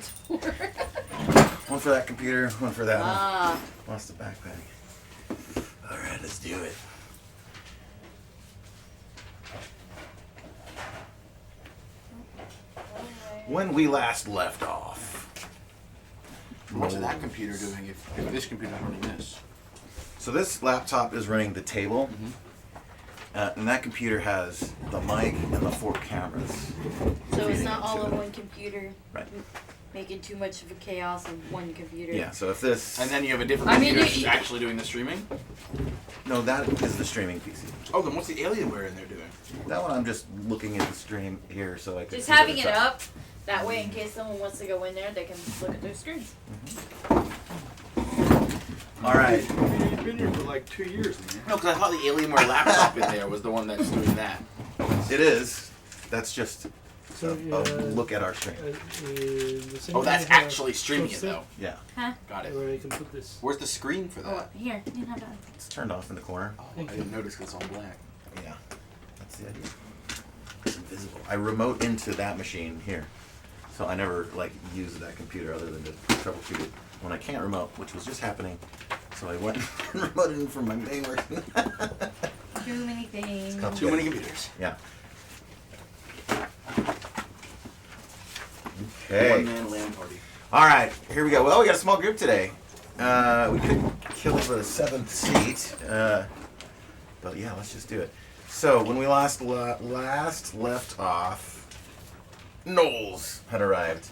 codes for? One for that computer, one for that Ah. one. Lost the backpack. Alright, let's do it. When we last left off. What's that computer doing if this computer's running this? So this laptop is running the table, and that computer has the mic and the 4 cameras. So it's feeding not all into in it. one computer. Right. Making too much of a chaos of one computer. Yeah, so if this... And then you have a different I mean, computer you- actually doing the streaming? No, that is the streaming PC. Oh, then what's the Alienware in there doing? That one I'm just looking at the stream here so I can Just see that having it's it up, that way in case someone wants to go in there, they can look at their screens. Alright. You've been here for like 2 years, man. No, because I thought the Alienware laptop in there was the one that's doing that. It is. That's just So, a look at our stream. Oh, that's actually streaming it though. Yeah. Huh? Got it. Where I can put this. Where's the screen for Oh, that? here. You can have that. It's turned off in the corner. Oh, I didn't notice because it's all black. Yeah. That's the idea. It's invisible. I remote into that machine here. So I never use that computer other than to troubleshoot it when I can't remote, which was just happening. So I went and remoted in from my main work. Too many things. called Too many computers. Yeah. Okay. One-man LAN party. All right, here we go. Well, we got a small group today. We couldn't kill the 7th seat, but yeah, let's just do it. So when we last left off, Knowles had arrived.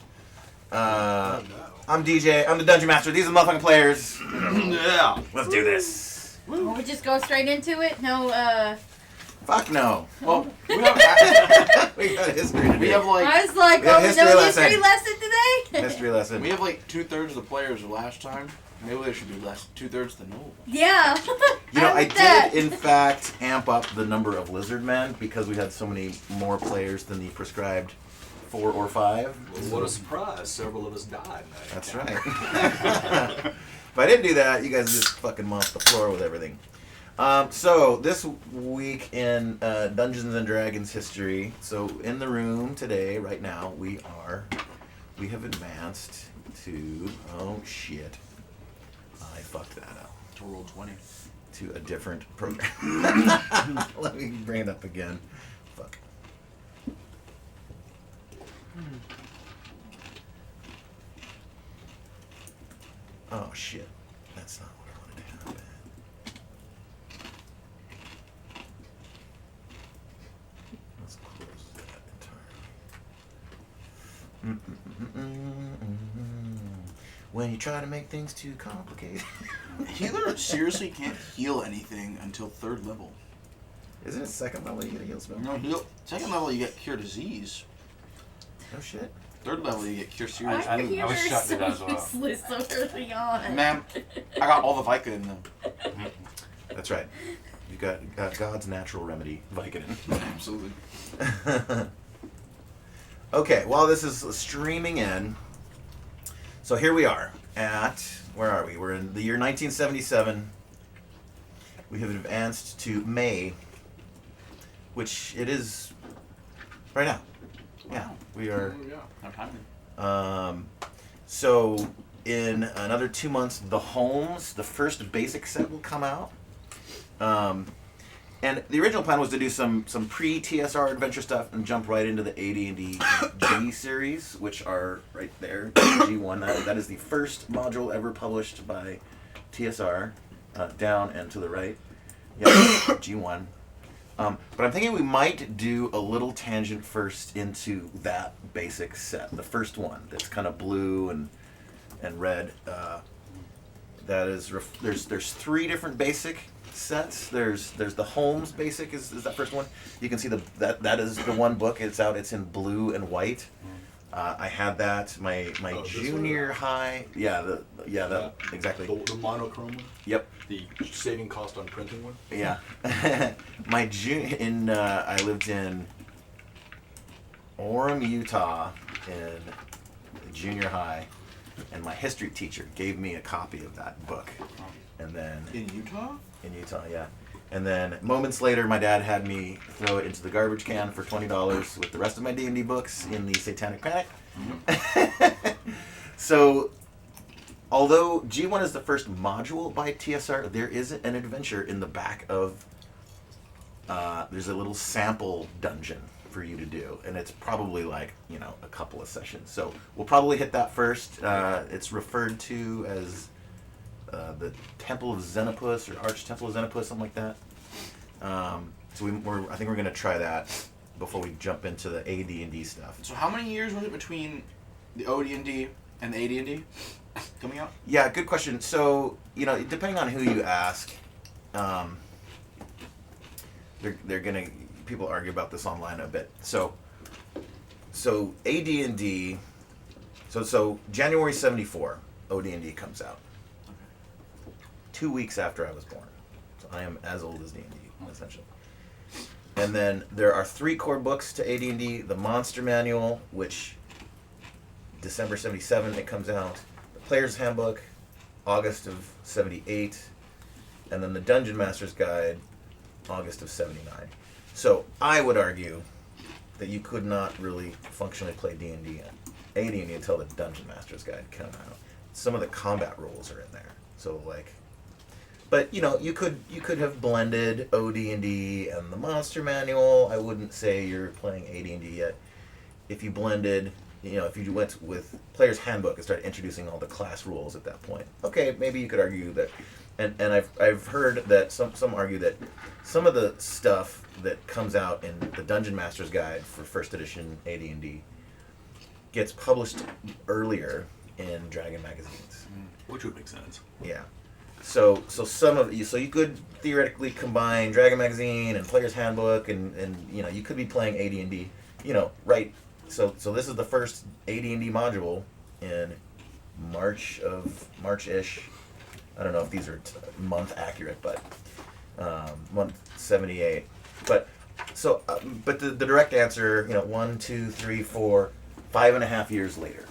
I'm DJ. I'm the dungeon master. These are the motherfucking players. Yeah. Let's do this. Oh, we just go straight into it? No, Fuck no. Well, we have, We got a history to do. we have like I was like, Yeah, oh, history no lesson. history lesson today? history lesson. we have like 2/3 of the players the last time. Maybe there should be less. 2/3 the no. Yeah. You know, I like that. did, in fact, amp up the number of lizard men because we had so many more players than the prescribed 4 or 5. Well, what a surprise. Several of us died. That's right. If I didn't do that, you guys just fucking mop the floor with everything. So, this week in Dungeons & Dragons history, so in the room today, right now, we have advanced to, oh shit, I fucked that up. To roll 20. To a different program. Let me bring it up again. Fuck. Oh shit. That's not what I wanted to happen. Let's close that entirely. When you try to make things too complicated. Healer seriously can't heal anything until 3rd level. Isn't it 2nd level you get a heal spell? No, 2nd level you get cure disease. No shit. 3rd level you get cure Why serious. are I you was shutting so it as well. useless so early on? Ma'am, I got all the Vicodin in them. That's right. You got God's natural remedy, Vicodin. Absolutely. Okay, well, this is streaming in. So here we are at, where are we? We're in the year 1977. We have advanced to May, which it is right now. Yeah, we are. Oh, yeah. No timing. So in another 2 months, the Holmes, the first basic set, will come out. And the original plan was to do some pre-TSR adventure stuff and jump right into the AD&D G series, which are right there, G1. That is the first module ever published by TSR, down and to the right. Yeah, G1. But I'm thinking we might do a little tangent first into that basic set, the first one that's kind of blue and red. That is there's 3 different basic sets. There's the Holmes basic is that first one. You can see that is the one book. It's out. It's in blue and white. I had that my junior high. Yeah, exactly. The monochrome one? Yep. The saving cost on printing one? Yeah. I lived in Orem, Utah in junior high, and my history teacher gave me a copy of that book. And then In Utah? in Utah, yeah. And then moments later, my dad had me throw it into the garbage can for $20 with the rest of my D&D books in the Satanic Panic. So, although G1 is the first module by TSR, there is an adventure in the back of. There's a little sample dungeon for you to do, and it's probably like a couple of sessions. So we'll probably hit that first. It's referred to as the Temple of Xenopus or Arch Temple of Xenopus, something like that. So I think we're gonna try that before we jump into the AD&D stuff. So how many years was it between the OD&D and the AD&D coming out? Yeah, good question. So depending on who you ask, people argue about this online a bit. So AD&D, so January 74, OD&D comes out. 2 weeks after I was born. So I am as old as D&D, essentially. And then there are 3 core books to AD&D. The Monster Manual, which December 77 it comes out. The Player's Handbook, August of 78. And then the Dungeon Master's Guide, August of 79. So I would argue that you could not really functionally play D&D and AD&D until the Dungeon Master's Guide came out. Some of the combat rules are in there. So but you could have blended OD&D and the Monster Manual. I wouldn't say you're playing AD&D yet. If you blended, if you went with Player's Handbook and started introducing all the class rules at that point, okay, maybe you could argue that. And I've heard that some argue that some of the stuff that comes out in the Dungeon Master's Guide for first edition AD&D gets published earlier in Dragon magazines, Which would make sense. yeah. So you could theoretically combine Dragon magazine and Player's Handbook, and you could be playing AD&D, right? So this is the first AD&D module in March-ish. I don't know if these are month accurate, but month 78. But the direct answer, 1, 2, 3, 4, 5.5 years later,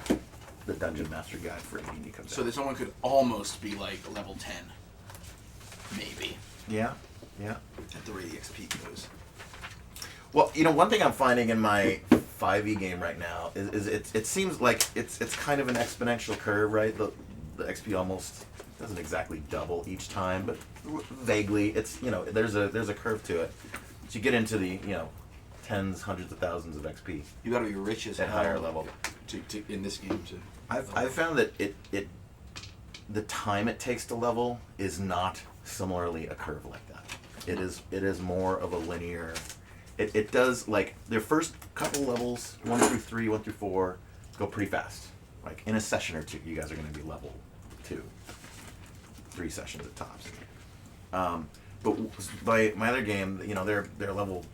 the Dungeon Master Guide for AD&D comes out. So this one could almost be like level 10, maybe. Yeah. At the rate the XP goes. Well, one thing I'm finding in my 5e game right now is it seems like it's kind of an exponential curve, right? The XP almost doesn't exactly double each time, but vaguely it's there's a curve to it. So you get into the tens, hundreds of thousands of XP. You gotta be rich as at hell higher level. to in this game to. I've found that the time it takes to level is not similarly a curve like that. It is more of a linear. It does, like, their first couple levels, 1 through 3, 1 through 4, go pretty fast. Like in a session or two, you guys are going to be level 2, 3 sessions at tops. But by my other game, they're level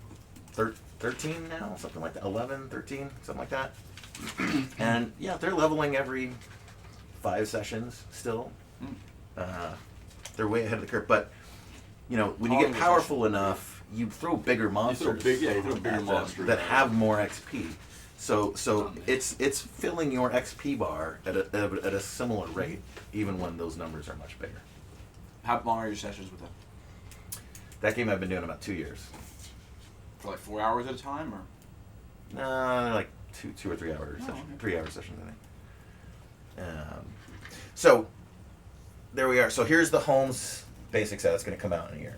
13 now, something like that, 11, 13, something like that. And yeah, they're leveling every 5 sessions still. They're way ahead of the curve. But when you get powerful enough, you throw bigger monsters. You throw bigger monsters that have more XP. So it's filling your XP bar at a similar rate, even when those numbers are much bigger. How long are your sessions with them? That game I've been doing about 2 years. For like 4 hours at a time, or? Like 2 or 3 hours sessions, Okay. 3 hour sessions, I think. So there we are. So here's the Holmes basic set that's going to come out in a year.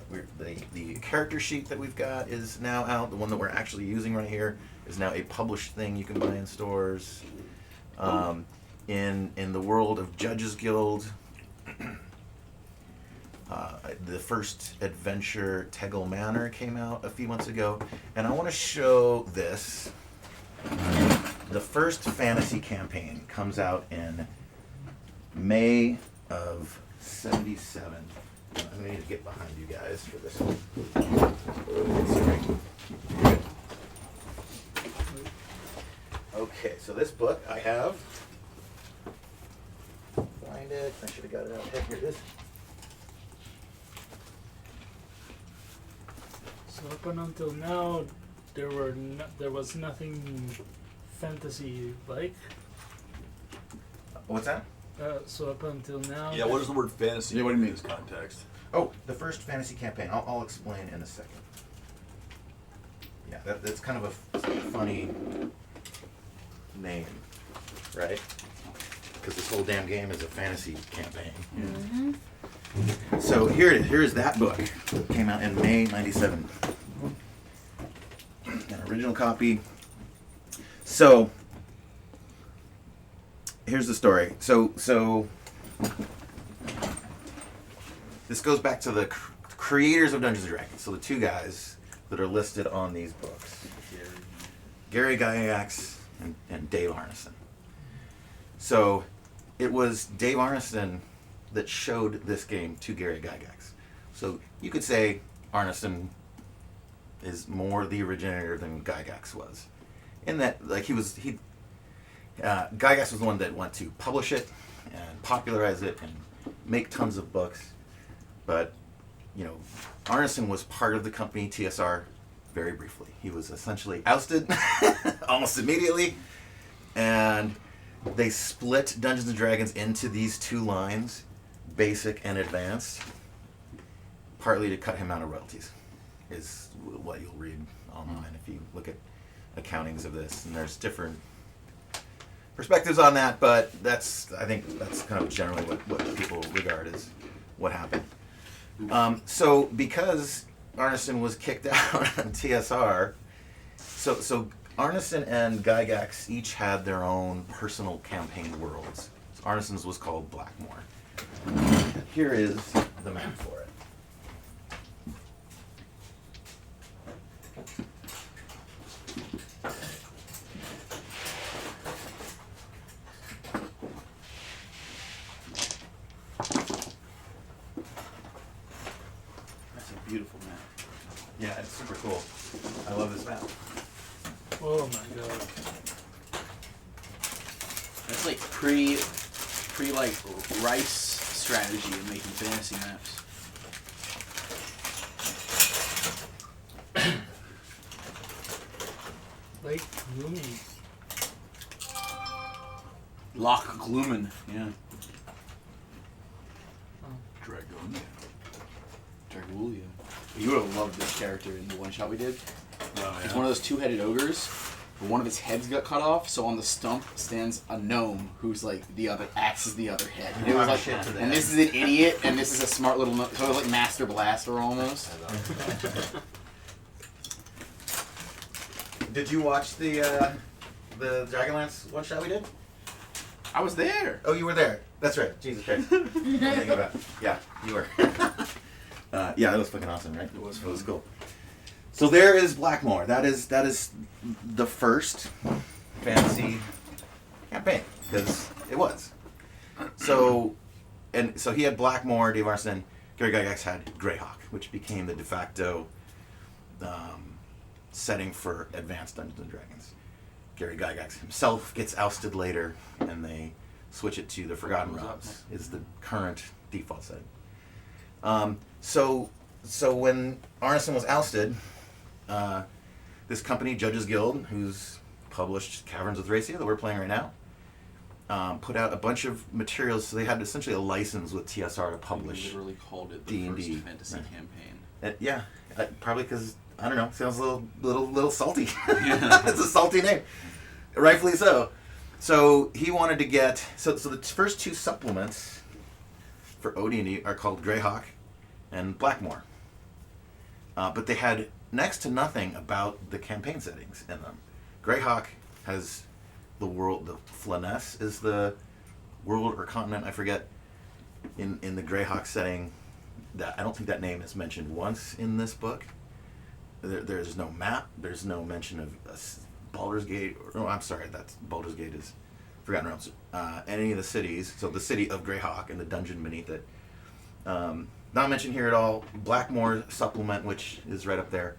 The character sheet that we've got is now out. The one that we're actually using right here is now a published thing you can buy in stores. In the world of Judges Guild, the first adventure, Tegel Manor, came out a few months ago, and I want to show this. The first fantasy campaign comes out in May of 77. I'm going to need to get behind you guys for this one. Sorry. Okay, so this book I have. Find it. I should have got it out. Here it is. So up until now, there was nothing fantasy-like. What's that? So up until now. Yeah, what does the word fantasy Yeah, what do you mean? in this context? Oh, the first fantasy campaign. I'll explain in a second. Yeah, that's kind of a funny name, right? because this whole damn game is a fantasy campaign. Mm-hmm. So here it is. Here's that book. It came out in May '97. An original copy. So here's the story. So this goes back to the creators of Dungeons and Dragons. So the two guys that are listed on these books, Gary Gygax and Dave Arneson. So it was Dave Arneson that showed this game to Gary Gygax. So you could say Arneson is more the originator than Gygax was, in that like Gygax was the one that went to publish it and popularize it and make tons of books, but Arneson was part of the company TSR very briefly. He was essentially ousted almost immediately, and they split Dungeons & Dragons into these two lines, basic and advanced, partly to cut him out of royalties, is what you'll read online if you look at accountings of this. And there's different perspectives on that, but I think that's kind of generally what people regard as what happened. So because Arneson was kicked out on TSR, so Arneson and Gygax each had their own personal campaign worlds. So Arneson's was called Blackmore. Here is the map for it. That's a beautiful map. Yeah, it's super cool. I love this map. Oh my god. That's like pre like Rice strategy of making fantasy maps. Like gloomy. Loch Gloomin, yeah. Dragonia. Dragulia. You would have loved this character in the one shot we did. Oh, He's one of those two-headed ogres. But one of his heads got cut off, so on the stump stands a gnome who's like acts as the other head. And, it was like, Shit to that. and this is an idiot, and this is a smart little gnome. So it was like Master Blaster almost. Did you watch the Dragonlance one shot we did? I was there. Oh, you were there. That's right. Jesus Christ. Thinking about it. Yeah, you were. Yeah, that was fucking awesome, right? It was cool. So there is Blackmore. That is the first fantasy campaign, because it was. So he had Blackmore, Dave Arneson. Gary Gygax had Greyhawk, which became the de facto setting for advanced Dungeons and Dragons. Gary Gygax himself gets ousted later, and they switch it to the Forgotten Realms. Is the current default setting. So when Arneson was ousted, this company, Judges Guild, who's published Caverns of Thracia that we're playing right now, put out a bunch of materials. So they had essentially a license with TSR to publish. We literally called it the D&D. first fantasy campaign. Yeah, probably because I don't know. Sounds a little salty. It's a salty name, rightfully so. So he wanted to get so the first two supplements for OD&D are called Greyhawk and Blackmore, but they had next to nothing about the campaign settings in them. Greyhawk has the world. The Flanness is the world or continent, I forget. In the Greyhawk setting, that I don't think that name is mentioned once in this book. There's no map. There's no mention of Baldur's Gate. I'm sorry, that's Baldur's Gate is Forgotten Realms. Any of the cities. So the city of Greyhawk and the dungeon beneath it. Not mentioned here at all. Blackmore supplement, which is right up there,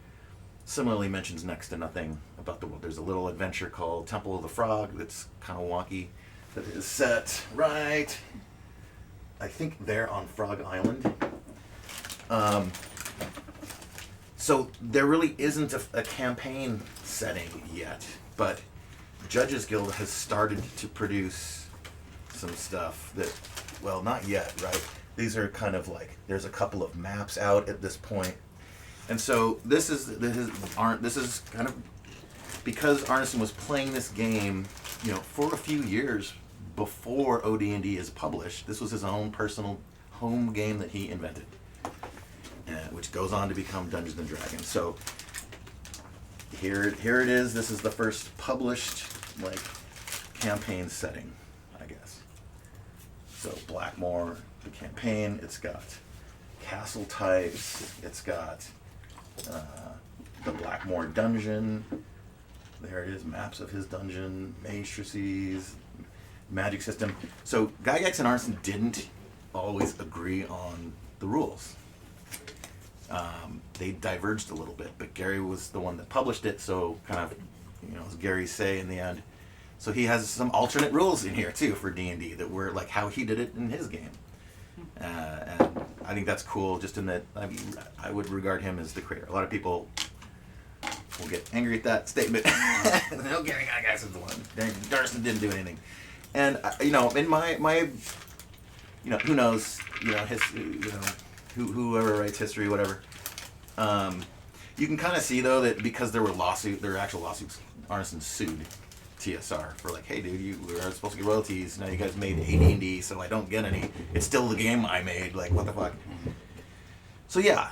similarly mentions next to nothing about the world. There's a little adventure called Temple of the Frog that's kind of wonky. That is set right, I think, there on Frog Island. So there really isn't a campaign setting yet, but Judges Guild has started to produce some stuff that, well, not yet, right? These are kind of like, there's a couple of maps out at this point. And so this is kind of, because Arneson was playing this game, for a few years before OD&D is published. This was his own personal home game that he invented, which goes on to become Dungeons and Dragons. So here it is. This is the first published like campaign setting, I guess. So Blackmore, the campaign. It's got castle types. It's got the Blackmore dungeon. There it is, maps of his dungeon, matrices, magic system. So Gygax and Arneson didn't always agree on the rules. They diverged a little bit, but Gary was the one that published it, so kind of, as Gary's say in the end. So he has some alternate rules in here too for D&D that were like how he did it in his game. And I think that's cool, just in that, I would regard him as the creator. A lot of people will get angry at that statement. No, Gary Gygax is the one. Darson didn't do anything. And in my who knows, whoever writes history, whatever. You can kind of see though that because there were actual lawsuits. Arneson sued TSR for like, hey dude, you were supposed to get royalties. Now you guys made AD&D, so I don't get any. It's still the game I made. Like, what the fuck? So yeah,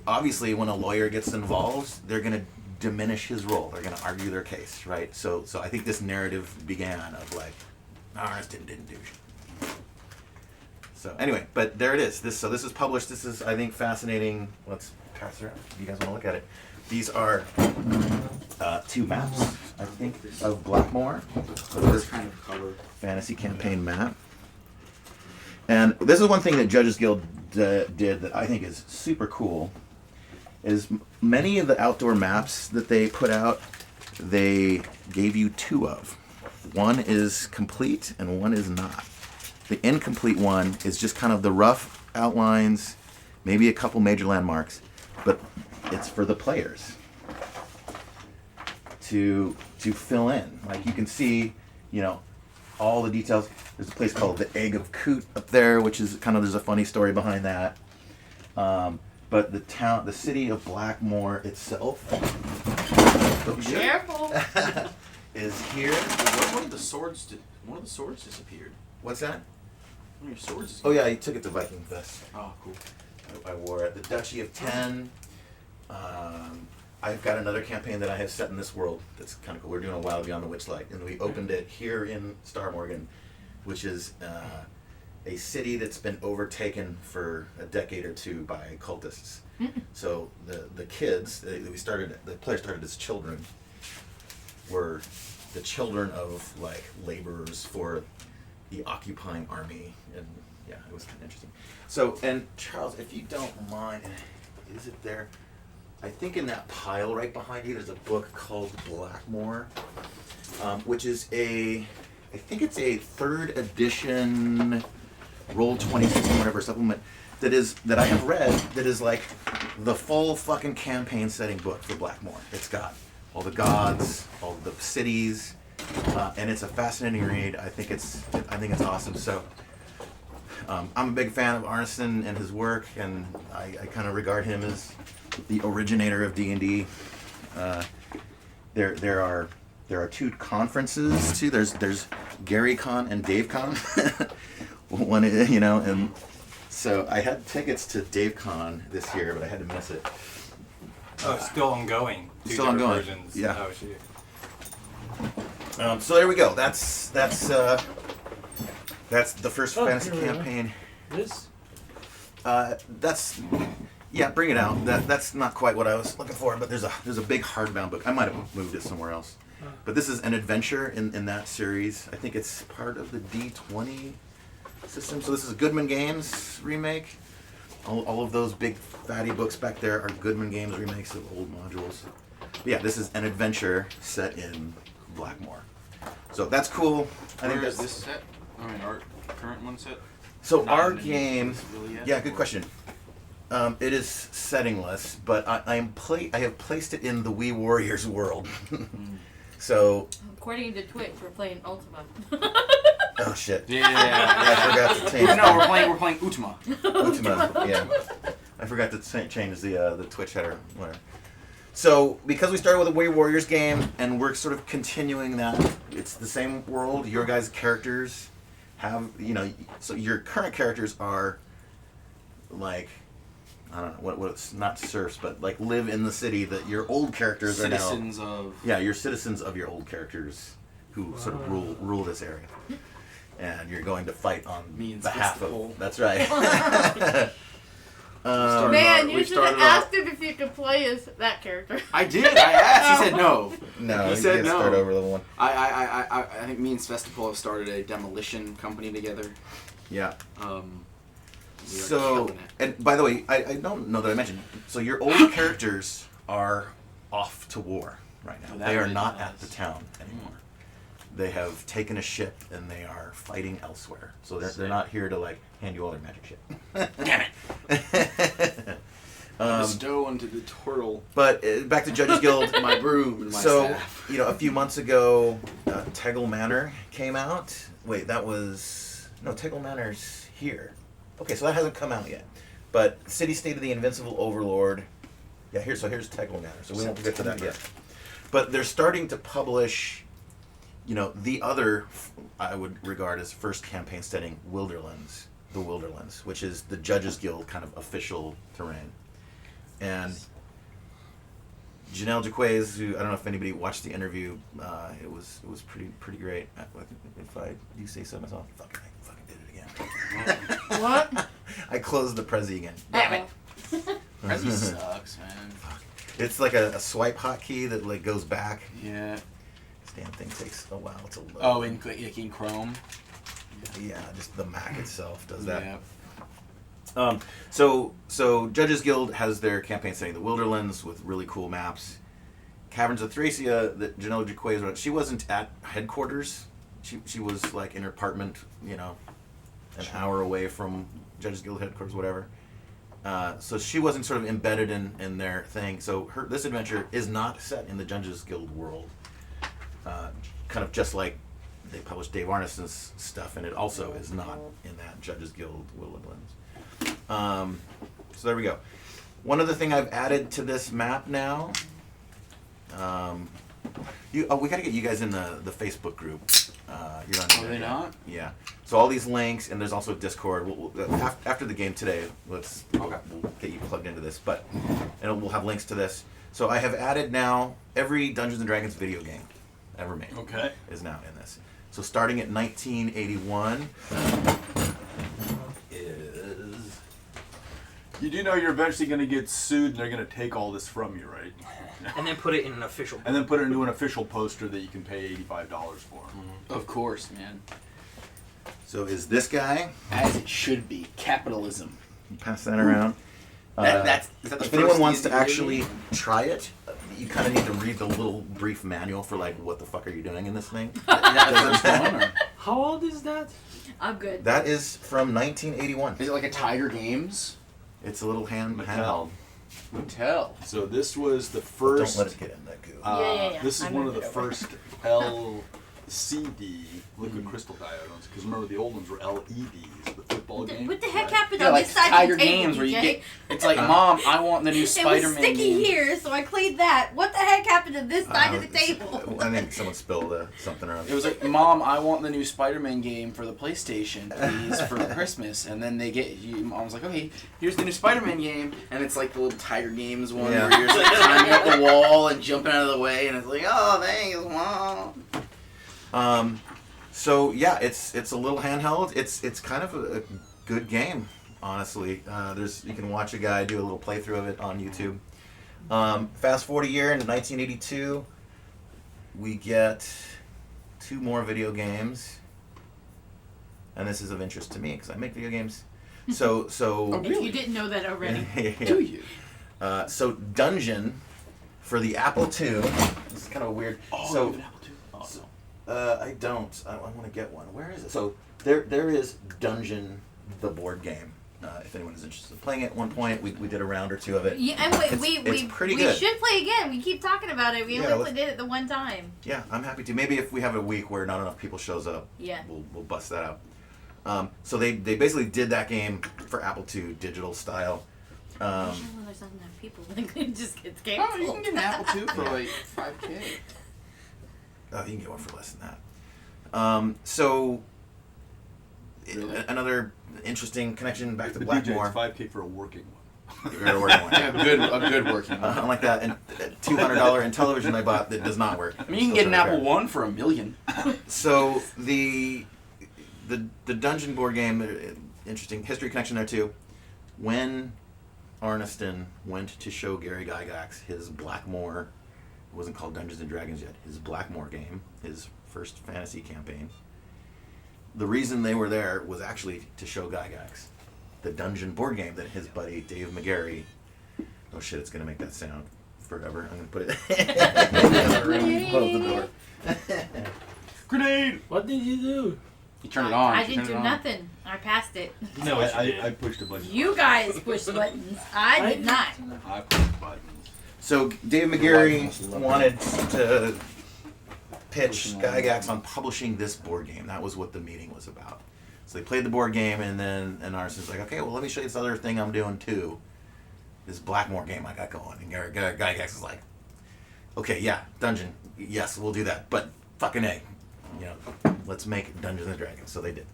obviously when a lawyer gets involved, they're gonna diminish his role. They're gonna argue their case, right? So I think this narrative began of like, Arneson didn't do shit. So anyway, but there it is. This is published. This is, I think, fascinating. Let's pass it around if you guys want to look at it. These are 2 maps, I think, of Blackmore. So this kind of color fantasy campaign map. And this is one thing that Judges Guild did that I think is super cool. Is many of the outdoor maps that they put out, they gave you 2 of. One is complete and one is not. The incomplete one is just kind of the rough outlines, maybe a couple major landmarks, but it's for the players to fill in. Like you can see, all the details. There's a place called the Egg of Coot up there, which is kind of, there's a funny story behind that. But the city of Blackmore itself, Careful. is here. One of the swords disappeared. What's that? One of your swords is Oh yeah, he took it to Viking Fest. Oh, cool. I wore it. The Duchy of 10. I've got another campaign that I have set in this world that's kind of cool. We're doing a Wild Beyond the Witchlight, and we opened it here in Star Morgan, which is a city that's been overtaken for a decade or 2 by cultists. So the kids the players started as children, were the children of like laborers for the occupying army, and yeah, it was kind of interesting. So, and Charles, if you don't mind, is it there? I think in that pile right behind you, there's a book called Blackmore, which is I think it's a 3rd edition Roll20 system, whatever supplement that I have read. That is like the full fucking campaign setting book for Blackmore. It's got all the gods, all the cities. And it's a fascinating read. I think it's awesome. So I'm a big fan of Arneson and his work, and I kind of regard him as the originator of D&D. There are 2 conferences too. There's GaryCon and DaveCon. One, and so I had tickets to DaveCon this year, but I had to miss it. Oh, still ongoing. Still ongoing. Versions. Yeah. Oh, shoot. So there we go. That's the first fantasy here we are. campaign. This? Bring it out. That's not quite what I was looking for, but there's a big hardbound book. I might have moved it somewhere else. But this is an adventure in that series. I think it's part of the D20 system. So this is a Goodman Games remake. All of those big fatty books back there are Goodman Games remakes of old modules. But yeah, this is an adventure set in Blackmore. So that's cool. I think Where is that's this set? I mean, our current one set? so. Not Our in the game, really yet? yeah, good question. It is settingless, but I have placed it in the Wee Warriors world. So, According to Twitch, we're playing Ultima. oh shit. Yeah. I forgot to change. No, we're playing Ultima. Ultima, yeah. I forgot to change the Twitch header. Whatever. So, because we started with a Wee Warriors game, and we're sort of continuing that, it's the same world, your guys' characters have so your current characters are like I don't know what it's not serfs, but like live in the city that your old characters are now. Citizens of. Yeah, you're citizens of your old characters who sort of rule this area, and you're going to fight on Means behalf festival. of. That's right. Man, we you should have started asked him if you could play as that character. I did. I asked. He said no. No, He said no. Start over level 1. I think me and Svestopol have started a demolition company together. Yeah. We are So, killing it. and by the way, I don't know that I mentioned. So your old characters are off to war right now. Oh, that They are really not does. at the town anymore. They have taken a ship and they are fighting elsewhere. So they're not here to like hand you all their magic shit. Damn it. Bestow unto the turtle But back to Judges Guild. my broom and my So, staff. a few months ago, Tegel Manor came out. Wait, that was... No, Tegel Manor's here. Okay, so that hasn't come out yet. But City State of the Invincible Overlord... Yeah, here's Tegel Manor, so we won't get to that yet. But they're starting to publish, the other, I would regard as first campaign setting, Wilderlands. The Wilderlands, which is the Judges Guild kind of official terrain. And Janelle Jaquez, who I don't know if anybody watched the interview, it was pretty great. If I do say so myself, I fucking did it again. What? I closed the Prezi again. Damn it. Prezi sucks, man. It's like a swipe hotkey that like goes back. Yeah. This damn thing takes a while to load. Oh, in Chrome. Yeah, just the Mac itself does that. Yeah. So Judges Guild has their campaign setting, the Wilderlands, with really cool maps. Caverns of Thracia, that Janelle Jaquez wrote, she wasn't at headquarters. She was like in her apartment, an hour away from Judges Guild headquarters, whatever. So she wasn't sort of embedded in their thing. So this adventure is not set in the Judges Guild world. Kind of just like they published Dave Arneson's stuff, and it also is not in that Judges Guild Wilderlands. So there we go. One other thing I've added to this map now. We gotta get you guys in the Facebook group. You're on. Are they not? Yeah. So all these links, and there's also Discord. After the game today, we'll get you plugged into this. And we'll have links to this. So I have added now every Dungeons and Dragons video game ever made. Okay. Is now in this. So starting at 1981 is. You do know you're eventually going to get sued and they're going to take all this from you, right? And then put it in an official. And then put it into an official poster that you can pay $85 for. Of course, man. So is this guy? As it should be. Capitalism. Pass that around. Is that the If first anyone wants to D&D actually game? try it, you kind of need to read the little brief manual for like what the fuck are you doing in this thing. Is that the first one, or? How old is that? I'm good. That is from 1981. Is it like a Tiger Games? It's a little handheld. Mattel. Hotel. So this was the But first. don't let it get in that goo. Yeah. This is I'm one of gonna the get over. first LCD liquid crystal diodes. Because remember, the old ones were LEDs, the football game. What the heck right? happened Yeah, on like this side Tiger of the table, Games where you DJ? get. It's like, Mom, I want the new It was Spider-Man sticky game. here, so I cleaned that. What the heck happened to this side of the table? I think someone spilled something around. It was like, Mom, I want the new Spider-Man game for the PlayStation, please, for Christmas. And then Mom was like, okay, here's the new Spider-Man game. And it's like the little Tiger Games one Yeah. where you're just like climbing up the wall and jumping out of the way. And it's like, oh, thanks, Mom. So yeah, it's a little handheld. It's kind of a good game, honestly. You can watch a guy do a little playthrough of it on YouTube. Fast forward a year, in 1982, we get 2 more video games, and this is of interest to me because I make video games. So If you didn't know that already. Do you? So Dungeon for the Apple II. This is kind of weird. Oh, so you have an Apple II? Oh, no. I don't. I want to get one. Where is it? So there is Dungeon, the board game. If anyone is interested in playing it, at one point we did a round or 2 of it. Yeah, and It's pretty we good. should play again. We keep talking about it. We Yeah, only let's- did it the one time. Yeah, I'm happy to. Maybe if we have a week where not enough people shows up, Yeah. we'll bust that out. So they basically did that game for Apple II, digital style. I'm sure when there's not enough people, it just gets Oh, canceled. you can get an Apple II for like $5K. You can get one for less than that. So Really? Another interesting connection back to The DJ, Blackmore. it's $5K for a working one. You're working one. Yeah, a good working one. Unlike that, and $200 in television I bought that does not work. I mean, you can get an Apple One for $1 million. So the dungeon board game, interesting history connection there too. When Arniston went to show Gary Gygax his Blackmore, it wasn't called Dungeons and Dragons yet, his Blackmore game, his first fantasy campaign. The reason they were there was actually to show Gygax the dungeon board game that his buddy Dave McGarry. Oh shit! It's gonna make that sound forever. I'm gonna put it. Close the door. Grenade! What did you do? You turn it on. I you didn't turn it do on. nothing. I passed it. No, I pushed a bunch. You guys pushed buttons. I did not. I pushed buttons. So Dave McGarry wanted to pitch Gygax on publishing this board game. That was what the meeting was about. So they played the board game, and then Arson's like, okay, well, let me show you this other thing I'm doing too. This Blackmore game I got going. And Gygax is like, okay, yeah, dungeon, yes, we'll do that, but fucking A, let's make Dungeons and Dragons. So they did.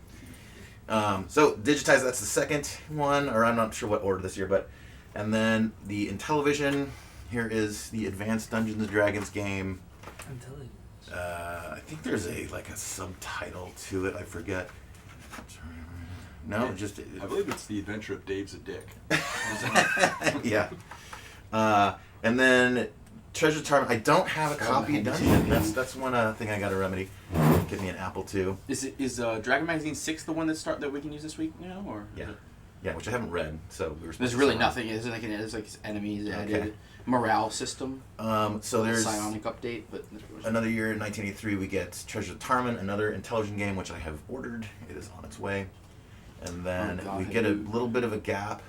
So digitize, that's the second one, or I'm not sure what order this year, but, and then the Intellivision. Here is the Advanced Dungeons and Dragons game. I think there's a subtitle to it. I forget. No, just. I believe it's The Adventure of Dave's a Dick. Yeah. And then Treasure Tarn. I don't have a copy of Dungeon. That's one thing I got to remedy. Give me an Apple II. Is Dragon Magazine 6 the one that we can use this week now, or? Yeah. Yeah, which I haven't read, so we were. There's really nothing. It's like enemies added. Okay. Morale system. So there's psionic update, but another year in 1983 we get Treasure Tarman, another Intellivision game which I have ordered. It is on its way, and then we get a little bit of a gap.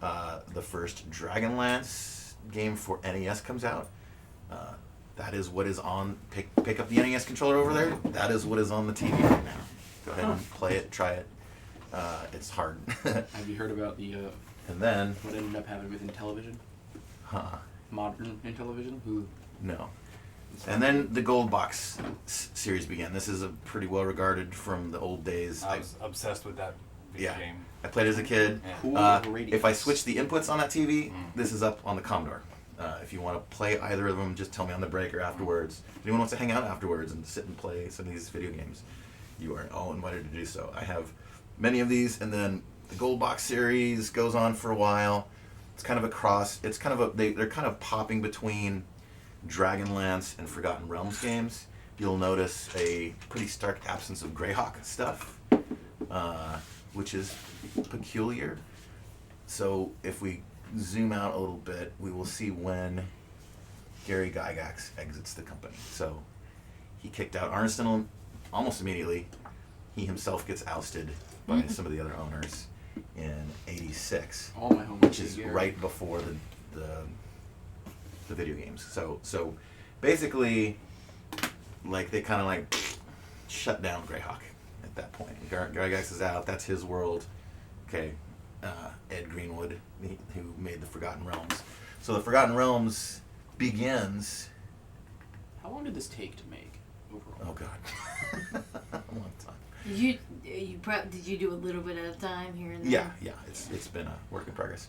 The first Dragonlance game for NES comes out. That is what is on. Pick up the NES controller over there. That is what is on the TV right now. Go ahead and play it. Try it. It's hard. Have you heard about the And then what ended up happening with Intellivision? Modern Intellivision? Who? No. And then the Gold Box series began. This is a pretty well regarded from the old days. I was obsessed with that video game. I played as a kid. Yeah. Cool radios. If I switch the inputs on that TV, this is up on the Commodore. If you want to play either of them, just tell me on the break or afterwards. If anyone wants to hang out afterwards and sit and play some of these video games, you are all invited to do so. I have many of these, and then the Gold Box series goes on for a while. It's kind of a cross. It's kind of they're kind of popping between Dragonlance and Forgotten Realms games. You'll notice a pretty stark absence of Greyhawk stuff, which is peculiar. So if we zoom out a little bit, we will see when Gary Gygax exits the company. So he kicked out Arniston almost immediately. He himself gets ousted by some of the other owners in '86, All my homework which is right before the video games. So basically, they kind of shut down Greyhawk at that point. Gygax is out. That's his world. Okay, Ed Greenwood, who made the Forgotten Realms. So the Forgotten Realms begins. How long did this take to make overall? Oh God, a long time. Did you do a little bit at a time here and there? Yeah. It's been a work in progress.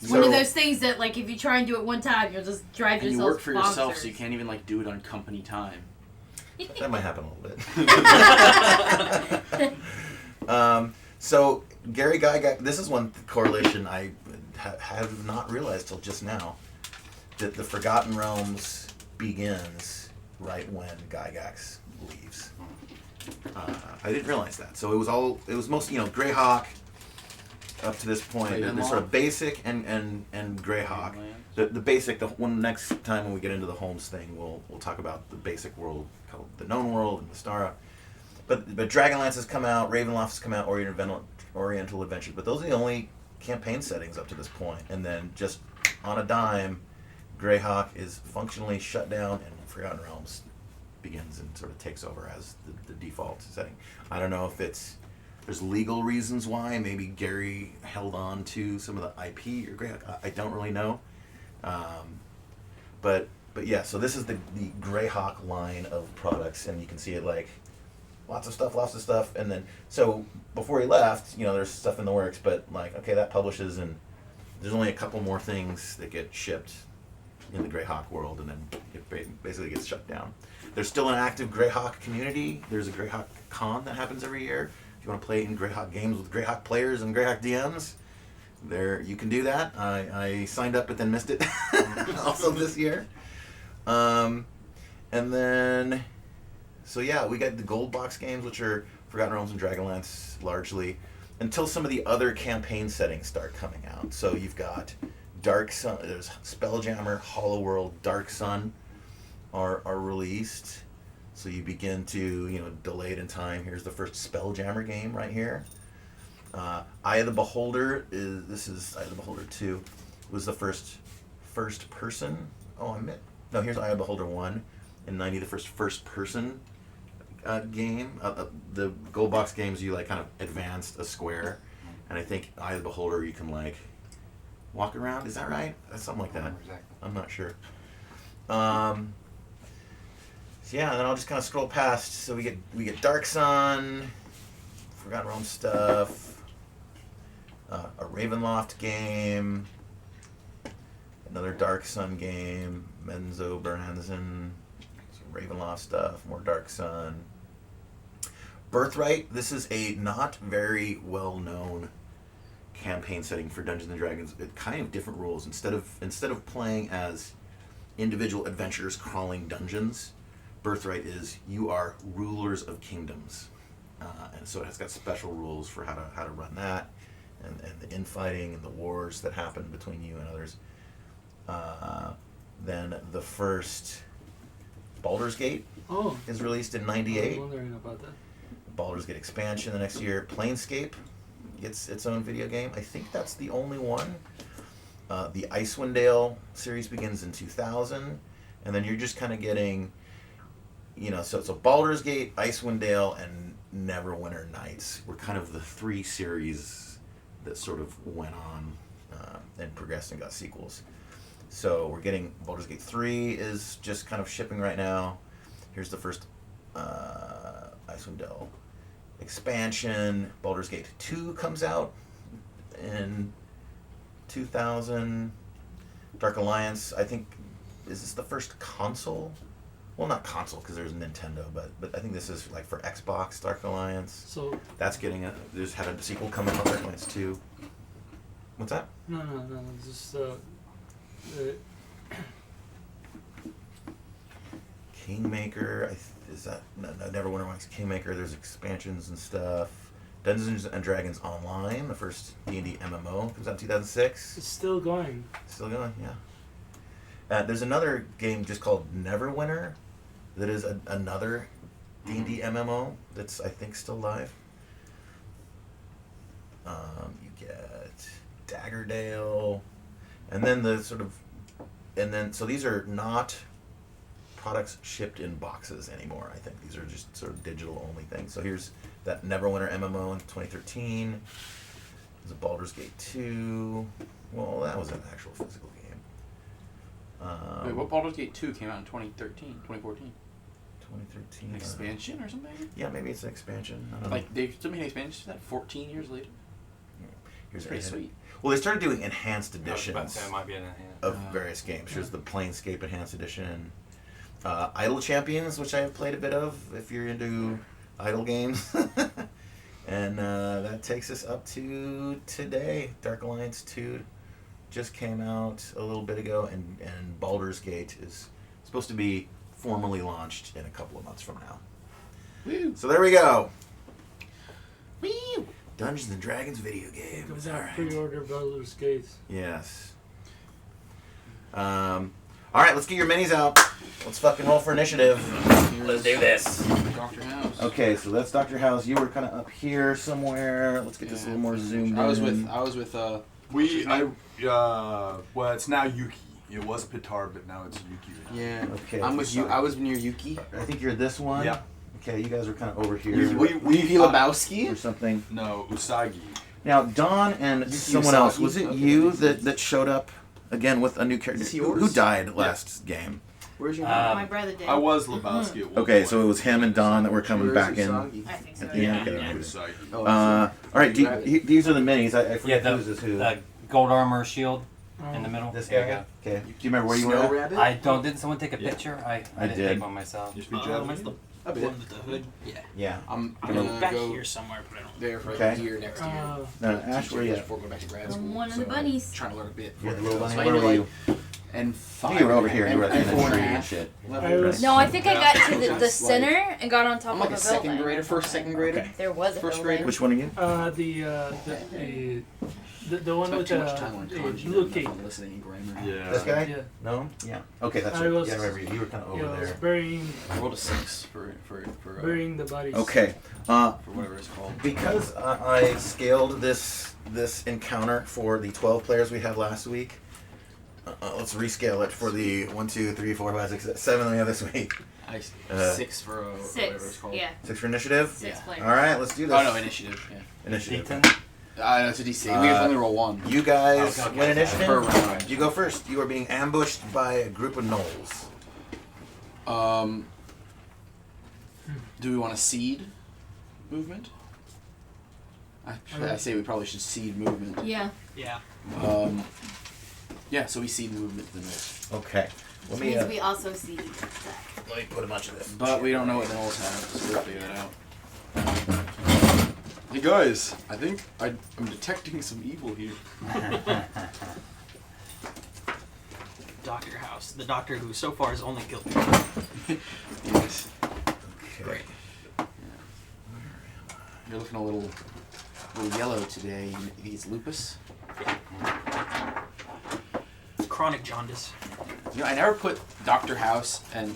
It's one of those things that if you try and do it one time, you'll just drive And yourself. you work for yourself, bonkers. so you can't even do it on company time. That might happen a little bit. So Gary Gygax, this is one correlation I have not realized till just now, that the Forgotten Realms begins right when Gygax leaves. I didn't realize that. So it was mostly Greyhawk up to this point. There's sort of basic and Greyhawk. The basic, the one next time when we get into the Holmes thing, we'll talk about the basic world called the known world and the Stara. But Dragonlance has come out, Ravenloft has come out, Oriental Adventure, but those are the only campaign settings up to this point. And then just on a dime, Greyhawk is functionally shut down and Forgotten Realms begins and sort of takes over as the default setting. I don't know if there's legal reasons why. Maybe Gary held on to some of the IP or Greyhawk. I don't really know. But yeah, so this is the Greyhawk line of products, and you can see it lots of stuff, and then so before he left, there's stuff in the works, but like, okay, that publishes, and there's only a couple more things that get shipped in the Greyhawk world, and then it basically gets shut down. There's still an active Greyhawk community. There's a Greyhawk con that happens every year. If you want to play in Greyhawk games with Greyhawk players and Greyhawk DMs, there you can do that. I signed up but then missed it also this year. And then, so yeah, we got the gold box games, which are Forgotten Realms and Dragonlance largely, until some of the other campaign settings start coming out. So you've got Dark Sun, there's Spelljammer, Hollow World, Dark Sun are released. So you begin to, delayed in time. Here's the first Spelljammer game right here. Eye of the Beholder is Eye of the Beholder 2. Was the first person. No, here's Eye of the Beholder 1 in 90, the first person game. The gold box games, you kind of advanced a square, and I think Eye of the Beholder you can walk around. Is that right? That's something like that. Exactly. I'm not sure. Yeah, and then I'll just kind of scroll past. So we get Dark Sun, Forgotten Realms stuff, a Ravenloft game, another Dark Sun game, Menzo Beranzen, some Ravenloft stuff, more Dark Sun. Birthright, this is a not very well-known campaign setting for Dungeons & Dragons. It kind of different rules. Instead of playing as individual adventurers crawling dungeons, Birthright is you are rulers of kingdoms, and so it has got special rules for how to run that, and the infighting and the wars that happen between you and others. Then the first Baldur's Gate is released in '98. I was wondering about that. Baldur's Gate expansion the next year. Planescape gets its own video game. I think that's the only one. The Icewind Dale series begins in 2000, and then you're just kind of getting, so Baldur's Gate, Icewind Dale, and Neverwinter Nights were kind of the three series that sort of went on and progressed and got sequels. So we're getting Baldur's Gate 3 is just kind of shipping right now. Here's the first Icewind Dale expansion. Baldur's Gate 2 comes out in 2000. Dark Alliance, I think, is this the first console? Well, not console because there's Nintendo, but I think this is for Xbox. Dark Alliance. So that's getting there's had a sequel coming out. Dark Alliance 2. What's that? No. Just Kingmaker. Is that Neverwinter Nights? Kingmaker. There's expansions and stuff. Dungeons and Dragons Online, the first D&D MMO, comes out in 2006. It's still going. Still going, yeah. There's another game just called Neverwinter that is another D&D MMO that's, I think, still live. You get Daggerdale, and then so these are not products shipped in boxes anymore. I think these are just sort of digital only things. So here's that Neverwinter MMO in 2013. There's a Baldur's Gate 2. Well, that was an actual physical game. Wait, what Baldur's Gate 2 came out in 2014? 2013. An expansion or something? Yeah, maybe it's an expansion. I don't know. They still made an expansion to that 14 years later? Here's pretty sweet. Well, they started doing enhanced editions That might be an enhanced. of various games. Here's the Planescape Enhanced Edition. Idle Champions, which I have played a bit of, if you're into idle games. And that takes us up to today. Dark Alliance 2 just came out a little bit ago, and Baldur's Gate is supposed to be formally launched in a couple of months from now. Woo! So there we go. Woo! Dungeons and Dragons video games. All right. Pre-order Baldur's Gate. Yes. All right, let's get your minis out. Let's fucking roll for initiative. Let's do this. Dr. House. Okay, so that's Dr. House. You were kind of up here somewhere. Let's get this a little more zoomed in. I was with well, it's now Yuki. It was Pitar, but now it's Yuki. Yeah. Okay. I'm with you. I was near Yuki. I think you're this one. Yeah. Okay, you guys are kind of over here. Yuki Lebowski? Or something. No, Usagi. Now, Don and someone else, was it you that showed up again with a new character? Who died last game? Where's your My brother did. I was Lebowski at one Okay, point. so it was him and Don that were coming back in. I think so. At the end? Yeah. Okay. It was Sagi. Oh, All right, these are the minis. I forget Yeah, whose is who. the gold armor shield in the middle. This There you guy? Okay. Do you remember where you Snow were? rabbit? I don't. Didn't someone take a Yeah. picture? I I didn't did. take one myself. Used to be That's Japanese. the A bit. one with the hood. Yeah. Yeah. I'm I'm gonna back go here somewhere, but I don't. there for Okay. a year next year. No, Ash, where you at? Before going back to grad I'm school. one of the so bunnies. Trying to learn a bit. You're the before little I go. bunny. So I Where ended, were you? And I five. think you were over here. You were and in the four and a tree and half. shit. I was- No, I think I got to the That's center and got on top I'm like of a a second building. grader, first second grader. Okay. There was a First building. grader. Which one again? The one Spent with too much time on the kanji blue and cake. on listening and grammar. Yeah. This guy? Yeah. No? Yeah. Okay, that's I right. was- Yeah, I remember you. You were kind of over Yeah, I was there. burying I rolled a 6 for burying the bodies. Okay. for whatever it's called. Because I scaled this encounter for the 12 players we had last week, let's rescale it for the 1, 2, 3, 4, 5, 6, 7 that we have this week. I 6 for whatever it's Six. called. Yeah. 6 for initiative? Six Yeah. players. All right, let's do this. Oh no, initiative. Yeah. Initiative. D10? No, it's a DC. We have only roll 1. You guys Okay. win initiative. Per round. You go first. You are being ambushed by a group of gnolls. Do we want to seed movement? I say we probably should seed movement. Yeah. Yeah. Yeah, so we seed movement to the north. Okay. Let Which me, means we also see Zach. let me put a bunch of this. But we don't know what the gnolls have, so we'll figure that out. Hey guys, I think I'm detecting some evil here. Doctor House. The doctor who so far has only killed me. Yes. Okay. Great. You're looking a little yellow today. You think it's lupus? Chronic jaundice. You know, I never put Doctor House and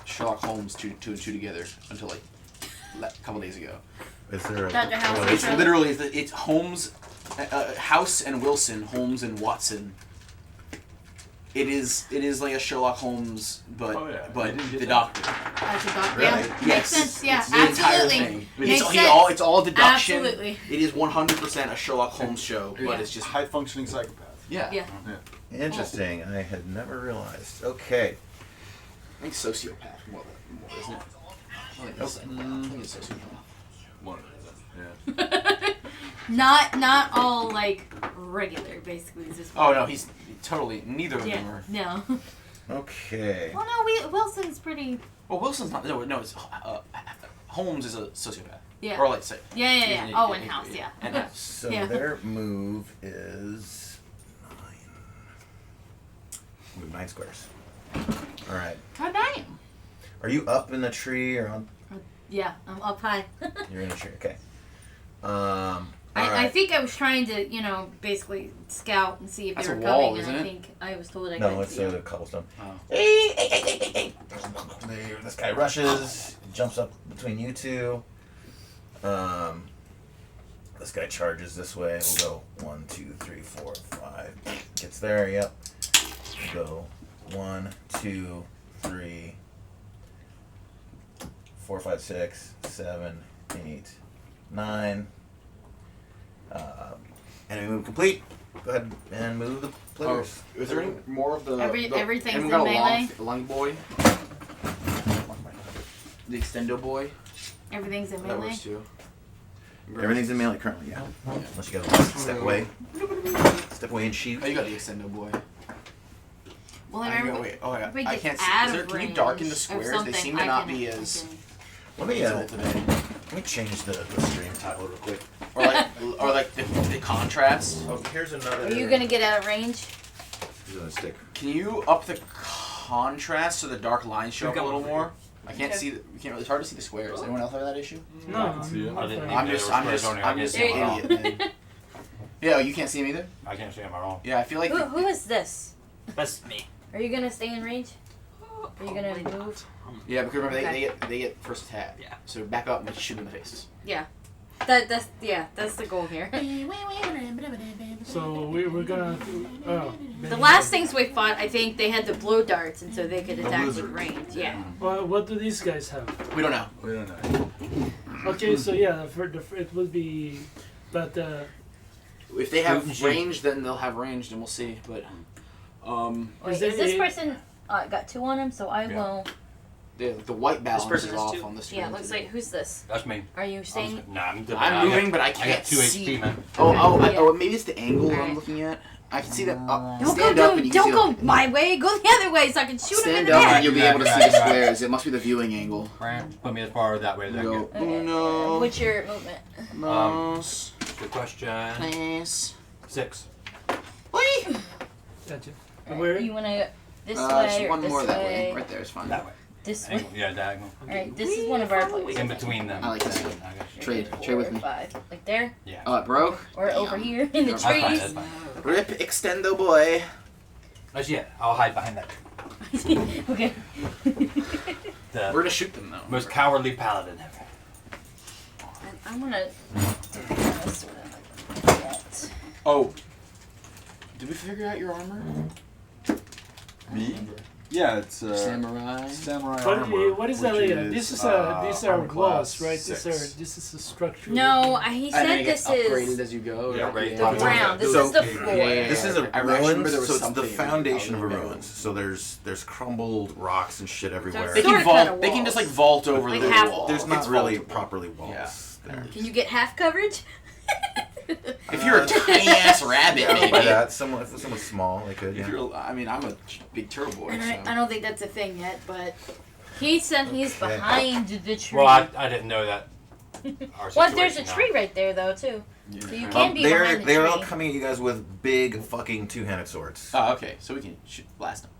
Sherlock Holmes two and two together until like a couple days ago. Is there a Dr. House correlation? It's literally it's Holmes, House and Wilson, Holmes and Watson. It is like a Sherlock Holmes, but Oh, yeah. I but didn't get the that. doctor. As a doctor. Really? Yeah. Yes. Makes sense. Yeah. It's the entire Absolutely. thing. Makes It's, sense. it's all deduction. Absolutely. It is 100% a Sherlock Holmes show, but Yeah. it's just High functioning psychopath. yeah. Yeah. Interesting. I had never realized. Okay. I think sociopath more, isn't it? I think it's sociopath. One of them. Yeah. Not all like regular. Basically, it's just. Oh no, he's totally neither of them Yeah. are. No. Okay. Well, no. Wilson's pretty. Well, Wilson's not. No, it's Holmes is a sociopath. Yeah. Or like say. Yeah. he's Yeah. an- Oh, in house. Yeah. And House. So Yeah. their move is 9 squares. All right. God damn. Are you up in the tree or on? Yeah. I'm up high. You're in the tree. Okay. All I right. think I was trying to, basically scout and see if That's they were a wall, coming, isn't and it? I think I was told I No, couldn't it's see a it. cobblestone. Oh. This guy rushes, jumps up between you two. This guy charges this way. We'll go 1, 2, 3, 4, 5. Gets there. Yep. We'll go 1, 2, 3, 4, 5, 6, 7, 8, 9. Enemy move complete. Go ahead and move the Oh, players. is there any more of the Everything's and we in got a melee? long boy, the extendo boy. Everything's in That melee. works too. Everything's in melee currently, yeah. Unless you gotta step away. Step away and shoot. Oh, you got the extendo boy. Well, I remember. wait. Oh, if we I get can't see. out Is there, of can you range darken the of squares? They something, seem to I not can- be I as can- Let me visible today. let me change the stream title real quick. Or like the contrast. Oh, here's another. Are you gonna get out of range? He's gonna stick. Can you up the contrast so the dark lines show up a We've got little one for more? I can't see. We can't. It's hard to see the squares. Anyone else have that issue? No, I can see it. I didn't fine. even- there were squares on here. I I'm just can't an see 'em at all. idiot. Man. Yeah, you can't see him either. I can't see them at all. Yeah, I feel like. Who is this? That's me. Are you gonna stay in range? Are you gonna Probably move? not. Yeah, because remember Okay. they get first attack. Yeah. So back up and shoot him in the face. Yeah. That's the goal here. So we're gonna. Oh. The last things we fought, I think they had the blow darts, and so they could attack with lizard. range. Yeah. Well, what do these guys have? We don't know. We don't know. Okay, so yeah, it would be, but If they have Shoot. range, then they'll have range, and we'll see. But Wait, Is is it this a- person I got 2 on him, so I Yeah. will. The white balance person is has off 2? on the screen. Yeah, it looks like who's this? That's me. Are you staying? Nah, I'm good. I'm moving, but I can't I got 2 see. HP, man. Oh, maybe it's the angle I'm Alright. looking at. I can see that. Don't Stand up go, and you can don't see go my way. Go the other way so I can shoot him in Stand the up back. and you'll be able to see the Right. squares. It must be the viewing angle. Right. Put me as far that way as I Go. get. Uno. What's your movement? Dos. Good question. Tres. 6. Oi. Gotcha. Where? You wanna this Just way or one this more that way. way? Right there is fine. That way. This way. Angle. Yeah, diagonal. Alright, this is one of our places. In between them. I like that. I got you. Trade with 4, me. 5. Like there? Yeah. Oh, it broke? Or over Damn. here in the That's fine. trees? That's fine. Rip extendo boy. Actually, yeah. I'll hide behind that. Okay. We're The gonna shoot them though. most cowardly paladin ever. And I'm gonna do this what I'm gonna get. Oh. Did we figure out your armor? Me? Yeah, it's What, samurai what is that? This is these are armor walls, class right? 6. This is a structure. No, he And then said it gets this upgraded is as you go. Yeah, right? right. the ground. This So- is the floor. Yeah. This is a I remember ruins, there was so it's the something foundation of a about it. ruins. So there's crumbled rocks and shit everywhere. They Sort can of kinda vault. They can just like walls. vault over Like the half wall. There's not It's really vaultable. properly walls there. Can you get half coverage? If you're a tiny ass rabbit, By maybe. that, if someone's small, they could. If Yeah. you're, I mean, I'm a big turtle boy. And So. I don't think that's a thing yet, but he said he's Okay. behind the tree. Well, I didn't know that. Well, there's a tree right there though too, so you can be they're behind the they're tree. all coming at you guys with big fucking two-handed swords. Oh, okay. So we can shoot, blast him.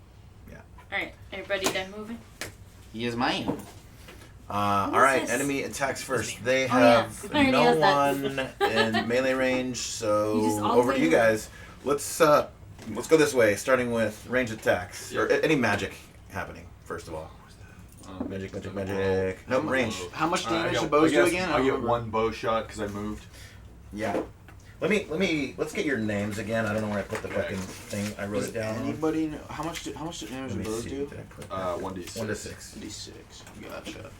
All right, everybody done moving? He is mine. All What is right, this? enemy attacks first. They Oh, have yeah. I already no has one in melee range, You just so all over to you wait. guys. Let's go this way, starting with range attacks or any magic happening first of all. Magic. Nope, range. How much damage I do bows do guess again? I don't get remember. one bow shot because I moved. Yeah. Let's get your names again. I don't know where I put the fucking thing. I wrote Does it down. anybody know how much damage Let do me bows see. do? Did I put 1d6. 1 to 6. D6. Gotcha.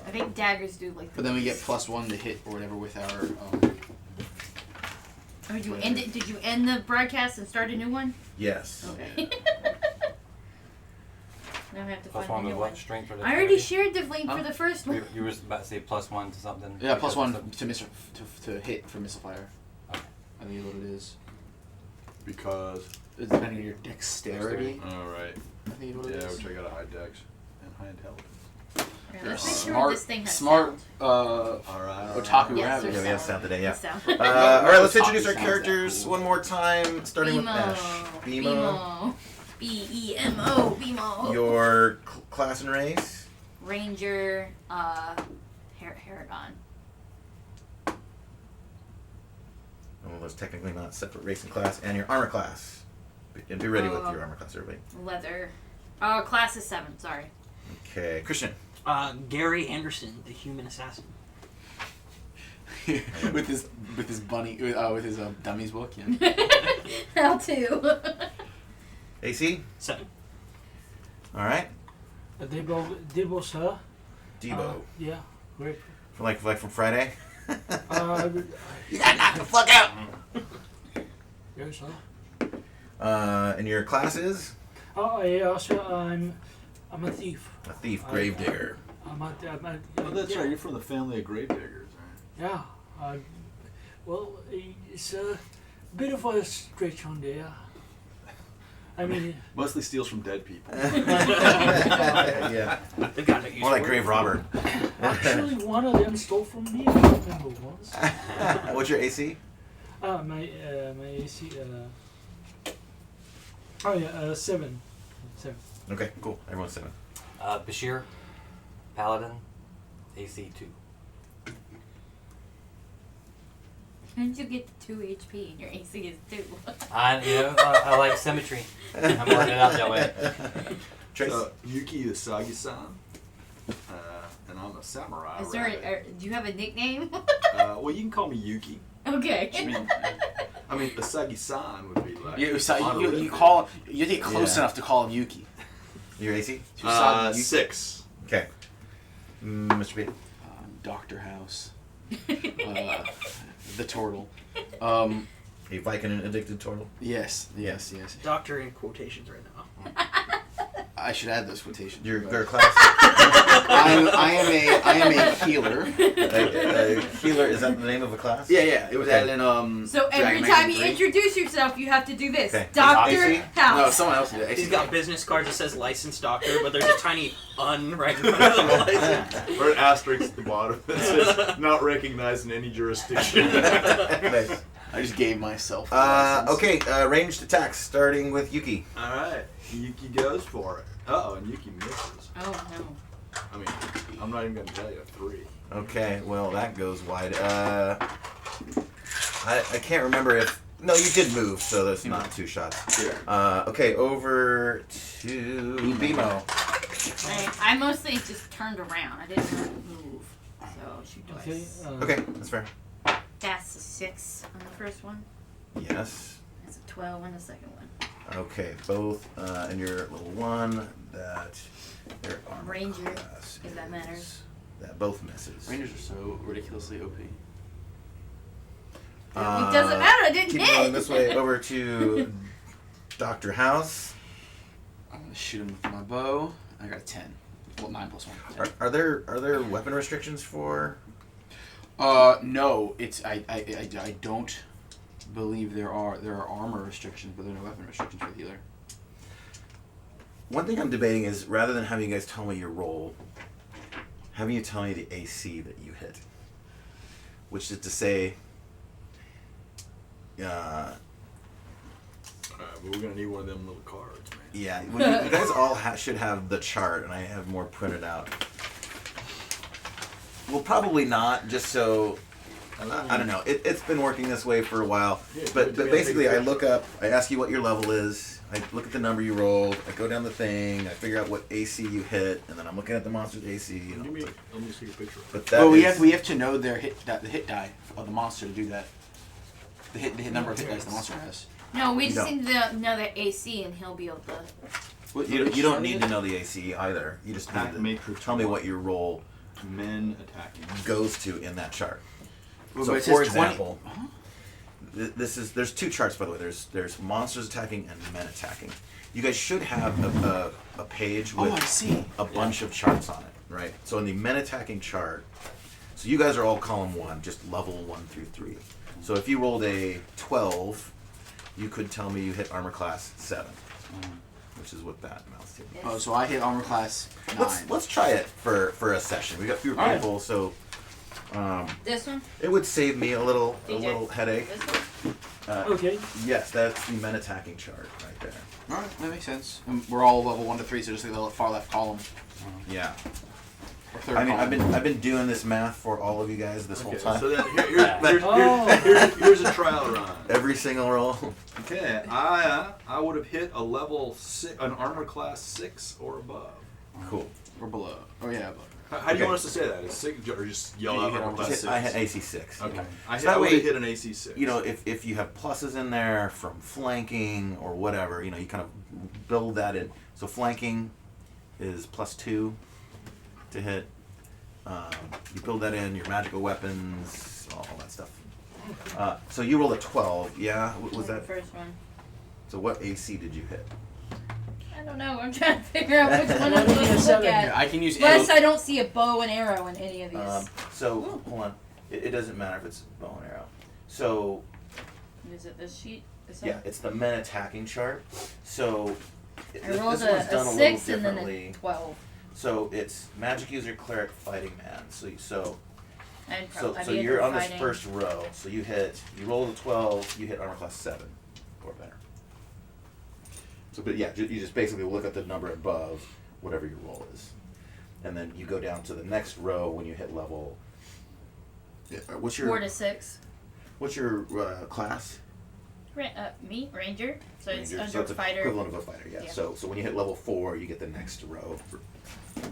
I think daggers do like. But then we get +1 to hit or whatever with our. Or you end it? Did you end the broadcast and start a new one? Yes. Okay. Now I have to Plus find 1 a with new what? one. Strength or I already dexterity? shared the link Huh? for the first one. You were about to say +1 to something. Yeah, Because +1 of- to to hit for missile fire. Okay. I think is what it is. Because. It's depending on your dexterity. Alright. I think is what it Yeah, is. which I got a high dex and high intelligence. Yeah, You're let's make sure smart, this thing has smart, sound. Alright. otaku Yes, rabbit. there's Yeah, we have sound today. Yeah. Sound. All right, let's Talk introduce our sounds that characters cool. one more time, starting with Ash. BMO. BEMO. BMO. Your class and race. Ranger. Haragon. Well, those technically not separate race and class, and your armor class. Be ready with your armor class, everybody. Leather. Class is 7. Sorry. Okay, Christian. Gary Anderson, the human assassin. with his bunny with his dummies book. Yeah. How to. AC. 7. All right. Debo, sir. Debo. Yeah, great. From like from Friday. You gotta knock the fuck out. Yes, sir. And your class is Oh, yeah, also, I'm a thief. a thief, gravedigger. Oh, that's yeah. right. You're from the family of gravediggers, right? Yeah. Well, it's a bit of a stretch on there. I mean, Mostly steals from dead people. Yeah. They've got to use More like word. grave robber. actually, one of them stole from me. I remember once. What's your AC? My AC. Oh yeah, 7. 7. Okay, cool. Everyone's 7. Bashir, paladin, AC 2. How did you get 2 HP and your AC is 2? I like symmetry. I'm working it out that way. Trace. Yuki Usagi-san. And I'm a samurai. Is there rabbit. do you have a nickname? Well, you can call me Yuki. Okay. I mean, Usagi-san would be like. You honorary. call you get close Yeah. enough to call him Yuki. Your AC? Usagi Yuki. 6. Okay. Mr. B. Doctor House. The turtle. A Viking addicted turtle. Yes. Doctor in quotations right now. I should add those quotations. Your but- class. I am a healer. A healer, is that the name of a class? Yeah. It was Okay. added in So every Dragon time Magazine you 3. introduce yourself, you have to do this. Okay. Dr. AC? House. No, someone else did it. He's got business cards that says licensed doctor, but there's a tiny un right in front of the license. Or an asterisk at the bottom that says not recognized in any jurisdiction. Nice. I just gave myself. the license. Okay, ranged attacks, starting with Yuki. All right, Yuki goes for it. Uh-oh, and Yuki misses. Oh no. I mean, I'm not even going to tell you. 3. Okay, well, that goes wide. I can't remember if... No, you did move, so there's not 2 shots. Yeah. Okay, over to Bimo. I mostly just turned around. I didn't move. So shoot Okay. twice. Okay, that's fair. That's a 6 on the first one. Yes. That's a 12 on the second one. Okay, both in your little 1, that their armor Ranger, class if that matters. That both misses. Rangers are so ridiculously OP. It doesn't matter. I didn't Keep hit. going this way over to Dr. House. I'm gonna shoot him with my bow. I got a 10. Well, 9 plus 1. Are there weapon restrictions for? No. It's I don't believe there are armor restrictions, but there are no weapon restrictions for the healer. One thing I'm debating is rather than having you guys tell me your roll, having you tell me the AC that you hit, which is to say, Alright, but we're going to need one of them little cards, man. yeah, when you guys all should have the chart, and I have more printed out. Well, probably not, just so. I don't know. It's been working this way for a while, Yeah, but do we have basically, big I look up. I ask you what your level is. I look at the number you rolled. I go down the thing. I figure out what AC you hit, and then I'm looking at the monster's AC. You know, Let me it's like- see a picture of it. but that Well, we is- have to know their the hit die of the monster to do that. The hit number of hit dice the monster has. No, we just No. need to know their AC, and he'll be able to. You don't need to know the AC either. You just Attack need to matrix tell me one. what your roll Men attacking. goes to in that chart. Well, So, but it for says 20 example, there's 2 charts, by the way. There's monsters attacking and men attacking. You guys should have a page with Oh, I see. a bunch of charts on it, right? So in the men attacking chart, so you guys are all column 1, just level 1 through 3. So if you rolled a 12, you could tell me you hit armor class 7, which is what that amounts to. Oh, so I hit armor class 9. Let's try it for a session. We got fewer All right. people, so This one? it would save me a little DJ. headache. This one? Okay. Yes, that's the men attacking chart right there. Alright, that makes sense. And we're all level 1 to 3, so just the far left column. Yeah. Or third I mean, column. I've been doing this math for all of you guys this whole Okay, time. so that, Oh. here's a trial run. Every single roll. Okay, I would have hit a level 6, an armor class 6 or above. Cool. Or below. Oh, yeah, above. How do you Okay. want us to say that? Is 6 or just yell Yeah, out you hit armor armor class class 6? I had AC 6. Okay. I So that would way, have hit an AC 6. You know, if you have pluses in there from flanking or whatever, you know, you kind of build that in. So flanking is +2 to hit. You build that in, your magical weapons, all that stuff. So you rolled a 12, yeah? Was The that? first one? So what AC did you hit? I don't know. I'm trying to figure out which one I'm supposed to look Seven. Yeah, at. I can use Plus, I don't see a bow and arrow in any of these. So hold on, it doesn't matter if it's bow and arrow. So Is it this sheet? This yeah, one? it's the men attacking chart. So I rolled this one's a done a 6 little and then differently. a 12. So it's magic user, cleric, fighting man. I'd So I'd be you're into on this fighting. first row. So you roll a 12, you hit armor class 7 or better. So but yeah, you just basically look at the number above whatever your roll is, and then you go down to the next row when you hit level. Yeah, what's your 4 to 6. What's your class? Me, Ranger. So it's Ranger. under So it's fighter. equivalent of a fighter. Yeah. Yeah. So when you hit level 4, you get the next row.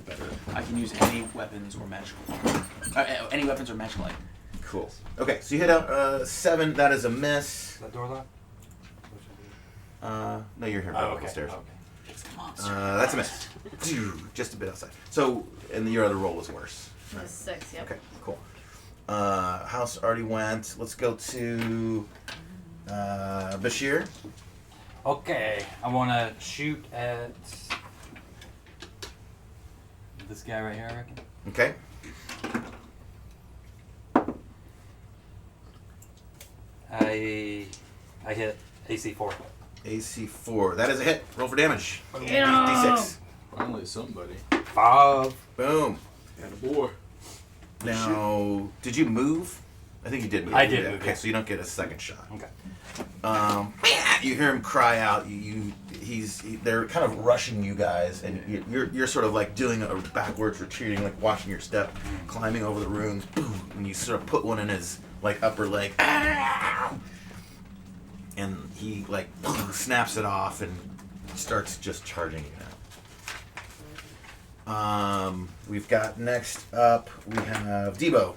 Better. I can use any weapons or magical any weapons or magical item. Cool. Okay, so you hit out 7. That is a miss. Is that door locked? No, you're here. Oh, Up okay. the stairs. Okay. It's a monster. That's a miss. Just a bit outside. So, and your other roll was worse. It was 6, yep. Okay, cool. House already went. Let's go to Bashir. Okay, I want to shoot at This guy right here, I reckon. Okay. I hit AC 4. AC 4. That is a hit. Roll for damage. Yeah. D6. Finally, somebody. 5. Boom. And a boy. Now, did you move? I think you did move. I did Yeah, move, Okay, yeah. so you don't get a second shot. Okay. You hear him cry out. They're kind of rushing you guys, and you're sort of like doing a backwards retreating, like watching your step, climbing over the runes. Boom, and you sort of put one in his like upper leg, and he like snaps it off and starts just charging you now. We've got next up. We have Debo.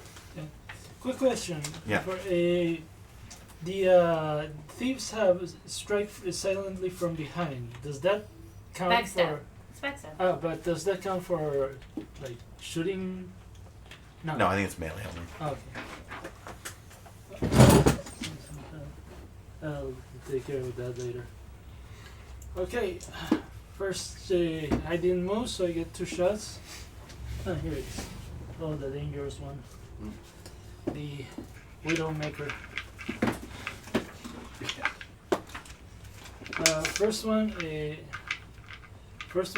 Quick question. Yeah. For the thieves have strike silently from behind. Does that count Backstab. for? It's backstab. Oh, but does that count for like shooting? No, I think it's melee only. Okay. I'll take care of that later. Okay. First, I didn't move, so I get 2 shots. Oh, here it is. Oh, the dangerous one. The Widowmaker. First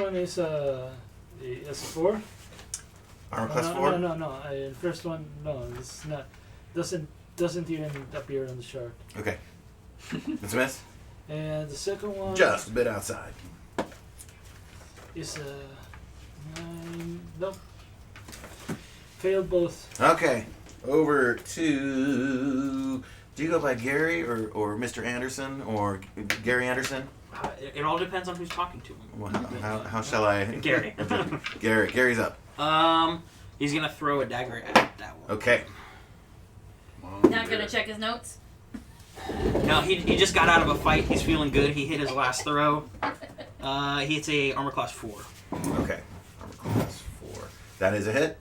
one is a 4. Armor class 4. No. First one, no, it's not. Doesn't even appear on the chart. Okay. It's a miss. And the second one Just a bit outside. is a 9. Nope. Failed both. Okay. Over to. Do you go by Gary or Mr. Anderson or Gary Anderson? It all depends on who's talking to him. Well, how shall I? Gary. Gary's up. He's gonna throw a dagger at that one. Okay. Not gonna check his notes. No, he just got out of a fight. He's feeling good. He hit his last throw. He hits a armor class 4. Okay. Armor class 4. That is a hit.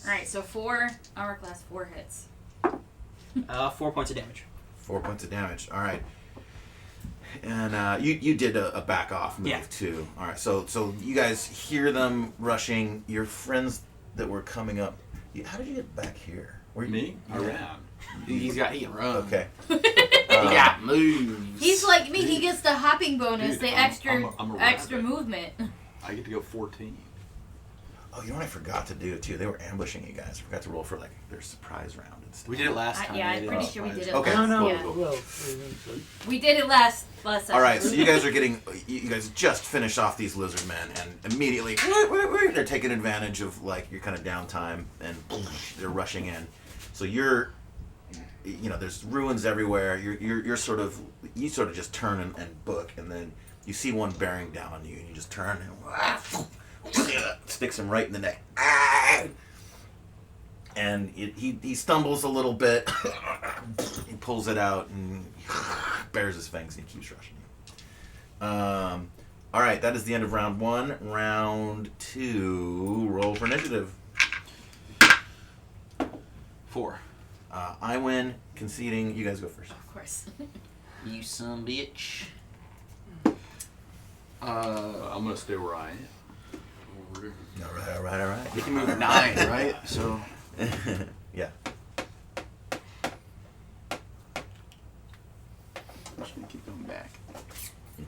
Alright, so 4 armor class 4 hits. 4 points of damage. 4 points of damage. All right. And you did a back off move Yeah. too. All right. So you guys hear them rushing. Your friends that were coming up. How did you get back here? Were you, Me? I ran. He can run. Okay. He got moves. He's like me, he gets the hopping bonus, Dude, the I'm a extra rabbit. movement. I get to go 14. Oh, you know what I forgot to do too? They were ambushing you guys. I forgot to roll for like their surprise round and stuff. We did it last time. Yeah, they I'm did pretty it sure we last did it Okay. last. No, Yeah. well, We did it last session. All right, so you guys are getting, you guys just finished off these lizard men, and immediately they're taking advantage of like your kind of downtime, and they're rushing in. So there's ruins everywhere. You sort of just turn and book, and then you see one bearing down on you, and you just turn and sticks him right in the neck. And he stumbles a little bit. He pulls it out and bares his fangs and he keeps rushing you. All right, that is the end of round 1. Round 2, roll for initiative. 4. I win, conceding. You guys go first. Of course. You son bitch. I'm going to stay where I am. Over here. All right. You can move 9, right? So Yeah. I'm just gonna keep going back.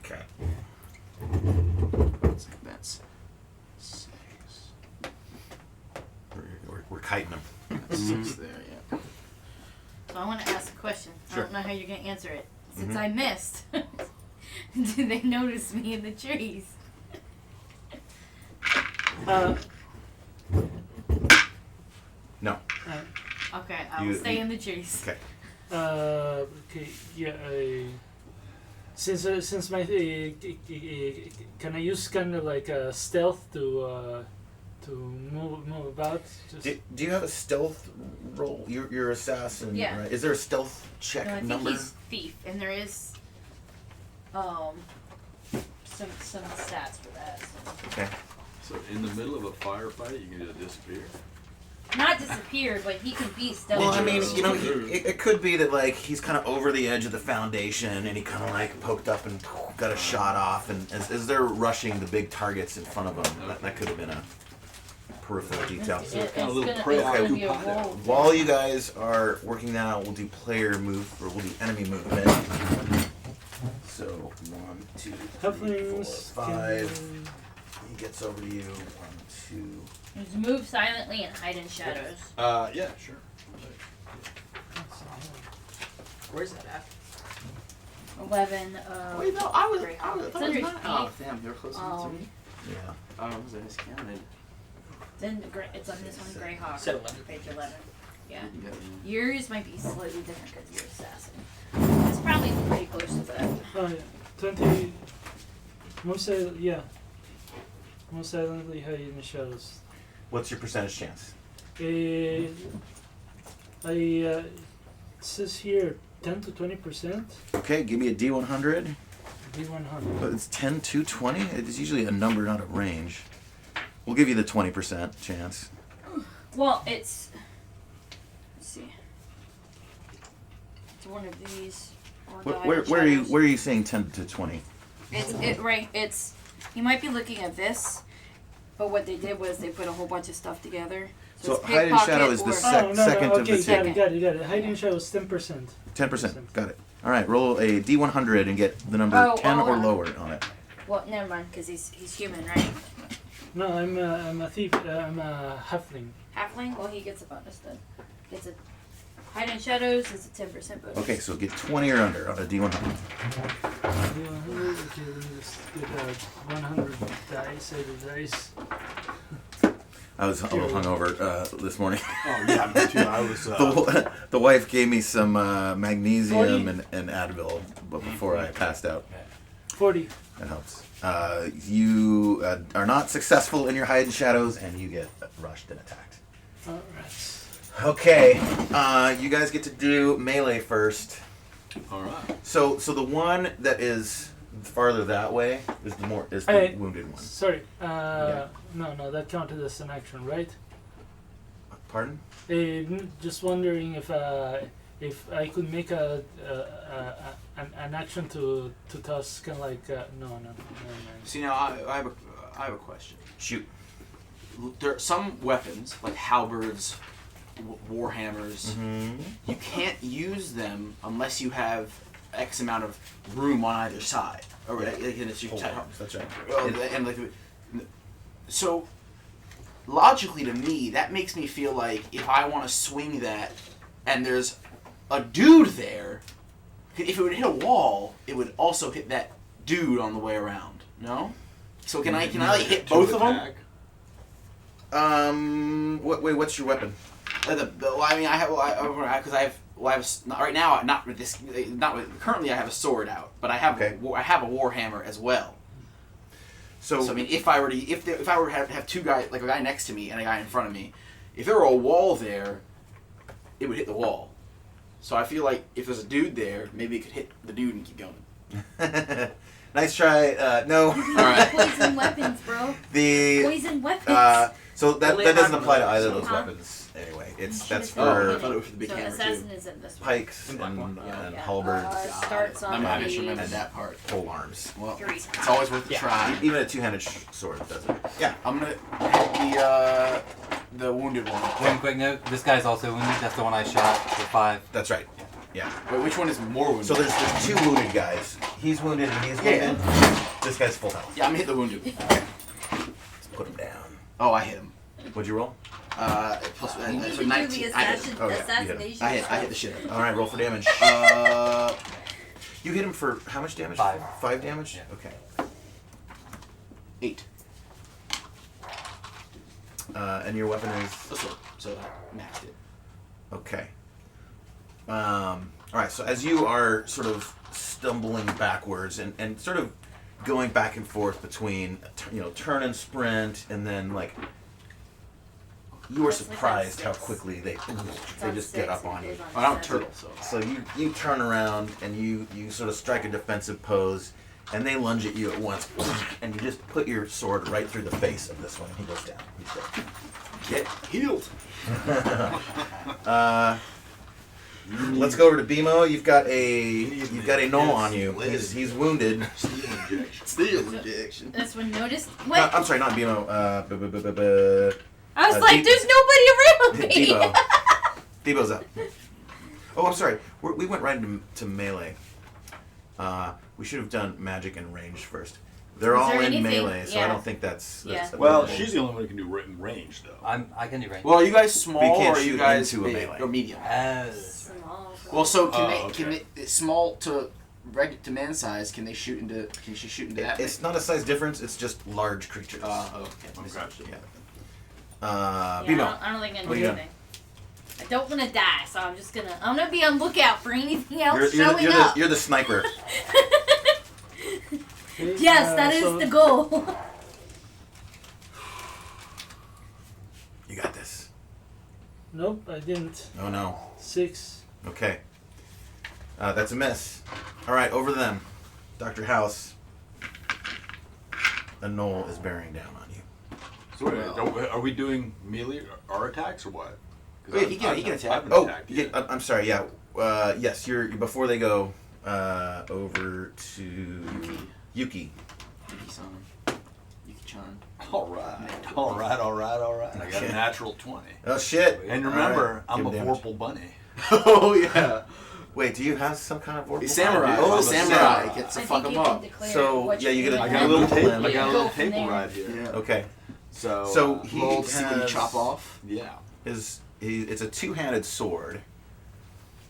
Okay. That's 6. We're kiting them. That's 6 there, yeah. So I want to ask a question. Sure. I don't know how you're going to answer it. Since Mhm. I missed, did they notice me in the trees? No. Okay, I will stay in the trees. Okay. Okay, yeah. Since my can I use kind of like a stealth to move about? Just Do you have a stealth roll? You're assassin, Yeah. right? Is there a stealth check No, I think number? he's thief, and there is some stats for that. So. Okay. So in the middle of a firefight, you can just disappear. Not disappeared, but he can be stealthy. Well, I mean, it could be that like he's kind of over the edge of the foundation, and he kind of like poked up and got a shot off, and as they're rushing the big targets in front of him, that could have been a. peripheral details. It's Got a little gonna, prey it's on gonna two be a pot there. roll. While you guys are working that out, we'll do player move, or we'll do enemy movement. So 1, 2, 3, 4, Halflings 5. can- He gets over to you. 1, 2. Just move silently and hide in shadows. Yeah, sure. Where's that at? 11. Wait, no, I was. Grey I was. Hawk. I thought It's it was under not. Oh, E. damn, you're closer to me. Yeah. Oh, was I miscounted? It's on this one, Greyhawk. Said 11. Page 11. Yeah. Yeah. Yours might be slightly different because you're assassin. It's probably pretty close to that. Oh yeah, 20. Most silently hide in the shadows. What's your percentage chance? It says here 10 to 20%. Okay, give me a D100. D100. But it's 10 to 20? It's usually a number, not a range. We'll give you the 20% chance. Well, it's. Let's see. It's one of these. Or Where are you saying 10 to 20? It's. You might be looking at this, but what they did was they put a whole bunch of stuff together. So it's hide in shadow pickpocket is the or- second of okay, the got two. it. Hide in shadows 10%. 10%. Got it. All right, roll a D100 and get the number Oh, 10 or oh. lower on it. Well, never mind, because he's human, right? No, I'm a thief. I'm a halfling. Halfling. Well, he gets a bonus then. Gets a hide in shadows is a 10% bonus. Okay, so get 20 or under on a D100. D100. Okay, let me just get 100 dice. Say the dice. I was a little hungover this morning. Oh yeah, me too. I was. The wife gave me some magnesium 40. and Advil before I passed out. 40. That helps. You are not successful in your hide and shadows, and you get rushed and attacked. All right. Okay, you guys get to do melee first. All right. So the one that is farther that way is the Hey. wounded one. Sorry. Yeah. No, that counted as an action, right? Pardon? Just wondering if I could make an action to toss kind of like no, never mind. See now, I have a question. Shoot. There are some weapons like halberds, warhammers. Mm-hmm. You can't use them unless you have X amount of room on either side. Or like, and it's your That's right. and like, so logically to me, that makes me feel like if I want to swing that, and there's a dude there, if it would hit a wall, it would also hit that dude on the way around. No. So can I like hit both of them? What's your weapon? Right now, currently I have a sword out, but I have Okay. I have a warhammer as well. So I mean, if I were to have two guys, like a guy next to me and a guy in front of me, if there were a wall there, it would hit the wall. So I feel like if there's a dude there, maybe it could hit the dude and keep going. nice try. No. All right. Poison weapons, bro. The Poison weapons. so that Only doesn't half apply to of either of those. those weapons anyway. That's Oh, I for thought it was for the big so hammer assassin too. is in this one. pikes And black and, one. and Yeah. halberds, Starts on I the just remembered that part. pole arms. Well, 3. it's always worth a Yeah. try. Even a two-handed sword does it. Yeah. I'm gonna hit the wounded one. One quick note: this guy's also wounded. That's the one I shot for 5. That's right. Yeah. Wait, which one is more wounded? So there's two wounded guys. He's wounded and he's Yeah. wounded. This guy's full health. Yeah, I'm gonna hit the wounded. Let's put him down. Oh, I hit him. What'd you roll? Plus, You need so to 19. do the I hit him. Oh, yeah, you hit him. assassination. I hit the shit out of him. All right, roll for damage. You hit him for how much damage? 5. 5 damage? Yeah. Okay. 8. And your weapon is The sword. So I maxed it. okay. All right. So as you are sort of stumbling backwards and sort of going back and forth between turn and sprint, and then like you were That's like on surprised how 6. quickly they It's just on get 6, up on it you. goes on Oh, I don't 7. turtle, so. So you turn around and you sort of strike a defensive pose, and they lunge at you at once, and you just put your sword right through the face of this one, and he goes down. He's dead. Get healed. Let's go over to BMO. You've got a knoll on you. He's wounded. Steel injection. This one noticed. No, What? I'm sorry, not BMO. I was like, there's nobody around me. Debo's up. Oh, I'm sorry. We went right into melee. We should have done magic and ranged first. They're all in melee, so I don't think that's Well, available. she's the only one who can do range, though. I can do range. Well, are you guys small But you can't or are you shoot guys into a big melee. or medium? Small. Well, so Oh, can they small to man size? Can they shoot into? Can she shoot into that? It's not a size difference. It's just large creatures. Okay. Yeah. Yeah, Bebo. I don't think I'm What gonna are do you anything. I don't want to die, so I'm gonna be on lookout for anything else You're showing up. the sniper. Okay, Yes, that is so the goal. You got this. Nope, I didn't. Oh no. 6. Okay. That's a miss. All right, over to them. Dr. House. A knoll is bearing down on you. So wait, are we doing melee or attacks or what? 'Cause Wait, he can attack. I haven't Oh, attacked yeah, yet. I'm sorry. Yeah. Yes, you're before they go over to Yuki. Yuki-san. Yuki-chan. All right. I got a natural 20. Oh shit! And All remember, right. I'm Give a him damage. Vorpal bunny. Oh yeah. Wait, do you have some kind of vorpal? Samurai. Oh, Oh, the samurai gets to I fuck think him you can up. declare So, what yeah, you're you get a doing. I got a little Go table. from I got a there. little table right here. Yeah. Okay. So he Roll to see what he has- chop off. yeah. It's a two-handed sword.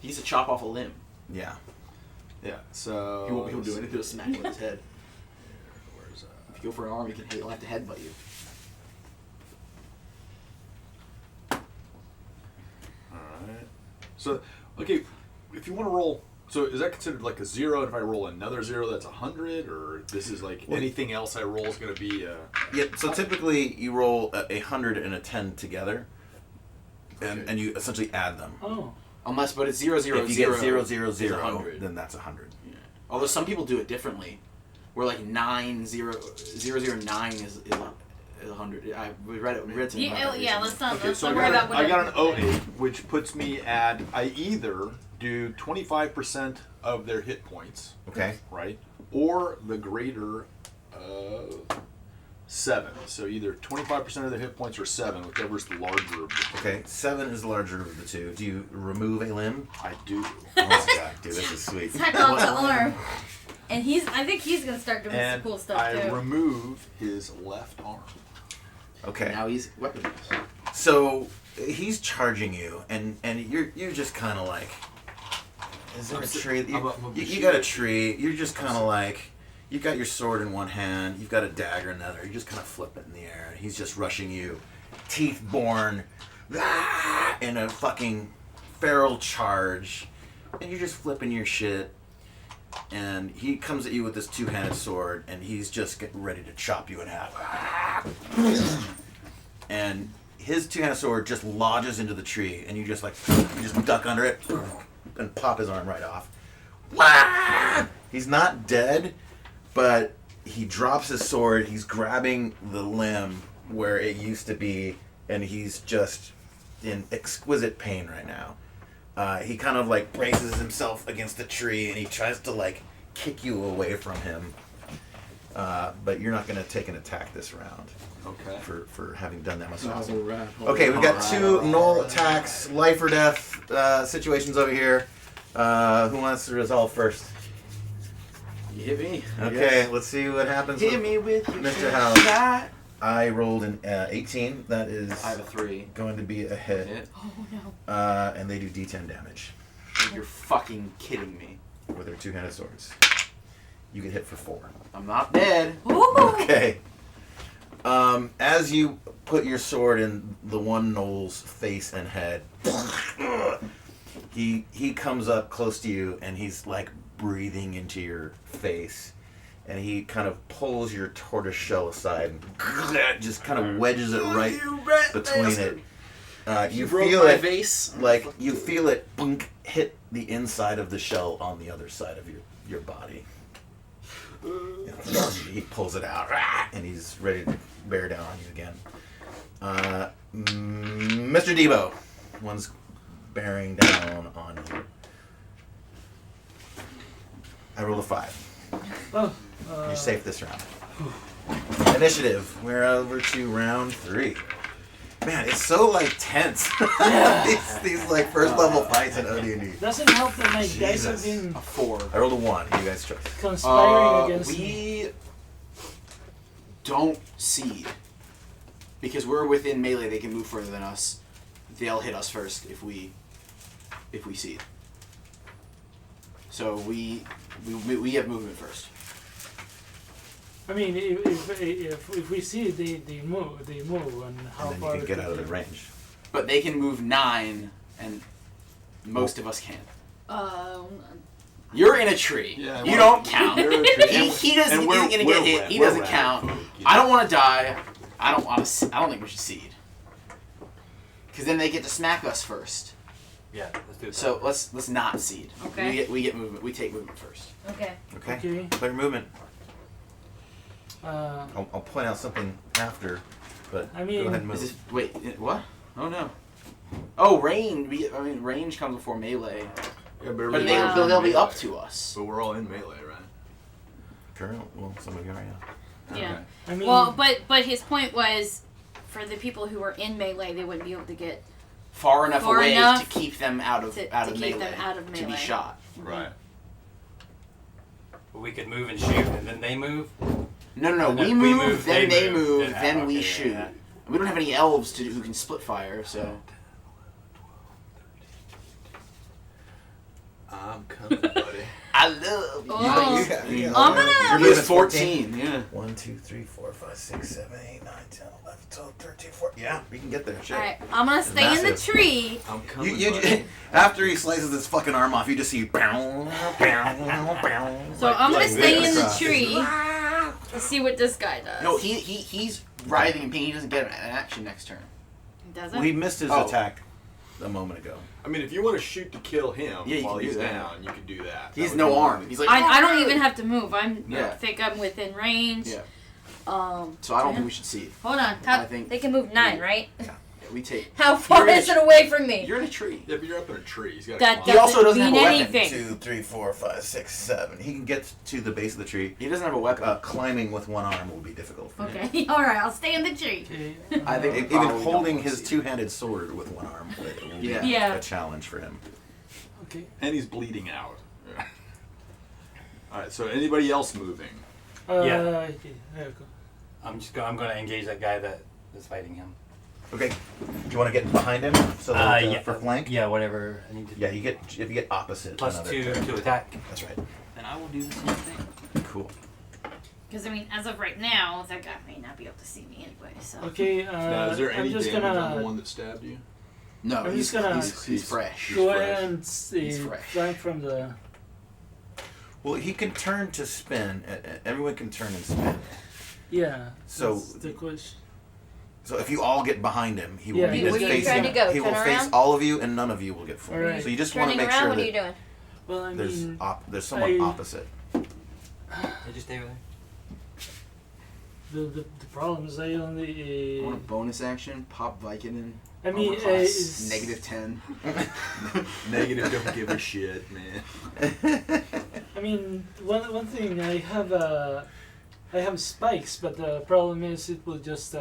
He needs to chop off a limb. Yeah. Yeah. So He won't be able to do anything. He'll smack him with his head. Where's If you go for an arm, he'll have to headbutt you. Alright. So, okay, if you want to roll, so is that considered like a 0? And if I roll another 0, that's 100? Or this is like Well- anything else I roll is going to be Yeah. So typically you roll a 100 and a 10 together, and you essentially add them. Oh. Unless, but it's 0, 0, If you 0. get 0, 0, is 0, 100. then that's 100. Although some people do it differently. Where like 9, 0, 0, 0, 9 is 100. We read it. Yeah, let's not Okay, let's so not worry about what I got an 08, which puts me at, I either do 25% of their hit points, Okay. right? Or the greater of 7. So either 25% of their hit points or 7, whichever's the larger of the two. Okay. 7 is the larger of the two. Do you remove a limb? I do. Oh my god, dude, this is sweet. Hack off the arm. And I think he's gonna start doing And some cool stuff I too. remove his left arm. Okay. Now he's weaponless. So he's charging you, and you're just kind of like, is there a tree? You got a tree. You're just kind of like, you've got your sword in one hand, you've got a dagger in another. You just kind of flip it in the air, and he's just rushing you, teeth born, in a fucking feral charge, and you're just flipping your shit. And he comes at you with this two-handed sword, and he's just getting ready to chop you in half. And his two-handed sword just lodges into the tree, and you just duck under it and pop his arm right off. He's not dead, but he drops his sword. He's grabbing the limb where it used to be, and he's just in exquisite pain right now. He kind of like braces himself against the tree, and he tries to like kick you away from him. But you're not going to take an attack this round. Okay. For having done that much. Alright. Okay, we've got two null attacks, life or death situations over here. Who wants to resolve first? You hit me. I Okay, guess. let's see what happens. Hit with me with your Mr. shit House. shot. I rolled an 18. That is I have a 3. going to be a hit. Hit. Oh no. And they do D10 damage You're fucking kidding me. with their two-handed swords. You get hit for 4. I'm not dead. Ooh. Okay. As you put your sword in the one knoll's face and head, he comes up close to you, and he's like breathing into your face, and he kind of pulls your tortoise shell aside and just kind of wedges it right between it. You feel it vase. like you feel it bunk, hit the inside of the shell on the other side of your body. He pulls it out, and he's ready to bear down on you again. Mr. Debo, one's bearing down on you. I rolled a 5. Oh. You're safe this round. Initiative. We're over to round 3. Man, it's so like tense. these like first level fights in OD&D. Doesn't help that my guys have Jesus. been A 4. I rolled a 1. You guys try. conspiring against me. We don't seed. Because we're within melee, they can move further than us. They'll hit us first if we seed. So we have movement first. I mean, if we see it, they move, and how And then far you can get they out of can- the range. But they can move 9, and most of us can't. You're in a tree. Yeah, You well, don't count. you're in a tree. He doesn't. And He's we're- gonna we're get hit. rat- He we're doesn't rat count. folk, you I know. don't want to die. I don't think we should seed. Because then they get to smack us first. Yeah, let's do it. So let's not seed. Okay. We get movement. We take movement first. Okay. Okay. Okay. Clear movement. Uh, I'll point out something after, but I mean- go ahead and move. Is this, wait, what? Oh no. Oh, range comes before melee. Yeah, but But Yeah. they'll be melee. up to us. But we're all in melee, right? Current? Well, some of you are, yeah. Yeah. Okay. I mean, Well, but his point was, for the people who were in melee, they wouldn't be able to get Far enough Far away enough to keep them out of to melee. keep them out of To be melee. shot. Right. We could move and shoot, and then they move. No. And We then move, then they move, move, then- then we okay, shoot. yeah. We don't have any elves who can split fire, so. I'm coming, buddy. I love you. Oh. Yeah. I'm gonna- You're He's moving 14. Yeah. 1, 2, 3, 4, 5, 6, 7, 8, 9, 10, 11, 12, 13, 14. Yeah, we can get there. Shit. Alright, I'm gonna stay in the massive. tree. I'm coming, You, buddy. after he slices his fucking arm off, you just see pow, pow, pow. So I'm gonna stay in the across. tree to see what this guy does. No, he's writhing in pain. He doesn't get an action next turn. He doesn't. Well, he missed his Oh. attack a moment ago. I mean, if you want to shoot to kill him Yeah, you while can do he's that. down, you can do that. He has That would no be arm. one. He's like. I don't even have to move. I'm Yeah. I think I'm within range. Yeah. Um. So I don't think we should see. Hold on. I think- they can move 9, right? Yeah, we take. How far You're in a is it away from me? You're in a tree. Yeah, but you're up in a tree. He's got That He also doesn't doesn't mean have a weapon, anything. 2, 3, 4, 5, 6, 7. He can get to the base of the tree. He doesn't have a weapon. Climbing with one arm will be difficult for him. Okay. All right. I'll stay in the tree. okay, I think- Even Probably don't holding wanna his see. two-handed sword with one arm will be Yeah. a challenge for him. okay. And he's bleeding out. Alright, so anybody else moving? Yeah. Okay. There you go. I'm gonna engage that guy that is fighting him. Okay. Do you want to get behind him so that, Yeah. for flank? Yeah, whatever I need to do. Yeah, if you get opposite. Plus another 2 turn. to attack. That's right. Then I will do the same thing. Cool. Because I mean, as of right now, that guy may not be able to see me anyway. So. Okay. Now, is there I'm any just damage on the gonna one that stabbed you? No, I'm he's just gonna- he's fresh. go fresh. ahead and He's fresh. flank from the. Well, he can turn to spin. Everyone can turn and spin. Yeah. So- that's the question. So if you all get behind him, he will Yeah, be where just you facing. trying to go? He will Turn face around? all of you, and none of you will get full. Alright. So you just want to Turning make around. sure What are you that doing? Well, I there's mean, there's someone I- opposite. Did you stay with her? the problem is I only. I want a bonus action. Pop Vicodin. I mean, Overclass, it's negative 10. Negative, don't give a shit, man. I mean, one thing I have spikes, but the problem is it will just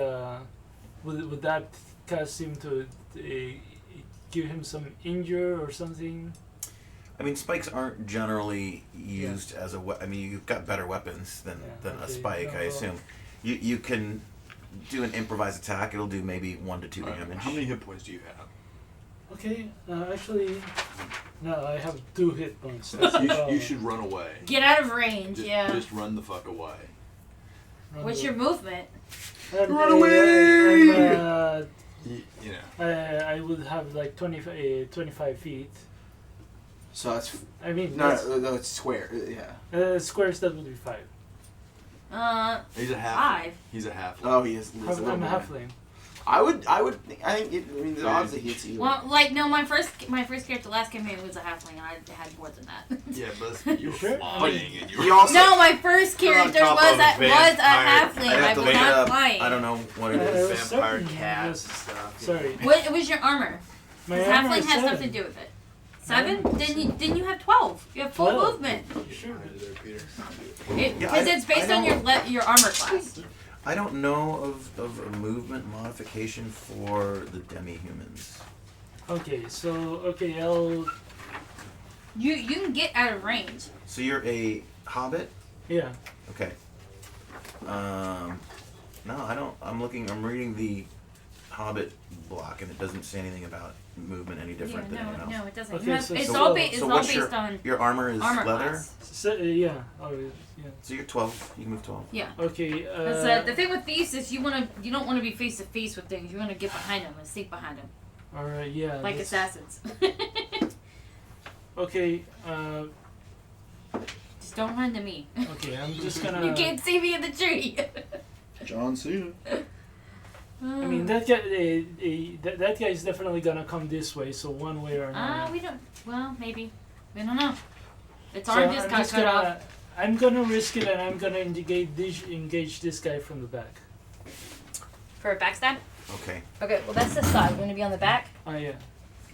would that cause him to give him some injure or something? I mean, spikes aren't generally used as a weapon. I mean, you've got better weapons than a okay. spike, No, I assume. You can do an improvised attack. It'll do maybe 1 to 2 Alright, damage. how many hit points do you have? Okay, actually, no, I have 2 hit points. That's the You problem. should run away. Get out of range. Just, just run the fuck away. What's your movement? Run away! You know. I would have like 25 feet. So that's. I mean, No, that's- no, it's square. Yeah. squares that would be 5. He's a half. 5. He's a half. Oh, he is. I'm a halfling. I think. I mean, the odds that he hits you. Well, like no, my first character last campaign was a halfling, and I had more than that. Yeah, but you were Sure? flying and you were. He also. No, my first You're on character top was of a vampire- halfling. I I have to was look it not up. flying. I don't know what it Uh, is. it was Vampire certain, cats yes. and stuff. Sorry. What was your armor? My Because armor halfling is has 7. something to do with it. 7? Mine is Didn't you have 12? You have full 12. movement. Sure. There, Peter. Because Yeah, it's based I on your armor class. I don't know of a movement modification for the demi-humans. Okay, so I'll You can get out of range. So you're a hobbit? yeah. Okay. No, I don't. I'm reading the Hobbit block, and it doesn't say anything about movement any different than anyone else. No, it doesn't. Okay, it's so- all, so- it's So all what's based on your armor is armor leather? class. So, yeah. Oh, yeah. So you're 12. You can move 12. Yeah. Okay. 'Cause, the thing with thieves is you don't want to be face to face with things. You want to get behind them and sneak behind them, all right. Yeah. like that's- assassins. Okay. Just don't run to me. Okay. I'm just gonna. You can't see me in the tree. John Cena. I mean that guy. That guy is definitely gonna come this way. So one way or another. We don't. Well, maybe. We don't know. Its So arm just I'm got cut off. I'm gonna risk it, and I'm gonna engage this guy from the back. For a backstab? Okay. Okay, well that's the side. You want to be on the back? Oh yeah.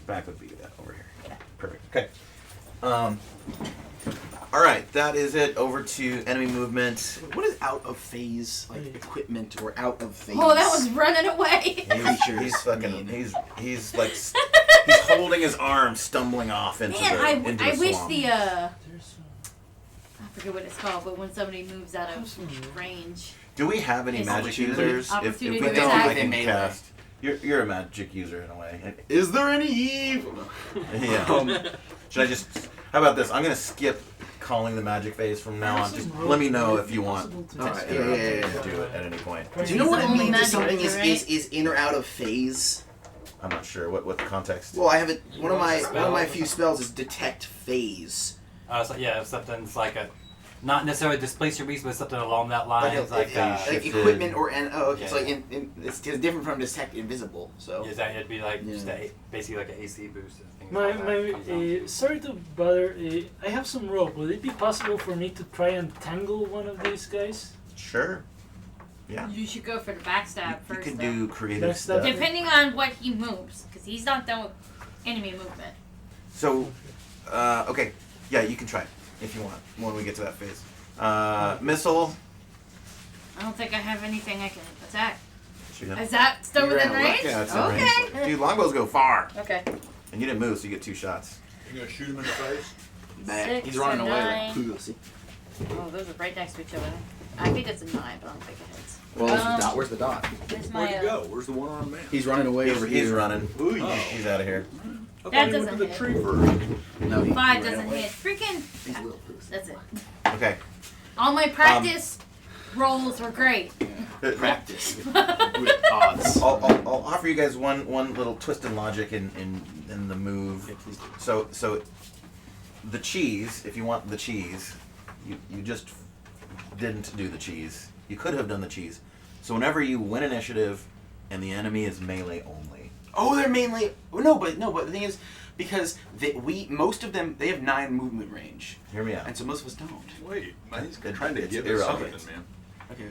Back would be that over here. Yeah. Perfect. Okay. All right. That is it. Over to enemy movement. What is out of phase like equipment or out of phase? Oh, that was running away. He's fucking. He's like. He's holding his arm, stumbling off into Man, the I wish swamp. the There's I forget what it's called, but when somebody moves out of range. Do we have any It's magic opportunity. users? If Opportunity we to don't, attack. I can Melee. cast. You're a magic user in a way. Is there any evil? Yeah. Should I just? How about this? I'm gonna skip calling the magic phase from now on. Just let me know if you want to Alright, interrupt me to do it at any point. Do you know what He's it the only means if magic something user, is in or out of phase? I'm not sure what the context. Well, I have it. One of my few spells is detect phase. So yeah, if something's like a, not necessarily displace your beast, but something along that line. Like shifted. equipment or okay, Yeah. so like it's different from detect invisible. So Is that it'd be like just Yeah. basically like an AC boost and things My, like that. comes down to. sorry to bother. I have some rope. Would it be possible for me to try and tangle one of these guys? Sure. Yeah. You should go for the backstab You first. can though. do creative Backstab. stuff. Depending on what he moves, because he's not done with enemy movement. So, okay, yeah, you can try it if you want when we get to that phase. Missile. I don't think I have anything I can attack. Shoot him. Is that still You're within out of range? Yeah, it's in Okay. range. Dude, longbows go far, Okay. and you didn't move, so you get 2 shots. You gonna shoot him in the face? back. He's 6 running and away. 9. Like, Pussy. Oh, those are right next to each other. I think it's a 9, but I don't think it hits. Well, where's the dot? Where's the dot? Where's my, Where'd he go? Where's the one-armed man? He's running away. over He's here. running. Ooh, He's out of here. I That thought he went to doesn't the hit. tree first. No, he 5 ran doesn't away. hit. Freaking. He's a little pussy. That's it. Okay. All my practice rolls were great. Practice with odds. I'll offer you guys one little twist in logic in the move. Yeah, please do. So the cheese, if you want the cheese, you just didn't do the cheese. You could have done the cheese. So whenever you win initiative and the enemy is melee only. Oh, they're mainly no, but the thing is, because most of them they have 9 movement range, Hear me out. and so most of us don't. Wait, he's It- trying to it's give us irrelevant. something, man. Okay.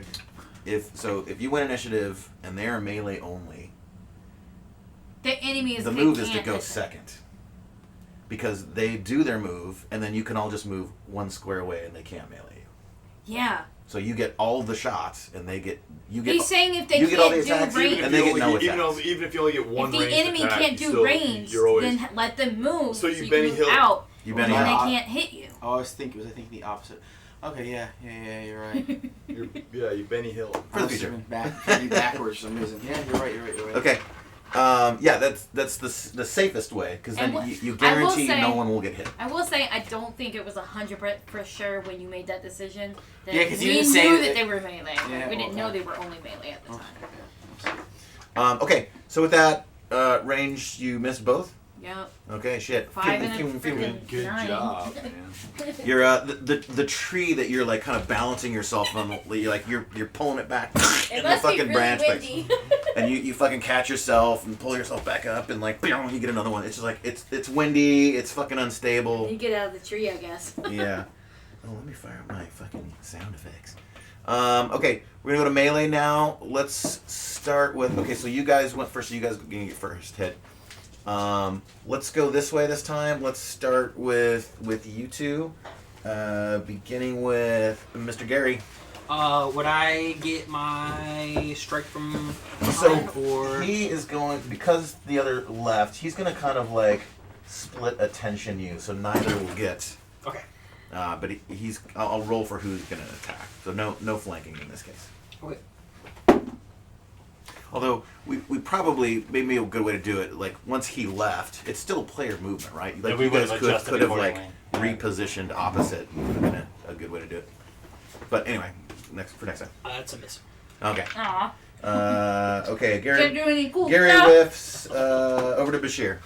If you win initiative and they are melee only, The enemy is the they move is to can't go hit. second. Because they do their move and then you can all just move 1 square away and they can't melee you. Yeah. So you get all the shots and you get He's saying if they you get all can't the do attacks, range, and they get no even attacks. if you only get one if the ranged enemy attack, can't you do still, range, you're always, then let them move So you can Benny move Hill- out, You and Benny then Hill. they can't hit you. Oh, I was thinking the opposite. Okay, yeah, you're right. you Benny Hill. For the I'm future. swimming backwards for some reason. Yeah, you're right. Okay. Yeah, that's the safest way because then And what- you I will guarantee say- no one will get hit. I will say I don't think it was 100% for sure when you made that decision. That Yeah, 'cause you we didn't say knew that- that they were melee. Yeah, we didn't okay. know they were only melee at the time. Okay, so with that range, you missed both. Yep. Okay, shit. 5 and a Phew, phew, phew. freaking Good 9. job, man. You're the tree that you're like kind of balancing yourself on. You're pulling it back, It and the must be fucking really branch breaks. windy. And you fucking catch yourself and pull yourself back up and like you get another one. It's just like it's windy. It's fucking unstable. You get out of the tree, I guess. Yeah. Oh, let me fire up my fucking sound effects. Okay, we're gonna go to melee now. Let's start with. Okay, so you guys went first. So you guys are gonna get first hit. Let's go this way this time. Let's start with you two. Beginning with Mr. Gary. Would I get my strike from So behind, or he is going, because the other left, he's going to kind of like split attention you, so neither will get. okay? But he's. I'll roll for who's going to attack. So no flanking in this case. Okay. Although we probably maybe a good way to do it. Like once he left, it's still player movement, right? Like Yeah, we you guys would've adjusted could have like accordingly. repositioned opposite. Would have been a good way to do it. But anyway, next time. That's a miss. Okay. Aw. Okay, Can't Gary. do any cool Gary stuff. whiffs. Over to Bashir.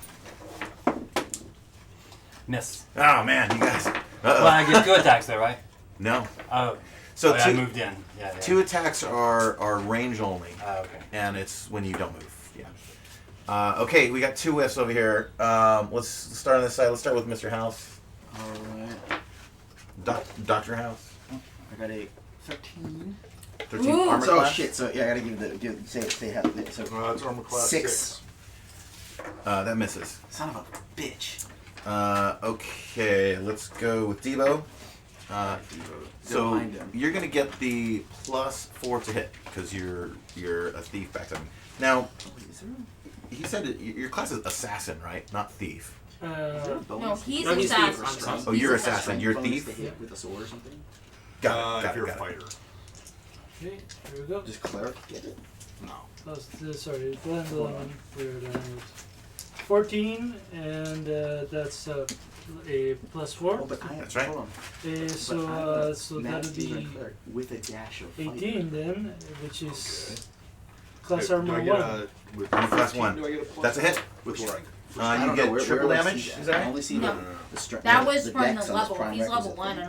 Miss. Oh man, you guys. Well, I get 2 attacks there, right? No. Oh. So I two, moved in. Yeah. 2 attacks are range only, Okay. and it's when you don't move. Yeah. Okay, we got 2 whiffs over here. Let's start on this side. Let's start with Mr. House. Alright. Dr. House. I got a 13. 13 Ooh. armor So, class. shit, so yeah, I gotta say how. So, That's armor class 6. That misses. Son of a bitch. Okay, let's go with Debo. So Behind him. you're gonna get the +4 to hit because you're a thief back then. Now Wait, is there he said your class is assassin, right? Not thief. a bonus? No, he's No, he's assassin. thief. I'm Oh, He's you're assassin. assassin. You're Bonus thief. to hit with a sword or something? Got if it. you're a Got it. fighter. Okay, here we go. Just cleric get it? No. Plus, sorry, blend 11 for damage. 14, and that's a +4. Oh, but I have That's right. hold on. So Nat that'll Steven be cleric with a dash of fighting. 18 then, which is class Do I armor get 1. with Armor class 15, 1. Do I get a plus That's a hit. With strength. I You don't know, get where triple do I see damage. that? Is that I right? only see No. the strength. That was the from dex the on this level. prime He's level requisite 1. thing.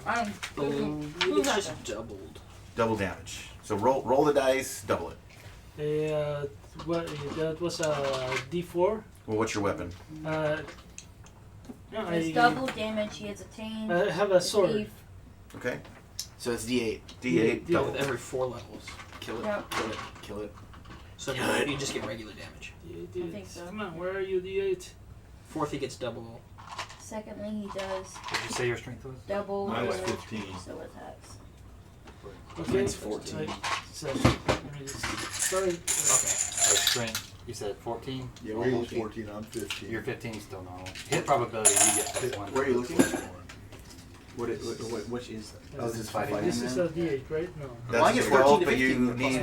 I don't. Hold on. It's just doubled. Double damage. So roll the dice. Double it. That was a D4. Well, what's your weapon? No, It's double damage he has attained. I have a sword. Thief. Okay. So it's D8. D8. Yeah, Double. With every 4 levels. Kill it. Yep. Kill it. Kill it. So you just get regular damage. D8. I think so. Come on, where are you, D8? 4th he gets double. Secondly, he does Did you say your strength was? double Mine was damage, 15. so attacks. Okay, Mine's 14. Let me just start. Okay. Or strength. You said 14. Yeah, we're we're looking. 14. I'm 15. You're 15 still normal. Hit probability you get +1. Where are you looking? Which is that? Oh, this is fighting. This is a D8, right? No. Well, I That's get 12, 14 to but you 15 with need. +1.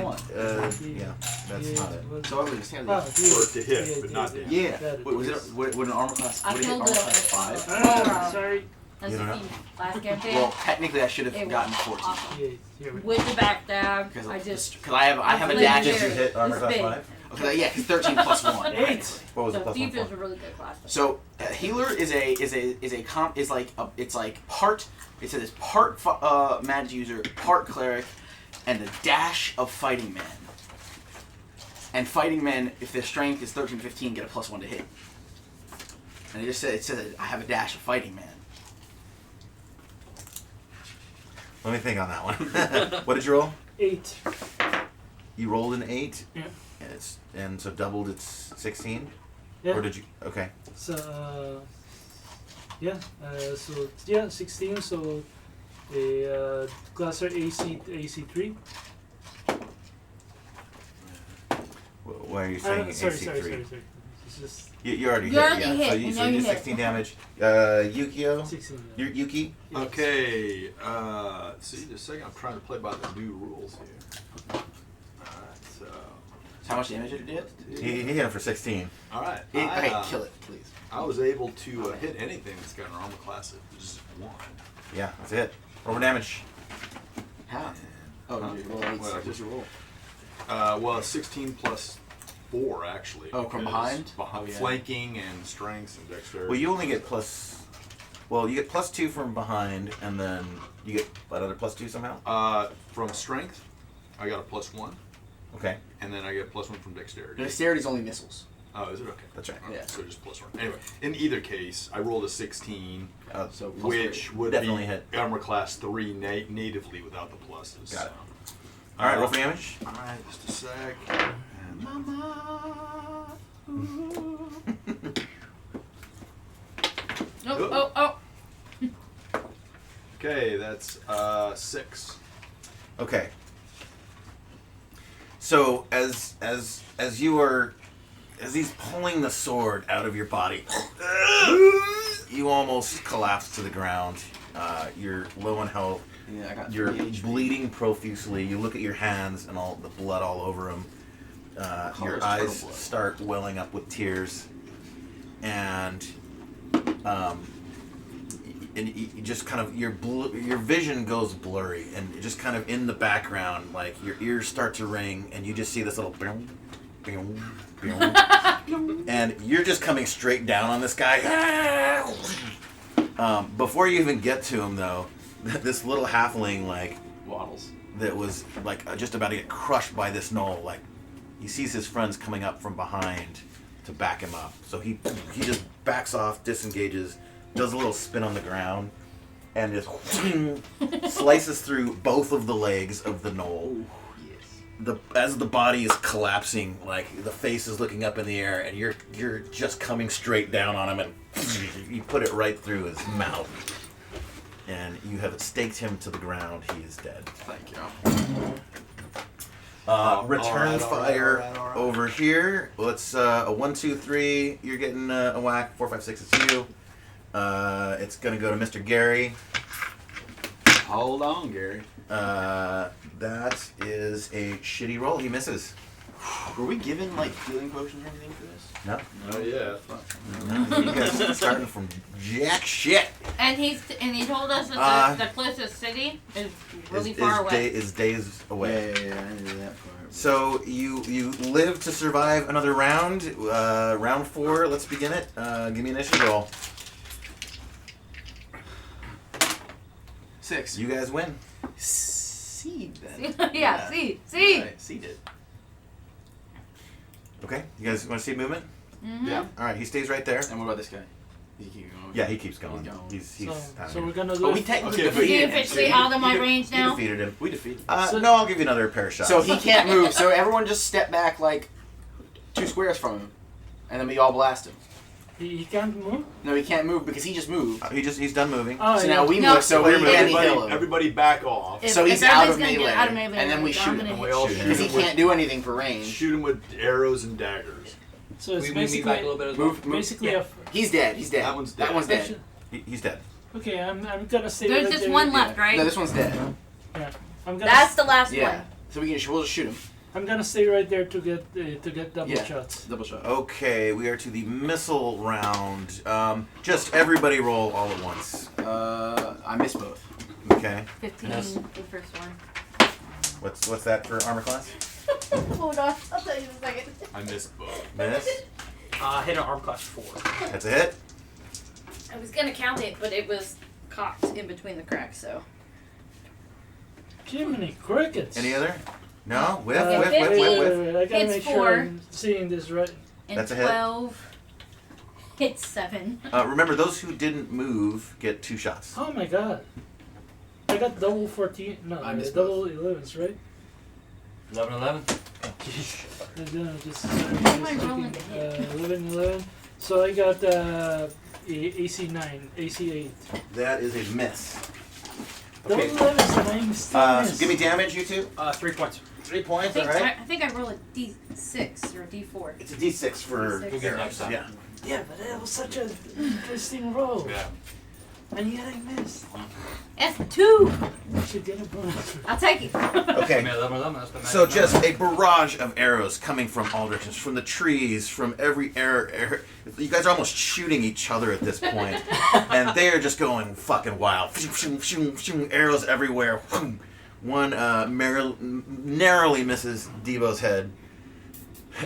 Yeah, that's D8 not it. was- So I would just have Ah, that. D8, For it to hit, D8, but not D8, damage. Yeah. That Wait, was is. it would an armor class? I Would it hit killed armor it. class 5? Ah, sorry. That's You the don't know? thief. Last campaign. Well, technically, I should It have was gotten 14 awesome. D8. Here we go. With the backstab, because I just. I have a Legendary. dash. Did you hit armor It's class big. 5? Okay, yeah, because 13 plus 1. 8. What was So the plus thief 1 is for? a really good class. So healer is like part. It says it's part magic user, part cleric, and a dash of fighting man. And fighting men, if their strength is 13, 15, get a +1 to hit. And it says I have a dash of fighting man. Let me think on that one. What did you roll? 8. You rolled an 8? Yeah. And so doubled it's 16? Yeah. Or did you? Okay. So, yeah. So, yeah, 16. So, a classer AC 3. Why are you saying Sorry. AC3? It's just You already You hit, already yeah. hit, So you you, know so you you did hit. 16 damage. Yukio? 16. You're Yuki? Yes. Okay. See, just a second. I'm trying to play by the new rules here. Alright, so. How much damage did it do? He hit him for 16. Alright. Okay, kill it, please. I was able to hit anything that's got an armor class of just 1. Yeah, that's it. Roll damage. How? Oh, Huh? you roll 8. Well, What'd just- you roll? Well, 16 plus 4 actually. Oh, from because behind? behind Oh, yeah. flanking and strengths and dexterity. Well, you only get you get +2 from behind, and then you get another +2 somehow? From strength, I got a +1, Okay, and then I get +1 from dexterity. Dexterity's only missiles. Oh, is it okay? that's right. Okay, Yeah. so just +1. Anyway, in either case, I rolled a 16, So plus which 3. would Definitely be hit. armor class 3 natively without the pluses. Got it. So. Alright, roll for damage. Alright, just a sec. And Oh. Okay, that's 6. Okay. So as he's pulling the sword out of your body, you almost collapse to the ground. You're low on health. Yeah, I got You're 3 HP. bleeding profusely. You look at your hands and all the blood all over them. Your Color's eyes turtle blood. start welling up with tears, and you just kind of your vision goes blurry, and just kind of in the background, like your ears start to ring, and you just see this little boom, boom, boom, and you're just coming straight down on this guy. Before you even get to him, though, this little halfling like Waddles. that was like just about to get crushed by this knoll, like he sees his friends coming up from behind to back him up, so he just backs off, disengages, does a little spin on the ground, and just slices through both of the legs of the knoll. Yes. As the body is collapsing, like the face is looking up in the air, and you're just coming straight down on him, and you put it right through his mouth, and you have staked him to the ground. He is dead. Thank you. Return alright, fire alright. over here. Let's a 1, 2, 3. You're getting a whack. 4, 5, 6. It's you. It's gonna go to Mr. Gary. Hold on, Gary. That is a shitty roll. He misses. Were we given like healing potions or anything for this? No. Oh yeah. You guys are starting from jack shit. And he told us that the closest city is really far away. Is days away. Yeah, I knew that part. So you live to survive another round. Round 4. Let's begin it. Give me an initiative roll. 6. You guys win. Seed then. Yeah, see. Right, seed it. Okay. You guys want to see movement? Mm-hmm. Yeah. All right. He stays right there. And what about this guy? Does he keep going? Yeah, he keeps going. He's going. He's down So here. we're gonna do. Oh, we technically Okay, Is he defeated him. officially out of my range You now? defeated him. We defeated him. No, I'll give you another pair of shots. So he can't move. So everyone just step back like 2 squares from him, and then we all blast him. He can't move. No, he can't move because he just moved. He's done moving. Oh, So yeah. now we No. move. So we can heal him. Everybody back off. If- So he's if out everybody's of gonna melee, get out of melee, and then we I'm shoot gonna him. And we hit all you. shoot Because he him with, can't do anything for range. shoot him with arrows and daggers. So it's We move basically back a little bit as well. Move. basically Yeah. He's dead. He's dead. That one's dead. That one's dead. Actually, He's dead. okay, I'm gonna stay. There's right just there one with left, right? No, this one's dead. you. I'm gonna. That's the last Yeah. one. So we'll just shoot him. I'm gonna stay right there to get double Yeah. shots. Double shot. Okay, we are to the missile round. Just everybody roll all at once. I missed both. Okay. 15, Yes. the first one. What's that for armor class? Hold on, I'll tell you in a second. I missed both. Miss. Hit an arm class 4. That's a hit. I was gonna count it, but it was cocked in between the cracks, so. Jiminy crickets. Any other? No. Whiff. Okay, Whiff. Whiff. 15. Whiff. Whiff. Wait, I gotta Hits make 4. sure I'm seeing this right. And That's a hit. 12. Hits 7. Remember, those who didn't move get 2 shots. Oh my god. I got double 14. No, I missed double 11s, right? 11. I'm gonna just am I rolling to hit? 11. So I got AC 9, AC 8. That is a miss. Double Okay. 11s and I'm still So miss. give me damage, you two. 3 points. 3 I points. All think, right. I think I roll a D6 or a D4. It's a D6 for D6. We'll get it next time. Yeah. Yeah, but that was such an interesting roll. Yeah. And yet I missed. F2! I should get a bonus. I'll take it. Okay. 11. That's the So magic just number. a barrage of arrows coming from all directions, from the trees, from every arrow. You guys are almost shooting each other at this point, and they are just going fucking wild. Arrows everywhere. One narrowly misses Debo's head,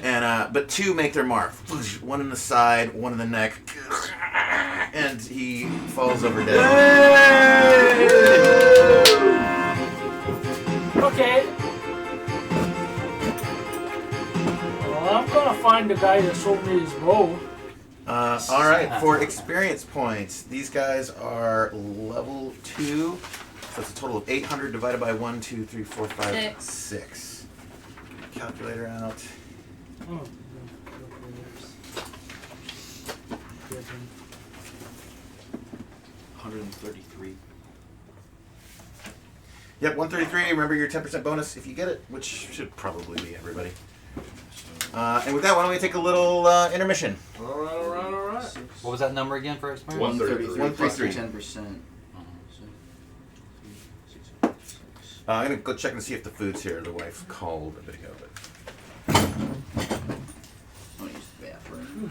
and but 2 make their mark. One in the side, one in the neck, and he falls over dead. Okay. Well, I'm gonna find the guy that sold me his bow. All right, for experience points, these guys are level 2. So it's a total of 800 divided by 1, 2, 3, 4, 5, 6. Calculator out. Oh. 133. Yep, 133. Remember your 10% bonus if you get it, which should probably be everybody. And with that, why don't we take a little intermission? Alright. What was that number again for experience? 133 plus 133. 10%. I'm gonna go check and see if the food's here. The wife called a bit ago, but I'll use the bathroom.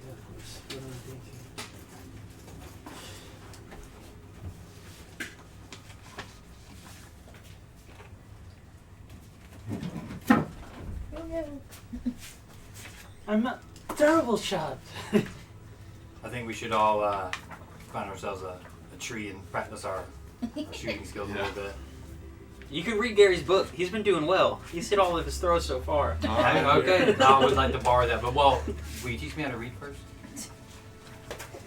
Yeah, of course. What I'm thinking. I'm a terrible shot. I think we should all find ourselves a tree and practice our shooting skills a little bit. You can read Gary's book. He's been doing well. He's hit all of his throws so far. Okay, I would like to borrow that, but will you teach me how to read first?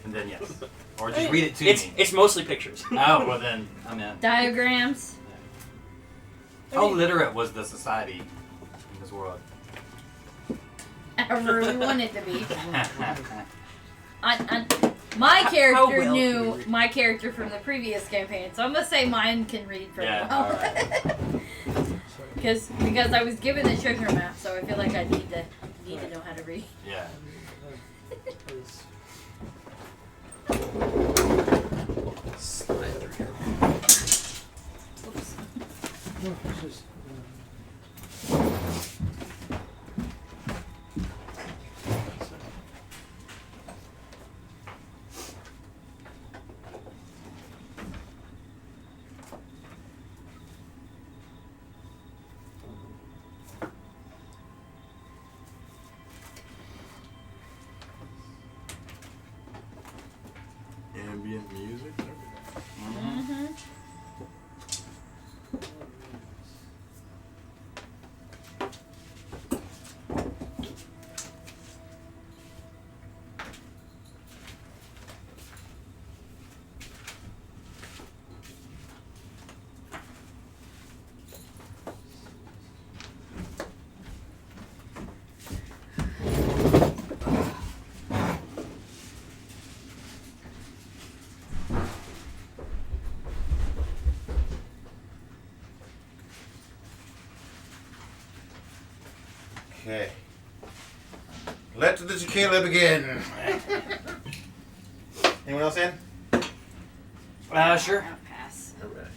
And then yes. Or just read it to me. It's mostly pictures. Oh, well then, I'm in. Diagrams. How literate was the society in this world? However we want it to be. My character well knew can you read? my character from the previous campaign, so I'm gonna say mine can read pretty Yeah, well. alright. Because I was given the treasure map, so I feel like I need to know how to read. Yeah. Slide through here. Oops. No, it's just, Ambient music and everything. Mm-hmm. okay. Let the tequila begin. Anyone else in? Sure. I'll pass. Alright.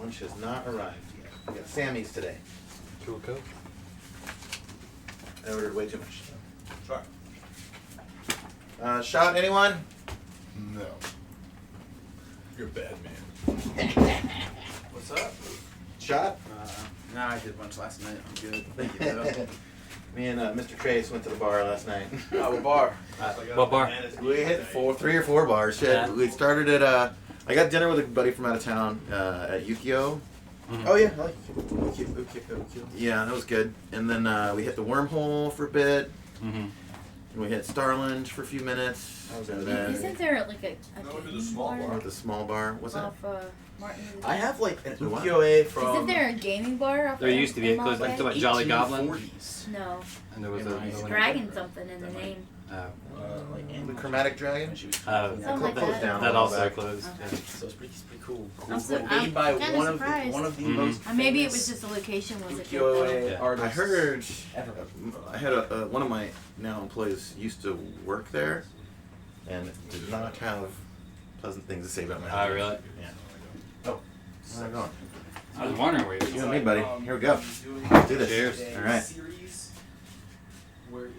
Lunch has not arrived yet. We got Sammy's today. Cool coke. I ordered way too much. Sorry. Shot anyone? No. You're a bad man. What's up? Shot? Nah, I did a bunch last night. I'm good. Thank you, though. Me and Mr. Trace went to the bar last night. Oh, what bar? What bar? We hit 3 or 4 bars. Shit. Yeah. We started at I got dinner with a buddy from out of town at Yukio. Oh, yeah. Yeah, that was good. And then we hit the Wormhole for a bit. Mm-hmm. And we hit Starland for a few minutes. And then Isn't there like a No, gaming the small bar went to the small bar. What's that? off Martin Luther I King? have like an What? ukiyo-e from. Isn't there a gaming bar off There used to be, in because Las like, Vegas? Jolly Goblin. 1840s. No, And there was Am I- another one. dragon something in the name. The Chromatic Dragon? She was Oh, Something like closed that. down. that also Back. closed. Okay. Yeah. So it's pretty cool. I'm so- Made I'm by kinda one of surprised. the Mhm. most Maybe it was famous just the location was a good ukiyo-e Yeah. artists I heard ever. I had one of my now employees used to work there and did not have pleasant things to say about my Oh, really? Yeah. Oh, where's that going? I was wondering where You and me, buddy. Here we go. Let's do this. Cheers. All right. Series where you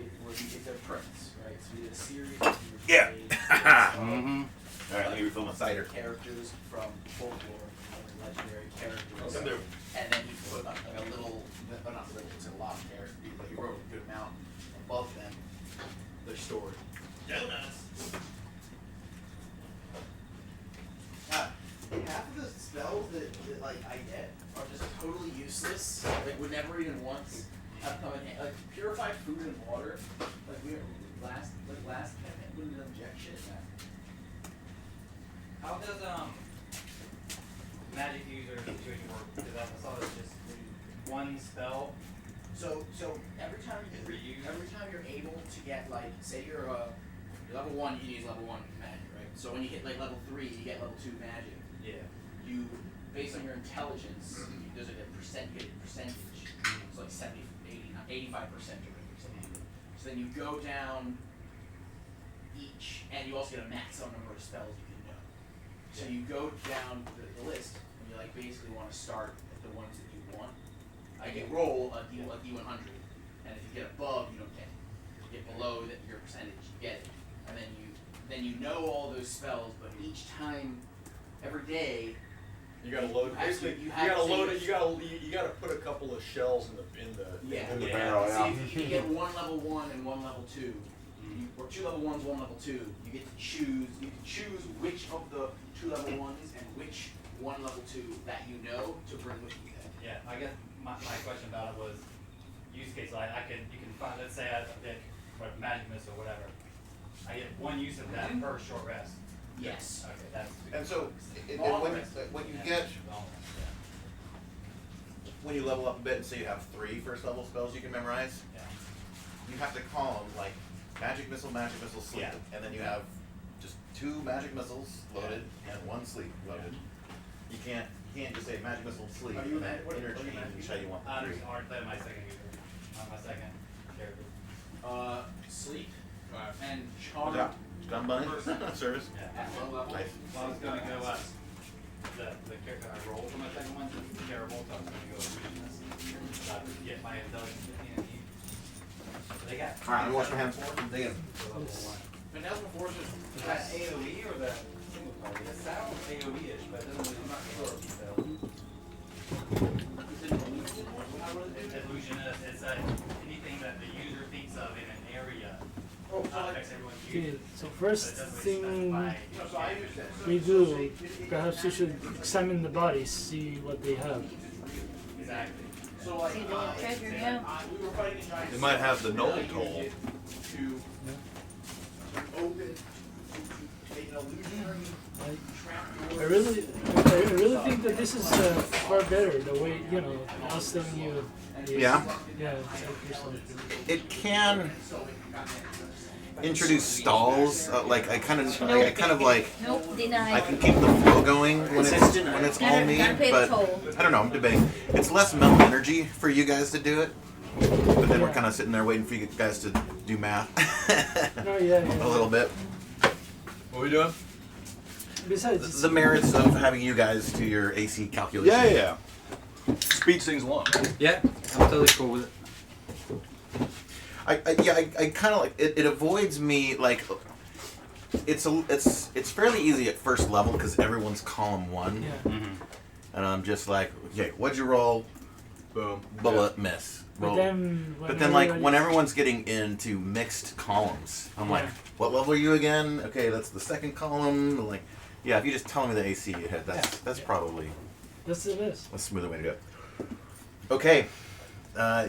get their prints, right? So we did a series. Where you Yeah. Mm-hmm. All right, let me refill my cider. characters from folklore, legendary characters, Okay. and then he put like a little, but not little, it's a lot of characters, but he wrote a good amount above them They're stored. Donuts. Half of the spells that like I get are just totally useless. Like would never even once have come in hand. Like purified food and water. Like we last campaign wouldn't even inject shit back. How does magic user situation work? Because I saw it's just one spell. So every time you're able to get like say you're level 1, you can use level 1 magic, right? So when you hit like level 3, you get level 2 magic. Yeah. You based on your intelligence, there's like a percentage. It's like 70, 80, 85% or something. So then you go down each, and you also get a maximum number of spells you can know. So you go down the list, and you like basically want to start at the ones that you want. I get roll a D100, and if you get above, you don't get it. If you get below your percentage, you get it. And then you know all those spells, but each time, every day, You gotta load. Basically, you gotta load it. You gotta put a couple of shells in the In the barrel, See, yeah. if you get one level 1 and one level 2, or 2 level 1s, 1 level 2, you get to choose. You can choose which of the 2 level 1s and which 1 level 2 that you know to bring with you. Yeah, I guess my question about it was use case. You can find. Let's say I pick magic missile or whatever. I get one use of that per short rest. Yes. Okay, that's. And so, when you get when you level up a bit, and say you have 3 first level spells you can memorize, you have to call them like magic missile, sleep, and then you have just 2 magic missiles loaded and 1 sleep loaded. You can't just say magic missile, sleep, and then interchange how you want the 3. Aren't that my second user? Not my second character. Sleep and charm. Gun bunny service. Yeah. At low level. Nice. So I was gonna go the character I rolled for my second one is terrible, so I was gonna go illusionist. So I would get my intelligence 15 and keep. So they got. All right, let me wash my hands. Dig in. Phantasmal Force Is that AoE or the single party? It sounds AoE-ish, but it doesn't really, I'm not sure. Illusionist, it's anything that the user thinks of in an area affects everyone's Okay, user. so first But it doesn't thing specify we do, perhaps we should examine the bodies, see what they have. exactly. So like, See the treasure, yeah. we were fighting a giant. They might have the null snake. toll. To open, to make an illusionary trap I really think that this is far better, the way, I was telling you. Yeah. Yeah, it's like something. It can introduce stalls. Like I kind of like. Nope, denied. I can keep the flow going when it's all me, Gotta pay the but toll. I don't know. I'm debating. It's less mental energy for you guys to do it, but then we're kind of sitting there waiting for you guys to do math No, yeah. a little bit. What are we doing? Besides, it's- The merits of having you guys do your AC calculation. Yeah. Speeds things along. Yeah, I'm totally cool with it. I kind of like it. It avoids me like. It's fairly easy at first level because everyone's column 1, yeah. and I'm just like, okay, what'd you roll? Boom. Bullet miss. But Roll. then, But then, like, when everyone's getting into mixed columns, I'm like, what level are you again? Okay, that's the second column. Like, yeah, if you just tell me the AC you hit, that's probably That's the best. a smoother way to go. Okay,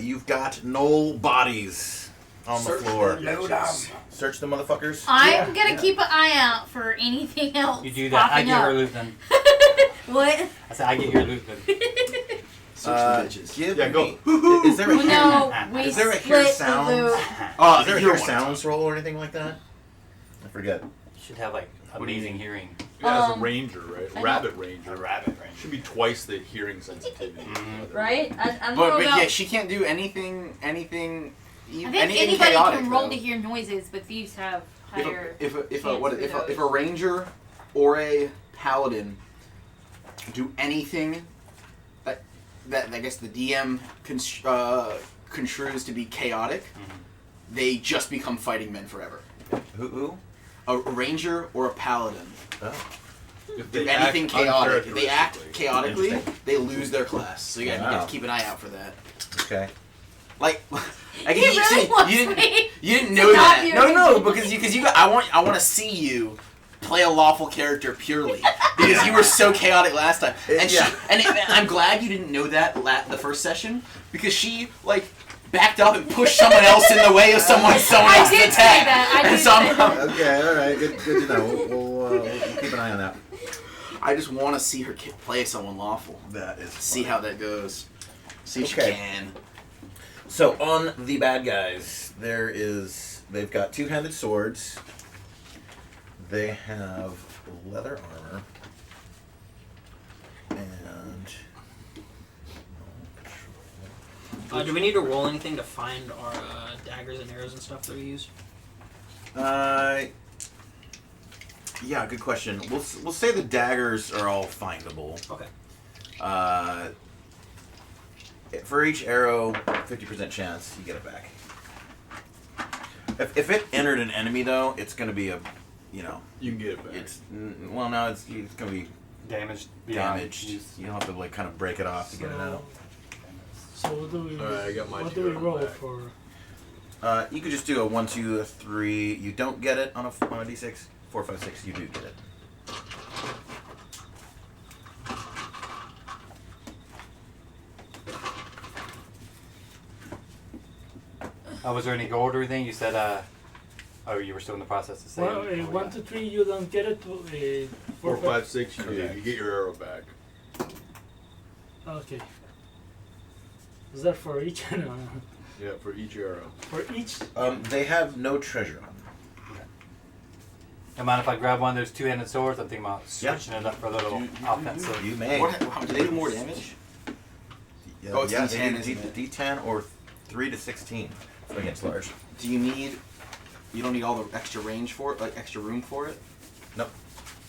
you've got null bodies on the floor. Search the motherfuckers. I'm gonna keep an eye out for anything else. You do that, I popping get her up. loot then. What? I said I get your loot then. Give Yeah, go. me- Is there a No, we Is there a split hear the sounds? loot. Is there a hear sounds roll or anything like that? I forget. You should have like amazing hearing. Yeah, as a Um, ranger, right? I Rabbit ranger. A rabbit range. Should be twice the hearing sensitivity. Right? I don't But know about. yeah, she can't do anything. I think Anything anybody chaotic, can roll though. to hear noises, but thieves have higher. If a chance for those. ranger or a paladin do anything that I guess the DM construes to be chaotic, they just become fighting men forever. Who? A ranger or a paladin Oh. If do they anything act chaotic. If they act uncharacteristically. chaotically, they lose their class. So you gotta Wow. keep an eye out for that. Okay. Like I He can, really see, wants you didn't, me you didn't to know not that. be No, original. because you got. I want to see you play a lawful character purely because you were so chaotic last time. And Yeah. I'm glad you didn't know that the first session because she like backed up and pushed someone else in the way of someone I else's did attack. say that. I And did so say I'm- that. Okay, all right, good to know. We'll keep an eye on that. I just want to see her play someone lawful. That is See how that goes. See if Okay. she can. So on the bad guys, they've got two-handed swords. They have leather armor. And Do we need to roll anything to find our daggers and arrows and stuff that we use? yeah, good question. We'll say the daggers are all findable. Okay. For each arrow, 50% chance you get it back. If it entered an enemy though, it's gonna be a, You can get it back. it's gonna be Damaged. beyond damaged. use. You'll have to like kind of break it off to get it out. So what do we? Alright, I got my what do we two roll back. for? You could just do a 1, 2, a 3. You don't get it on a d6. 4, 5, 6. You do get it. Was there any gold or anything? You said, oh, you were still in the process of saying. Well, 1 to 3, you don't get it. 4, 5, 6, you do. Okay. You get your arrow back. Okay. Is that for each? No. Yeah, for each arrow. For each. They have no treasure on them. Don't mind if I grab one of those two-handed swords? I'm thinking about Yeah. switching it up for a little offensive. You may. How, do they do more damage? Yeah, Oh, it's yeah, D10, they do isn't it? D10 or 3 to 16 against large. Do you need? You don't need all the extra range for it, like extra room for it. Nope.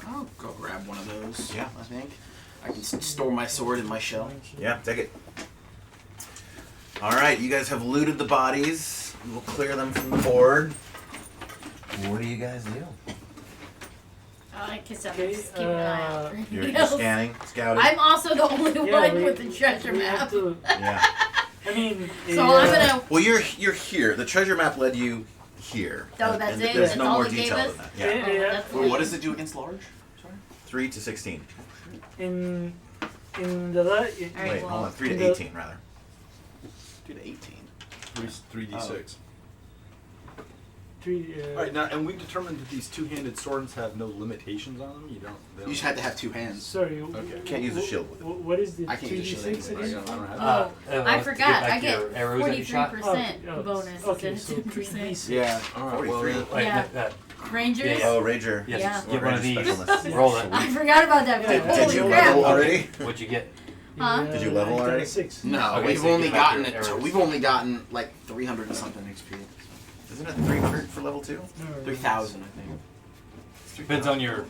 I'll go grab one of those. Yeah. I think I can store my sword in my shell. Yeah, take it. All right, you guys have looted the bodies. We'll clear them from the board. What do you guys do? I guess I'm Okay, just keeping an eye out for You're, anything you're else. scanning, scouting. I'm also the only Yeah, one we- with the treasure we have map. to. Yeah. I mean. So I'm gonna. Well, you're here. The treasure map led you here. Oh, And- that's and it? There's That's no all more it gave detail us? than that. Yeah. Yeah. Oh, that's Well, what does it do against large? Sorry. 3 to 16. In the Alright, Wait, hold on. 3 to the- 18 rather. 2 to 18. 3d6. three. Alright, now, and we determined that these two-handed swords have no limitations on them? They You don't just had to have two hands. Sorry. Okay. Can't use a shield with it. What is the I can't use a shield 3d6 anyway. again? I don't have Oh, I I forgot. I get arrows that you shot. 43% Oh, bonus okay, instead so of 2%. 3d6. Yeah. Alright, well, 43. then- Wait, Yeah. that, Rangers. Yeah, Oh, Ranger. yes, Yeah. get one of Ranger these. specialist. Roll it. I forgot about that. Did- Holy Did you crap. level already? What'd you get? Huh? Did you level I got a already? 6. No, Okay, we've so you only can have gotten your it. arrows. We've only gotten like 300 and something XP. Isn't it 300 for level 2? No. 3,000, I think. Depends on your.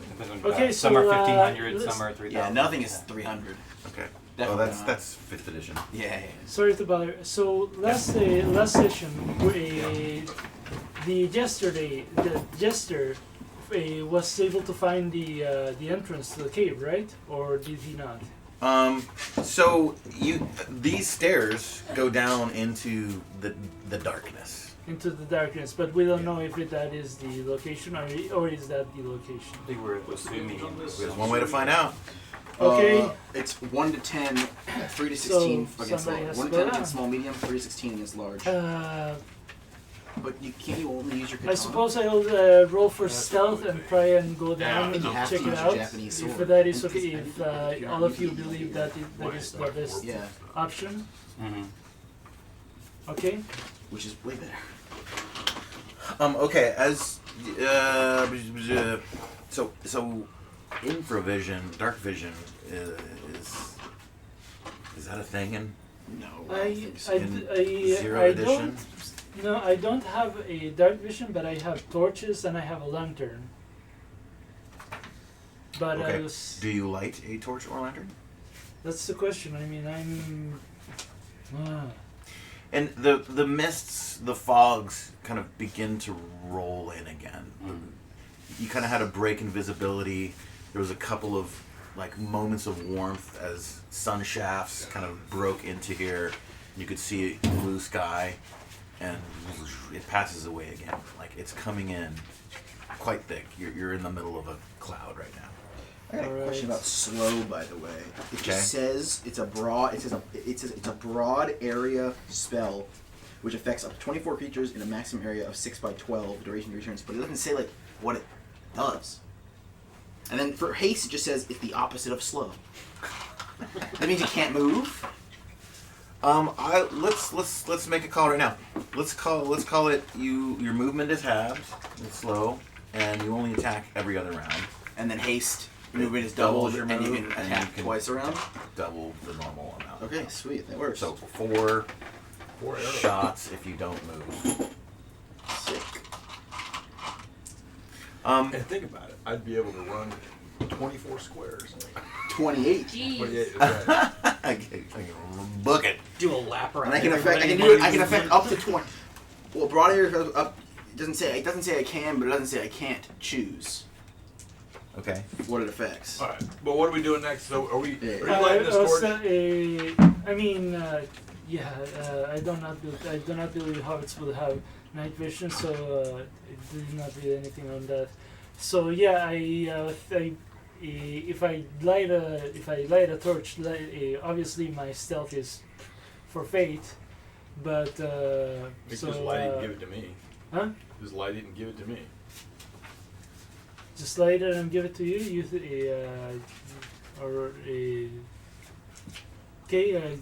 Okay, some are so, 1,500, let's- some are 3,000. Yeah, nothing is 300. Okay. Definitely Oh, not. that's 5th edition. Yeah. Sorry to bother. So last session, the jester was able to find the entrance to the cave, right? Or did he not? So these stairs go down into the darkness. Into the darkness, but we don't know if that is the location or is that the location. I think we're assuming. There's one way to find out. Okay. It's 1 to 10, 3 to 16 So, against somebody large. has 1 to to 10 go against down. small, medium, 3 to 16 against large. But you only use your katana? I suppose I'll roll for stealth and try and go down think and you have to check use it your out. Japanese If sword. that is okay, if all of you believe that that is the best Yeah, option. Mm-hmm. Okay. which is way better. Okay, as so infravision, dark vision is that a thing in No, I I don't think so. Zero I edition? don't. No, I don't have a dark vision, but I have torches and I have a lantern. But I Okay. was. Do you light a torch or lantern? That's the question. I mean, I'm. And the mists, the fogs kind of begin to roll in again. You kind of had a break in visibility. There was a couple of like moments of warmth as sun shafts kind of broke into here. You could see blue sky. and it passes away again. Like it's coming in quite thick. You're in the middle of a cloud right now. I got a question about slow, by the way. It just says it's a broad. It says it's a broad area spell, which affects up to 24 creatures in a maximum area of 6 by 12 duration returns. But it doesn't say like what it does. And then for haste, it just says it's the opposite of slow. That means you can't move. Let's make a call right now. Let's call it your movement is halved. It's slow, and you only attack every other round. And then haste. Movement is doubled, your and you move, can and attack twice around. Double the normal amount. Okay, sweet, that works. So 4 arrows. shots if you don't move. Sick. And think about it. I'd be able to run 24 squares. 28. Jeez. 28, that's right. I can book it. Do a lap around. And I can affect. I can affect up to 20. Well, broad area goes up. It doesn't say I can, but it doesn't say I can't choose Okay. what it affects. All right, but what are we doing next? So are you Yeah. lighting this torch? I do not believe hobbits will have night vision, so it did not read anything on that. So yeah, if I light a torch, obviously my stealth is for fate, but Because light didn't give it to me. Huh? Because light didn't give it to me. Just light it and give it to you. Okay.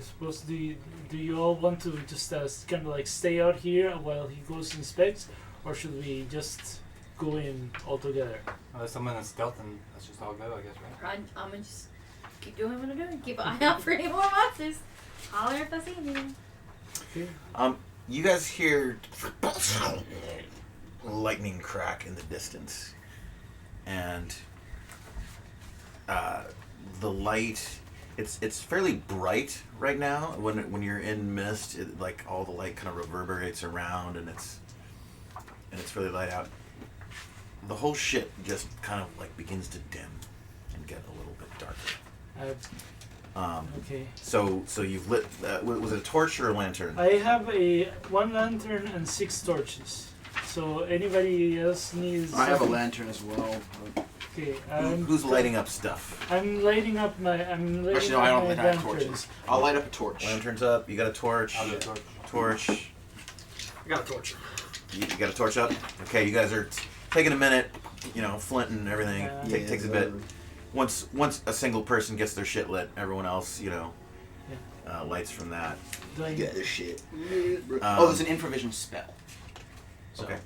Suppose do you all want to just kind of like stay out here while he goes and inspects, or should we just go in all together? Unless someone is stealth, and let's just all go, I guess, right? I'm gonna just keep doing what I'm doing. Keep an eye out for any more monsters. Holler if I see anything. Okay. You guys hear lightning crack in the distance, and the light. It's fairly bright right now. When you're in mist, like all the light kind of reverberates around, and it's really light out. The whole shit just kind of like begins to dim and get a little bit darker. Okay. So you've lit. Was it a torch or a lantern? I have one lantern and 6 torches. So anybody else needs? I have a something? lantern as well. Okay. Who's lighting up stuff? I'm lighting up my. Actually, no, I don't think I have lantern. torches. I'll light up a torch. Lantern's up. You got a torch. I'll do a torch. Torch. I got a torch. You got a torch up. Okay, you guys are taking a minute. Flint and everything Yeah. takes a bit. Once a single person gets their shit lit, everyone else, lights from that. Do I Get this shit. Um, There's an infravision spell. So. Okay.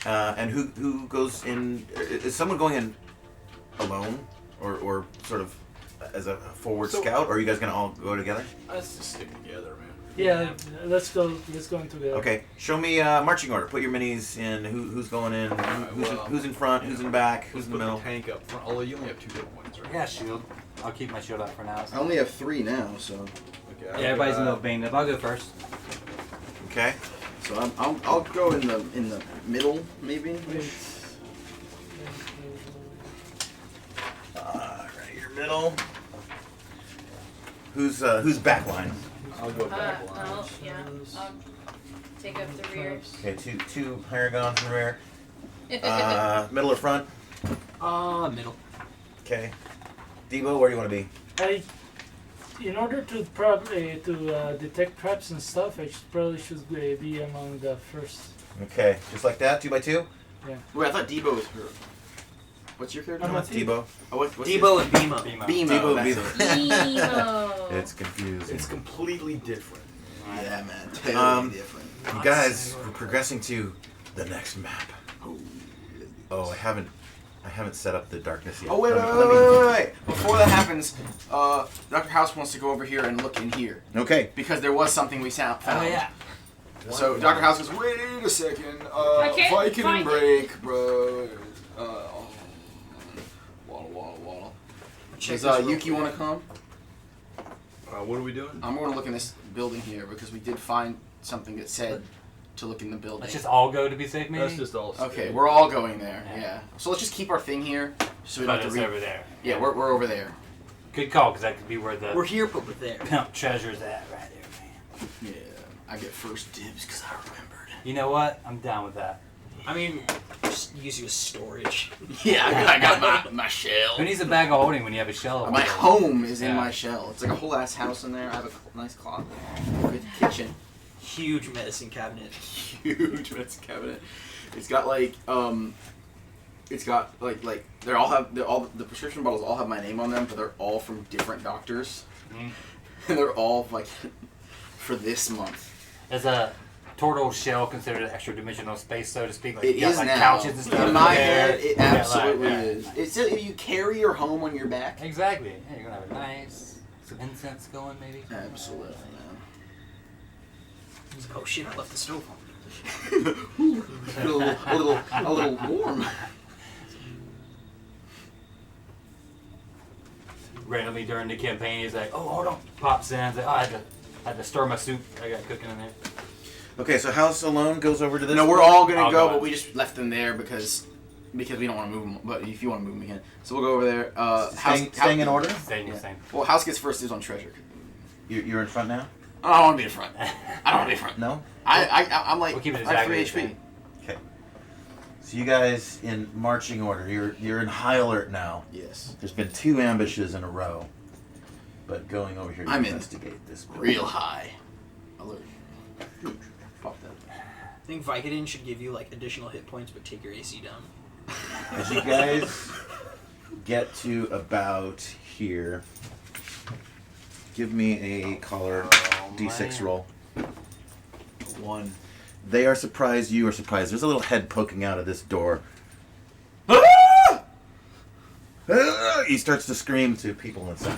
And who goes in? Is someone going in alone, or sort of as a forward scout, or are you guys gonna all go together? Let's just stick together, man. Yeah, let's go. Let's go in together. Okay. Show me marching order. Put your minis in. Who's going in? Who's in front? Who's in back? Who's in the middle? Tank up front. Although you only have 2 hit points, right? Yeah, shield. I'll keep my shield up for now. I only have 3 now, so Okay. Yeah, everybody's a little banged up. I'll go first. Okay. I'll go in the middle maybe. Wait. Right here, middle. Who's backline? I'll go back line. I'll take up the rear. Okay, two Hiragons in the rear. Middle or front? Middle. Okay. Debo, where do you want to be? In order to detect traps and stuff, I probably should be among the first. Okay, just like that, 2 by 2. Yeah. Wait, I thought Debo was her. What's your character? I'm a Debo. Oh, what's Debo and Bimo. Bimo. Debo, That's Bimo. it. Emo. It's confusing. It's completely different. Yeah, man. Totally different. You guys, we're progressing to the next map. Oh, I haven't set up the darkness yet. Oh, wait. Before that happens, Dr. House wants to go over here and look in here. Okay. Because there was something we found. Oh yeah. So Dr. House goes, wait a second. I can't Viking find and break, bro. Waddle. Does Yuki want to come? What are we doing? I'm going to look in this building here because we did find something that said to look in the building. Let's just all go to be safe, maybe? That's just all. Okay, we're all going there. Yeah. So let's just keep our thing here, so we don't But have it's to read. over there. Yeah, we're over there. Good call, because that could be where the We're here, but we're there. pimp treasure's at right there, man. Yeah. I get first dibs because I remembered. You know what? I'm down with that. I mean, just use you as storage. Yeah, I got my shell. Who needs a bag of holding when you have a shell? My home is in Yeah. my shell. It's like a whole ass house in there. I have a nice closet, good kitchen, Huge medicine cabinet. huge medicine cabinet. It's got like the prescription bottles all have my name on them, but they're all from different doctors, Mhm. and they're all like for this month. Is a turtle shell considered an extra dimensional space, so to speak? Like It you got, is like now. couches and stuff. In my there. head, it You got, like, absolutely yeah. is. It's just, you carry your home on your back. Exactly. Yeah, you're gonna have a nice some incense going, maybe. Absolutely, man. Oh shit! I left the stove on. a little warm. Randomly during the campaign, he's like, "Oh, hold on," pops in. He's like, "Oh, I had to stir my soup I got cooking in there." Okay, so House alone goes over to this. No, we're all gonna I'll go, go but in. we just left them there because we don't want to move them. But if you want to move them, we can. So we'll go over there. Staying in order. Same, Yeah. same. Well, House gets first dibs on treasure. You're in front now. I don't want to be in front. I don't want to be in front. No. I'm like We'll keep it I have 3 exactly HP. Okay. So you guys in marching order. You're in high alert now. Yes. There's been 2 ambushes in a row. But going over here to I'm in investigate this. building. Real high alert. Pop that. I think Vicodin should give you like additional hit points, but take your AC down. As you guys get to about here, give me a collar D6 man. roll. 1. They are surprised. You are surprised. There's a little head poking out of this door. He starts to scream to people inside.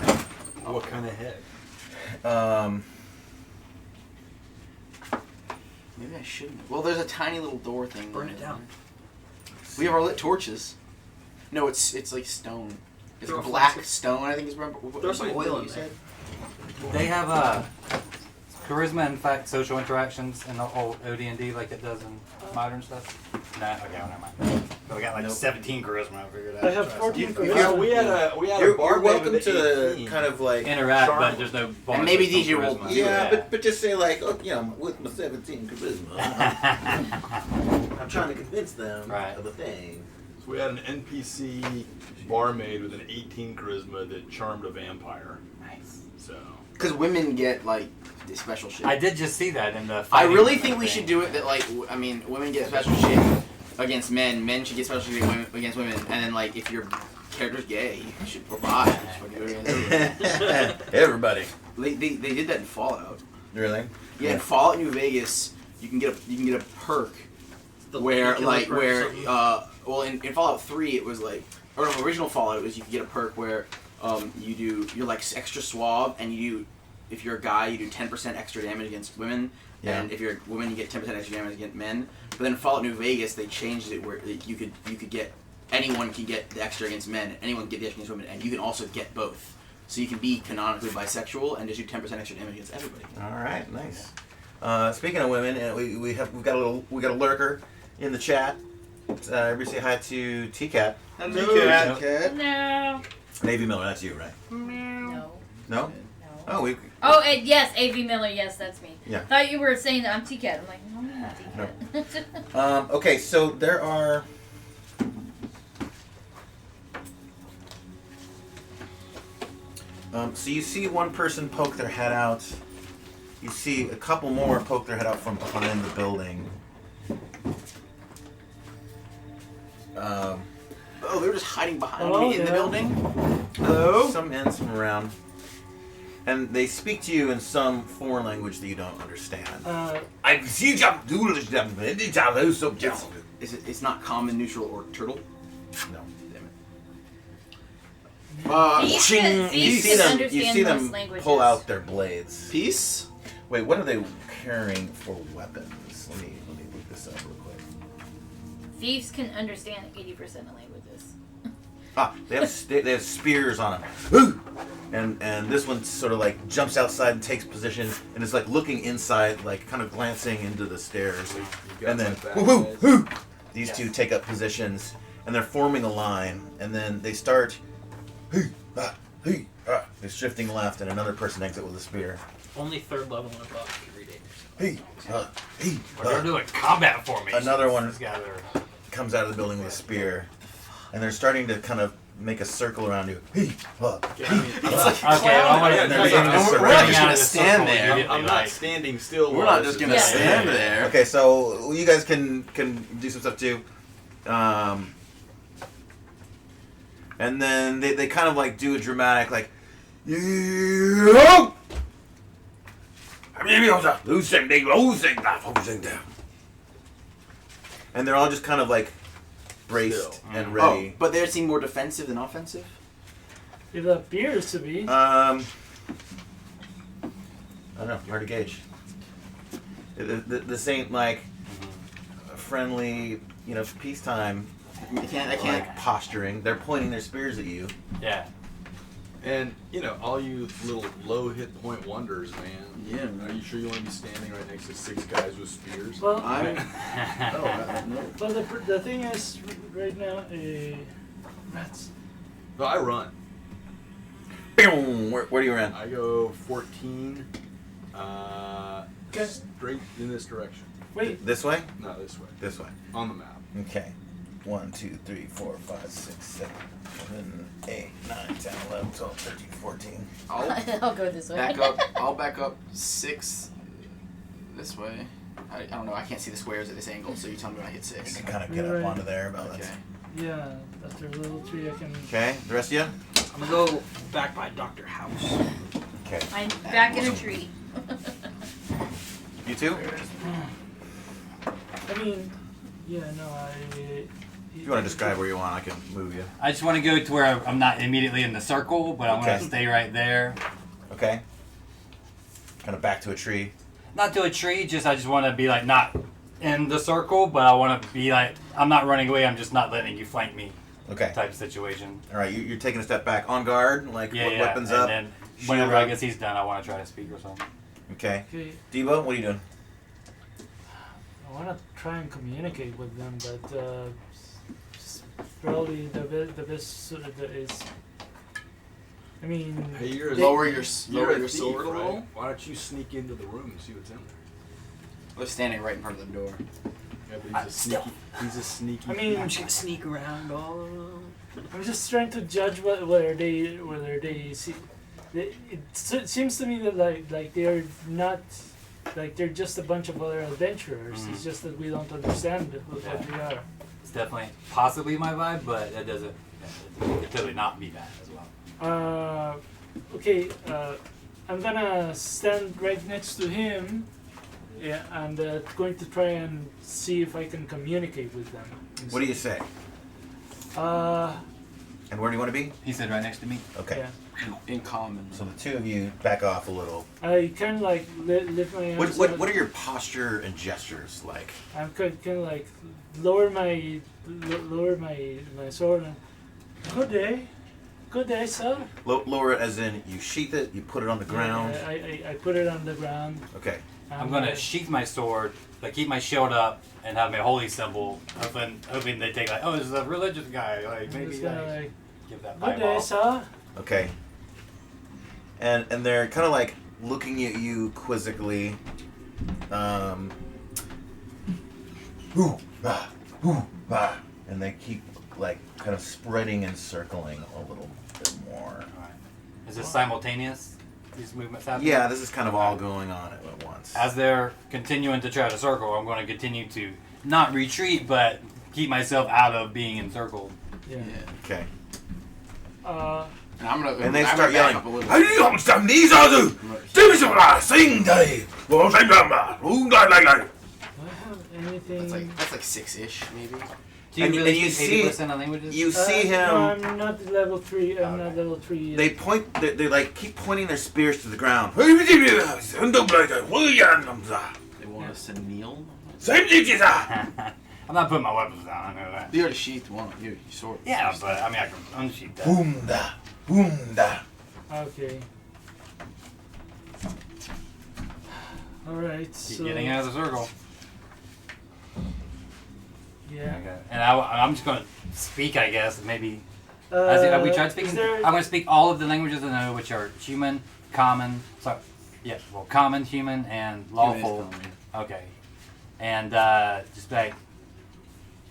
What kind of head? Maybe I shouldn't. Well, there's a tiny little door thing. Burn it down. We have our lit torches. No, it's like stone. It's Throw like a black flask. stone. I think is what. Throw some oil in you there. said? They have charisma, in fact, social interactions in the old OD&D like it does in modern stuff. Nah, okay, well, never mind. But we got like Nope. 17 charisma. I figured out. I have 14 Yeah, charisma. we had a You're barmaid welcome with to 18. kind of like Interact, Charm. but there's no bonus. maybe from DJ will charisma. do yeah, but just say like, oh, you know, with my 17 charisma, I'm trying to convince them Right. of the thing. So we had an NPC barmaid with an 18 charisma that charmed a vampire. Nice. So Because women get like the special shit. I did just see that in the. I fighting really think we thing. should do it that like women get special shit against men. Men should get special shit against women. And then like if your character's gay, you should provide. Just fucking do it against everybody. Everybody. They did that in Fallout. Really? Yeah, in Fallout New Vegas, you can get a perk The where killer like perk or where something. well in Fallout 3 it was like or no, original Fallout it was you could get a perk where you're like extra suave and if you're a guy you do 10% extra damage against women and if you're a woman you get 10% extra damage against men. But then in Fallout New Vegas they changed it where you could get anyone can get the extra against men, anyone can get the extra against women, and you can also get both. So you can be canonically bisexual and just do 10% extra damage against everybody. All right, nice. Speaking of women, we've got a lurker in the chat. Everybody say hi to T-Cat. Hello, No. Navy Miller, that's you, right? No. No? No. Oh, we. Oh, yes, A.V. Miller. Yes, that's me. Yeah. Thought you were saying that I'm T-Cat. I'm like, no, I'm not T-Cat. Okay, so there are. So you see one person poke their head out. You see a couple more poke their head out from behind the building. Oh, they were just hiding behind Oh, me in the yeah. building? Hello? Some in, some around. And they speak to you in some foreign language that you don't understand. It's not common, neutral, or turtle? No. Damn it. These You can see them. You understand see most them languages. pull out their blades. Peace? Wait, what are they carrying for weapons? Let me look this up real quick. Thieves can understand 80% of languages. They have spears on them. And this one sort of like jumps outside and takes position and is like looking inside, like kind of glancing into the stairs. And then these two take up positions and they're forming a line and then they start they're shifting left and another person exits with a spear. Only 3rd level and above can read 80%. hey, hey. They're doing combat formation. Another one These guys are. comes out of the building with a spear, and they're starting to kind of make a circle around you. Hey, It's like Okay, well, And they're beginning to we're surround not you. just gonna stand there. I'm not standing still. We're while not this just is gonna happening. stand there. Okay, so you guys can do some stuff too. And then they kind of like do a dramatic like and they're all just kind of like braced Still. and Oh, ready. but they seem more defensive than offensive? It appears to be. I don't know, hard to gauge. This ain't like friendly, peacetime I can't. like posturing. They're pointing their spears at you. Yeah. And all you little low hit point wonders, man. Yeah. Are you sure you want to be standing right next to 6 guys with spears? Well, I'm. No. well, the thing is, right now, rats. No, I run. Boom! Where do you run? I go 14, Okay. straight in this direction. Wait, This way? No, this way. This way. On the map. Okay. 1, 2, 3, 4, 5, 6, 7, 8, 9, 10, 11, 12, 13, 14. I'll go this way. Back up. I'll back up 6 this way. I don't know. I can't see the squares at this angle, so you tell me when I hit You 6. can kind of get Right. up onto there about Okay. that. yeah, after a little tree I can... Okay, the rest of you? I'm gonna go back by Dr. House. Okay. I'm back in a tree. You too? I mean, yeah, no, If you want to describe where you want, I can move you. I just want to go to where I'm not immediately in the circle, but I want Okay. to stay right there. Okay? Kind of back to a tree. Not to a tree, I just want to be like not in the circle, but I want to be like, I'm not running away, I'm just not letting you flank me Okay. type situation. All right, you're taking a step back. On guard, like Yeah. weapons and up. then shield whenever up. I guess he's done, I want to try to speak or something. Okay. Okay, Debo, what are you doing? I want to try and communicate with them, but probably the best sort of is... I mean... Hey, you're a, Lower your you're lower a your thief, sword a right? little. Why don't you sneak into the room and see what's in there? I was standing right in front of the door. Yeah, but he's a sneaky. I mean, I'm just gonna sneak around all alone. I'm just trying to judge whether they see. Seems to me that like they're not, like they're just a bunch of other adventurers. It's just that we don't understand what they are. It's definitely possibly my vibe, but that doesn't, it could totally not be that as well. Okay. I'm gonna stand right next to him. Yeah, and going to try and see if I can communicate with them. What do you say? And where do you want to be? He said right next to me. Okay. Yeah. In common. So the two of you back off a little. I kind of like lift my arms. What are your posture and gestures like? I'm kind of like lower my sword and good day, sir. Lower it as in you sheath it, you put it on the ground. I put it on the ground. Okay. I'm gonna sheath my sword, like keep my shield up, and have my holy symbol. Hoping they take like, oh, this is a religious guy. Like I'm maybe just gonna like, like, give that good vibe day, off. sir. Okay. And they're kind of like looking at you quizzically. And they keep like kind of spreading and circling a little bit more. Alright. Is this simultaneous? These movements happening? Yeah, this is kind of all going on at once. As they're continuing to try to circle, I'm going to continue to not retreat, but keep myself out of being encircled. Yeah. Okay. And I'm gonna. And they I'm start gonna back yelling. up a little. How do you understand these others? Sing day. Do I have anything? That's like 6-ish maybe. Do you And really you speak see- 80% of languages? You see him. No, I'm not level 3. I'm not level 3 yet. They point. They like keep pointing their spears to the ground. They want us to kneel. I'm not putting my weapons down, I know that. You already sheathed one. Your sword. Yeah, but I mean, I can unsheath that. Boomda, boomda. Okay. Alright, Keep so... getting out of the circle. Yeah. Okay. And I'm just going to speak, I guess, maybe. Have we tried speaking? Is there... I'm going to speak all of the languages I know, which are human, common, Yeah, well, common, human, and lawful. Okay. And just like,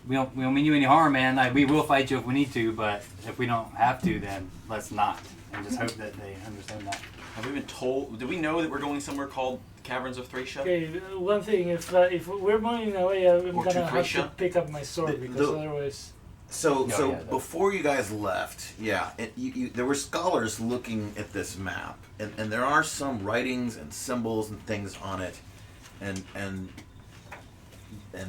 we don't mean you any harm, man. Like, we will fight you if we need to, but if we don't have to, then let's not. And just hope that they understand that. Have we been told? Do we know that we're going somewhere called Caverns of Thracia? Okay, one thing, if we're moving away, I'm Or gonna have to Thracia? pick up my sword because otherwise. So No, so yeah, before you guys left, there were scholars looking at this map, and there are some writings and symbols and things on it, and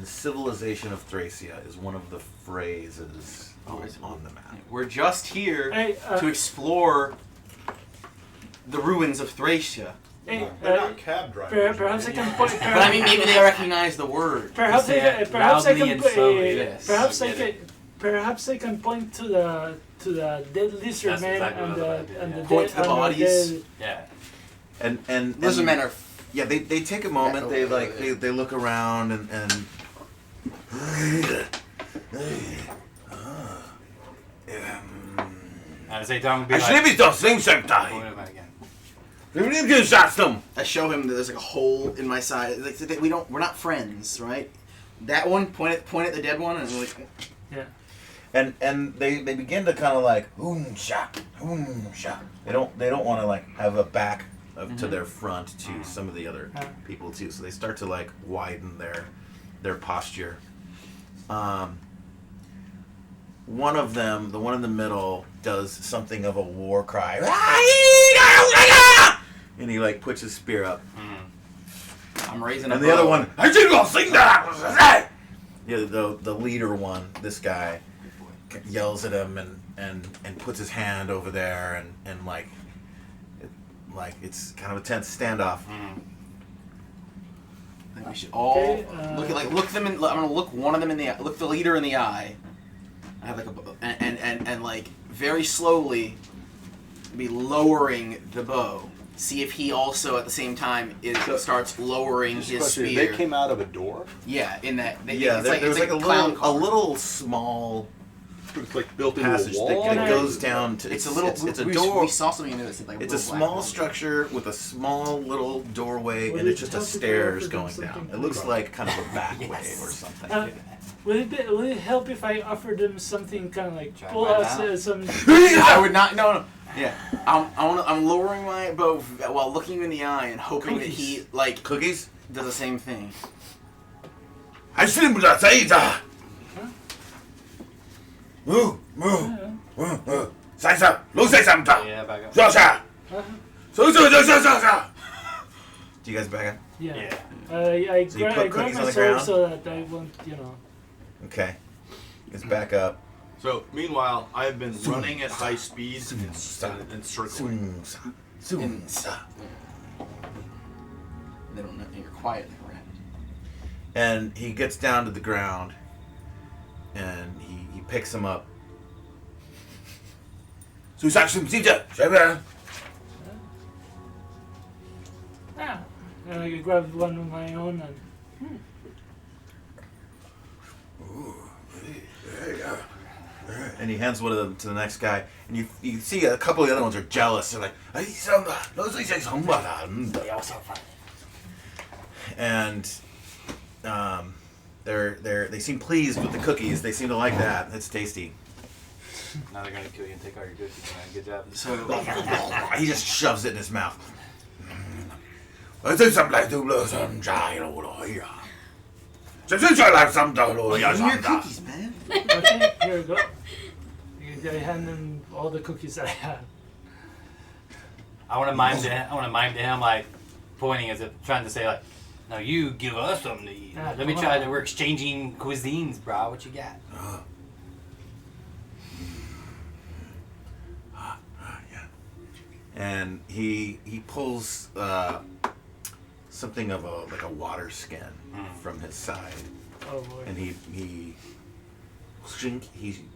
civilization of Thracia is one of the phrases on the map. We're just here Hey, to explore the ruins of Thracia. Hey, They're not cab drivers. perhaps I can point. But I mean, maybe they recognize the word. Perhaps Say I it can. Perhaps I loudly can. and slowly, yes. Perhaps I Get can. it. Perhaps I can point to the dead lizard That's man exactly and what I was about to do, and yeah. the Point dead to the and bodies. dead- Yeah. And Lizard men are. yeah, they take a moment. They like they look around and At the same time, we'd be I like, should be the same point time. him out again. We need to shots them. I show him that there's like a hole in my side. Like we're not friends, right? That one point at the dead one, and I'm like, And they begin to kind of like hoom-sha. They don't want to like have a back to their front to some of the other people too. So they start to like widen their posture. One of them, the one in the middle, does something of a war cry. And he like puts his spear up. I'm raising. And the other one, I didn't go sing that. Yeah, the leader one, this guy, yells at him and puts his hand over there and like it's kind of a tense standoff. I think we should all Okay, look them in. I'm gonna look one of them in the eye. Look the leader in the eye. I have like and like very slowly be lowering the bow. See if he also at the same time starts lowering Just a his question, spear. They came out of a door. Yeah, in that. Yeah, there's like a little small It's like built into passage a that, wall. that goes down to. It's a little. It's a we, door. We saw something in there that said like. It's a little black small wall. structure with a small little doorway, Would and it's it just a help if I stairs offered them going down. something It looks cool? like kind of a back way Yes. or something. Would it help if I offered them something kind of like Try pull right out now. some? I would not. No. Yeah, I'm lowering my bow while looking him in the eye and hoping that he like Cookies? does the same thing. I shouldn't have said that. Move. Say something. Look, say something. Yeah, back up. Sasha. Uh-huh. Do you guys back up? Yeah. Yeah. I So you grab put cookies my on the sword ground? so that I won't, Okay. It's back up. So meanwhile, I've been running at high speed and circling. They don't know you're quiet around. And he gets down to the ground, and he picks him up. Yeah. And I grabbed one of my own and. And he hands one of them to the next guy, and you see a couple of the other ones are jealous. They're like, and they seem pleased with the cookies. They seem to like that. It's tasty. Now they're gonna kill you and take all your cookies, man. Good job. So He just shoves it in his mouth. give me your cookies, man. Okay, here we go. I hand him all the cookies I have. I want to mime to him like pointing as if trying to say like, "No, you give us something to eat. Ah, Let me come try. on. We're exchanging cuisines, bro. What you got?" And he pulls something of a water skin from his side, Oh boy. and he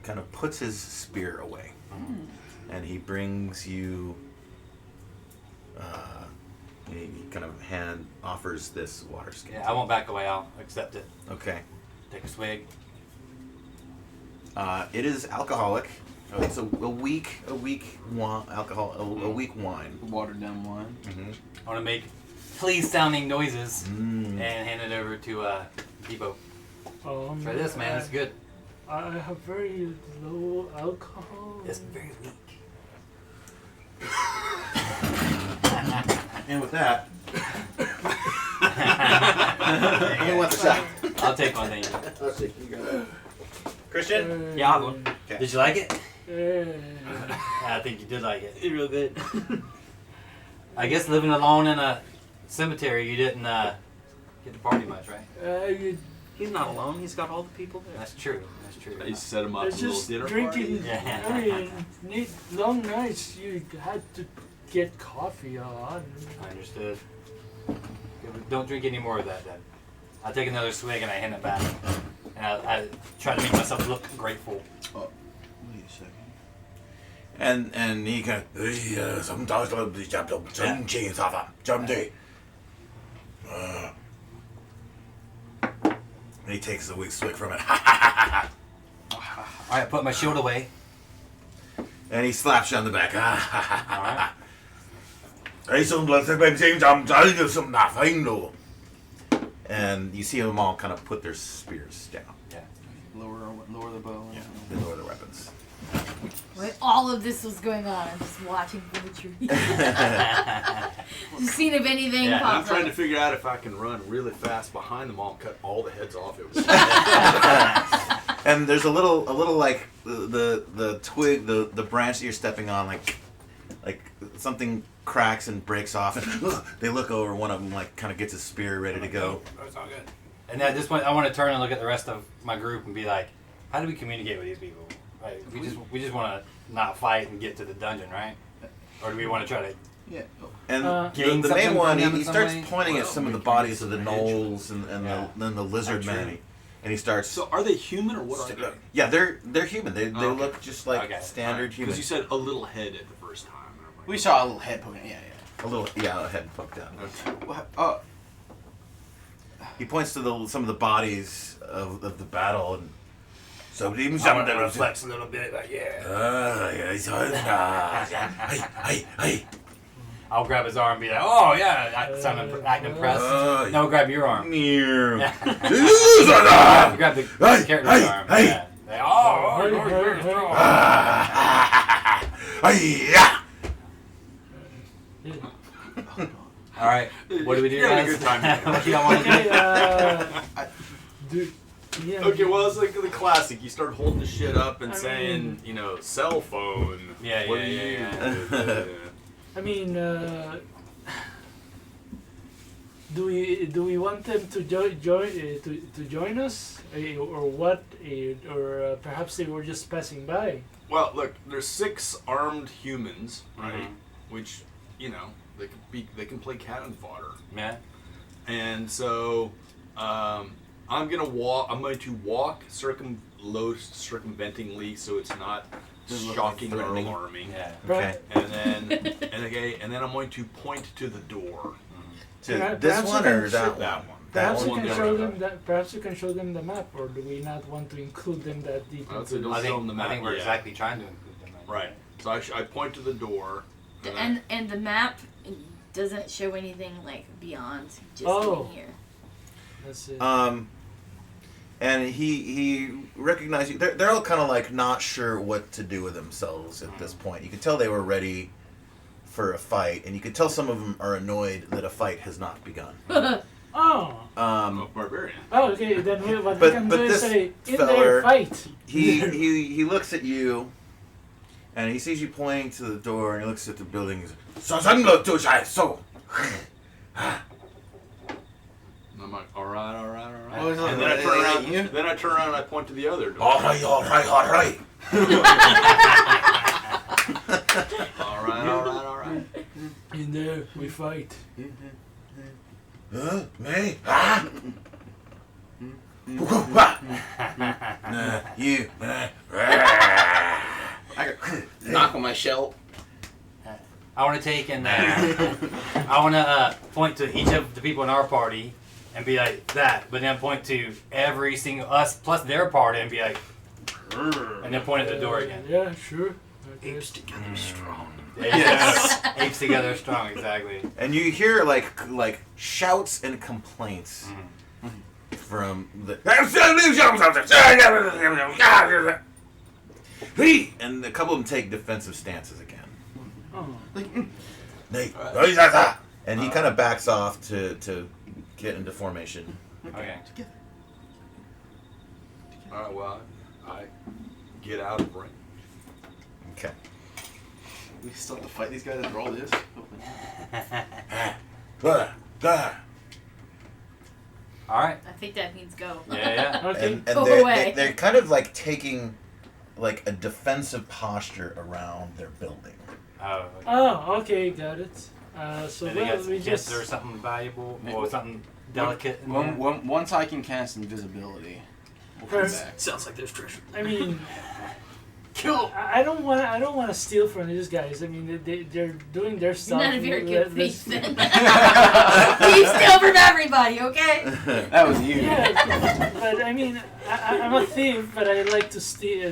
kind of puts his spear away, and he brings you. He kind of offers this water skin. Yeah, I won't back away. I'll accept it. Okay. Take a swig. It is alcoholic. It's a weak wine. Watered down wine. Mm-hmm. I want to make please sounding noises and hand it over to Debo. Try this, man. It's good. I have very low alcohol. It's very weak. And with that, who wants a shot? I'll take one, thank you. Let's see. You got it. Christian? Yeah, I'll have one. Okay. Did you like it? Yeah. I think you did like it. It's real good. I guess living alone in a cemetery, you didn't get to party much, right? He's not alone. He's got all the people there. That's true. That's true. You set him up It's a little just dinner drinking. party. Yeah. I mean, long nights. You had to get coffee a lot. I understood. Don't drink any more of that then. I'll take another swig and I hand it back. And I try to make myself look grateful. Oh, wait a second. And he kind of sometimes and he takes a weak swig from it. Alright, put my shield away. And he slaps you on the back. Alright. And you see them all kind of put their spears down. Yeah. Lower the bow. Yeah, they lower their weapons. When all of this was going on, I'm just watching from the tree. Just seeing if anything Yeah, I'm pops trying to up. figure out if I can run really fast behind them all and cut all the heads off. It was And there's a little like the twig, the branch that you're stepping on, like something cracks and breaks off, and they look over. One of them like kind of gets his spear ready to go. That's all good. And at this point, I want to turn and look at the rest of my group and be like, how do we communicate with these people? Like, we just want to not fight and get to the dungeon, right? Or do we want to try to? Yeah. And Gain the main something one, from them he in some starts way? pointing at some of the bodies of the gnolls and Yeah. then the lizard True. man, and he starts. So are they human or what are they? Yeah, they're human. They Okay. look just like Okay. standard human. Because you said a little head at the first time. and I'm like, We saw a little head poking. Yeah, a little, a head poked out. yeah. He points to some of the bodies of the battle, and so I want to reflex a little bit, like, yeah. Hey. I'll grab his arm and be like, oh, yeah, act impressed. No, grab your arm. You grab the character's arm. hey. Yeah. Like, oh, Hey, you're very hey, strong. All right, what do we do, You're having a guys? good time. What do y'all want to do? Okay, yeah. Okay, well, it's like the classic. You start holding the shit up and I saying, cell phone. Yeah, What yeah, do you yeah, use? I mean, do we want them to join us, or what? Or perhaps they were just passing by. Well, look, there's 6 armed humans, right? Mhm. Which, they can play cat and fodder. Yeah. And so, I'm going to walk circumventingly, so it's not shocking or threatening. alarming. Yeah. Okay. And then I'm going to point to the door. To Perhaps this you one can or that show- one? Perhaps you one can there. show them that. Perhaps you can show them the map, or do we not want to include them that deep? I would say into don't I this? show them the think, map I think we're yet. exactly trying to include them. Right. So I point to the door. And the map doesn't show anything like beyond just Oh. in here. That's it. And he recognized you. They're all kind of like not sure what to do with themselves at this point. You could tell they were ready for a fight, and you could tell some of them are annoyed that a fight has not begun. Oh. Barbarian. Oh, okay. Then what But- we can but do is this say, in feller- there, fight. He looks at you, and he sees you pointing to the door, and he looks at the building. He's like, so. And I'm like, all right. What was it? And then I turn around. You? Then I turn around and I point to the other door. All right. All right. In there, we fight. Me? You. I got knock on my shell. I want to take and I want to point to each of the people in our party and be like that, but then point to every single us plus their party and be like, and then point at the door again. Yeah, sure. Okay. Apes together strong. Yes. Apes together strong, exactly. And you hear like shouts and complaints from the and a couple of them take defensive stances again. Oh. And he kind of backs off to get into formation. Okay. Alright, well, I get out of range. Okay. We still have to fight these guys after all this? Alright. I think that means go. Yeah. Okay. And Go they're, away. they're kind of like taking like a defensive posture around their building. Oh, okay. Oh, okay, got it. So Did they well, get we gifts just. or something valuable or something delicate? in there? Once I can cast invisibility, we'll come First- back. Sounds like there's treasure. I mean, Kill. I don't want to steal from these guys. I mean, they're doing their stuff. Not a very good Let's- thief then. You steal from everybody, okay? That was you. Yeah, but I mean, I'm a thief, but I like to steal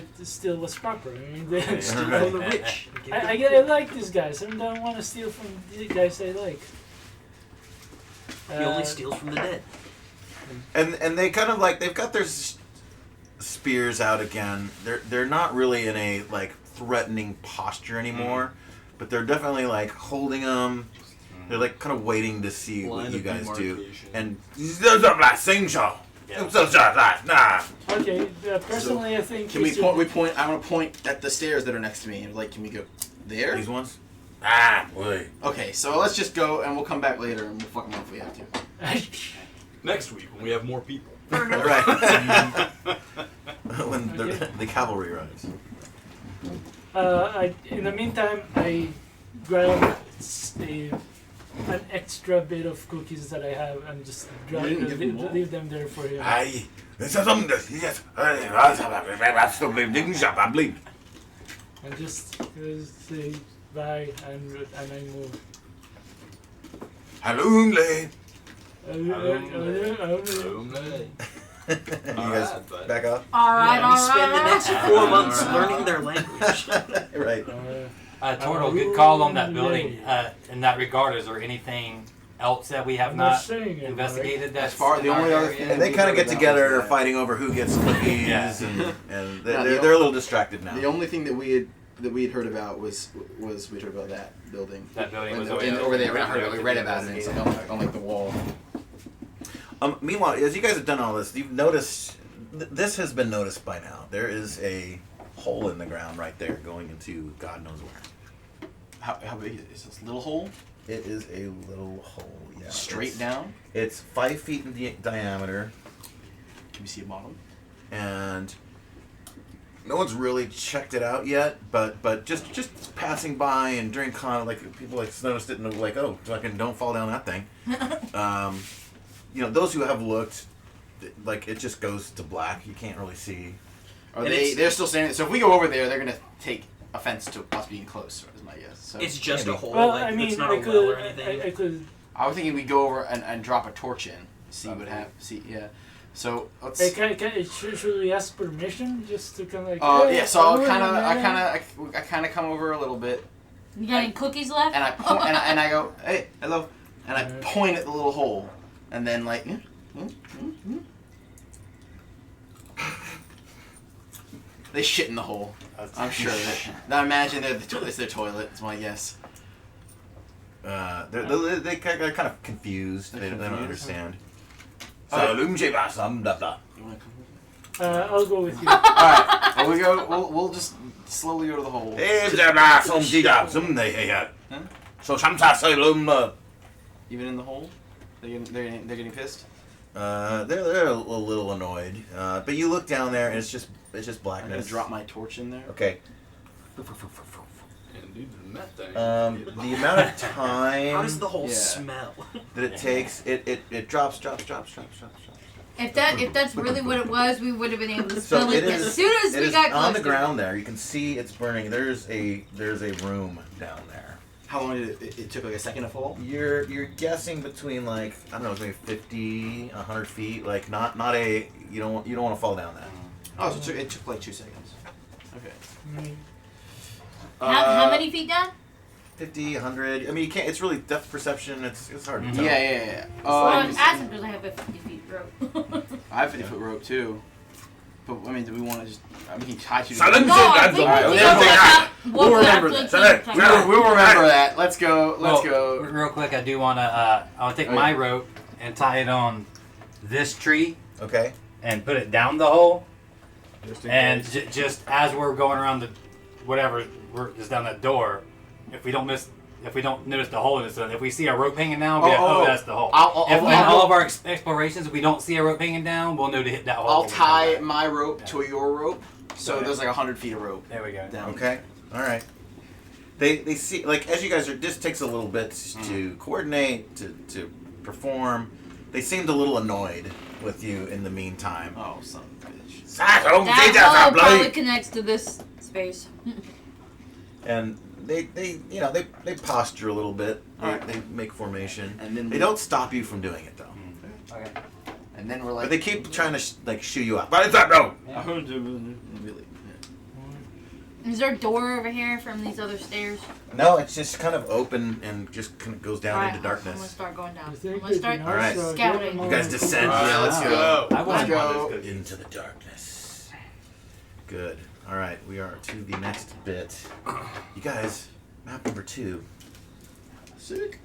what's proper. I mean, Steal from the rich. I like these guys. I don't want to steal from the guys I like. He only steals from the dead. And they kind of like they've got their spears out again. They're not really in a like threatening posture anymore, but they're definitely like holding them. They're like kind of waiting to see Line what you of guys do. demarcation. And Okay, personally, I think Can we should- point? We point. I want to point at the stairs that are next to me. Like, can we go there? these ones. Okay, so let's just go, and we'll come back later, and we'll fuck them up if we have to. Next week, when we have more people. Right. When Okay. the cavalry arrives. In the meantime, I grab an extra bit of cookies that I have and just didn't give them all? leave them there for him. And just say bye and I move. You guys back up? Alright, We spend the alright. next 4 months learning their language. Right. Tortle, good call on that building. In that regard, is there anything else that we have I'm not not saying it, investigated? That's As far- the in our only other area? thing- And they kind of get That together was that. fighting over who gets cookies, Yeah. and No, they're a little distracted now. The only thing that we had heard about was we heard about that building. That building was over there. We not heard about it. We read about it. It's like on like the wall. Meanwhile, as you guys have done all this, you've noticed this has been noticed by now. There is a hole in the ground right there, going into God knows where. How big is it? Is this a little hole? It is a little hole. Yeah. Straight it's, down? It's 5 feet in diameter, Can we see a bottom? and no one's really checked it out yet. But just passing by and during like people like noticed it and were like, oh, fucking don't fall down that thing. Those who have looked, like it just goes to black. You can't really see. Are And they? They're still standing. So if we go over there, they're gonna take offense to us being close. Is my guess. So It's just a hole. Well, like, I mean, it's not I a well or could, anything. I could. I was thinking we go over and drop a torch in, see what happens. See, yeah. So let's. Should we ask permission just to kind of like? Yeah. So I'll oh, I kind of come over a little bit, You got any cookies left? and I point, and I go, hey, hello, and I point at the little hole, and then like. They shit in the hole. I'm sure. Now imagine it's their toilet. It's my guess. They kind of confused. They don't confused? understand. Alright. So, You wanna come with me? I'll go with you. All right. Well, we go. We'll just slowly go to the hole. Even in the hole, they're getting pissed. They're a little annoyed. But you look down there and it's just I'm gonna blackness. drop my torch in there. Okay. And dude, the meth thing. The amount of time How does the hole Yeah. smell? that it takes, it drops. If that's really what it was, we would have been able to So smell it it is. as soon as It we is got close on the to ground there. You can see it's burning. There's a room down there. How long did it took like a second to fall? You're guessing between like I don't know, maybe 50, 100 feet. Like not a you don't want to fall down that. Oh, so it took like 2 seconds. Okay. How many feet down? 50, 100. I mean, you can't. It's really depth perception. It's hard to Yeah, tell. yeah. Well, I'm asking because I have a 50 feet rope. I have 50-foot rope too. But I mean, do we want to just? I mean, tie you. No, I think we need to look up what We'll remember Blackblade that. team is talking We'll remember that. Let's go. Let's Well, go. Real quick, I do want to. I'll take my rope and tie it on this tree Okay. and put it down the hole. Just in And case. just as we're going around the whatever is down that door, if we don't notice the hole in it, so if we see a rope hanging down, we'll be like, oh, that's the hole. If in all of our explorations, if we don't see a rope hanging down, we'll know to hit that hole. I'll tie my rope to your rope, so Okay. there's like 100 feet of rope. There we go. Down. Okay. All right. They see, like, as you guys are, this takes a little bit to coordinate, to perform. They seemed a little annoyed with you in the meantime. Oh, son of a bitch. That hole probably connects to this space. And they posture a little bit. They make formation. And then They don't stop you from doing it though. Okay. And then we're But like. they keep trying to shoo you out. But it's not no. Really. Is there a door over here from these other stairs? No, it's just kind of open and just kind of goes down Alright, into I'm gonna darkness. start going down. I I'm think gonna start All right. scouting. You guys descend. Alright, Yeah, let's go. I want Let's one of go. those cookies. Into the darkness. Good. All right, we are to the next bit. You guys, map number 2. Sick.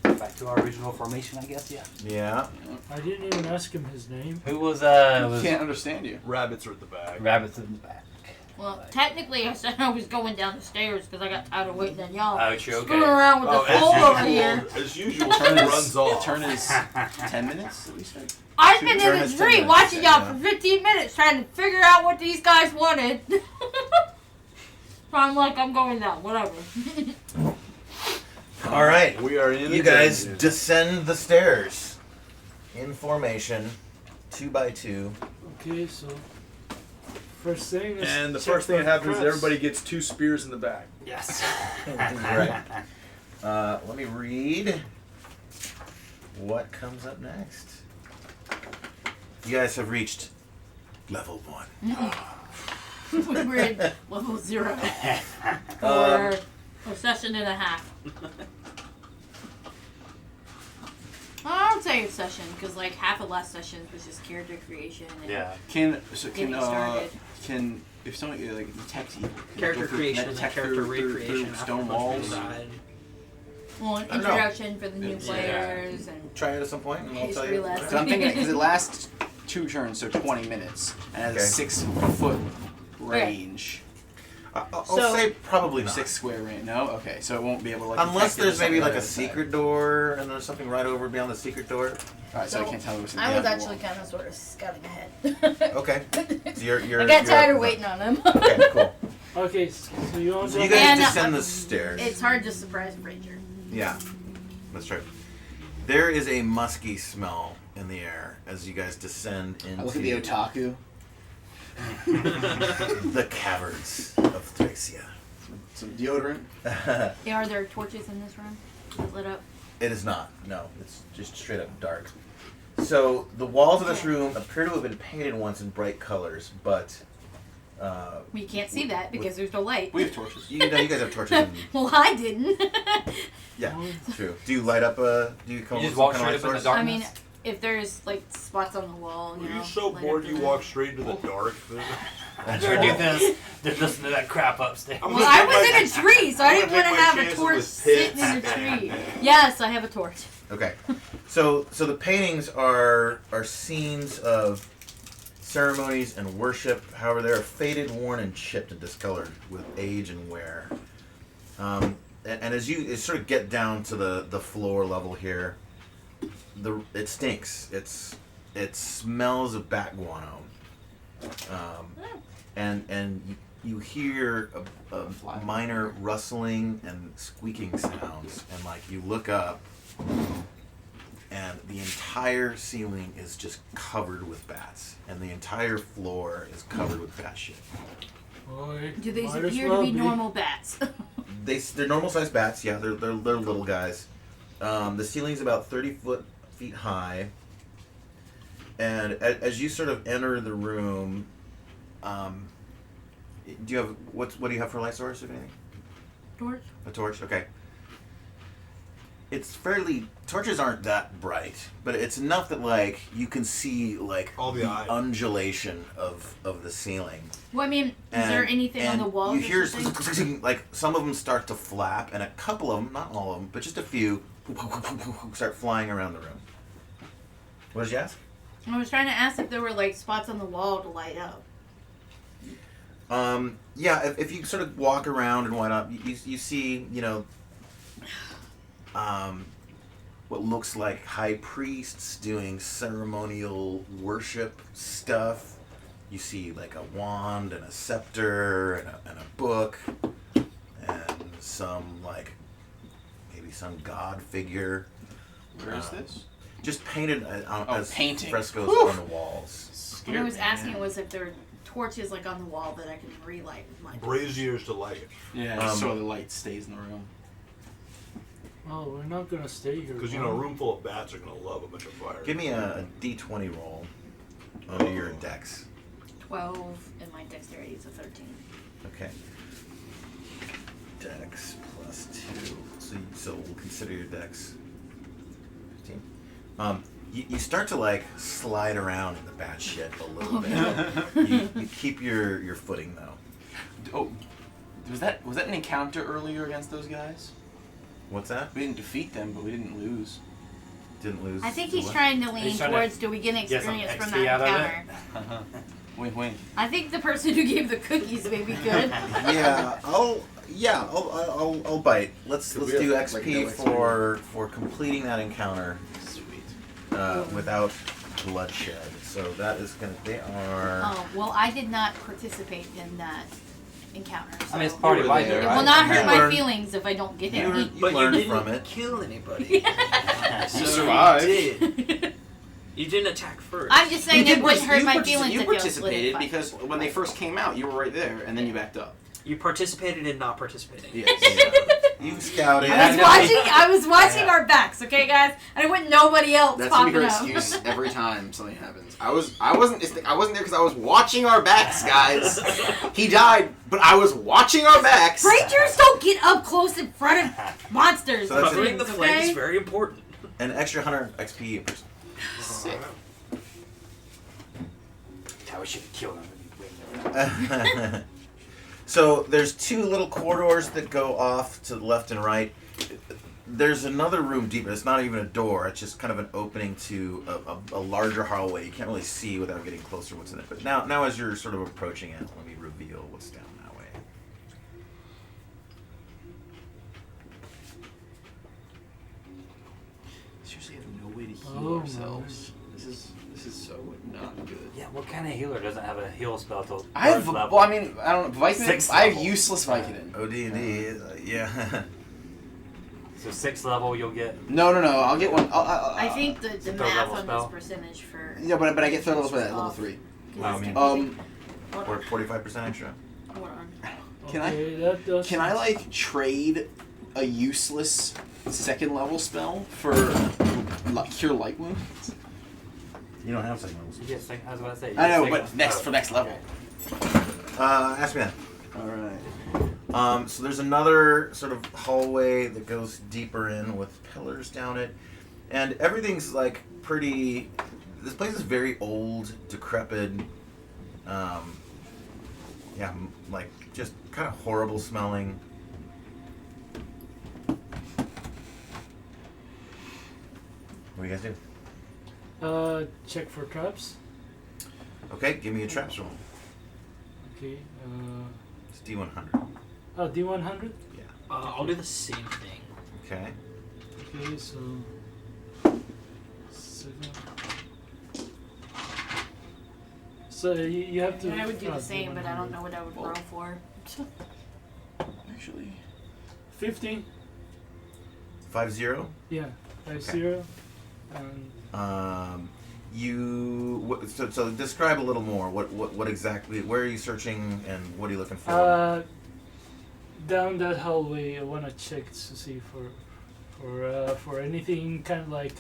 Back to our original formation, I guess. Yeah. Yeah. I didn't even ask him his name. Who was Can't understand you. Rabbits are at the back. rabbits in the back? Well, technically, I said I was going down the stairs because I got tired of waiting on y'all. Oh, true. Screwing Okay. around with Oh, the hole over as here. usual, as usual, turn runs off. Turn is 10 minutes. At least. I've been Turn in is the 10 tree minutes, watching y'all yeah. for 15 minutes trying to figure out what these guys wanted. So I'm like, I'm going down, whatever. All right. We are in. You guys descend the stairs in formation, 2 by 2. Okay, so first thing is And the check first thing for that happens is traps. everybody gets 2 spears in the back. Yes. Right. Let me read what comes up next. You guys have reached level 1. We're in level 0. Um, Or a session and a half. I would say a session, because like half of last session was just character creation and Yeah. Can getting started. if somebody like detect you? Character creation and detect character through recreation. stone after walls. most people died. Well, an I don't know. introduction for the new Yeah. players and Try it at some point, and I'll tell history you. lesson. Because I'm thinking because it lasts 2 turns, so 20 minutes, and has Okay. a 6-foot range. I'll So- say probably not. 6 square range. No, okay, so it won't be able to like. Unless detect it or there's maybe something like a that. secret door and there's something right over beyond the secret door. Alright, so I So, can't tell what's in I was the actually wall. kind of sort of scouting ahead. Okay. So you're I got you're tired up of waiting on them. Okay, cool. Okay, so you want So you to guys And, descend the stairs. It's hard to surprise Ranger. Yeah, that's right. There is a musky smell in the air as you guys descend into I look at the otaku. the Caverns of Thracia. Some deodorant. Are there torches in this room? Lit up. It is not. No, it's just straight up dark. So the walls of this room appear to have been painted once in bright colors, but We can't see that because there's no light. We have torches. you know you guys have torches. In, Well, I didn't. yeah, it's true. Do you light up a? Do you come You up just with walk some kind straight of up in light the source? I mean, if there's like spots on the wall, Were you know. you so light up bored the you room. walked straight into the dark? That's Or right. do this. Just listen to that crap upstairs. Well, I was in a tree, so I I'm didn't gonna want to take my have a chances torch with sitting in a pits. tree. Yes, I have a torch. Okay, so the paintings are scenes of ceremonies and worship. However, they are faded, worn, and chipped and discolored with age and wear. And as you sort of get down to the floor level here, it stinks. It smells of bat guano, and you hear a minor rustling and squeaking sounds, and like you look up, and the entire ceiling is just covered with bats, and the entire floor is covered with bat shit. Boy, Do these might as appear well to be normal bats? They're normal sized bats. Yeah, they're little guys. The ceiling's about 30 feet high, and as you sort of enter the room, Do you have what do you have for light source, if anything? Torch. A torch. Okay. It's fairly torches aren't that bright, but it's enough that like you can see like All the eye. undulation of the ceiling. Well, I mean, is there anything on the walls? You hear or something? like some of them start to flap, and a couple of them, not all of them, but just a few, start flying around the room. What did you ask? I was trying to ask if there were like spots on the wall to light up. Yeah, if you sort of walk around and whatnot, you see, what looks like high priests doing ceremonial worship stuff. You see like a wand and a scepter and a book and some like maybe some god figure. Where is this? Just painted as painting. frescoes on the walls. What I was asking was if there were torches like on the wall that I can relight with my. Braziers to light it. Yeah, so the light stays in the room. Oh, we're not gonna stay here. Because, a room full of bats are going to love a bunch of fire. Give me a D20 roll under your dex. 12 and my dexterity is a 13. Okay. Dex plus 2. So we'll consider your dex 15. You start to like slide around in the bat shit a little bit. You keep your footing though. Oh, was that an encounter earlier against those guys? What's that? We didn't defeat them, but we didn't lose. Didn't lose. I think he's what? trying to lean He's trying towards do we get an get some experience from XP that out of it? encounter? Wink, wink. I think the person who gave the cookies may be good. I'll bite. Let's Could we do have, XP like, for completing that encounter. Sweet. Without bloodshed. So that is gonna. They are. Oh, well, I did not participate in that encounter. So I mean, it's part of You were my there, it right? will not hurt You my learned- feelings if I don't get You any. But you learned didn't from it. kill anybody. You survived. You did. You didn't attack first. I'm just saying it wouldn't hurt my partici- feelings You if they were participated split in because when they first came out, you were right there, and then you backed up. You participated in not participating. Yes. You scouted. I was watching our backs, okay, guys, and I wouldn't nobody else That's gonna be popping her up. excuse every time something happens. I wasn't there because I was watching our backs, guys. He died, but I was watching our backs. Rangers don't get up close in front of monsters. So that's Covering the flank okay? is very important. An extra 100 XP a person. Sick. I should have killed him. So there's two little corridors that go off to the left and right. There's another room deeper. It's not even a door. It's just kind of an opening to a larger hallway. You can't really see without getting closer what's in it. But now as you're sort of approaching it, let me reveal what's down that way. Seriously, I have no way to heal Oh, ourselves. This is so not good. Yeah, what kind of healer doesn't have a heal spell till I have. third level? Well, I mean, I don't know. Vicodin. Sixth I have level. useless Vicodin. OD&D, yeah. So 6th level you'll get. No. I'll get one. I think the third math level on spell. this percentage for. Yeah, but I get third level for that level 3. Wow, I mean, Hold or on. 45% extra. Hold on. Can Okay, that does Can I sense. like trade a useless 2nd level spell for cure light wounds? You don't have second levels. You get I was about to say. you I get know, second- but next oh, for next level. Ask me that. All right. So there's another sort of hallway that goes deeper in with pillars down it, and everything's like pretty. This place is very old, decrepit. Like just kind of horrible smelling. What do you guys do? Check for traps. Okay, give me a traps roll. Okay. It's D100. D100. Yeah. I'll do the same thing. Okay. Okay, so 7. So you have to. I would do the oh, same, but I don't D100. know what I would roll for. Actually, 50. 5-0. Yeah, 50. And So describe a little more. What exactly? Where are you searching, and what are you looking for? down that hallway, I want to check to see for anything kind of like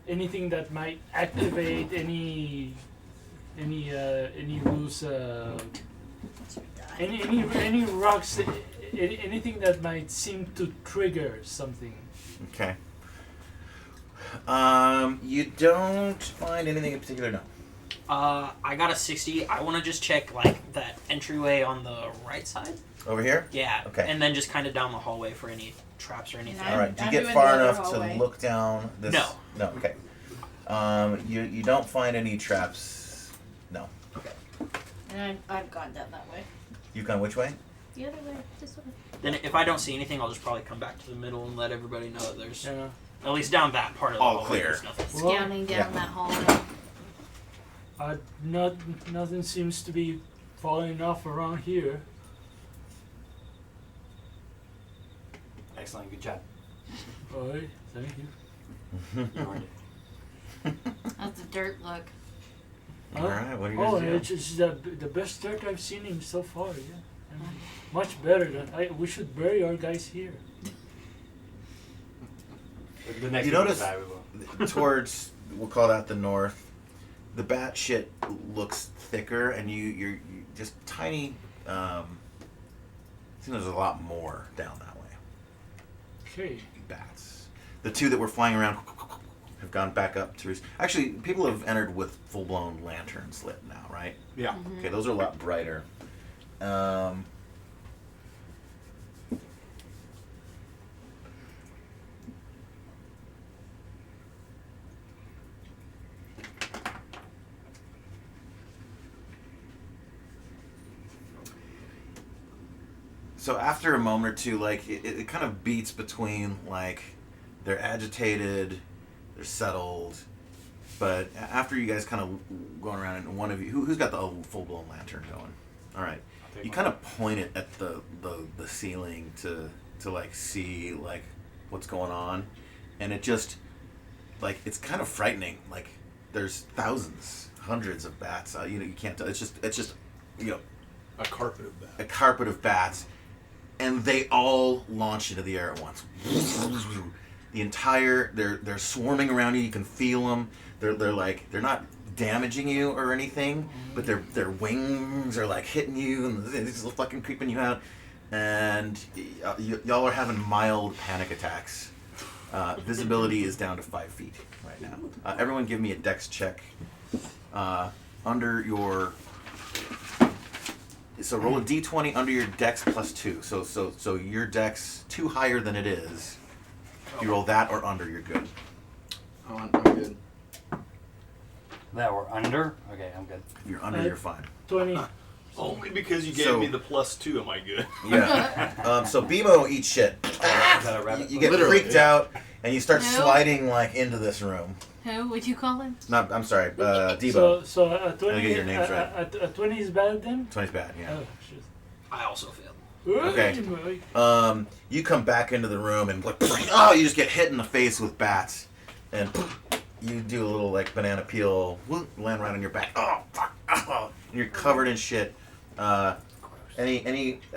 anything that might activate any loose Any rocks, anything that might seem to trigger something. Okay. You don't find anything in particular, no. I got a 60. I want to just check like that entryway on the right side. Over here? Yeah. Okay. And then just kind of down the hallway for any traps or anything. All right. Do you I'm get doing far the other enough hallway. to look down this? No. No. Okay. You don't find any traps. No. And I've gone down that way. You've gone which way? The other way. This way. Then if I don't see anything, I'll just probably come back to the middle and let everybody know that there's Yeah. at least down that part of the All hallway. clear. There's nothing. Scouting down Yeah. that hallway. Nothing seems to be falling off around here. Excellent, good job. Alright, thank you. You earned it. That's a dirt look. All right. What are you Oh, guys doing? it's the best dirt I've seen him so far. Yeah, I mean, much better than we should bury our guys here. The next You one notice is bad, we will. towards, we'll call that the north, the bat shit looks thicker, and you just tiny. Seems there's a lot more down that way. Okay. Bats. The two that were flying around have gone back up to. Actually, people have entered with full-blown lanterns lit now, right? Yeah. Okay, those are a lot brighter. So after a moment or two, like it kind of beats between like they're agitated, they're settled, but after you guys kind of going around and one of you who's got the full blown lantern going, all right, you kind of point it at the ceiling to like see like what's going on, and it just like it's kind of frightening. Like there's thousands, hundreds of bats. You can't tell. It's just A carpet of that. a carpet of bats. And they all launch into the air at once. The entire they're swarming around you. You can feel them. They're not damaging you or anything, but their wings are like hitting you and they're just fucking creeping you out. And y'all are having mild panic attacks. Visibility is down to 5 feet right now. Everyone, give me a dex check. Under your. So roll a d20 under your dex plus 2. So your dex 2 higher than it is. If you roll that or under, you're good. Oh, I'm good. That we're under? Okay, I'm good. If you're under, you're fine. 20. Only because you gave So- me the +2 am I good? Yeah. So BMO eats shit. Is that a rabbit? You get Literally, freaked yeah. out and you start No. sliding like into this room. Who would you call him? Not. I'm sorry. Debo. So a 20. get your names right. A 20 is bad then. 20's bad. Yeah. Oh shit. I also failed. Okay. You come back into the room and like, you just get hit in the face with bats, and you do a little like banana peel, land right on your back. Oh fuck! Oh, and you're covered in shit.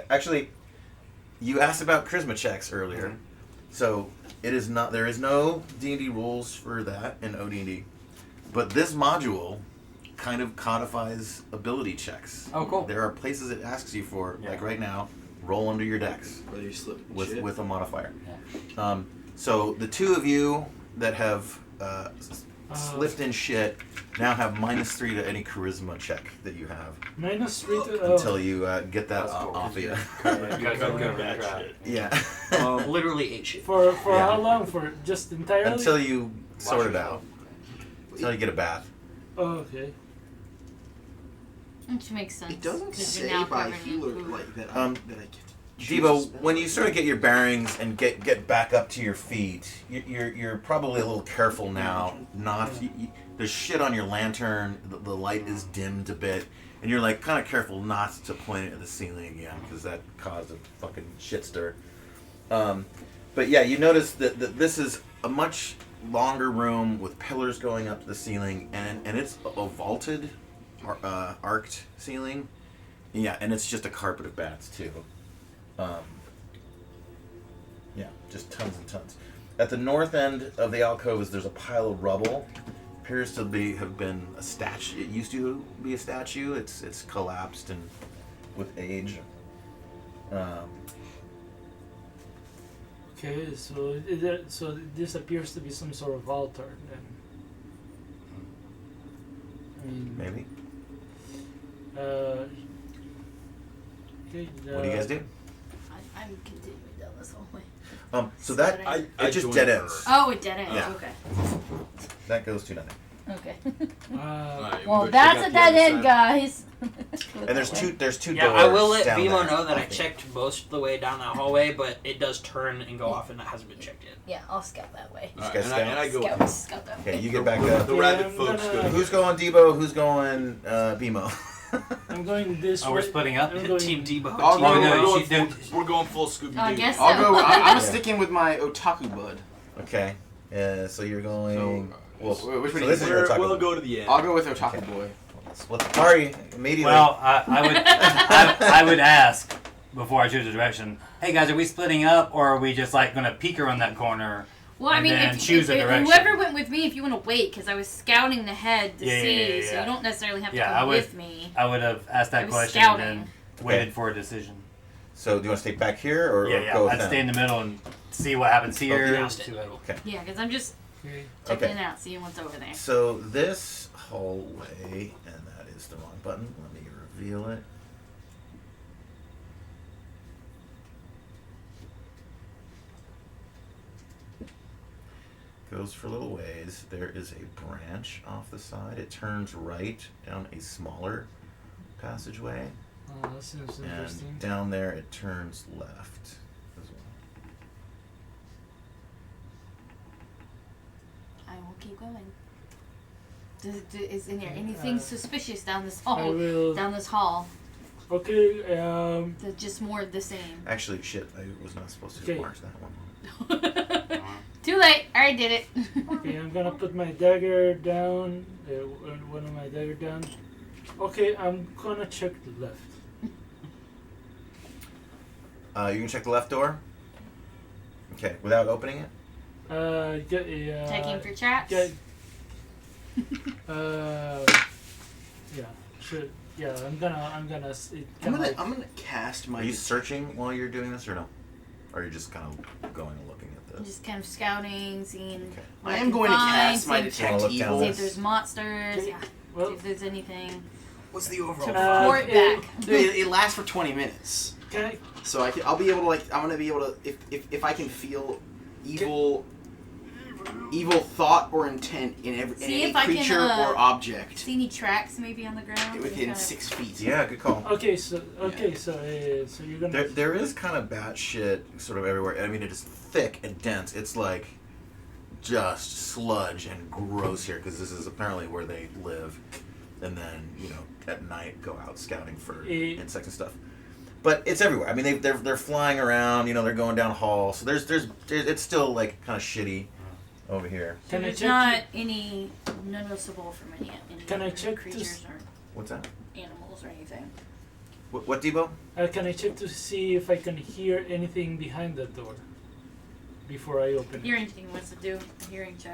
Actually, you asked about charisma checks earlier, so it is not. There is no D&D rules for that in OD&D, but this module kind of codifies ability checks. Oh, cool. There are places it asks you for, Yeah. like right now, roll under your dex Whether you slip and with shit. with a modifier. Yeah. So the two of you that have slipped in shit now have -3 to any charisma check that you have -3 to. until you get that That's cool. off of you. You gotta go Cover get that that shit. Yeah. Literally ate shit. For Yeah. how long? For just entirely? Until you sort it yourself. out. Until you get a bath. Oh, okay. Which makes sense. It doesn't 'cause you're say now by covered in healer poop. like that. That I get. to choose a Devo, spell. when you sort of get your bearings and get back up to your feet, you're probably a little careful now. Not there's shit on your lantern. The light is dimmed a bit, and you're like kind of careful not to point it at the ceiling again because that caused a fucking shit stir. But yeah, you notice that this is a much longer room with pillars going up to the ceiling, and it's a vaulted, arced ceiling. Yeah, and it's just a carpet of bats too. Yeah, just tons and tons. At the north end of the alcove, there's a pile of rubble. Appears to have been a statue. It used to be a statue. It's collapsed and with age. Okay, so so this appears to be some sort of altar then. I mean, Maybe. Okay, What do you guys do? I'm continuing down this hallway. So that I it just joined dead her. ends. Oh, it dead ends. Yeah. Okay. That goes to nothing. Okay. Alright, Well, go that's check a out the dead other end, side. guys. And there's two Yeah, doors. I will let down Bimo there. know that I checked most of the way down that hallway, but it does turn and go off, and that hasn't been checked yet. Yeah, I'll scout that way. Just Alright, guys and I go. Scout that way. Okay, you get back up. The Yeah, rabbit I'm folks gonna- go. Who's going Debo? Who's going Bimo? I'm going this Oh, way. we're splitting up? I'm going, Team Debo. I'll Team go- Oh, no, we're she did. We're going full Scooby Doo. I guess I'll so. go. I'm Yeah. sticking with my otaku bud. Okay. So you're going. So, which one so do this you is your We'll Otaku. go to the end. I'll go with otaku Okay. boy. Split the party immediately. Well, I would I would ask before I choose a direction. Hey guys, are we splitting up or are we just like gonna peek around that corner? Well, I and mean, then if, choose a direction? whoever went with me, if you want to wait, because I was scouting ahead to Yeah, see, yeah, so yeah. you don't necessarily have to Yeah, come I would- with me. I would have asked I that was question scouting. and then waited for a decision. So do you want to stay back here or Yeah, or yeah. go with I'd them? stay in the middle and see what happens here. Yeah. see what- Yeah, because I'm just okay. checking Okay. it out, seeing what's over there. So this hallway, and that is the wrong button. Let me reveal it. Goes for a little ways. There is a branch off the side. It turns right down a smaller passageway, Oh, that seems interesting. and down there it turns left as well. I will keep going. Is in there anything suspicious down this hall? I will. Down this hall? Okay. Just more of the same. Actually, shit, I was not supposed to Okay. mark that one. Too late. I already did it. Okay, I'm gonna put my dagger down. One of my dagger down. Okay, I'm gonna check the left. You can check the left door. Okay, without opening it. Checking for traps. Yeah. Yeah. Sure. Yeah. I'm gonna. I'm gonna cast my. Are you searching while you're doing this, or no? Or are you just kind of going and looking at I'm this? just kind of scouting, seeing. Okay. what I am can going to find, cast my seeing- detect Wanna look down evil. See this? if there's monsters. Okay. Yeah. Well, See if there's anything What's the to overall? report it- back. It lasts for 20 minutes, can I? so I'll be able to I'm gonna be able to if I can feel evil thought or intent in See any if I can, creature or object See any tracks maybe on the ground? within Kinda- 6 feet. Yeah, good call. Okay. So so you're gonna. There is kind of bat shit sort of everywhere. I mean, it is thick and dense. It's like just sludge and gross here because this is apparently where they live, and then at night go out scouting for insects and stuff. But it's everywhere. I mean, they're flying around. They're going down hall. So there's it's still like kind of shitty over here. Can I There's check? not any noticeable from any Can I other check creatures this? or What's that? animals or anything. What Debo? Can I check to see if I can hear anything behind that door before I open it? Hearing thing wants to do a hearing check.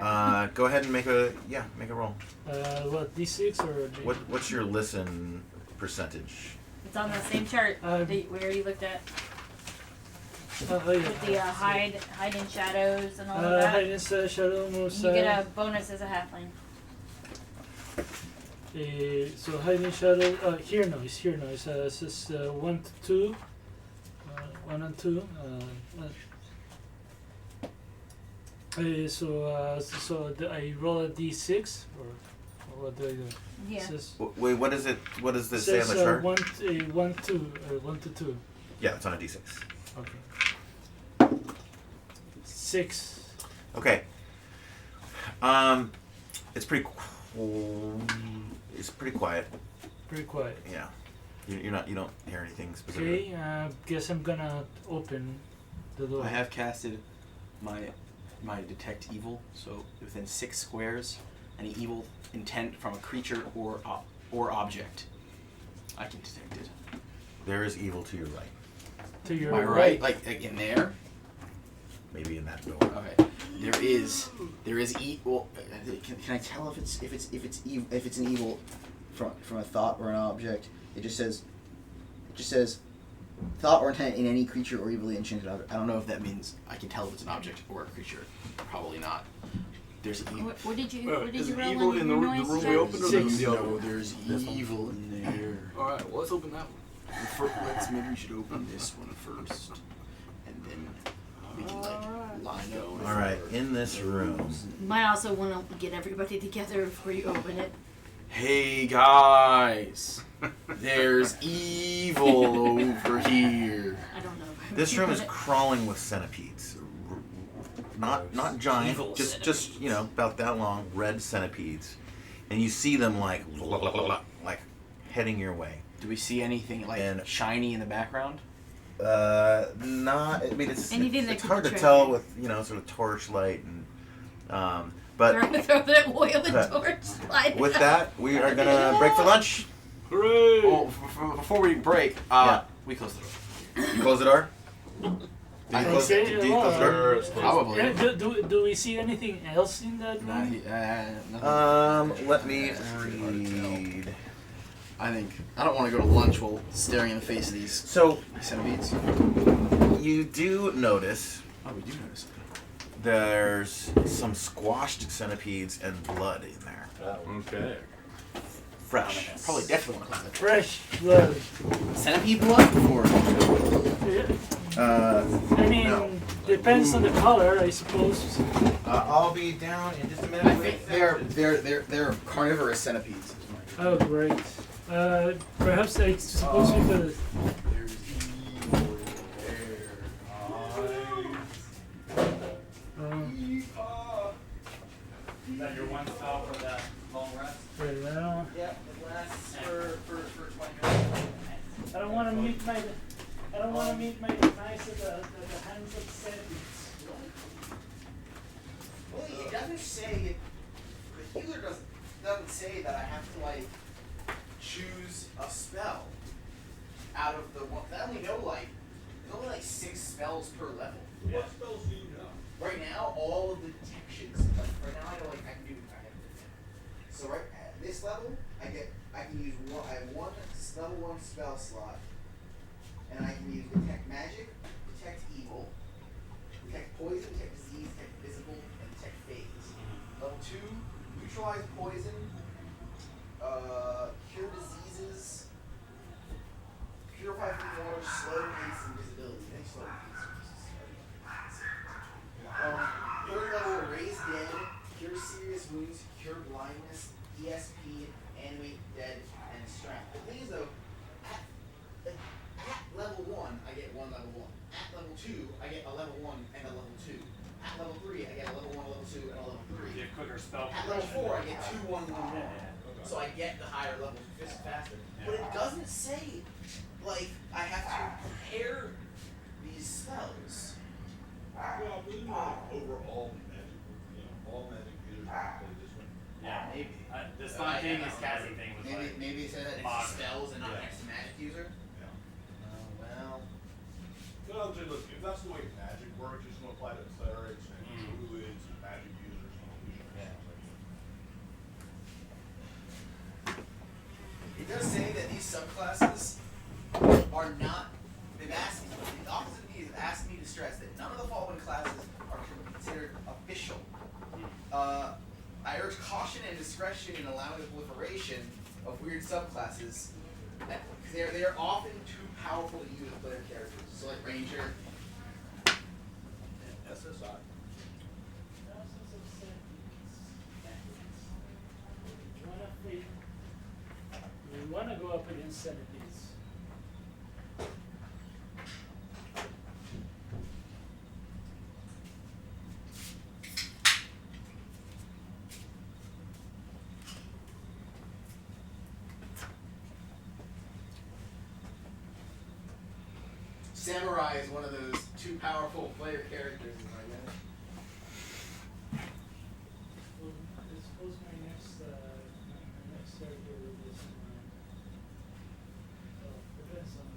Go ahead and make a roll. What D6 or? What's your listen percentage? It's on the same chart Um, where you looked at Oh, yeah. with the hide in shadows and all of that. Hide and shadow moves. You get a bonus as a halfling. So hide and shadow. Hear noise. It says 1 to 2. 1 and 2. I roll a D6 or what do I do? Yeah. It says, Wait, what is it? What does this say on says the chart? 1 to 2. Yeah, it's on a d6. Okay. 6. Okay. It's pretty. It's pretty quiet. Pretty quiet. Yeah. You don't hear anything specific. Okay. Guess I'm gonna open the door. I have casted my detect evil, so within 6 squares, any evil intent from a creature or object, I can detect it. There is evil to your right. To your Am I right? Like in there? Maybe in that door. Okay. There is evil. Can I tell if it's an evil from a thought or an object? It just says It just says thought or intent in any creature or evilly enchanted object. I don't know if that means I can tell if it's an object or a creature. Probably not. There's What did you Is it roll evil on in your the noise room we check? opened, or the other No, one? there's evil in there. Alright, well, let's open that one. Maybe we should open this one first, and then we can line up. All right, in this room. You might also want to get everybody together before you open it. Hey guys, there's evil over here. I don't know. This room is crawling with centipedes. Not giant, Evil just you know, about that long, red centipedes, and you see them like heading your way. Do we see anything like And- shiny in the background? Not. I mean, it's Anything that it's could hard to betray tell you. with sort of torchlight and but Throw that oil and torch light. with that we are gonna break for lunch. Hooray! Well, before we break, Yeah. we close the door. You close the door. Do you I close, say do you close the door? Probably. Yeah, do we see anything else in that room? Nothing. Let me read. I don't want to go to lunch while staring in the face of these So centipedes. you do notice Oh, we do notice. there's some squashed centipedes and blood in there. Okay. Fresh. Probably definitely want to close it. Fresh blood. Centipede blood or I mean, No. depends on the color, I suppose. I'll be down in just a minute. I think they're carnivorous centipedes. Oh, great. Perhaps I suppose we could. There's evil Is that your one spell for that long rest? Right now. Yeah, it lasts for 20 minutes. I don't want to meet my demise at the hands of centipedes. Well, it doesn't say. The healer doesn't say that I have to like choose a spell out of the one. I only know there's only 6 spells per level. What spells do you know? Right now, all of the detections. Like right now, I know I can do. So right at this level, I can use one. I have one level 1 spell slot, and I can use detect magic, detect evil, detect poison, detect disease, detect physical, and detect phase. Level 2, neutralize poison, cure diseases, purify from water, slow pace, and visibility. I think slow pace. Third level, raise dead, cure serious wounds, cure blindness, ESP, animate dead, and strength. The thing is though, at level 1, I get one level 1. At level 2, I get a level 1 and a level 2. At level 3, I get a level 1, a level 2, and a level 3. Get quicker spell. At level 4, I get 2, 1, 1, 1. So I get the higher levels faster. But it doesn't say, like, I have to prepare these spells. Well, we know overall magic, all magic users can play this one. Yeah, Maybe. The spontaneous casting thing was like. Maybe it says that Mod. it's spells and not Yeah. next to magic user. Yeah. Well. Well, just look, if that's the way magic works, it's going to apply to clerics and druids and magic users and illusionists. It does say that these subclasses are not. They've asked me. The Office of Needs have asked me to stress that none of the following classes are considered official. I urge caution and discretion in allowing the proliferation of weird subclasses, because they're often too powerful to use as player characters. So like Ranger. SSI. We wanna go up against centipedes. Samurai is one of those too powerful player characters, I guess. Well, I suppose my next character will be someone. Well, depends on.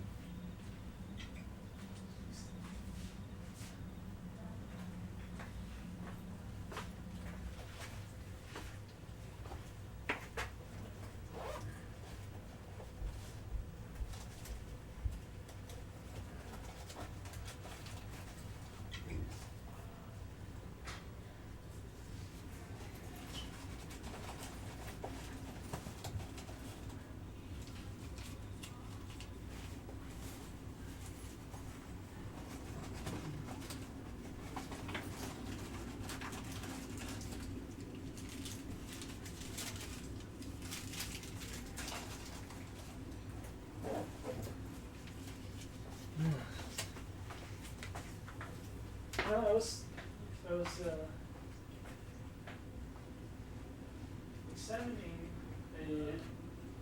was examining,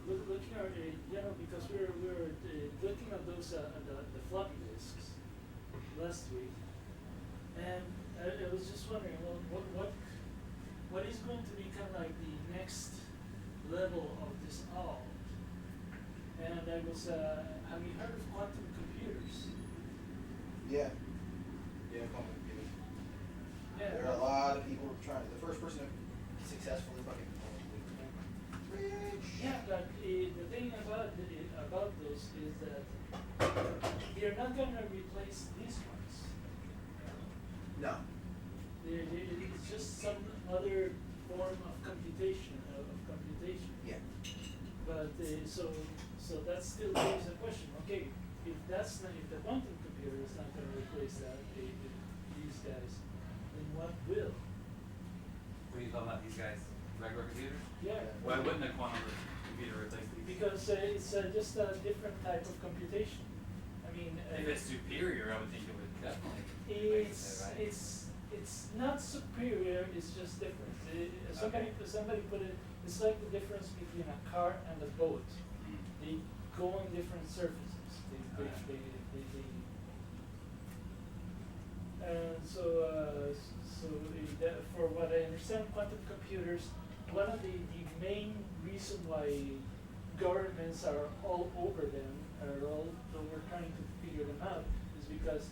looking at, because we were looking at those the floppy disks last week, and I was just wondering, well, what is going to be kind of like the next level of this all? And I was, have you heard of quantum computers? Yeah. Yeah, quantum computers. Yeah. There are a lot of people trying. The first person to successfully fucking rich. Yeah, but the thing about those is that they're not going to replace these ones. No. It's just some other form of computation. Yeah. But so that still leaves a question. Okay, if the quantum computer is not going to replace these guys, then what will? What are you talking about, these guys? Regular computers? Yeah. Why wouldn't a quantum computer replace these? Because it's just a different type of computation. I mean, If it's superior, I would think it would definitely replace it, right? it's not superior. It's just different. Somebody put it. It's like the difference between a car and a boat. They go on different surfaces. For what I understand, quantum computers, one of the main reason why governments are all over them, we're trying to figure them out, is because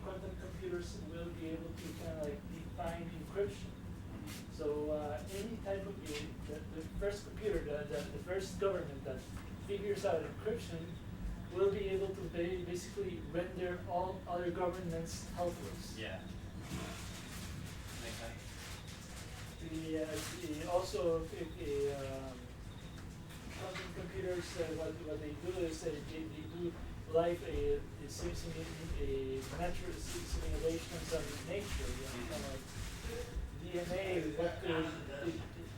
quantum computers will be able to kind of like define encryption. So any type of the first computer, the first government that figures out encryption will be able to basically render all other governments helpless. Yeah. Makes sense. Quantum computers, what they do is they do live simulations of nature, kind of like DNA,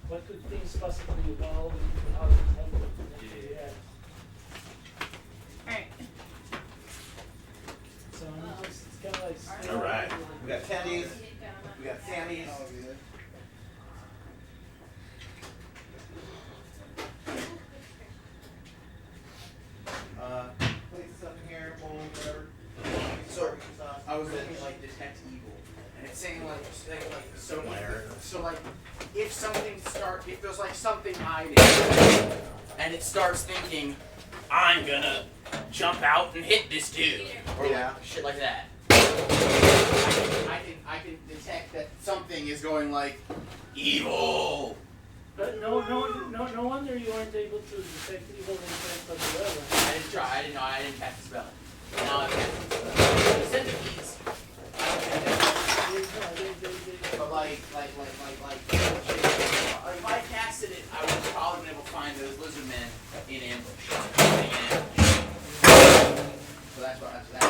what could things possibly evolve into, how could they react. Alright. So it's kind of like... All right. We got tendies. We got Sammys. Place something here, bowl, whatever. So I was looking at like detect evil, and it's saying like so like if there's like something hiding, and it starts thinking, I'm gonna jump out and hit this dude, or like shit like that. I can detect that something is going like evil. But no wonder you weren't able to detect evil inside of the well. I didn't try. I didn't know. I didn't cast the spell. Now I've cast the spell. The centipedes. But if I casted it, I would have probably been able to find those lizard men in ambush. So that's what that.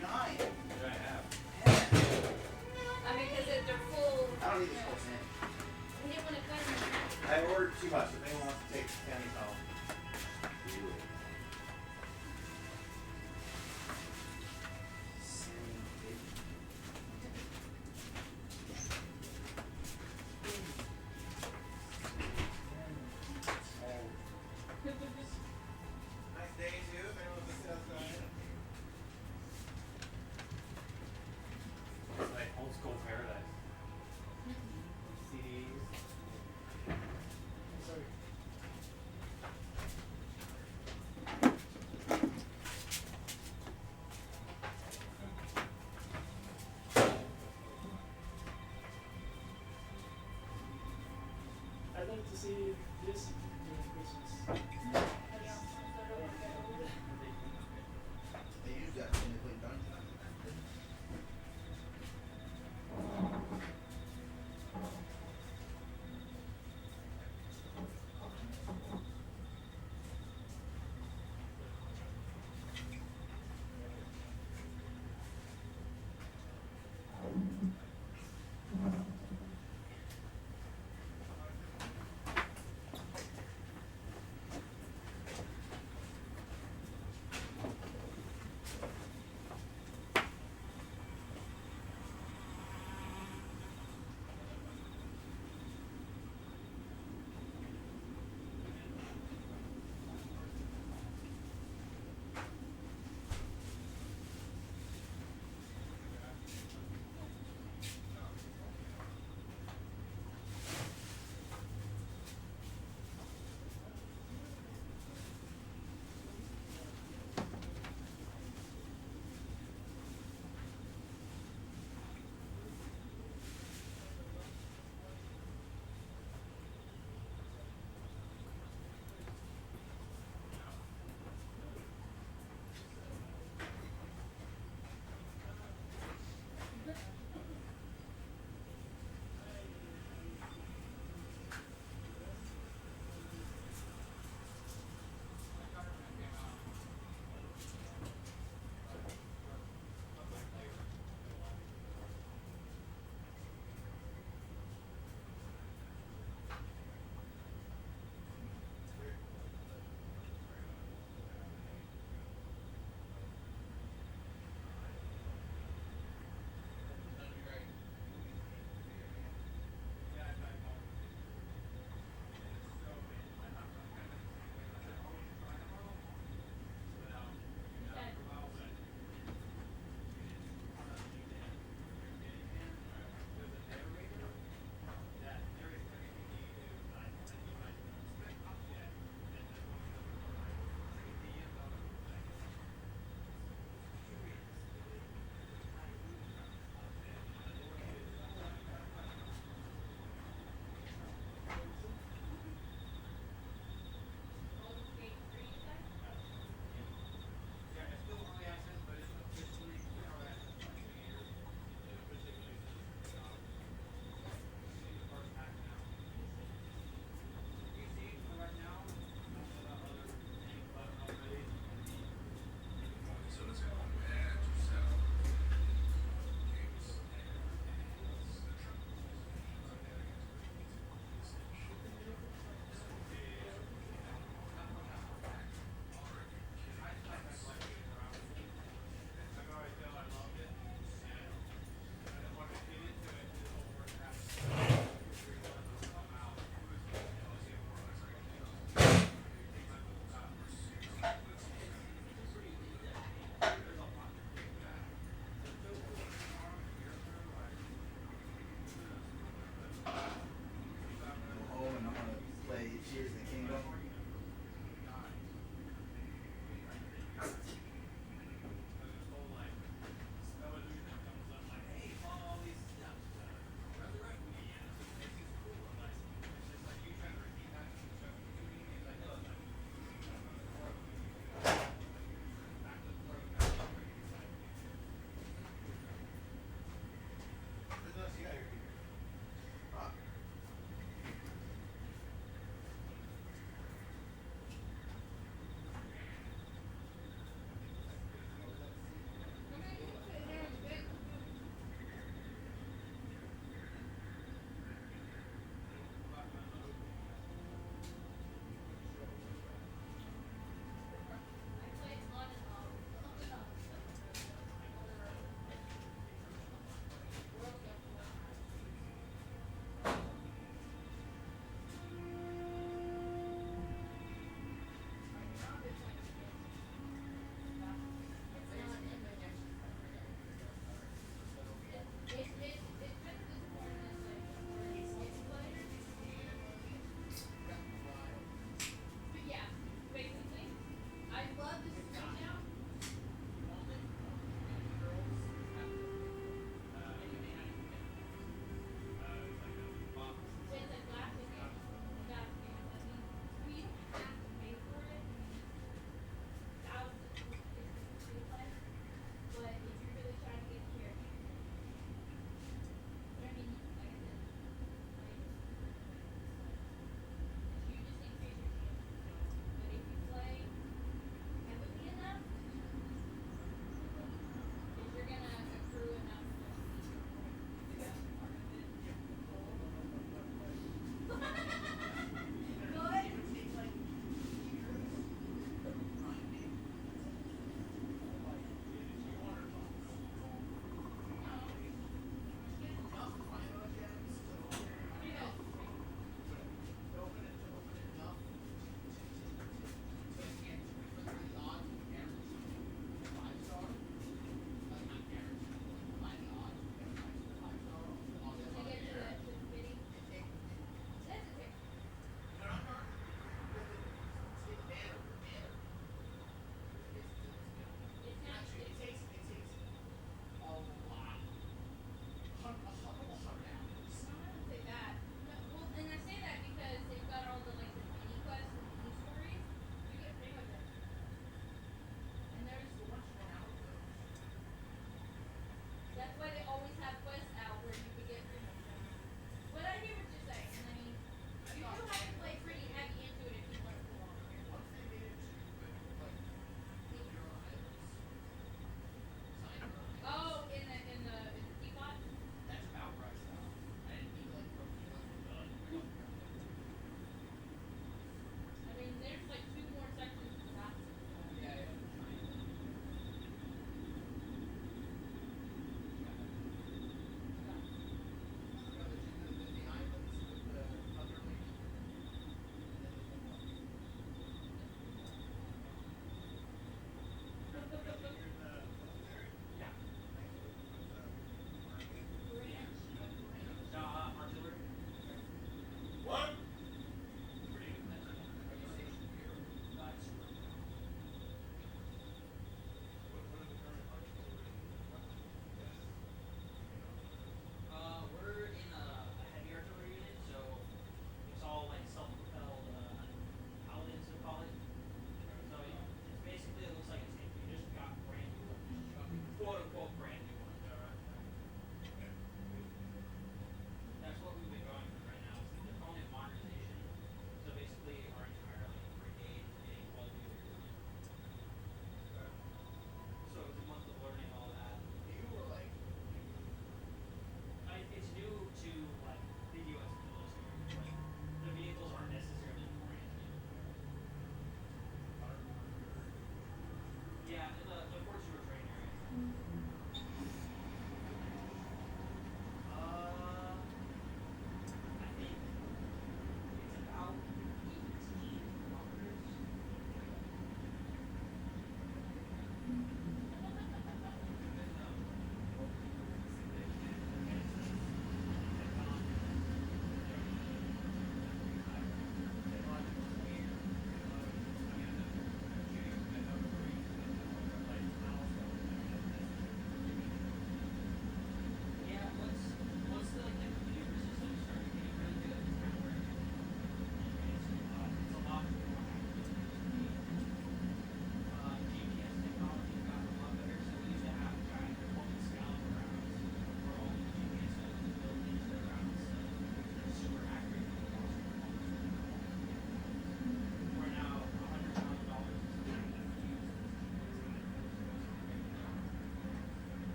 Giant. I mean, because they're full. I don't need this whole thing. We didn't want to cut them. I ordered too much. If anyone wants to take candies home. Nice day too. If anyone wants to sit outside. It's like old school paradise. CDs. Sorry. I'd like to see this during Christmas. They use that when they play Dungeons.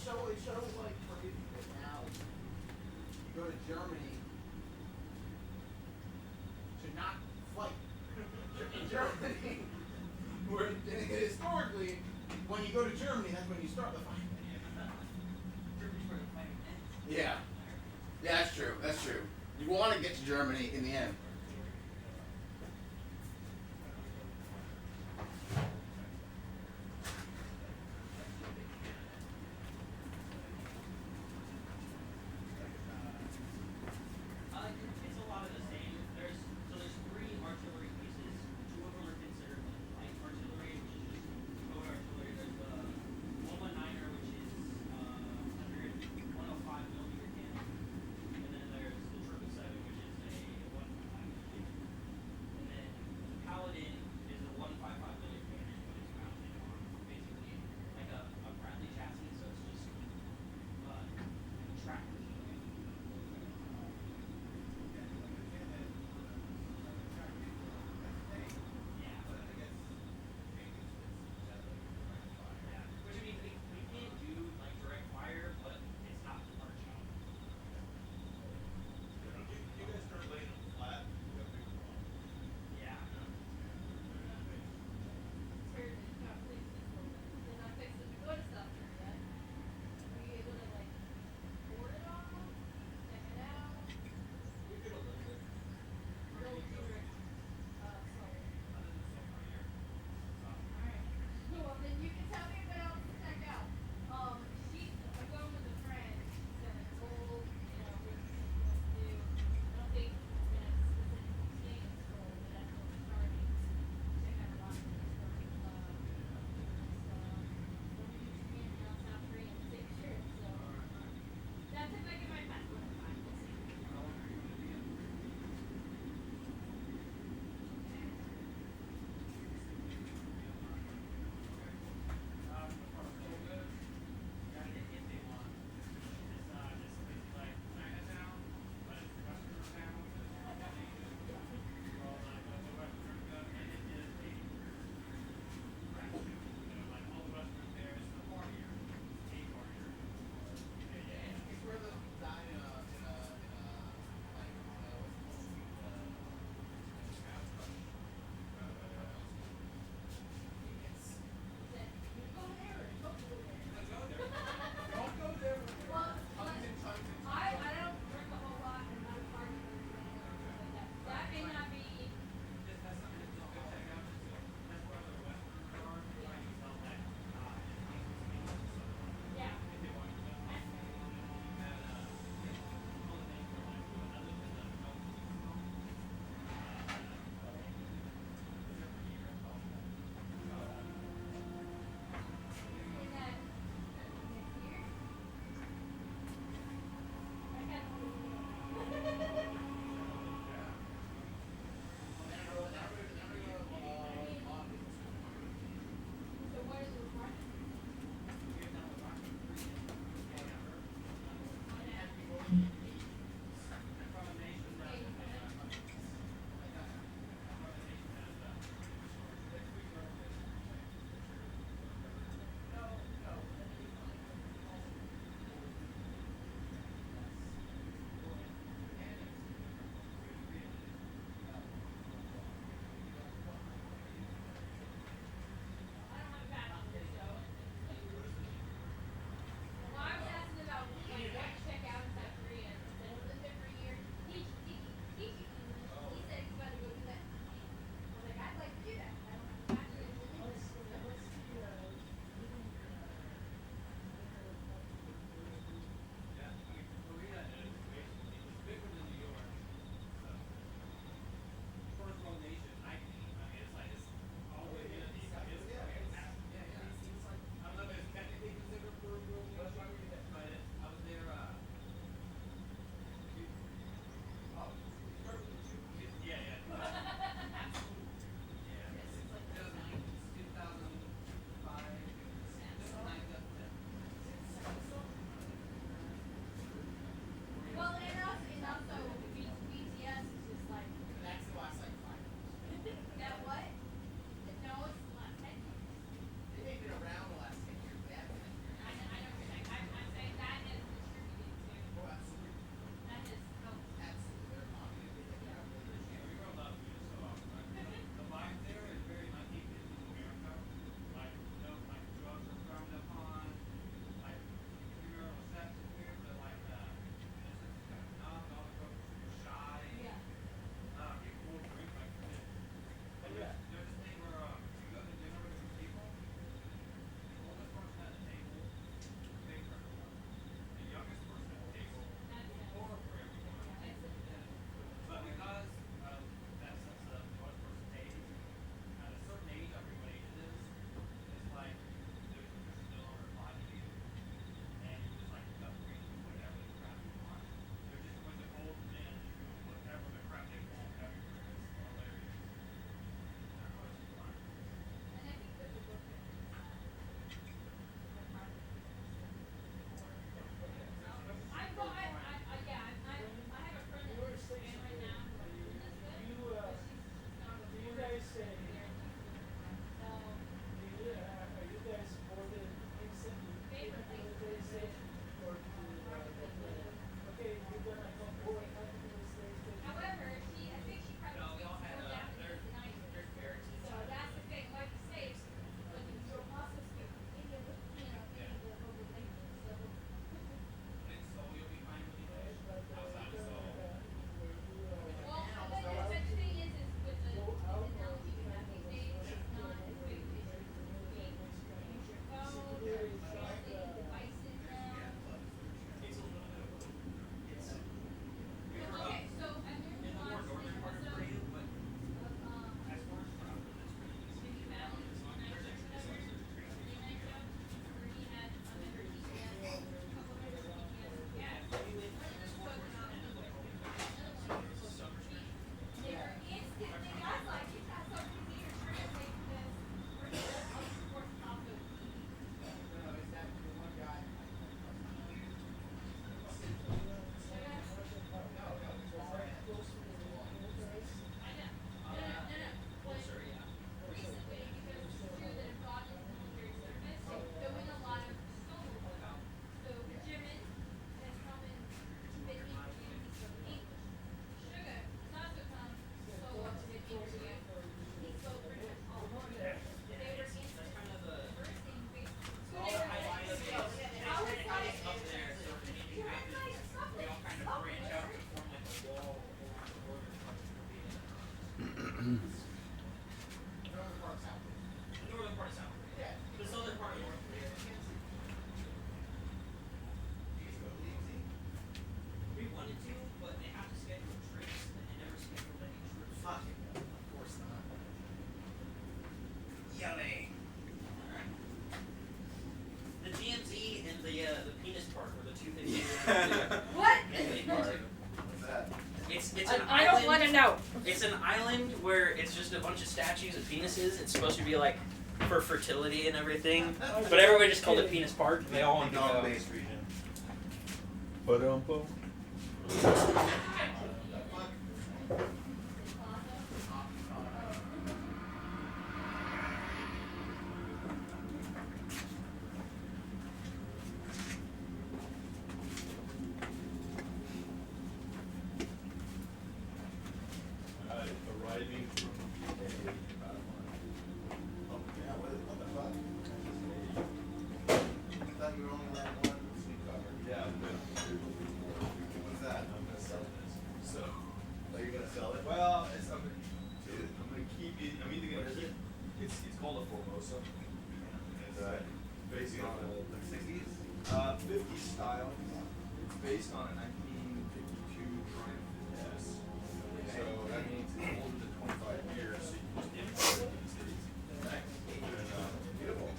shows like for people now. You go to Germany to not fight. In Germany, where historically, when you go to Germany, that's when you start the fight. Yeah. Yeah, that's true. That's true. You want to get to Germany in the end. It's a lot of the same. There's 3 artillery pieces. 2 of them are considered light artillery, which is just mode artillery. There's the 119er, which is 105 millimeter cannon, and then there's the 777, which is a 155 find out. It's an island where it's just a bunch of statues of penises. It's supposed to be like for fertility and everything. But everybody just called it Penis Park. They all wanted to go. Based region. Ba-dum-bum. Arriving from Yeah, what the fuck? I thought you were only letting one sleep cover. yeah, What's that? I'm gonna sell this. So, Are you gonna sell it? well, I'm gonna keep it. I'm either gonna keep. It's called a Formosa. It's based on the 60s? 50s style. It's based on a 1952 Triumph S. So that means it's older than 25 years. So you just import it to the States. And, Beautiful.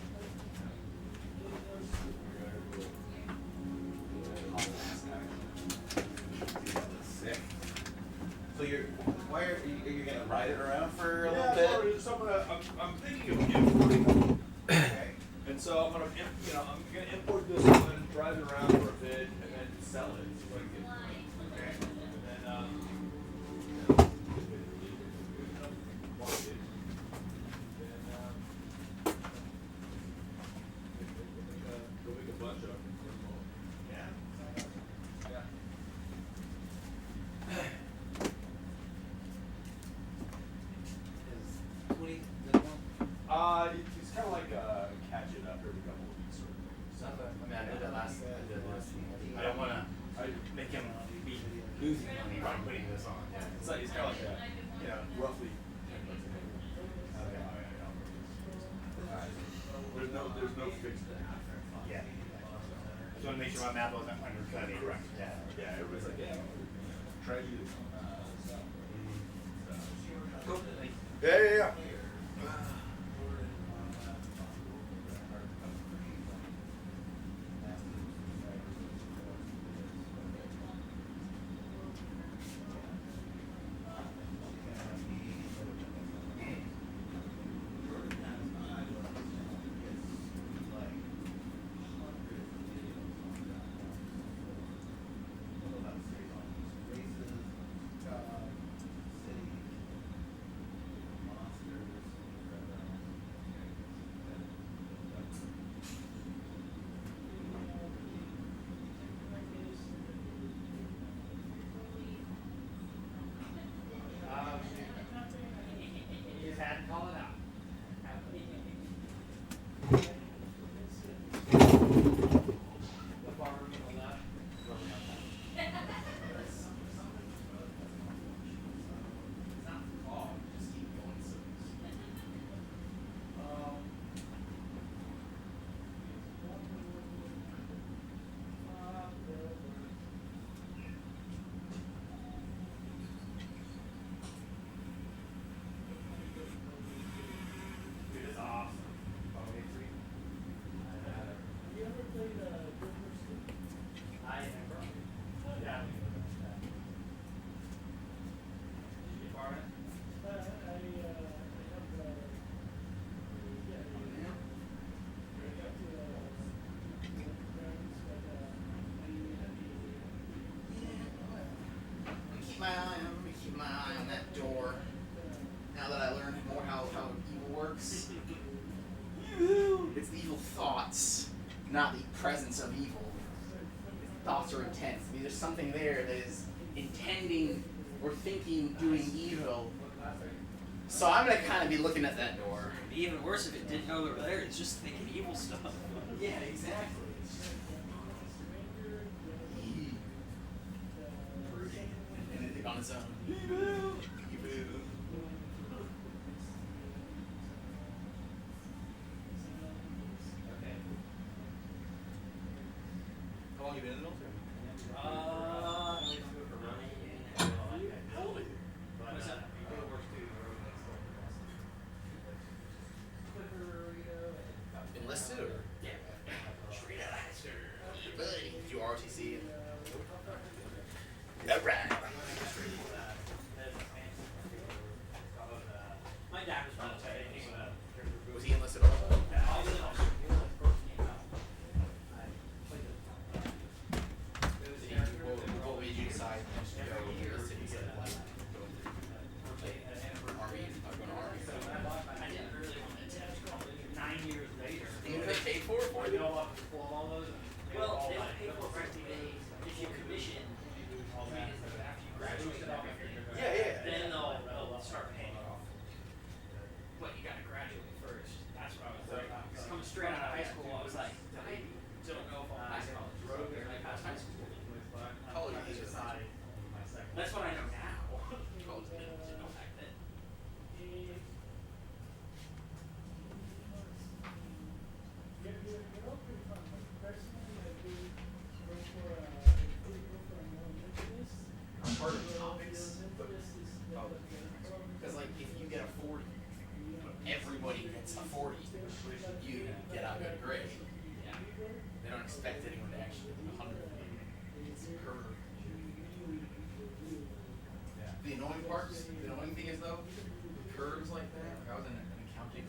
Sick. So why are you gonna ride it around for a little bit? So I'm thinking of importing. Okay. And so I'm gonna, I'm gonna import this and then drive it around for a bit and then sell it. So I can Okay. and then, market. Then, go make a bunch of them. Yeah. Yeah. It's kind of like catch it up every couple of weeks sort of thing. I did that last. I don't want to make him be losing money by putting this on. It's like, it's kind of like that, roughly $10 a day. There's no fixed. Yeah. Just want to make sure my math wasn't undercutting. Correct. Yeah. Everybody's like, yeah, try to do this. Cool. Yeah. You just had to call it out. Dude, it's awesome. I never. Yeah. Did you borrow it? I'm gonna keep my eye on that door. Now that I learned more how evil works. It's the evil thoughts, not the presence of evil. Thoughts are intense. I mean, there's something there that is intending or thinking, doing evil. So I'm gonna kind of be looking at that door. It'd be even worse if it didn't know they were there. It's just thinking evil stuff. Yeah, exactly. Brooding and anything on its own. Evil. How long you been in the military? What's that? Enlisted or? Yeah. Straight out buddy. Did you ROTC? Alright.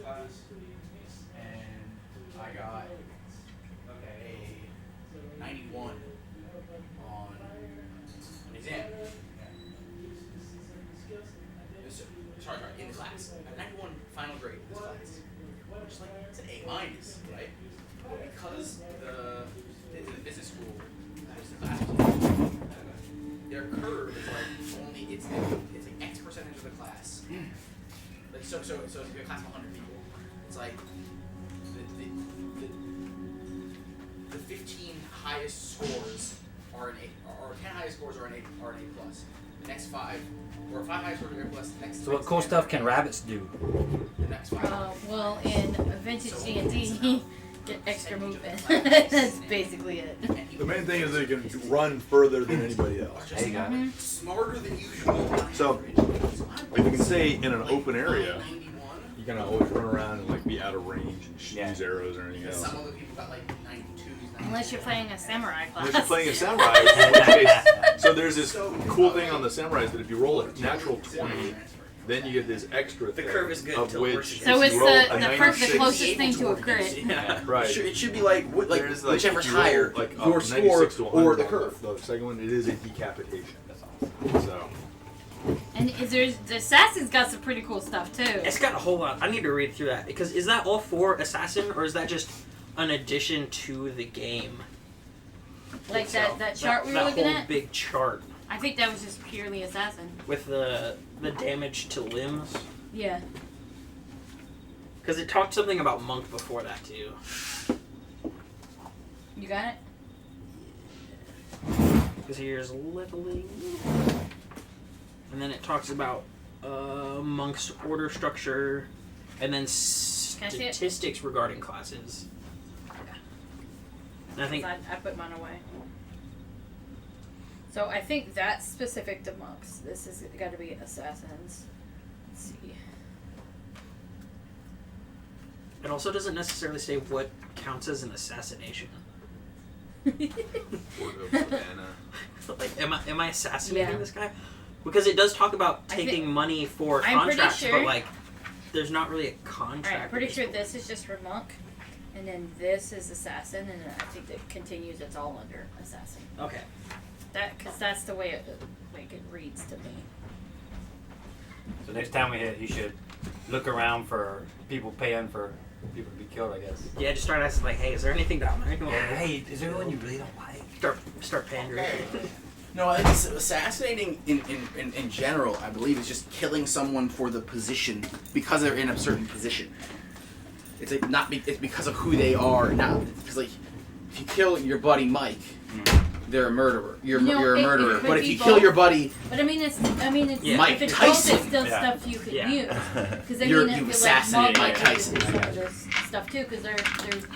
class, and I got a 91 on an exam. Sorry, in the class. I have 91 final grade in this class. Which is like, it's an A minus, right? But because it's a business school, there's the class, their curve is like only, it's like X percentage of the class. Like, so if you have a class of 100 people, it's like the 15 highest scores are an A, or 10 highest scores are an A plus. The next 5, or 5 highest scores are an A plus. The next. So what cool stuff can rabbits do? The next 5. Well, in vintage D&D, get extra movement. That's basically it. The main thing is they can run further than anybody else. There you go. Smarter than usual. So, if you can stay in an open area, you can always run around and like be out of range and use arrows or anything else. Some other people got like 92s. Unless you're playing a samurai class. Unless you're playing a samurai, in which case, so there's this cool thing on the samurais that if you roll a natural 20, then you get this extra The thing curve is good of until which worse. So it's you roll a the 96. closest thing to a crit. Yeah. Right. It should be like There's like whichever's if you roll, higher, like your score 96 to 100 or the on curve. The second one, it is a decapitation. That's awesome. So. And the assassin's got some pretty cool stuff too. It's got a whole lot. I need to read through that because is that all for assassin or is that just an addition to the game? Like itself? that chart we were looking whole at. big chart I think that was just purely assassin. with the damage to limbs Yeah. because it talked something about monk before that too. You got it? Because here's leveling, and then it talks about monk's order structure, and then Can I see it? statistics regarding classes. And I think I put mine away. So I think that's specific to monks. This has got to be assassins. Let's see. it also doesn't necessarily say what counts as an assassination. Like, am I assassinating Yeah. this guy? Because it does talk about I taking think- money for I'm pretty contracts, sure- but like, there's not really a contract. Alright, I'm pretty with sure people. this is just for monk, and then this is assassin, and then I think that continues. It's all under assassin. Okay. Because that's the way it reads to me. So next time we hit, you should look around for people paying for people to be killed, I guess. Yeah, just start asking like, hey, is there anything down there? Hey, is there anyone you really don't like? Start pandering. No, it's assassinating in general, I believe, is just killing someone for the position because they're in a certain position. It's like it's because of who they are. Not because like if you kill your buddy Mike, they're a murderer. You're a murderer. It could But if be you kill both. your buddy, But I mean, it's Yeah. Mike if it's Tyson. both, it's still Yeah. stuff you could Yeah. use. Because I You're- mean, I you feel assassinated like Mike Mike Tyson. Tyson. Some of this stuff too, because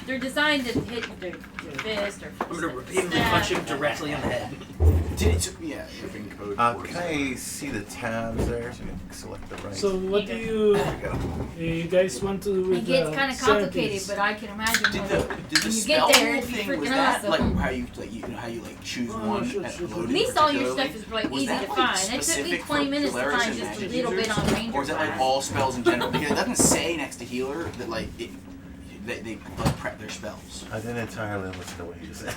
they're designed to hit your fist or. I'm gonna repeatedly punch him directly in the head. Can I see the tabs there so I can select the right? So what do you guys want to do with It gets kind of complicated, but I can imagine Did when the you spell get there, rule it'd be thing freaking was that awesome. like how you choose one sure, at sure, sure. loading At least all your particularly? stuff is like Was easy that, to like, find. It took me specific 20 for minutes to Polaris find and just a magic little bit users? on Ranger Or is it like class. all spells in general? Because it doesn't say next to healer that like they like prep their spells. I didn't entirely listen to what you just said.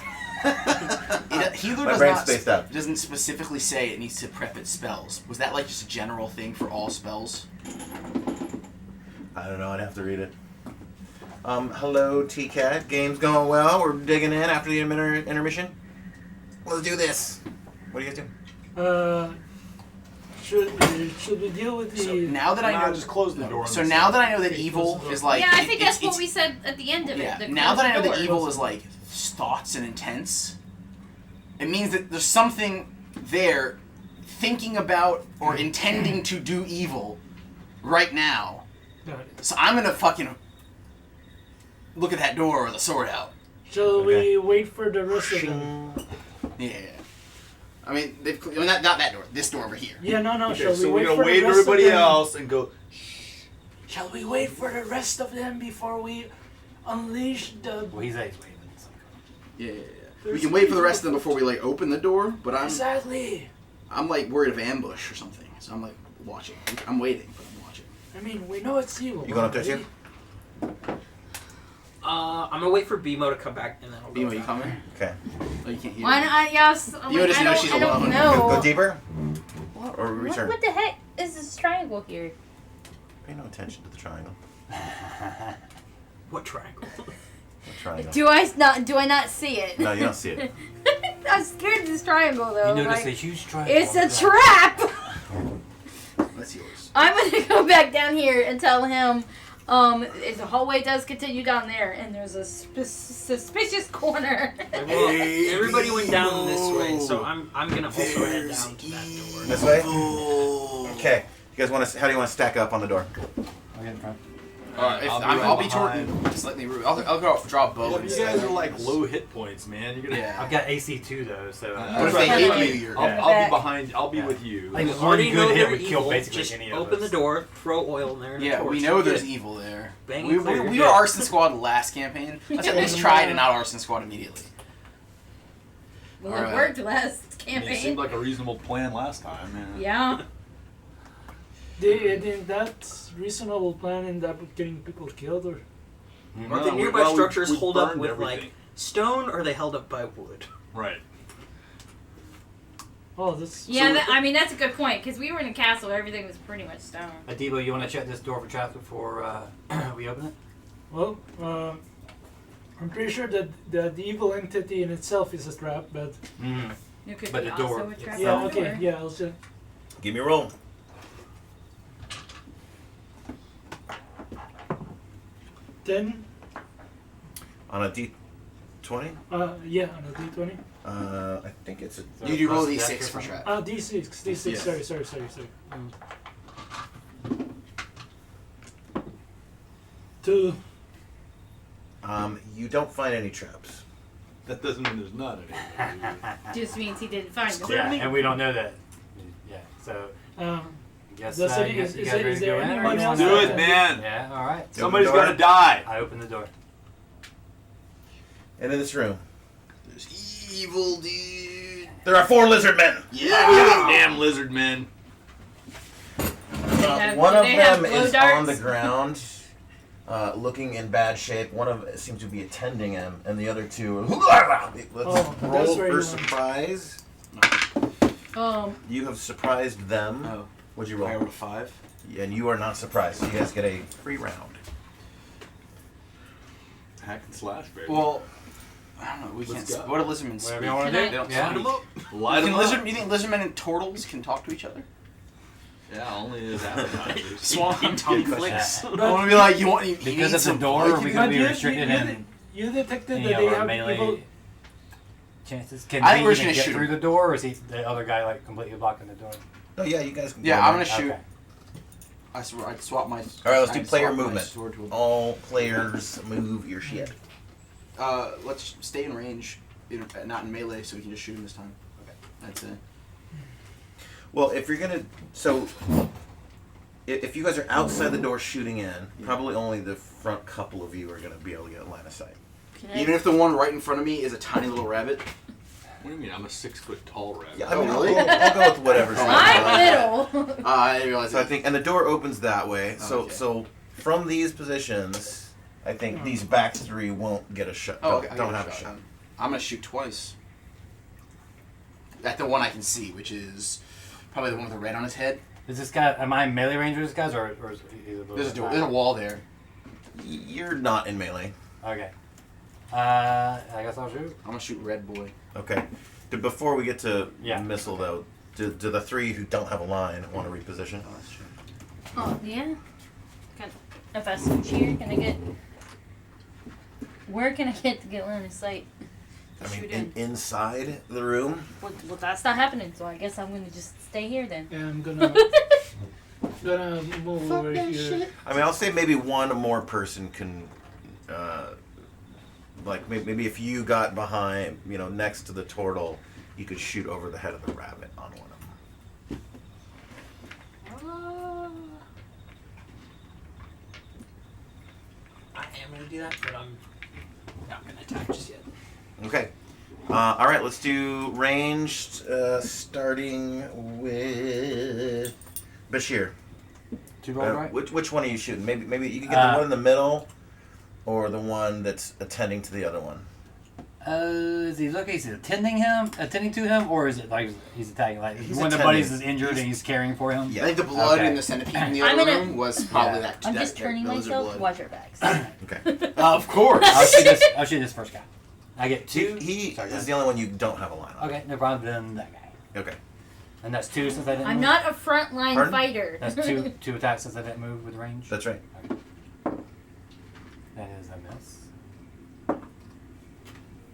Healer My does brain's not spaced out. doesn't specifically say it needs to prep its spells. Was that like just a general thing for all spells? I don't know. I'd have to read it. Hello, T-Cat. Game's going well. We're digging in after the intermission. Let's do this. What do you guys do? Should we deal with the? So now that I know, just close the door. So now that I know that evil is like, Yeah, I think that's what it's- we said at the end of Yeah. it. Now that I know that evil. evil is like thoughts and intents, it means that there's something there thinking about or intending to do evil right now. So I'm gonna fucking look at that door with the sword out. Shall we wait for the rest of them? Yeah. I mean, not that door. This door over here. Yeah, no. Okay, Shall so we we're wait gonna for the wait rest everybody of them? else and go. Shall we wait for the rest of them before we unleash the? Well, he's waving. Yeah. We can wait for the rest of them before we like open the door, but Exactly. I'm like worried of ambush or something. So I'm like watching. I'm waiting, but I'm watching. I mean, we know it's evil. You going up there too? I'm gonna wait for BMO to come back and then I'll go. Bimo, you coming? Okay. Oh, you can't hear Why me. not? Yes. I'm You like, just I know don't, she's I don't alone. know. Go deeper What, or return. what the heck is this triangle here? Pay no attention to the triangle. What triangle? The triangle. Do I not see it? No, you don't see it. I'm scared of this triangle though. You notice like, a huge triangle. it's a trap. That's yours. I'm gonna go back down here and tell him. The hallway does continue down there, and there's a suspicious corner. Well, everybody went down this way, so I'm gonna also head down to that door. This way? Okay. You guys want to? How do you want to stack up on the door? I'll get in front. I'll be toward slightly rude. I'll go draw a bow. Well, you guys are like low hit points, man. You're gonna. Yeah. I've got AC2 though, so. What if they hit you? I'll be behind. I'll be with you. Like, You one already know good hit they're would kill evil. basically Just any of open us. the door, throw oil in there. And a Yeah, torch. we know You're there's good. evil there. Bang We and clear, were you're arson squad last campaign. Let's at least try to not arson squad immediately. Well, Alright. it worked last I mean, it campaign. seemed like a reasonable plan last time. Yeah. Did that reasonable plan end up getting people killed or? Are the nearby structures hold up with like stone, or are they held up by wood? Right. Oh, that's. Yeah, I mean that's a good point because we were in a castle. Everything was pretty much stone. Adibo, you want to check this door for traps before we open it? Well, I'm pretty sure that the evil entity in itself is a trap, but. You could But be the door also a trap. Yeah. on the Okay. door. Yeah. I'll just. Give me a roll. Then. On a D20? Yeah, on a D20. I think it's a. You do roll plus D6 dex or for something? trap. D6. D6. Yes. Sorry. 2. You don't find any traps. That doesn't mean there's not any. Just means he didn't find them. Yeah, and we don't know that. Yeah, so. Guess, Does it- you is guys there- ready is to there go in, or anyone you else wanna- Do it, man. Yeah, alright. Somebody's Open the gonna door. die. I open the door. And in this room, There's evil, dude. there are 4 lizard men. Yeah. Damn lizard men. have- One do of they have them glow is darts? on the ground, looking in bad shape. One of them seems to be attending him, and the other 2 are. Let's Oh, that's roll where for you want- surprise. You have surprised them. Oh. What'd you roll? I rolled a 5. And you are not surprised. You guys get a free round. Hack and slash, baby. Well, I don't know. We Let's can't. go. What do lizardmen speak? Whatever you want to Can do. They don't Yeah. speak. Light Can them you think lizardmen and turtles can talk to each other? Yeah, only as appetizers. Swan tongue Good flicks. I question. want to be like, you want? You Because need of the some door, blood? we But could be restricted in you detected any that of they our have melee evil. chances. Can I we think we're even just gonna get shoot through him. the door, or is he the other guy like completely blocking the door? Oh yeah, you guys can. Yeah, go I'm there. gonna shoot. Okay. I swear, I swap my. All right, let's do I player swap my movement. sword to a- All players move your shit. Let's stay in range, not in melee, so we can just shoot him this time. Okay, that's it. Well, if you're gonna, so if you guys are outside the door shooting in, probably only the front couple of you are gonna be able to get line of sight. Even if the one right in front of me is a tiny little rabbit. What do you mean? I'm a 6 foot tall rabbit. Yeah, I mean, really? I'll go with whatever's. I'm little. I didn't realize So I that. think, and the door opens that way. So Okay. so from these positions, I think these back 3 won't get a shot. Oh, okay. I Don't get have a shot. then. I'm gonna shoot twice. At the one I can see, which is probably the one with the red on his head. Is this guy? Am I melee ranger? This guy's, or is either of those? There's a door. There's a wall there. You're not in melee. Okay. I guess I'll shoot. I'm gonna shoot red boy. Okay. Before we get to Yeah. missile though, do the 3 who don't have a line want to reposition? Oh, that's true. Oh yeah. If I switch here, can I get? Where can I get to get line of sight? I mean, Shoot in. inside the room. Well, that's not happening. So I guess I'm gonna just stay here then. And I'm gonna move over here. I mean, I'll say maybe one more person can, like maybe if you got behind, next to the turtle, you could shoot over the head of the rabbit on one of them. I am gonna do that, but I'm not gonna attack just yet. Okay. All right, let's do ranged, starting with Bashir. Two rolls, right? Which one are you shooting? Maybe you can get the one in the middle, or the one that's attending to the other one? Is he looking? Is he attending to him, or is it like he's attacking? Like He's one of the attending. buddies is injured and he's caring for him. Yeah. I think the blood Okay. in the centipede in the I'm other gonna- room was probably Yeah. that. I'm that, just turning that lizard myself. blood. Watch your backs. Okay. Of course. I'll shoot this first guy. I get two. He Sorry, is guys. the only one you don't have a line on. Okay, no problem. Then that guy. Okay. And that's two since I didn't. I'm move. not a frontline Pardon? fighter. That's two attacks since I didn't move with range. That's right. That is a miss.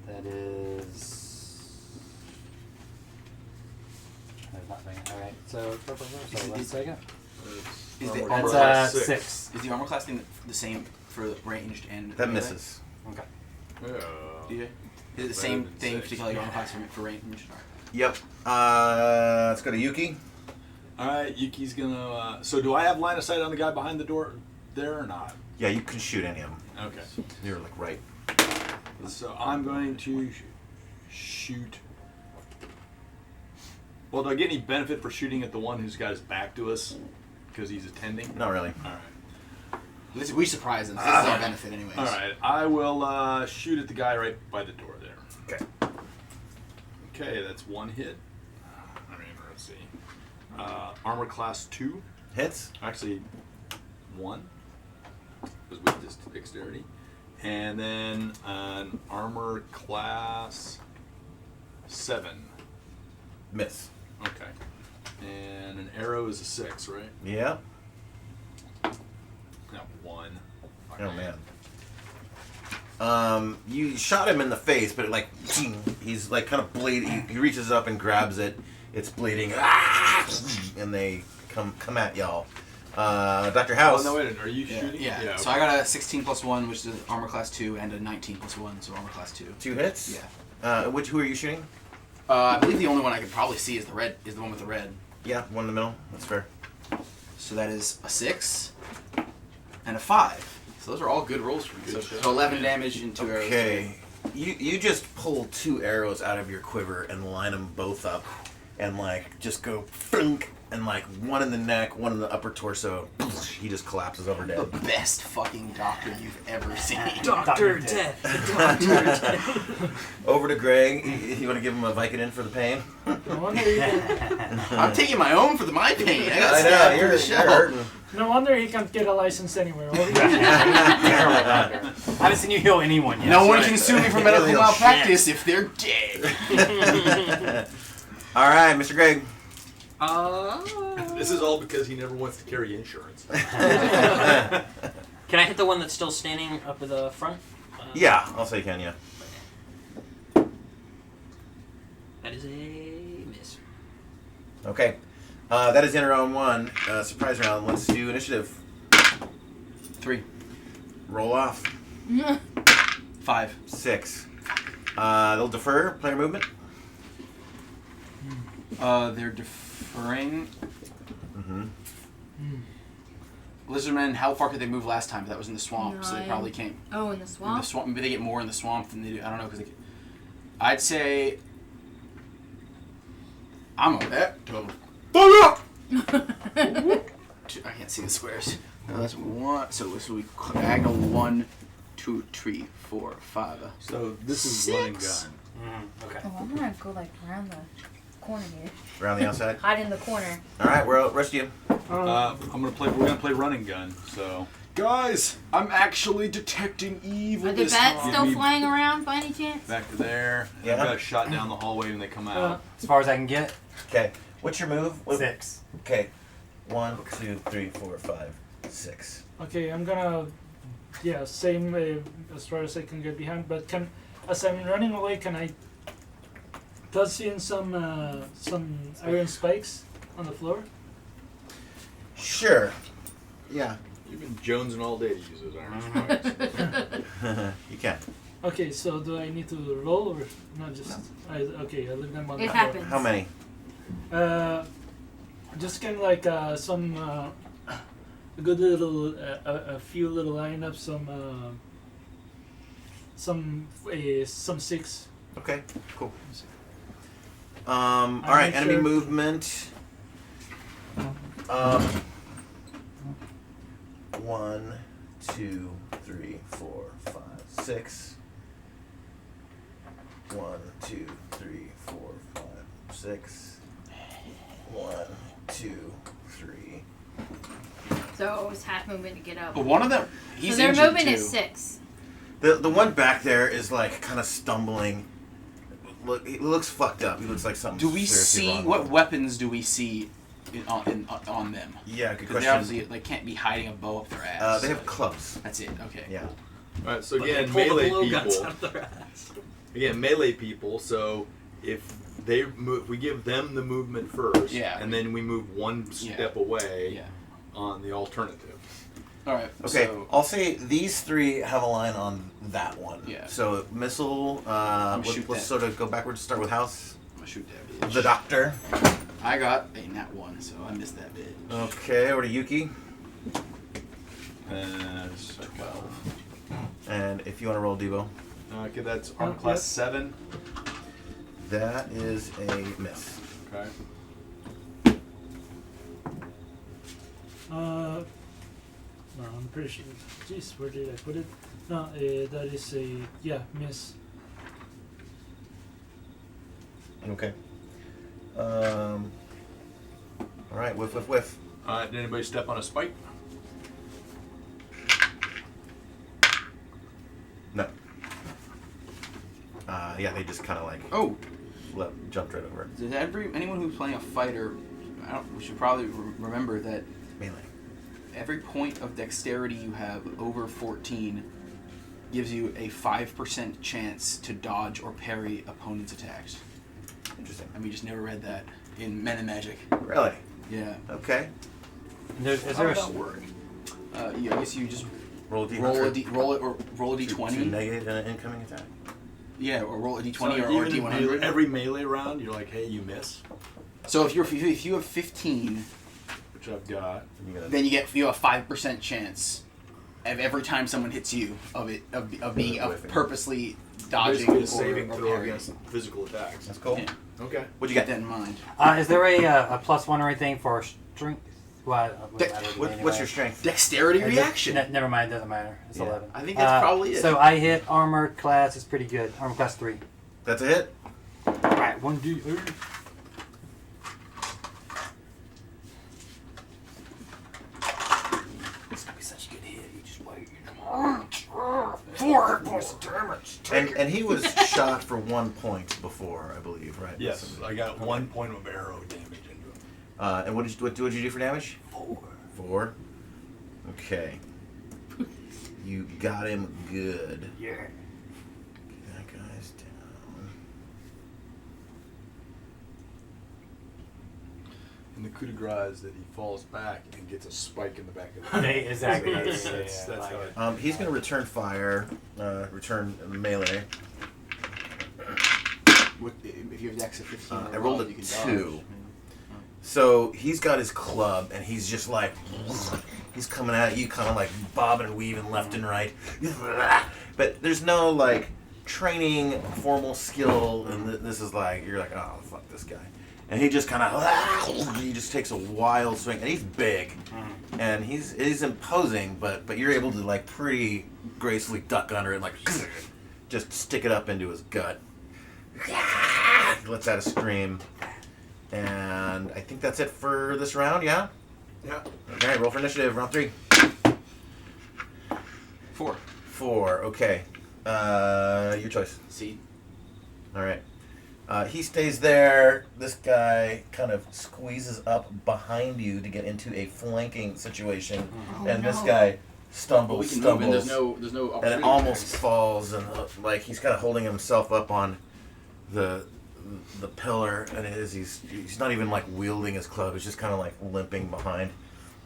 That is. That's not banging. All right. So 1 second. Is the Armor armor That's class 6. Is the armor class thing the same for ranged and That melee? misses. Okay. DJ? Is it the same thing, particularly armor class for ranged? Yep. Let's go to Yuki. Alright, Yuki's gonna. So, do I have line of sight on the guy behind the door there or not? Yeah, you can shoot any of them. Okay. You're like right. So, I'm going to shoot. Well, do I get any benefit for shooting at the one who's got his back to us? Because he's attending? Not really. Alright. We surprise them. This is our benefit, anyways. Alright, I will shoot at the guy right by the door there. Okay. Okay, that's one hit. I mean, let's see. Armor class 2. Hits. Actually, 1. Because with this dexterity. And then an armor class 7. Miss. Okay. And an arrow is a 6, right? Yeah. No, 1. Oh man. You shot him in the face, but like he's like kind of bleeding. He reaches up and grabs it. It's bleeding, and they come at y'all. Dr. House. Oh, no, wait a minute. Are you Yeah. shooting? Yeah. So I got a 16 plus 1, which is armor class 2, and a 19 plus 1, so armor class 2. 2 hits. Yeah. Who are you shooting? I believe the only one I could probably see is the one with the red. Yeah, one in the middle. That's fair. So that is a 6 and a 5. So those are all good rolls for me. So 11 damage and 2 arrows. Okay. You just pull 2 arrows out of your quiver and line them both up, and like just go flink, and like one in the neck, one in the upper torso. He just collapses over The dead. best fucking doctor you've ever seen. Doctor Death. Doctor Death. Over to Greg. You want to give him a Vicodin for the pain? No wonder he can, I'm taking my own for my pain. I got I know stabbed you're through the shell. hurting. no wonder he can't get a license anywhere. All he- I haven't seen you heal anyone yet. No one right. can sue me for medical Real malpractice if they're dead. All right, Mr. Greg. This is all because he never wants to carry insurance. Can I hit the one that's still standing up at the front? Yeah, I'll say you can. Yeah. That is a miss. Okay. That is in round 1. Surprise round. Let's do initiative. 3, Roll off. 5. 6. They'll defer player movement. They're deferring. Mm-hmm. Lizardmen, how far could they move last time? That was in the swamp, so they 9. probably can't. Oh, in the In swamp? the swamp, maybe they get more in the swamp than they do. I don't know because I'd say. I'm a bet. I can't see the squares. No, that's 1. So we diagonal 1, 2, 3, 4, 5. So this is running gun. Okay. Oh, I'm gonna go like around the corner here. Around the outside. Hide in the corner. All right, we're rest of you. We're gonna play running gun. So, guys, I'm actually detecting evil. Are the this bats time. still flying around by any chance? Back to there. Yeah. I've got a shot down the hallway when they come out. As far as I can get, Okay. What's your move? 6. Okay. 1, 2, 3, 4, 5, 6. Okay, I'm gonna, same as far as I can get behind. But as I'm running away, can I toss in some iron spikes on the floor? Sure. Yeah. You've been jonesing all day to use those iron spikes. You can. Okay, so do I need to roll or not? Just I leave them on the It floor. happens. How many? Just kind of like some a good little a few little lineups, some 6. Okay. Cool. All right. Enemy sure. movement. 1, 2, 3, 4, 5, 6. 1, 2, 3, 4, 5, 6. 1, 2, 3. So it's half movement to get up. But one of them, he's so their injured movement too. is 6. The one back there is like kind of stumbling. Look, he looks fucked up. He looks like something. Do we seriously see wrong what with him. weapons do we see on them? Yeah, good Because they question. obviously like can't be hiding a bow up their ass. They have clubs. That's it. Okay. Yeah. All right. So But they again, pull the melee blowguns people. out of their ass. Again, melee people. So if they move, we give them the movement first. Yeah. And then we move one step away. Yeah. On the alternative. All right. Okay, So, I'll say these 3 have a line on that one. Yeah. So missile. shoot Let's that. sort of go backwards. Start with house. I'm gonna shoot that bitch. The doctor. I got a nat 1, so I missed that bit. Okay, over to Yuki. 12. And if you want to roll Devo, Okay, that's armor class 7. that is a miss. Okay. No, I'm pretty sure. Jeez, where did I put it? No, that is a miss. Okay. All right, whiff. Did anybody step on a spike? No. Yeah, they just kind of like jumped right over. Does anyone who's playing a fighter, we should probably remember that Melee. every point of dexterity you have over 14 gives you a 5% chance to dodge or parry opponent's attacks. Interesting. And we just never read that in Men in Magic. Really? Yeah. Okay. Is How there does a that work? Yeah, I guess you just Roll a d100. roll a d20. To negate an incoming attack. Yeah, or roll a d20 So or even d100. every melee round, you're like, hey, you miss, So if you have 15, which I've got. then you have a 5% chance of every time someone hits you of purposely dodging Basically or a saving throw parrying. against physical attacks. That's cool. Yeah. Okay. What'd you Keep get? that in mind. Is there a +1 or anything for strength? Well, What's your strength? Dexterity reaction. Never mind, doesn't matter. It's 11. I think that's probably it. So I hit armor class is pretty good. Armor class 3. That's a hit. Alright, 1d. It's gonna be such a good hit. You just wait. 4 points of damage. And he was shot for 1 point before, I believe, right? Yes, I got 1 point of arrow damage into him. And what did you do for damage? 4. Okay. You got him good. Yeah. That guy's down. And the coup de grace is that he falls back and gets a spike in the back of the head. Exactly. That's how it. He's going to return fire, return melee. If you have dex of 15, I rolled a you can 2. dodge. So he's got his club, and he's just like, he's coming at you, kind of like bobbing and weaving left and right. But there's no like training, formal skill, and this is like, you're like, oh, fuck this guy. And he just kind of, he just takes a wild swing, and he's big, and he's imposing, but you're able to like pretty gracefully duck under it, and like just stick it up into his gut. He lets out a scream. And I think that's it for this round, yeah? Yeah. Okay, roll for initiative, round 3. 4, okay. Your choice. C. Alright. He stays there. This guy kind of squeezes up behind you to get into a flanking situation. And this guy stumbles, Move, and there's no and it opportunity almost attacks. falls, and like he's kind of holding himself up on the pillar, and he's not even like wielding his club. He's just kind of like limping behind,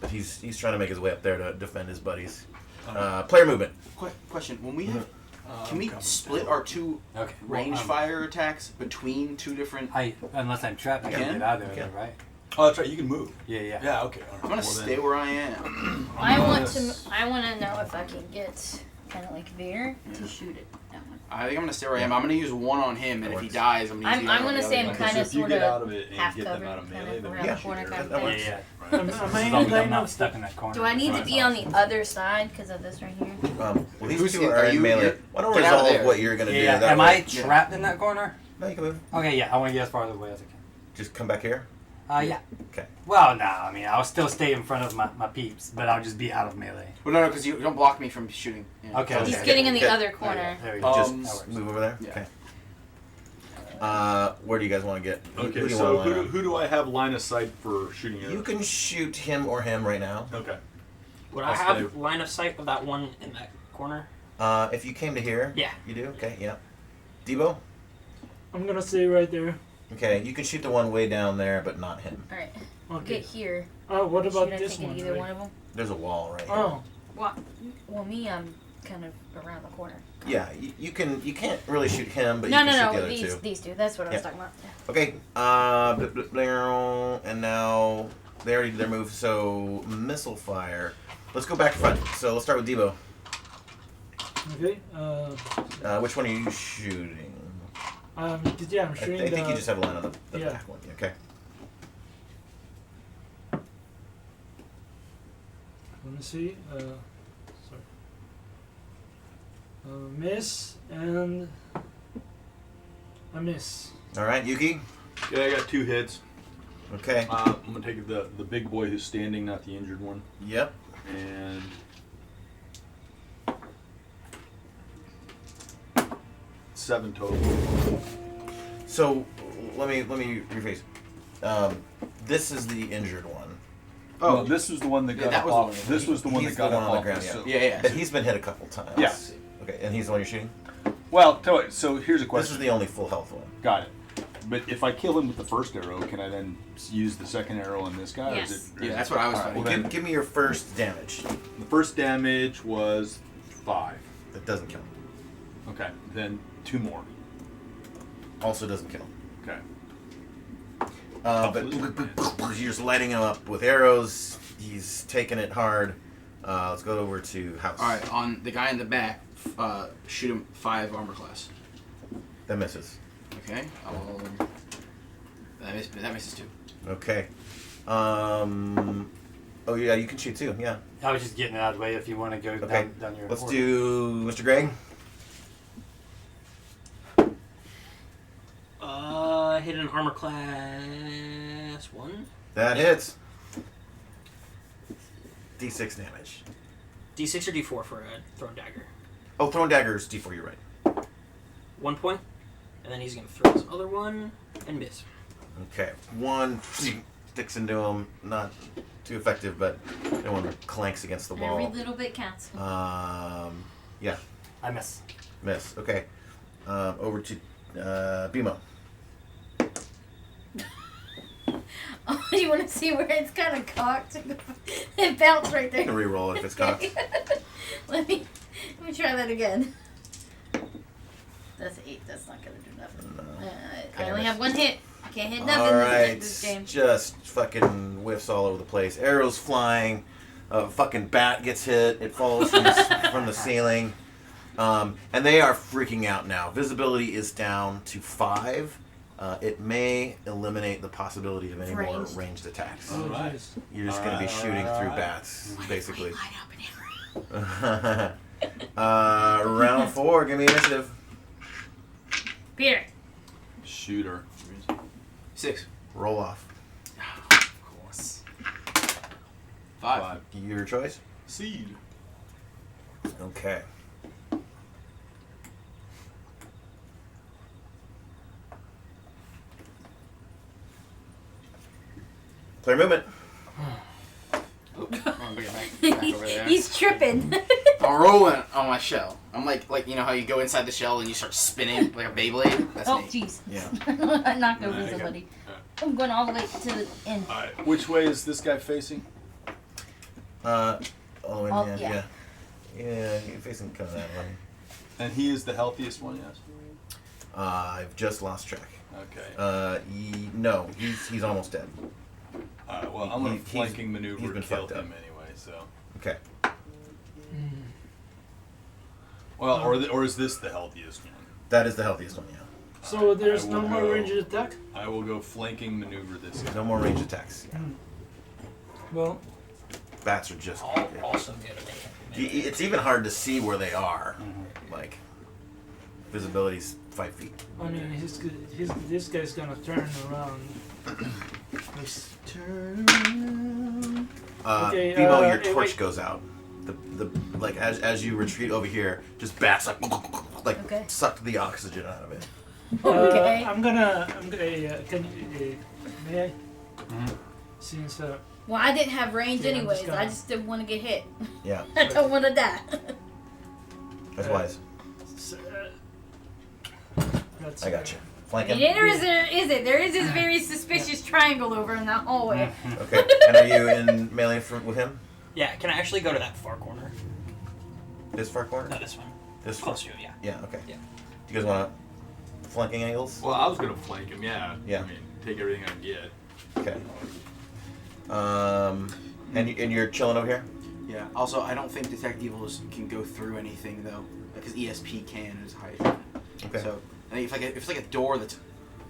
but he's trying to make his way up there to defend his buddies. Player movement. Question: When we have, can we split our two range fire attacks between two different? Unless I'm trapped, I can't get out of there, right? Oh, that's right. You can move. Yeah. Yeah. Okay. All right. I'm gonna stay where I am. I want to know if I can get kind of like there to shoot it. That one. I think I'm gonna stay where I am. I'm gonna use one on him, and if he dies, I'm gonna use the I'm other gonna on say the I'm other. kind of if you sort get out of of it and half get them covered, out of kind melee, of then around yeah, the corner that kind of works. thing. Right. Am As I long as in I'm line not of stuck in that corner. Do I need to Right. be on the other side because of this right here? Well, these Who's two in- are are in you- melee. you're- Why don't get out of resolve there. what you're gonna do? Yeah. That Am way, I trapped in that corner? No, you can move. Okay, yeah. I want to get as far away as I can. Just come back here. Yeah. Okay. Well, no. I mean, I'll still stay in front of my peeps, but I'll just be out of melee. Well, no, because you don't block me from shooting. Yeah. Okay. He's okay. getting in the Okay. other corner. There we go. Just That works. move over there. Yeah. Okay. Where do you guys want to get? Who Okay, do you so want to line up? who do I have line of sight for shooting You arrows? can shoot him or him right now. Okay. Would I'll I have stay. line of sight of that one in that corner? If you came to here. Yeah. You do? Okay, yeah. Debo? I'm gonna stay right there. Okay, you can shoot the one way down there, but not him. All right. Okay. Get here. Oh, what about Should I this take one? either right? one of them? There's a wall right here. Oh, Well, me, I'm kind of around the corner. Yeah, you can't really shoot him, but No, you can shoot the no, other these two. these two. That's what I was Yeah. talking about. Okay, and now they already did their move, so missile fire. Let's go back to front. So let's start with Debo. okay. Which one are you shooting? Yeah, I'm I shooting think the. you just have a line on the yeah. back one. Okay. Let me see. Sorry. Miss and a miss. All right, Yuki. Okay, I got 2 hits. Okay. I'm gonna take the big boy who's standing, not the injured one, Yep. and 7 total. So let me rephrase. This is the injured one. Oh, this was the one that Yeah, got that up was the off. one. This was the one He's that got the up one on the off. ground, So- Yeah. But he's been hit a couple times. Yeah. Okay, and he's the one you're shooting? Well, tell you, so here's a This question. is the only full health one. Got it. But if I kill him with the first arrow, can I then use the second arrow on this guy? Yes. Or is it, Yeah, that's what I was Alright, thinking. well Give me your first damage. the first damage was 5. That doesn't kill him. Okay, then 2 more. Also doesn't kill him. Okay. But you're just lighting him up with arrows. He's taking it hard. Let's go over to house. All right, on the guy in the back, shoot him 5 armor class. That misses. Okay. That misses 2. Okay. Oh yeah, you can shoot too. Yeah. I was just getting it out of the way if you want to go Okay. down your. Let's order. do Mr. Gregg. Hit an armor class 1. That hits. D6 damage. D6 or D4 for a thrown dagger. Oh, throwing daggers. D4. You're right. 1 point. And then he's going to throw his other one and miss. Okay. One sticks into him. Not too effective, but the one clanks against the wall. Every little bit counts. Yeah. I miss. Miss. Okay. Over to Bimo. Oh, you want to see where it's kind of cocked? It bounced right there. You can re-roll it if it's cocked. let me try that again. That's 8. That's not gonna do nothing. No. I only have 1 hit. I can't hit nothing Alright, this game. just fucking whiffs all over the place. Arrows flying. A fucking bat gets hit. It falls from from the ceiling. And they are freaking out now. Visibility is down to 5. It may eliminate the possibility of any more ranged attacks. Oh, Alright. jeez. You're just going to be shooting through bats, basically. Round 4, give me initiative. Peter. Shooter. 6. Roll off. Of course. 5. Your choice? Seed. Okay. Player movement. Oh, I'm bringing it back over there. He's tripping. I'm rolling on my shell. I'm like you know how you go inside the shell and you start spinning like a Beyblade? That's Oh, me. jeez. Yeah. I knocked over Okay. somebody. I'm going all the way to the end. Alright, which way is this guy facing? All the way Oh, in the end, yeah. yeah. You're facing kind of that way. And he is the healthiest one, yes? I've just lost track. Okay. No, he's almost dead. Alright, well, I'm going to He's- flanking maneuver he's been kill fucked up. him anyway, so. Okay. Well, or is this the healthiest one? That is the healthiest one, yeah. So there's I no will more go- ranged attack? I will go flanking maneuver this guy. No more range attacks. Yeah. Well, Bats are just. Also good at making. It's even hard to see where they are. Like, visibility's 5 feet. I mean, this guy's gonna turn around. Let's turn around. Okay, Bebo, your hey, torch wait. goes out. The like as you retreat over here, just bats like Okay. suck the oxygen out of it. Okay. I'm gonna can you, may I? Mhm. Since Well, I didn't have range Yeah, I'm anyways. just gonna- I just didn't want to get hit. Yeah, I don't want to die. that's wise. that's I got you. I Flanking. mean, there is there is this very suspicious triangle over in that hallway. Okay. And are you in melee with him? Yeah, can I actually go to that far corner? This far corner? No, this one. This far? Close to it, yeah. Yeah. Okay. Yeah. Do you guys want flanking angles? Well, I was gonna flank him. Yeah. Yeah. I mean, take everything I can get. Okay. And you're chilling over here? Yeah. Also, I don't think Detect Evils can go through anything though, because ESP can is high. Okay. So I think if it's like a door that's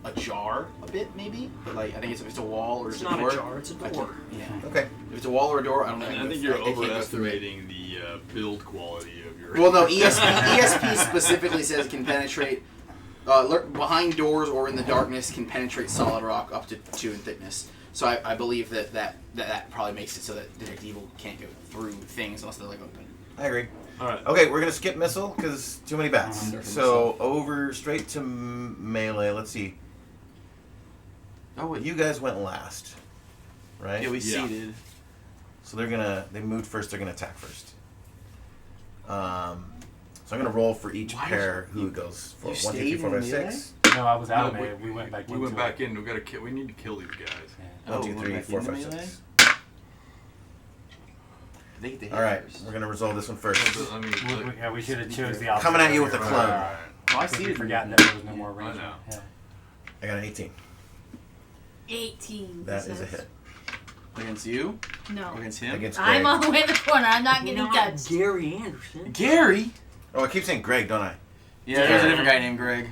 ajar a bit maybe, but like I think if it's a wall or It's a not door, a jar, it's a I door. can- yeah. Okay. If it's a wall or a door, I don't know. I think you're overestimating the build quality of your. Well, no, ESP specifically says can penetrate behind doors or in the darkness, can penetrate solid rock up to 2 in thickness. So I believe that probably makes it so that Detect Evil can't go through things unless they're like open. I agree. All right. Okay, we're gonna skip missile because too many bats. So over straight to melee. Let's see. Oh wait, You guys went last, right? yeah, we Yeah. seeded. So they moved first. They're gonna attack first. So I'm gonna roll for each Why pair who goes for you 1, 2, 3, stayed 4, in 5, melee? 6. No, I was out No, of it. We went back. We went back in. We need to kill these guys. Yeah. 1, 2, we went 3, back 4, into 5, melee? 6. They get the hit All right, first. we're gonna resolve this one first. I mean, like, Yeah, we should have chose the opposite. Coming at you with a earlier. club. alright. Oh, I Because we seeded. forgot that there was no more range. I know. Yeah. I got an 18. 18. That is a hit. Against you? No. Against him? Against Greg. I'm all the way in the corner. I'm not getting touched. Gary Anderson. Gary? Oh, I keep saying Greg, don't I? Yeah, there's a different guy named Greg.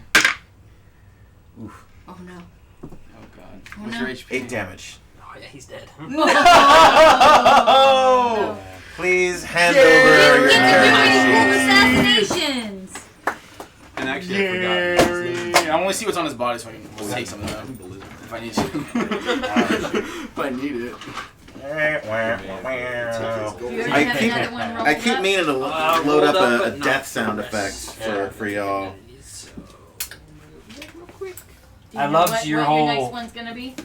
Oof. Oh no. Oh god. Oh, What's no. your HP? 8 damage. Oh yeah, he's dead. Oh! Please hand over Didn't your get to do any character cool sheet. assassinations. And actually, I forgot. I want to see what's on his body so I can take some of that if I need to. If I need it. Do you already I have keep- another one rolled I keep up? meaning to load rolled up up, a but death not sound progress. effect for y'all. Do you I know love what, your what your next whole- one's gonna be?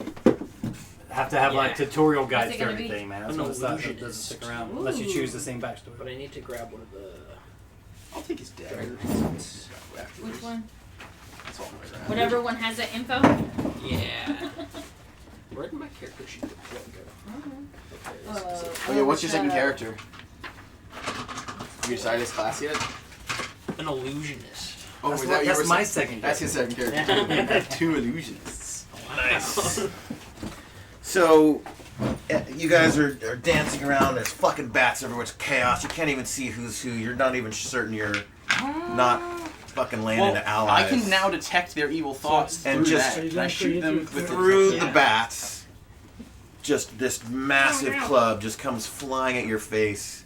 Have to have like Yeah. tutorial What's guides it for gonna be? everything, man. That's An what stuff that illusionist. doesn't stick around unless you choose the same backstory. But I need to grab one of the. I'll take his dagger. Which one? That's all I'm gonna grab. Whatever one has that info? Yeah. Where did my character sheet go? Oh yeah, what's your second character? You decided his class yet? An illusionist. Oh, That's was what- that your that's my second? second That's his second character. 2 illusionists. Nice. So, you guys are dancing around. There's fucking bats everywhere. It's chaos. You can't even see who's who. You're not even certain you're not fucking laying Well, into allies. I can now detect their evil thoughts And through just- that. Can I shoot them with through the the bats, just this massive club just comes flying at your face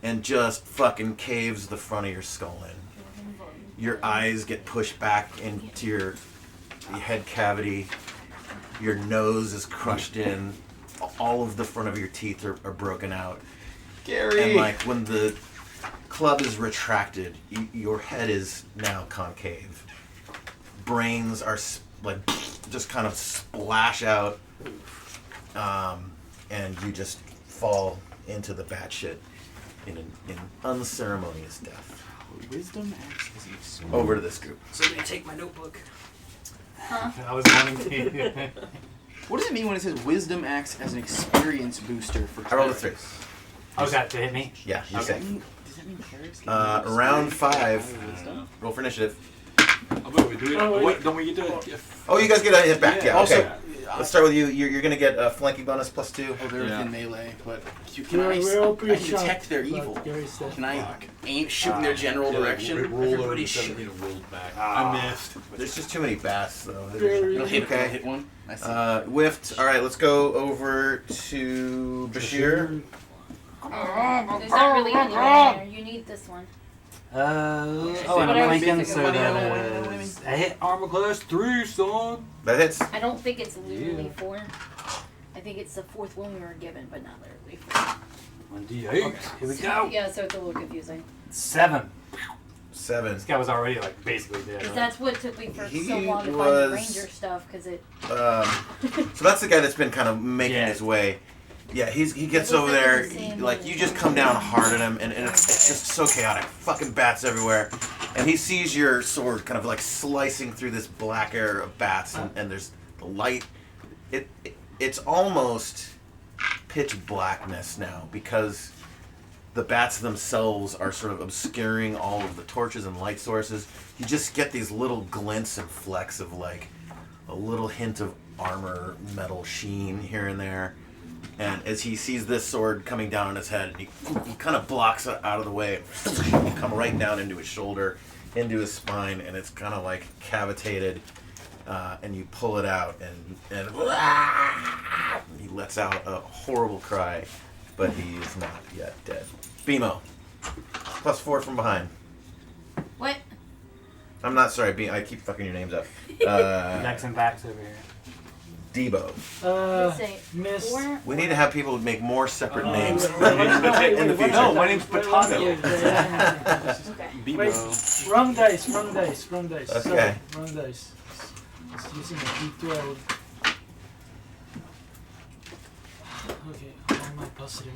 and just fucking caves the front of your skull in. Your eyes get pushed back into your head cavity. Your nose is crushed in. All of the front of your teeth are broken out. Gary! And like when the club is retracted, your head is now concave. Brains are like just kind of splash out, and you just fall into the bat shit in an unceremonious death. Wisdom acts as an experience. Over to this group. Somebody take my notebook. I was wanting to. What does it mean when it says wisdom acts as an experience booster for I rolled a 3. Oh, that to hit me? Yeah, you're Okay. safe. Does that mean clerics can Round experience 5. wisdom? Roll for initiative. Oh, wait, do we, Oh, wait. what, don't we get to? Oh, you guys get a hit back. Yeah. Also, Okay. Let's start with you. You're gonna get a flanking bonus +2. Oh, they're Yeah. within melee, but We're all I pretty detect their but evil. Gary said- Can I aim, shoot in their general direction? It rolled over Everybody to shoot. 17 and rolled back. Ah. I missed. There's just too many bats, though. Very- It'll hit, Okay. it'll hit one. I see. Whiffed. All right, let's go over to Bashir. There's not really any right there. You need this one. Oh, and Whatever. I'm flanking, so Money, that money. is I hit armor class 3, son. That hits. I don't think it's literally Yeah. 4. I think it's the 4th one we were given, but not literally 4. 1d8. Here we go. Yeah, so it's a little confusing. 7. 7. This guy was already like basically dead. Because Right? that's what took me for He so long to find was- the ranger stuff, because it... So that's the guy that's been kind of making Yeah. his way. Yeah, he gets It over was there. like the same Like way. you just come down hard at him, and it's just so chaotic. Fucking bats everywhere, and he sees your sword kind of like slicing through this black air of bats, and there's the light. It's almost pitch blackness now because the bats themselves are sort of obscuring all of the torches and light sources. You just get these little glints and flecks of like a little hint of armor metal sheen here and there. And as he sees this sword coming down on his head, he kind of blocks it out of the way. You come right down into his shoulder, into his spine, and it's kind of like cavitated. And you pull it out, and he lets out a horrible cry, but he is not yet dead. BMO, +4 from behind. What? I'm not sorry, I keep fucking your names up. Dex and backs over here. Debo. Let's say Miss. 4? We need to have people make more separate names wait, wait, in the wait, future. No, my name's Potato. Okay. Bebo. Wrong dice. Okay. Sorry, wrong dice. It's using a D12. Okay, all my positive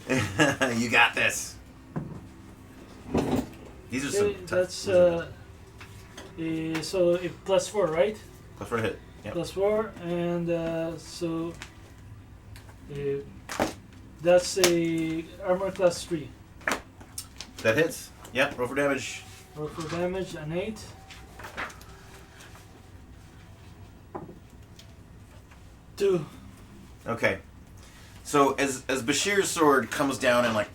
energy. You got this. These are Okay, some tough. that's so if +4, right? Plus for a hit. Yep. +4, and so that's a armor class 3. That hits. Yep. Roll for damage. Roll for damage, an 8. Two. Okay. So as Bashir's sword comes down and like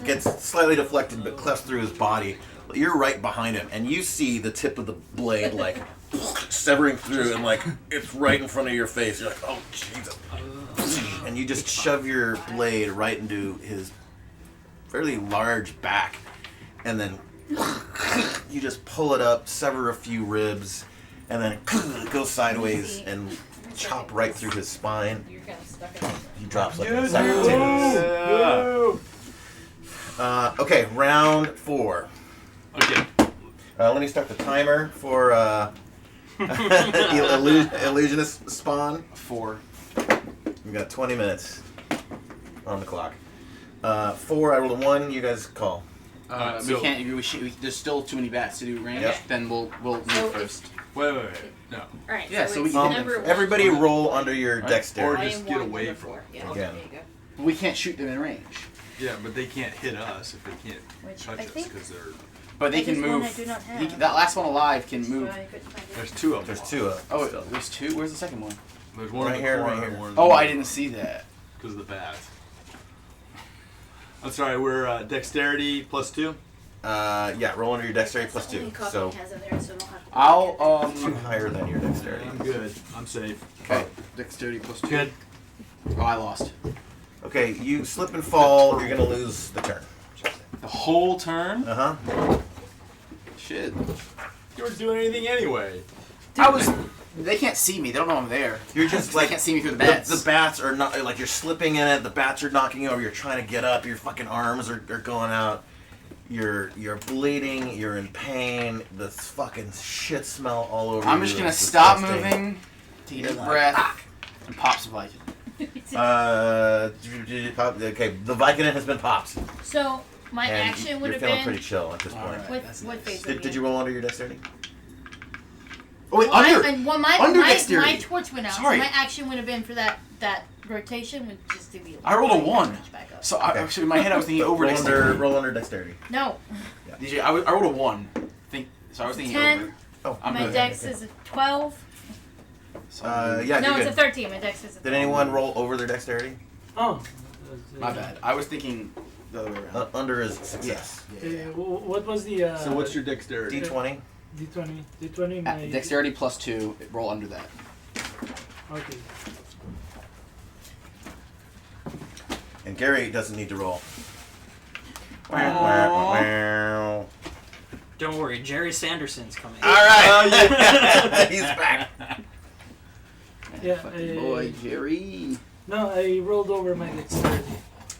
gets slightly deflected but clefts through his body, you're right behind him and you see the tip of the blade like severing through and like it's right in front of your face. You're like, oh Jesus! And you just shove your blade right into his fairly large back, and then you just pull it up, sever a few ribs, and then go sideways and chop right through his spine. You're kind of stuck in it. He drops like a sack of potatoes. Okay, round 4. Okay. Let me start the timer for illusionist spawn. 4. We got 20 minutes on the clock. 4, I rolled a 1. You guys call. We can't. There's still too many bats to do range. Yep. Then we'll move So first. Wait. No. Alright, Yeah, so, so it's we can- number 1. Everybody roll under your Right. dexterity. Or just get away from it. Yeah, Again. there you go. But we can't shoot them in range. Yeah, but they can't hit us if they can't Which touch I us think- because they're. But they That can is one move. I do not he- have. that last one alive can So move. I couldn't find it. There's 2 of them. There's 2 of them. Oh, there's 2. Where's the second one? There's one Right in the here, corner right and here. one in the Oh, I middle didn't see that. because of the bats. I'm sorry. We're dexterity +2. Yeah, roll under your dexterity That's the +2. only copy So it has in there, so I don't have to I'll 2 higher than your dexterity. I'm good. I'm safe. Okay. Dexterity +2. Good. Oh, I lost. Okay, you slip and fall. You're gonna lose the turn. The whole turn. Uh huh. Shit. You weren't doing anything anyway. I was. They can't see me. They don't know I'm there. You're just They like can't see me through the bats. The bats are not like you're slipping in it. The bats are knocking you over. You're trying to get up. Your fucking arms are going out. You're bleeding. You're in pain. The fucking shit smell all over. I'm you. just gonna It's stop disgusting. moving, take a You're deep like, breath, and pop some Viking. Okay, the Vicodin has been popped. So my And action would you're have feeling been. pretty chill at this point. Alright. What phase? Did you roll under your dexterity? Oh wait, Well, under. my under dexterity. my torch went out. Sorry. So my action would have been for that rotation would just to be. I rolled a like, 1. reach back up. So actually, in my head, I was thinking over roll under, dexterity. roll under dexterity. No, DJ, I rolled a 1. So I was thinking 10. over. Oh, I'm my good. dex is a 12. Yeah, No, you're it's good. a 13. My dex is a 13. Did anyone roll over their dexterity? Oh. My bad. I was thinking the other way around. Under is success. What was the? So what's your dexterity? D20. D20. My Dexterity +2. Roll under that. Okay. And Gary doesn't need to roll. Don't worry, Jerry Sanderson's coming. All right. He's back. Yeah. Boy, Jerry. No, I rolled over my dexterity.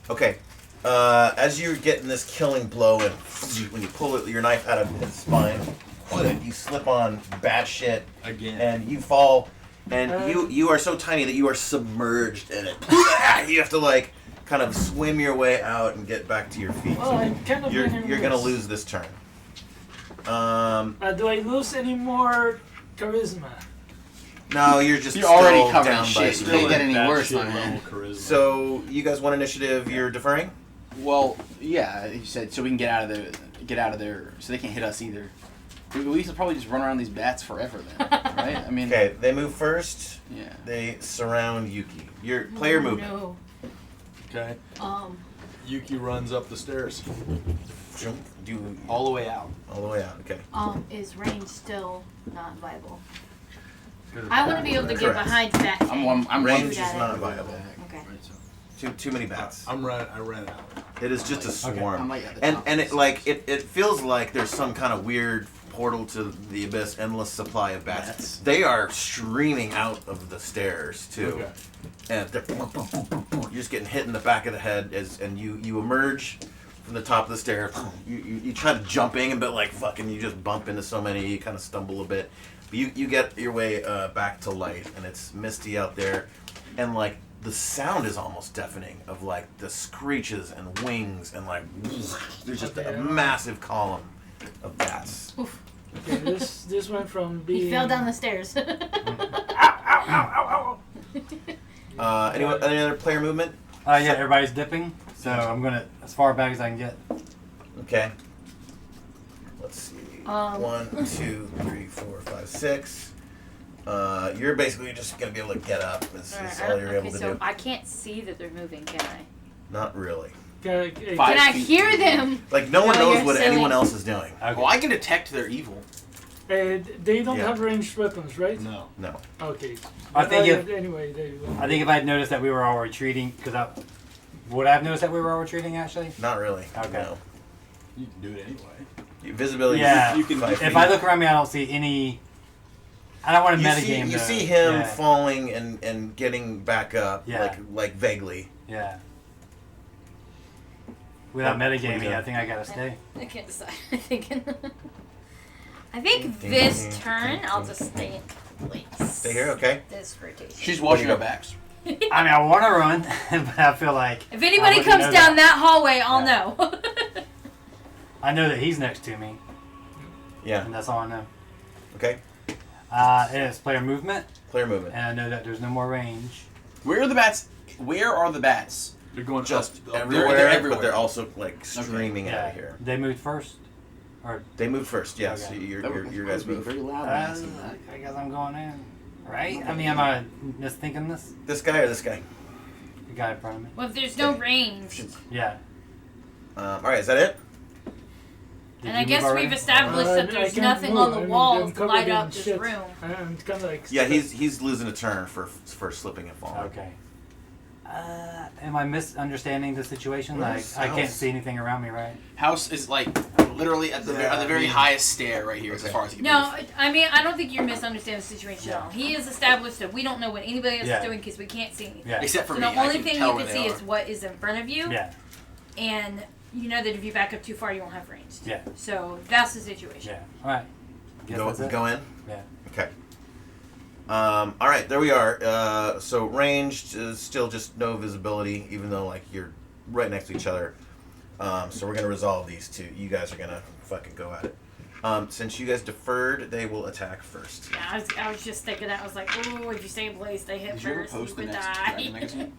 Okay. As you're getting this killing blow, and when you pull your knife out of his spine, you slip on bad shit Again. and you fall, and you are so tiny that you are submerged in it. You have to like kind of swim your way out and get back to your feet. Well, I'm kind of You're getting gonna worse. lose this turn. Do I lose any more charisma? No, you're just You're already still covered down in by shit. You three. can't get any Bad worse, shit my level man. charisma. So you guys want initiative? You're deferring. Well, yeah, you said so we can get out of there, so they can't hit us either. We should probably just run around these bats forever then, right? I mean, Okay, they move first. yeah. They surround Yuki. Your player movement. No. Okay. Um. Yuki runs up the stairs. Do All the way out. all the way out. Okay. Is range still not viable? I want to be able to get Correct. behind that thing. I'm Range Got is it. not viable. Okay. Too many bats. I ran out. It is just a swarm. I'm like at the And top and of it this. like it feels like there's some kind of weird portal to the abyss, endless supply of bats. They are streaming out of the stairs too. Okay. And they're you're just getting hit in the back of the head and you emerge from the top of the stairs. You try to jump in, but like fucking you just bump into so many, you kind of stumble a bit. But you get your way back to light, and it's misty out there, and like the sound is almost deafening of like the screeches and wings and like there's just a massive column of bats. Okay, this went from being. He fell down the stairs. Any other player movement? Yeah, everybody's dipping, so I'm gonna as far back as I can get. Okay. Let's see. 1, 2, 3, 4, 5, 6. You're basically just gonna be able to get up. Is all you're able to so do. I can't see that they're moving, can I? Not really. Can Can I hear them? Like no one No, knows you're what silly. anyone else is doing. Okay. Well, I can detect their evil. they don't Yeah. have ranged weapons, right? No. No. Okay. I think anyway, I think if I had noticed that we were all retreating, would I have noticed that we were all retreating actually? Not really. Okay. No. You can do it anyway. Visibility. Yeah. You can. If I look around me, I don't see any. I don't want to metagame. You though. see him Yeah. falling and getting back up. Yeah. Like vaguely. Yeah. Without What do you metagaming, do? I think I gotta stay. I can't decide. I think this turn I'll just stay in place. Stay here, okay? This rotation. She's watching our backs. I mean, I want to run, but I feel like If anybody I wouldn't comes know down that hallway, I'll Yeah. know. I know that he's next to me, Yeah. and that's all I know. Okay. And it's player movement, Player movement. and I know that there's no more range. Where are the bats? Where are the bats? They're going Just up, everywhere, they're everywhere. but they're also like streaming out Yeah. of here. They moved first, or They moved first, yes. Okay. Your guys being moved. very loud. when asking that. I guess I'm going in, right? I mean, am I misthinking this? This guy or this guy? The guy in front of me. Well, if there's no range, Yeah. All right, is that it? Did and I you guess move we've already? established that I there's can't nothing move. on the I'm walls to covered light in up this shit. room. I'm kind of like. Yeah, he's losing a turn for slipping and falling. Okay. Am I misunderstanding the situation? Where's Like, I can't house? see anything around me, right? House is like literally at the Yeah, at the very I mean- highest stair right here, as Okay. far as you can No, move. I mean I don't think you're misunderstanding the situation at Yeah. all. He has established that we don't know what anybody else Yeah. is doing because we can't see anything. Yeah. Except for So me, the I only can thing tell you where can they see are. is what is in front of you, Yeah. and you know that if you back up too far, you won't have range. Yeah. So that's the situation. Yeah. All right. Guess Go, that's it. go in? Yeah. Okay. All right, there we are. So ranged is still just no visibility, even though like you're right next to each other. So we're gonna resolve these two. You guys are gonna fucking go at it. Since you guys deferred, they will attack first. Yeah, I was just thinking that. I was like, oh, if you stay in place, they hit Did you ever first, post you the would next die. Dragon magazine?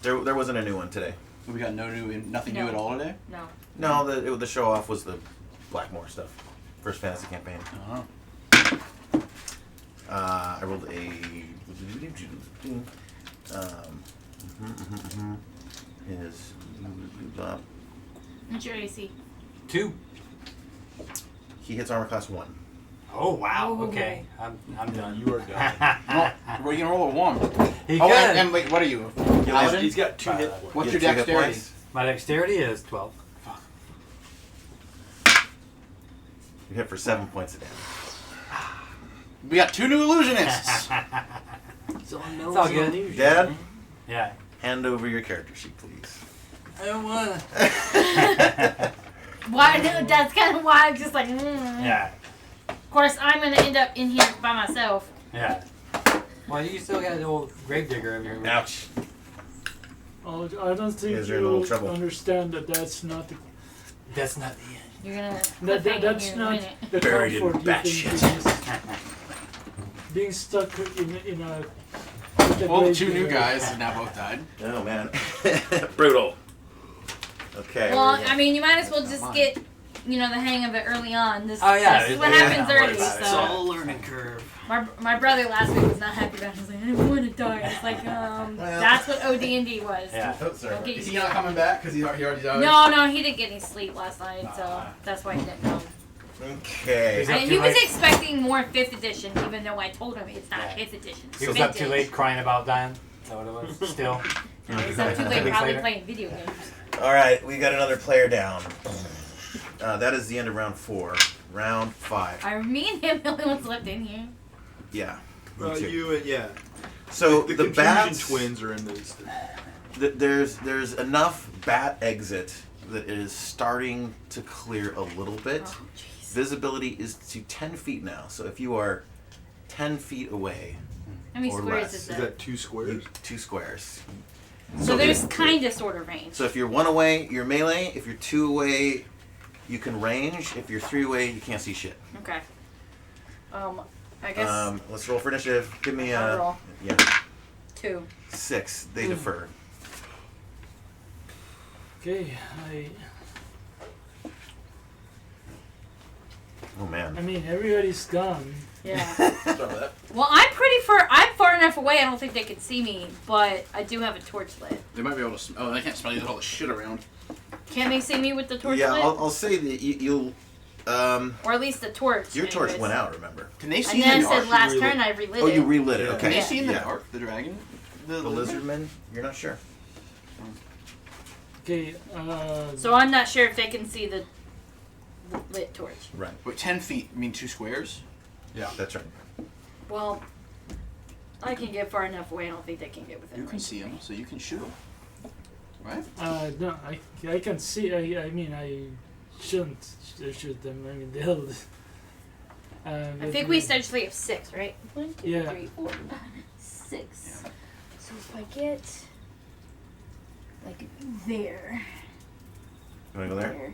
There wasn't a new one today. We got nothing new No. at all today. No. No, the show off was the Blackmore stuff, First Fantasy campaign. Oh. I rolled a. Is. What's your AC? 2. He hits armor class 1. Oh wow. Ooh. Okay, I'm done. You are done. Well, we're gonna roll a 1. He Oh, could. and wait, what are you? Paladin? He's got 2 hit points. What's You your have 2 hit dexterity? points. My dexterity is 12. You hit for 7 points of damage. We got 2 new illusionists. It's all good. Dad, Yeah. hand over your character sheet, please. I don't wanna. Why? That's kind of why I'm just like. Yeah. Of course, I'm gonna end up in here by myself. Yeah. Well, you still got the old gravedigger in here. Ouch. Oh, I don't think guys are in a little you trouble. understand that that's not the, That's not the end. You're gonna. that's here in a not minute. the Buried in comfort bat you shit. think being stuck in a. Well, the 2 new guys have now both died. Oh, man. Brutal. Okay. Well, we're- I mean, you might as well Not just mine. get, the hang of it early on. This, Oh, yeah, this is it- what yeah, happens don't worry early. about it. It's So all a learning curve. my brother last week was not happy about it. He was like, I didn't want to die. It's like, that's what OD&D was. Yeah. Oh, sorry. Don't get Is used he not to it. coming back? Because he already died? No, he didn't get any sleep last night, so that's why he didn't come. Okay. He's up And too he was late. expecting more 5th edition, even though I told him it's not Yeah. 5th edition. He was It's up too late crying about dying. Is that what it was? Still. He's up too late Weeks probably later. playing video games. All right, we got another player down. That is the end of round 4. Round 5. Me and him the only ones left in here. Yeah. Me too. You and yeah. So the the Confusion bats. twins are in this. There's enough bat exit that it is starting to clear a little bit. Oh, jeez. Visibility is to 10 feet now. So if you are 10 feet away, How many or squares less. is Is that? that 2 squares? 2 squares. So there's if- kind of sort of range. So if you're 1 away, you're melee. If you're 2 away, you can range. If you're 3 away, you can't see shit. Okay. I guess Let's roll for initiative. Give me I'll roll. yeah, 2. 6. They defer. Okay, Oh man. I mean everybody's gone. Yeah. Start with that. Well, I'm far enough away. I don't think they can see me, but I do have a torch lit. They might be able to. Oh, they can't smell you with all the shit around. Can they see me with the torch Yeah, lit? I'll say that you'll. Or at least the torch. Your torch anyways. went out. Remember? Can they see And then in it the said dark? last turn I relit Oh, it. you relit it. Yeah. Okay. Can they see in the Yeah. dark? The dragon? The lizardmen? You're not sure. Okay, So I'm not sure if they can see the lit torch. Right. Wait, 10 feet. You mean 2 squares? Yeah, that's right. Well, I can get far enough away. I don't think they can get within You can range. see them, so you can shoot them. Right? no, I can see. I mean, I shouldn't shoot them. I mean, they'll. I think we essentially have 6, right? 1, 2, Yeah. 3, 4, 6. So if I get like there, You wanna go there?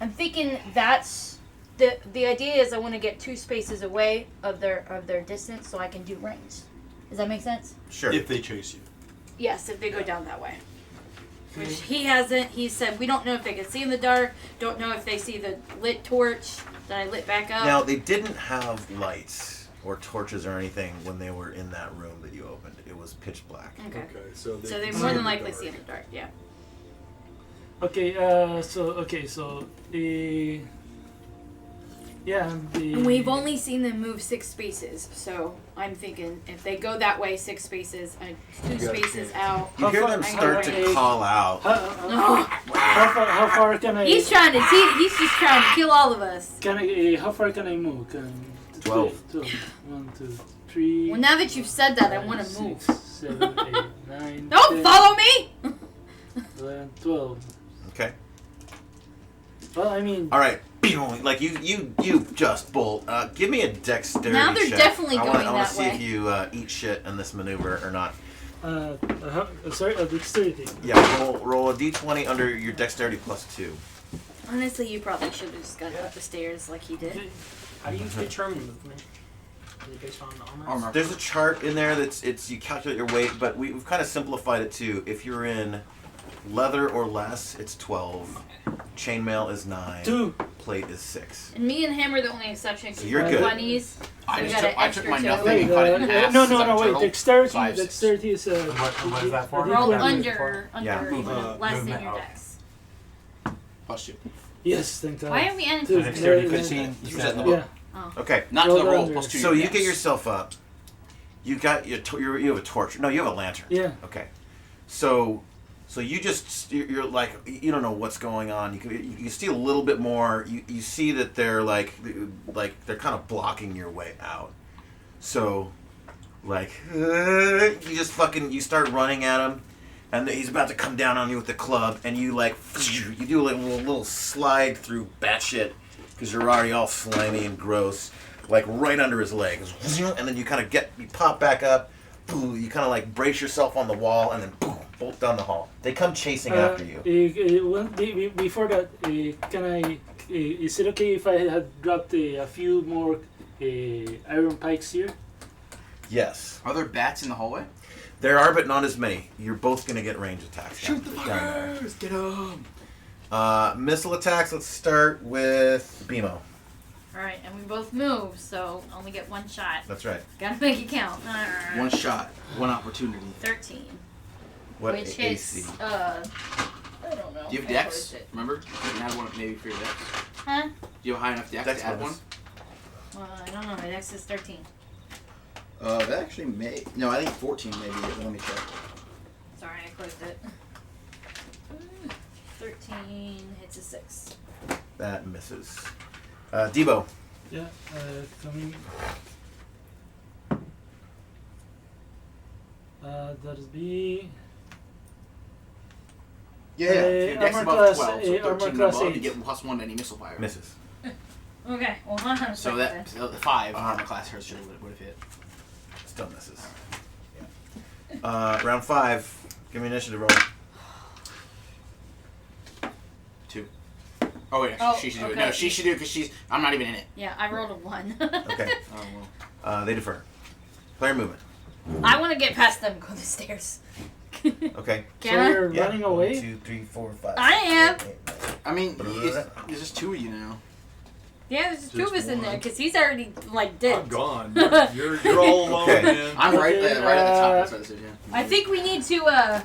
I'm thinking that's the idea is I want to get 2 spaces away of their distance so I can do range. Does that make sense? Sure. If they chase you. Yes, if they go down that way. Which he hasn't. He said we don't know if they can see in the dark. Don't know if they see the lit torch that I lit back up. Now they didn't have lights or torches or anything when they were in that room that you opened. It was pitch black. Okay. So So they can more see than in the likely dark. see in the dark. Yeah. Okay, so yeah, the. And we've only seen them move 6 spaces, so I'm thinking if they go that way 6 spaces, 2 spaces out. You hear far- them I start know, to right? call out. How far can I? He's trying to. He's just trying to kill all of us. Can I? How far can I move? 12. 1, 2, 3. Well, now that you've said that, I want to move. 6, 7, 8, 9. Don't 10, follow me. 11, 12. Okay. Well, I mean. All right. Like you just bolt. Give me a dexterity Now they're check. definitely I going wanna that see way. if you eat shit in this maneuver or not. Sorry, dexterity. Yeah. Roll a d20 under your dexterity +2. Honestly, you probably should have just gone up the stairs like he did. How do you determine movement? Is it based on the armor? There's a chart in there you calculate your weight, but we've kind of simplified it to if you're in leather or less, it's 12. Chainmail is 9. 2. plate is 6. And me and him are the only exception. So 'cause you're we're good. 20s. I So we just got took, an I extra took my two. nothing Wait, and cut it in half. no, since I'm a wait. turtle. Dexterity. 5, 6. Dexterity is a. What is that for? a Roll D20. under Yeah. even less than movement. your Oh. dex. +2. Yes, thank God. Why are we ending? Dude, Dexterity yeah, 15. You Yeah. said that. Yeah. Okay. Not to Roll the roll, under. +2. So you yes. get yourself up. You got you have a torch. No, you have a lantern. Yeah. Okay. So you just you're like you don't know what's going on. You see a little bit more. You see that they're like they're kind of blocking your way out. So like you just you start running at him, and he's about to come down on you with the club, and you you do like a little slide through batshit because you're already all slimy and gross, like right under his legs, and then you kind of you pop back up. You kind of like brace yourself on the wall, and then bolt down the hall. They come chasing after you. Before that, can I? Is it okay if I had dropped a few more iron pikes here? Yes. Are there bats in the hallway? There are, but not as many. You're both going to get range attacks. Shoot the down there. fuckers! Get them! Missile attacks, let's start with BMO. Alright, and we both move, so only get one shot. That's right. Gotta make it count. One shot, one opportunity. 13. What Which AC? hits, I don't know. Do you have I dex? closed it. Remember? You can add one maybe for your dex. Huh? Do you have a high enough dex Dex to add bonus. one? Well, I don't know. My dex is 13. That actually may. No, I think 14 maybe. Let me check. Sorry, I closed it. 13 hits a 6. That misses. Debo. Yeah, coming. That'll be. Yeah, if your dex armor above class, 12, so 13 armor and class above, 8. you get +1 to any missile fire. Misses. Okay, well, hold on a So second. that 5 armor class hers should would have hit. Still misses. Round 5. Give me initiative roll. 2. Oh wait, Oh, she should do it. okay. No, she should do it because I'm not even in it. Yeah, I rolled a 1. Okay. Oh well. They defer. Player movement. I want to get past them and go the stairs. Okay. Can So I? you're running away? 1, 2, 3, 4, 5. I am. 6, 7, 8, 9. I mean, there's just 2 of you now. Yeah, there's two of Just us in there one. because he's already like dead. I'm gone. You're all alone, Okay. man. I'm right, Okay, right at the top. That's what I said, yeah. I think we need to.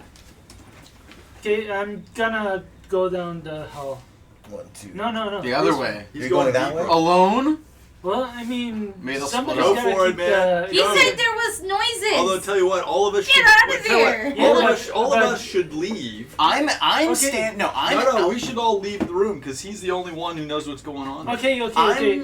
Okay, I'm gonna go down the hall. 1, 2. No. The other This way. You're going that way? Alone? Well, I mean, Maybe they'll somebody's split up. gotta Go for it, keep man. He No. said there was noises. Although, tell you what, all of us Get should. out of wait, tell you what, here. All, Yeah, of us, all but- of us should leave. I'm Okay. No, we should all leave the room because he's the only one who knows what's going on. Okay. I'm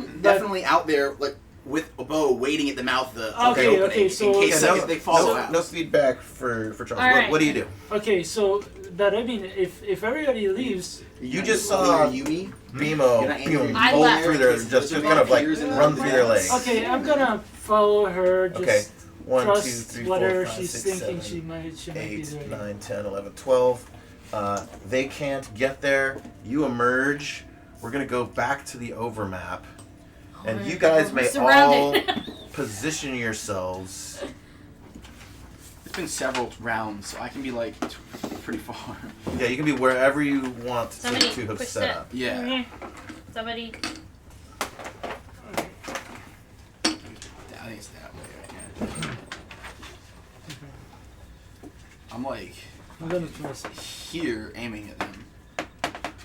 but- definitely out there, like, with a bow, waiting at the mouth of the Okay, opening, okay, so- in case Yeah, they follow out. no feedback for Charles. All What, right. what do you do? Okay, so but I mean, if everybody leaves, You just saw Yumi. BMO You're not in I bolt left. through their, just kind of like run through their legs. okay, I'm gonna follow her. Just Okay. 1, 2, trust 3, 4, whatever 5, she's 6, thinking 7, she might be 8, doing. 9, 10, 11, 12. They can't get there. You emerge. We're going to go back to the overmap. And you guys may all surrounded. position yourselves. It's been several rounds, so I can be, like, pretty far. Yeah, you can be wherever you want Somebody to have push set that. up. Yeah. Somebody. I think it's that way. Yeah. I'm, like, I'm gonna trust. here aiming at them.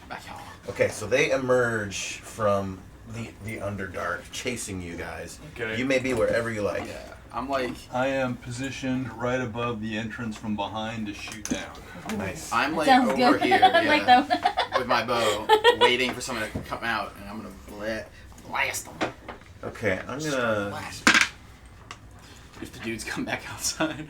Back y'all. Okay, so they emerge from the Underdark, chasing you guys. Okay. You may be wherever you like. Yeah. I'm, like, I am positioned right above the entrance from behind to shoot down. Nice. I'm, like, Sounds over good. here. I Yeah. like that one. With my bow, waiting for someone to come out, and I'm gonna blast them. Okay, I'm gonna. Blast. If the dudes come back outside.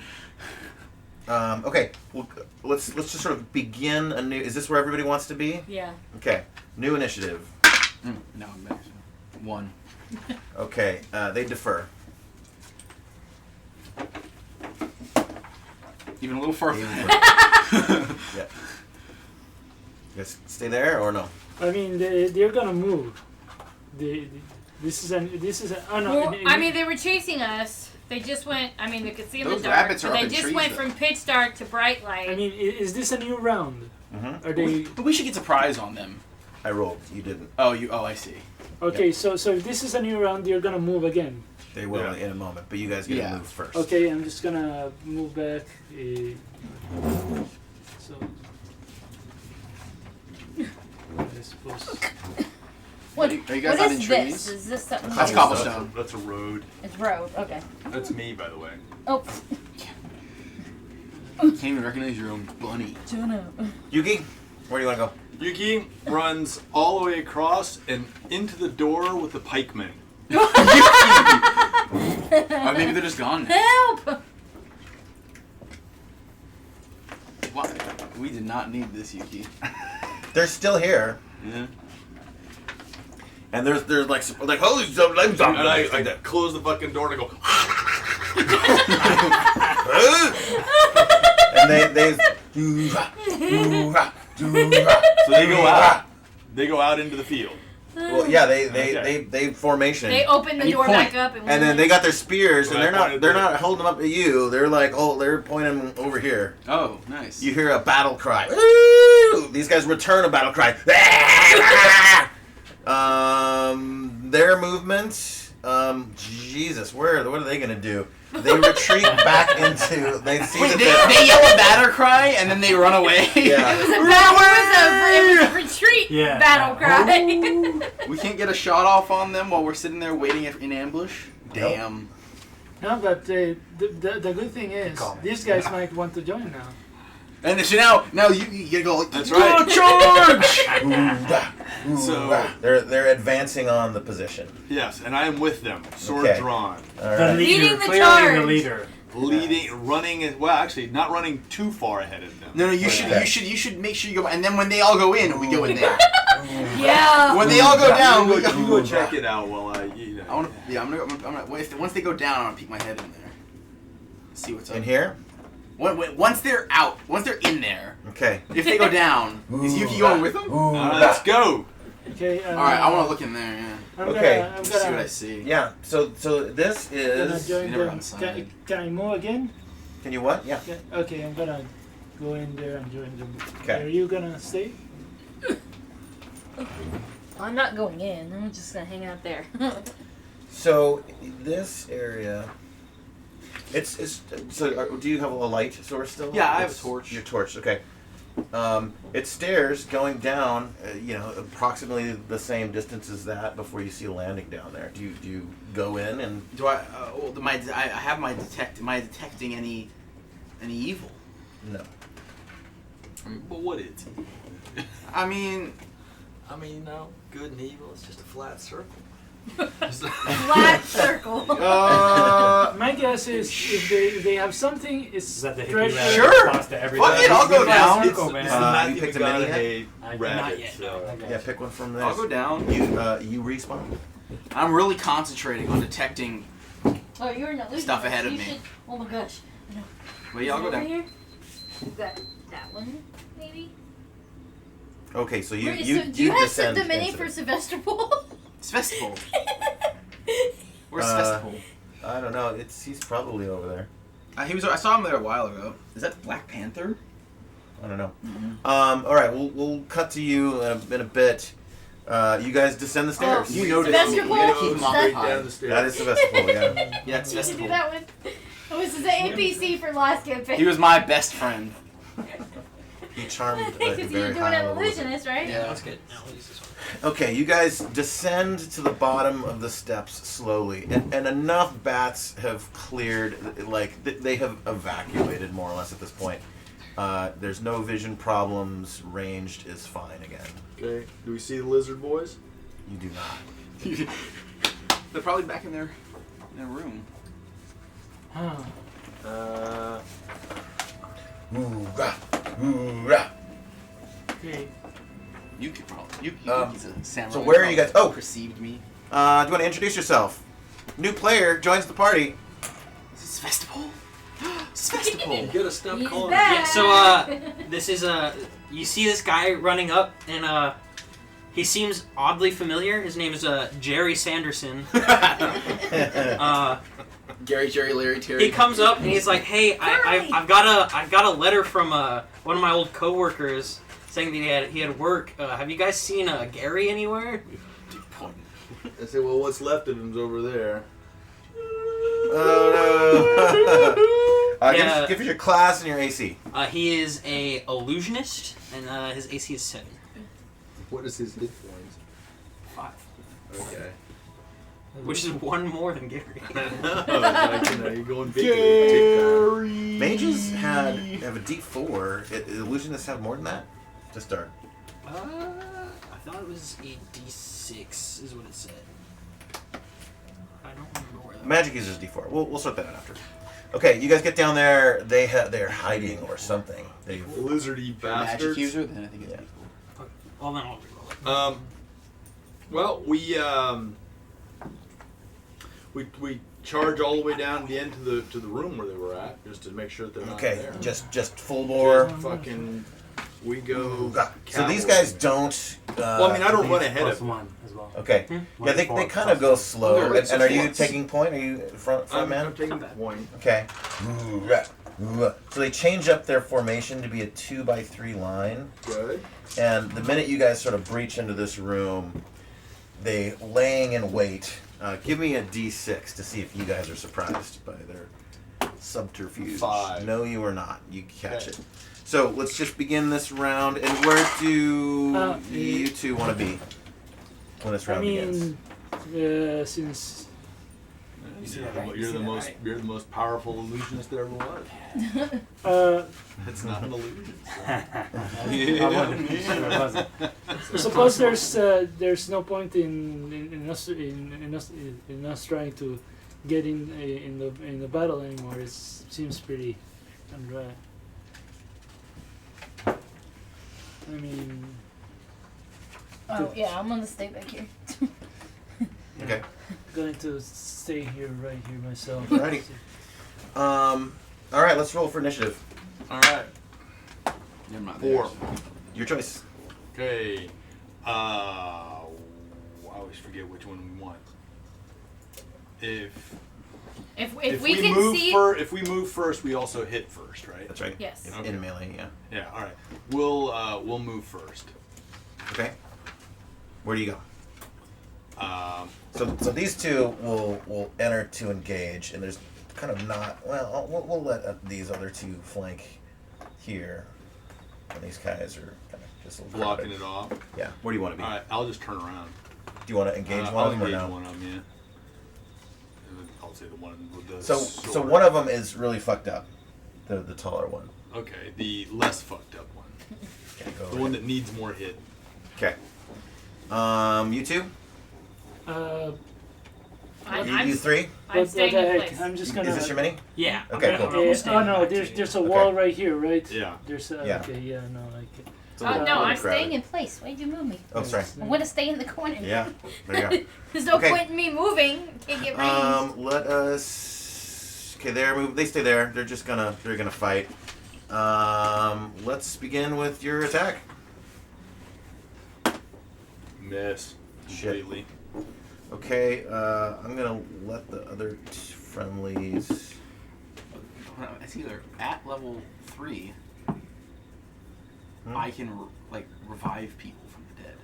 Okay, well, let's just sort of begin a new. Is this where everybody wants to be? Yeah. Okay, new initiative. No, I'm back. 1. Okay, they defer. Even a little further. Yeah. You guys stay there or no? I mean, they're gonna move. This is a. Oh no. Well, I mean, they were chasing us. They just went. I mean, they could see in Those the dark. rabbits are But up they in just trees, went though. from pitch dark to bright light. I mean, is this a new round? Mm-hmm. Are they? But we should get surprise on them. I rolled. You didn't. Oh, I see. Okay, so if this is a new round, you're gonna move again. They will in a moment, but you guys get to move first. Okay, I'm just gonna move back. So I suppose. What, Are you guys what not is in this? trees? Is this something? That's cobblestone. That's a road. It's road. Okay. That's me, by the way. Oh. Can't even recognize your own bunny. Yuki, where do you want to go? Yuki runs all the way across and into the door with the pikemen. Or maybe they're just gone now. Help! What? We did not need this, Yuki. They're still here. Yeah. And there's like holy something. And I close the fucking door and I go. And they So they go out. They go out into the field. well, yeah, they formation. They open the door back up and then they got their spears, and Right, they're not holding them up at you. They're like, they're pointing over here. Oh, nice. You hear a battle cry. Woo! These guys return a battle cry. Their movement. Jesus, what are they gonna do? They retreat back into. They see Wait, that they yell a battle cry and then they run away. Yeah. It was a retreat battle cry. We can't get a shot off on them while we're sitting there waiting in ambush. Damn. No, but the good thing is these guys might want to join now. And so now you gotta go. Like, that's right. Charge! So they're advancing on the position. Yes, and I am with them, sword Okay. drawn. All right. Leading the clearly charge. the leader. Running. Well, actually, not running too far ahead of them. No, you should make sure you go. And then when they all go in, we go in there. Yeah. When they all go down, we You go. go check it out while I. I'm gonna. Once they go down, I'm gonna peek my head in there. See what's up. In here? Once they're out, once they're in there. Okay. If they go down, is Yuki going with them? Let's go. Okay. All right, I want to look in there. Yeah. I'm Okay. Gonna, I'm See what I gonna, see. Yeah. So this gonna is. join never them. outside. Can I move again? Can you what? Yeah. Okay, I'm gonna go in there and join them. Okay. Are you gonna stay? I'm not going in. I'm just gonna hang out there. So this area. It's so. Do you have a light source still? Yeah, I have a torch. Your torch. Okay. It's stairs going down. Approximately the same distance as that before you see a landing down there. Do you go in and? Do I? I have my detect. Am I detecting any evil? No. But what is? I mean, no. Good and evil. It's just a flat circle. Flat circle. My guess is if they have something, it's that the hippie treasure. rabbit Sure. response to everything? Fuck it, I'll go down. It's the Matthew you picked a mini McConaughey rabbit. Not yet. So. Yeah, pick one from this. I'll go down. You respawn. I'm really concentrating on detecting. Oh, you're in the Stuff ahead of you me. should- oh my gosh. No. Well, yeah, I'll go Over down. here? Is that one, maybe? Okay, so you Wait, you so do you have descend the mini into for it. Sevastopol? Festival. Where's Festival? I don't know. He's probably over there. I saw him there a while ago. Is that Black Panther? I don't know. All right, we'll cut to you in a bit. You guys descend the stairs. You noticed. Sevastopol? We gotta keep him Straight occupied. down the stairs. That is Sevastopol, yeah. Yeah, it's You should Festival. do that one. Oh, this is the NPC for last campaign. He was my best friend. He charmed a Because you're very doing high an level. illusionist, right? Yeah. That's good. Now, use this one. Okay, you guys descend to the bottom of the steps slowly, and enough bats have cleared, like they have evacuated more or less at this point. There's no vision problems. Ranged is fine again. Okay. Do we see the lizard boys? You do not. They're probably back in their room. Huh. Hoorah, hoorah. Okay. You could probably. Yuki's a samurai. So where are you guys? Oh, Perceived me. do you want to introduce yourself? New player joins the party. Is this Festival? It's Festival. You gotta stop He's calling back. Yeah, so this is you see this guy running up and he seems oddly familiar. His name is Jerry Sanderson. Jerry, Larry, Terry. He comes up and he's like, "Hey, I've got a letter from one of my old coworkers. saying that he had work. Have you guys seen Gary anywhere? I say, well, what's left of him's over there. Oh no! Yeah. Give us your class and your AC. He is a illusionist, and his AC is 7. What is his hit points? 5. Okay. Which is 1 more than Gary. You're going big. Mages have a D4. Illusionists have more than that to start. I thought it was a D6 is what it said. I don't remember where that Magic uses D4. We'll sort that out after. Okay, you guys get down there. They're hiding or something. They lizardy bastards. Magic user, then I think it's was. Well, then I'll reroll it. Well, we charge all the way down the end to the room where they were at, just to make sure that they're not okay. there. Just full bore. Just fucking, we go. So these guys don't. Well, I mean, I don't run ahead of them. +1 as well. Okay. Yeah, they kind of go slow. Okay, And are you taking point? Are you front I'm man? taking point. Okay. So they change up their formation to be a 2x3 line. Good. And the minute you guys sort of breach into this room, they laying in wait. Give me a D6 to see if you guys are surprised by their subterfuge. 5. No, you are not. You catch Okay. it. So let's just begin this round. And where do you two want to be when this round begins? Since You're the most powerful illusionist there ever was. It's not an illusion. I wasn't sure it wasn't. I suppose there's no point in us trying to get in the battle anymore. It seems pretty undry. I mean. Oh yeah, I'm gonna stay back here. Okay. Going to stay right here myself. Alrighty. All right, let's roll for initiative. All right. I'm not 4. Your choice. Okay. I always forget which one we want. If we can move see. if we move first, we also hit first, right? That's right. Yes. Okay. In melee, yeah. Yeah. All right. We'll move first. Okay. Where do you go? So So these two will enter to engage, and there's kind of not. Well, we'll let these other two flank here, and these guys are kind of just a little blocking crowded. it off. Yeah. Where do you want to be? All right. I'll just turn around. Do you want to engage one I'll of them or engage no? one of them. Yeah. I'll say the one with the So sword. one of them is really fucked up, the taller one. Okay. The less fucked up one. Okay, go The ahead. one that needs more hit. Okay. You two? You three? I'm staying in place. I'm just gonna. Is this your mini? Yeah. Okay, I'm cool. gonna stand Oh no, back there's too. a wall right here, right? Yeah. There's Yeah. okay, yeah, no, like. It's a little- No, little I'm crowded. staying in place. Why'd you move me? Oh, sorry. I want to stay in the corner. Yeah. There you go. There's no Okay. point in me moving. Can't get range. Let us. Okay, they stay there. They're gonna fight. Let's begin with your attack. Miss. Shit. Completely. Okay, I'm gonna let the other friendlies. It's either at level 3, Hmm? I can revive people from the dead,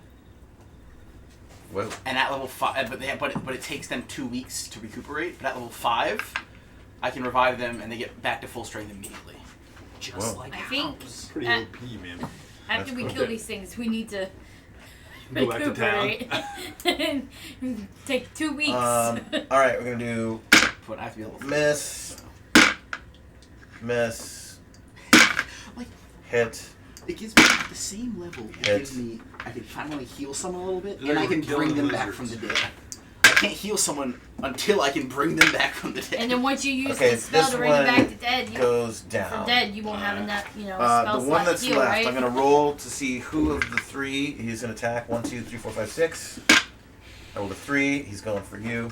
Whoa. and at level 5, but it takes them 2 weeks to recuperate. But at level 5, I can revive them and they get back to full strength immediately. Just Whoa. like I think Pretty at- OP, man. after That's we cool. kill these things, we need to Go back to town. recuperate. Take 2 weeks. All right, we're gonna do But I have to be level 3. miss, Like- hit. It gives me at the same level. It Hit. gives me. I can finally heal someone a little bit, Like and I we're can killing bring them back lizards. from the dead. I can't heal someone until I can bring them back from the dead. And then once you use Okay, the spell this to bring it one back to dead, you goes for down. dead you won't have enough, spell The one slot that's heal, left, right? I'm gonna roll to see who of the three he's gonna attack. 1, 2, 3, 4, 5, 6. I rolled a 3. He's going for you.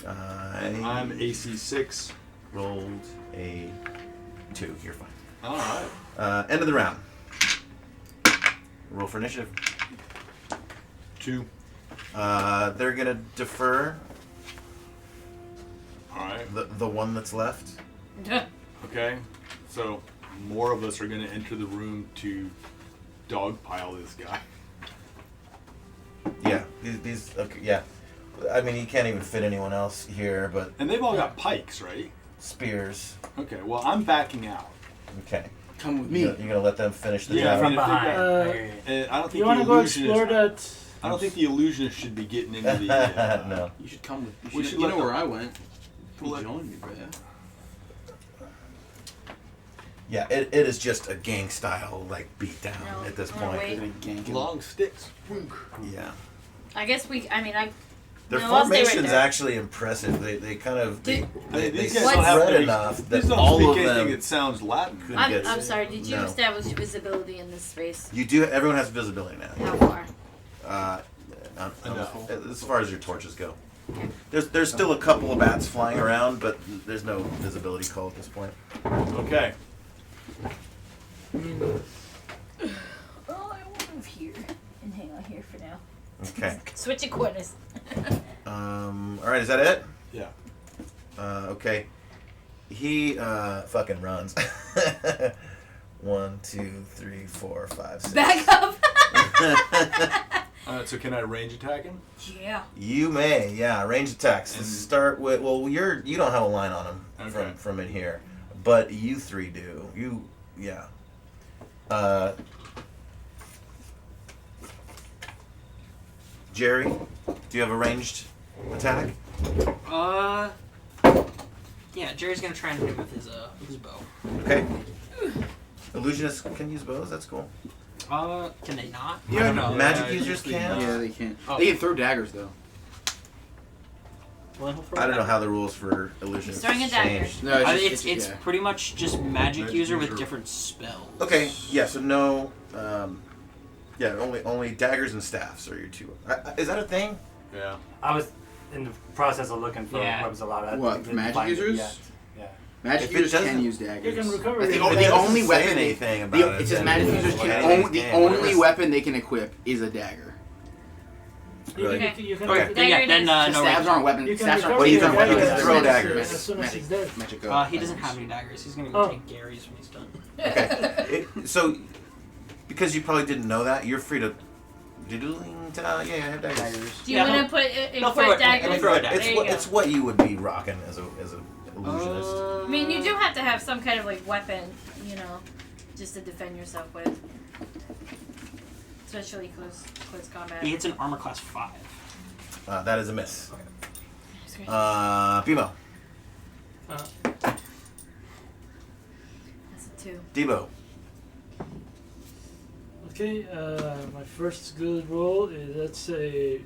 I'm AC 6. Rolled a 2. You're fine. All right. End of the round. Roll for initiative. 2. They're gonna defer All right. the one that's left. Okay. So more of us are going to enter the room to dogpile this guy. Yeah, these okay, yeah. I mean, you can't even fit anyone else here, but And they've all got pikes, right? spears. Okay, well, I'm backing out. Okay. Come with me. You're gonna let them finish the Yeah, job. I mean, if they behind. got- and I don't think You want the to go illusionist. explore that? I don't think the illusionist should be getting into the. No. You should come with. We You, should you let know the- where I went. We'll let- Join me, bro. Yeah, it is just a gang style like beat down No, at this I'm gonna point. wait. Long sticks. Yeah. I guess Their no, I'll stay right formation's there. actually impressive. They kind of they These guys don't spread have to- enough these that don't all speak of anything them that sounds Latin. could I'm get. sorry. Did you No. establish visibility in this space? You do. Everyone has visibility now. How far? Enough. As far as your torches go. There's still a couple of bats flying around, but there's no visibility call at this point. Okay. Oh, I will move here and hang out here for now. Okay. Switching corners. All right. Is that it? Yeah. Okay. He fucking runs. 1, 2, 3, 4, 5, 6. Back up. So can I range attack him? Yeah. You may, yeah. Range attacks. Let's start with. Well, you don't have a line on him Okay. from in here, but you three do. Yeah. Jerry, do you have a ranged attack? Yeah, Jerry's gonna try and hit with his bow. Okay. Illusionists can use bows. That's cool. Can they not? Yeah, I don't know. Magic users can. Yeah, they can. Oh. They can throw daggers though. Well, he'll throw I it don't know back. how the rules for illusionists He's throwing a dagger. changed. No, It's yeah. pretty much just magic Magic user with user. different spells. Okay. Yeah. So no. Yeah. Only daggers and staffs are your two. Is that a thing? Yeah. I was in the process of looking for Yeah. weapons a lot. I What, didn't magic find it users? yet. Yeah. Magic If it users can doesn't- use daggers. You can recover That's it. the, If it the doesn't only say weapon. anything about it, it says then magic it's users like can. anybody's The game. only weapon they can equip is a dagger. Really? You can Okay, then, yeah, then no Stabs range. aren't weapon. You can Stabs aren't recover you your can dagger throw as- daggers. as soon as he's dead. Magic. He doesn't have any daggers. He's gonna go Oh. take Gary's when he's done. Okay. So, because you probably didn't know that, you're free to doodling. Yeah, I have daggers. Do you Yeah, want to put throw equip it- daggers? throw it down. It's There you what go. it's what you would be rocking as a illusionist. I mean, you do have to have some kind of like weapon, just to defend yourself with, especially close combat. He hits an armor class 5. That is a miss. That's great. Bimo, That's a 2. Debo. Okay, my first good roll is, let's say,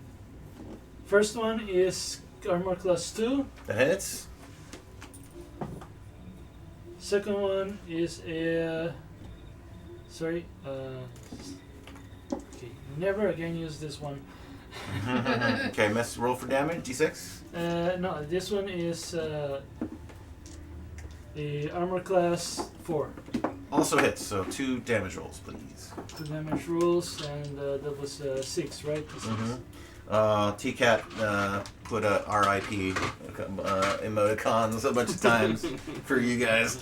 first one is armor class 2. That hits. Second one is a, okay, never again use this one. Okay, miss. Roll for damage. D6. No, this one is the armor class 4. Also hits. So 2 damage rolls, please. 2 damage rolls, and that was 6, right? T-Cat put a RIP emoticons a bunch of times for you guys.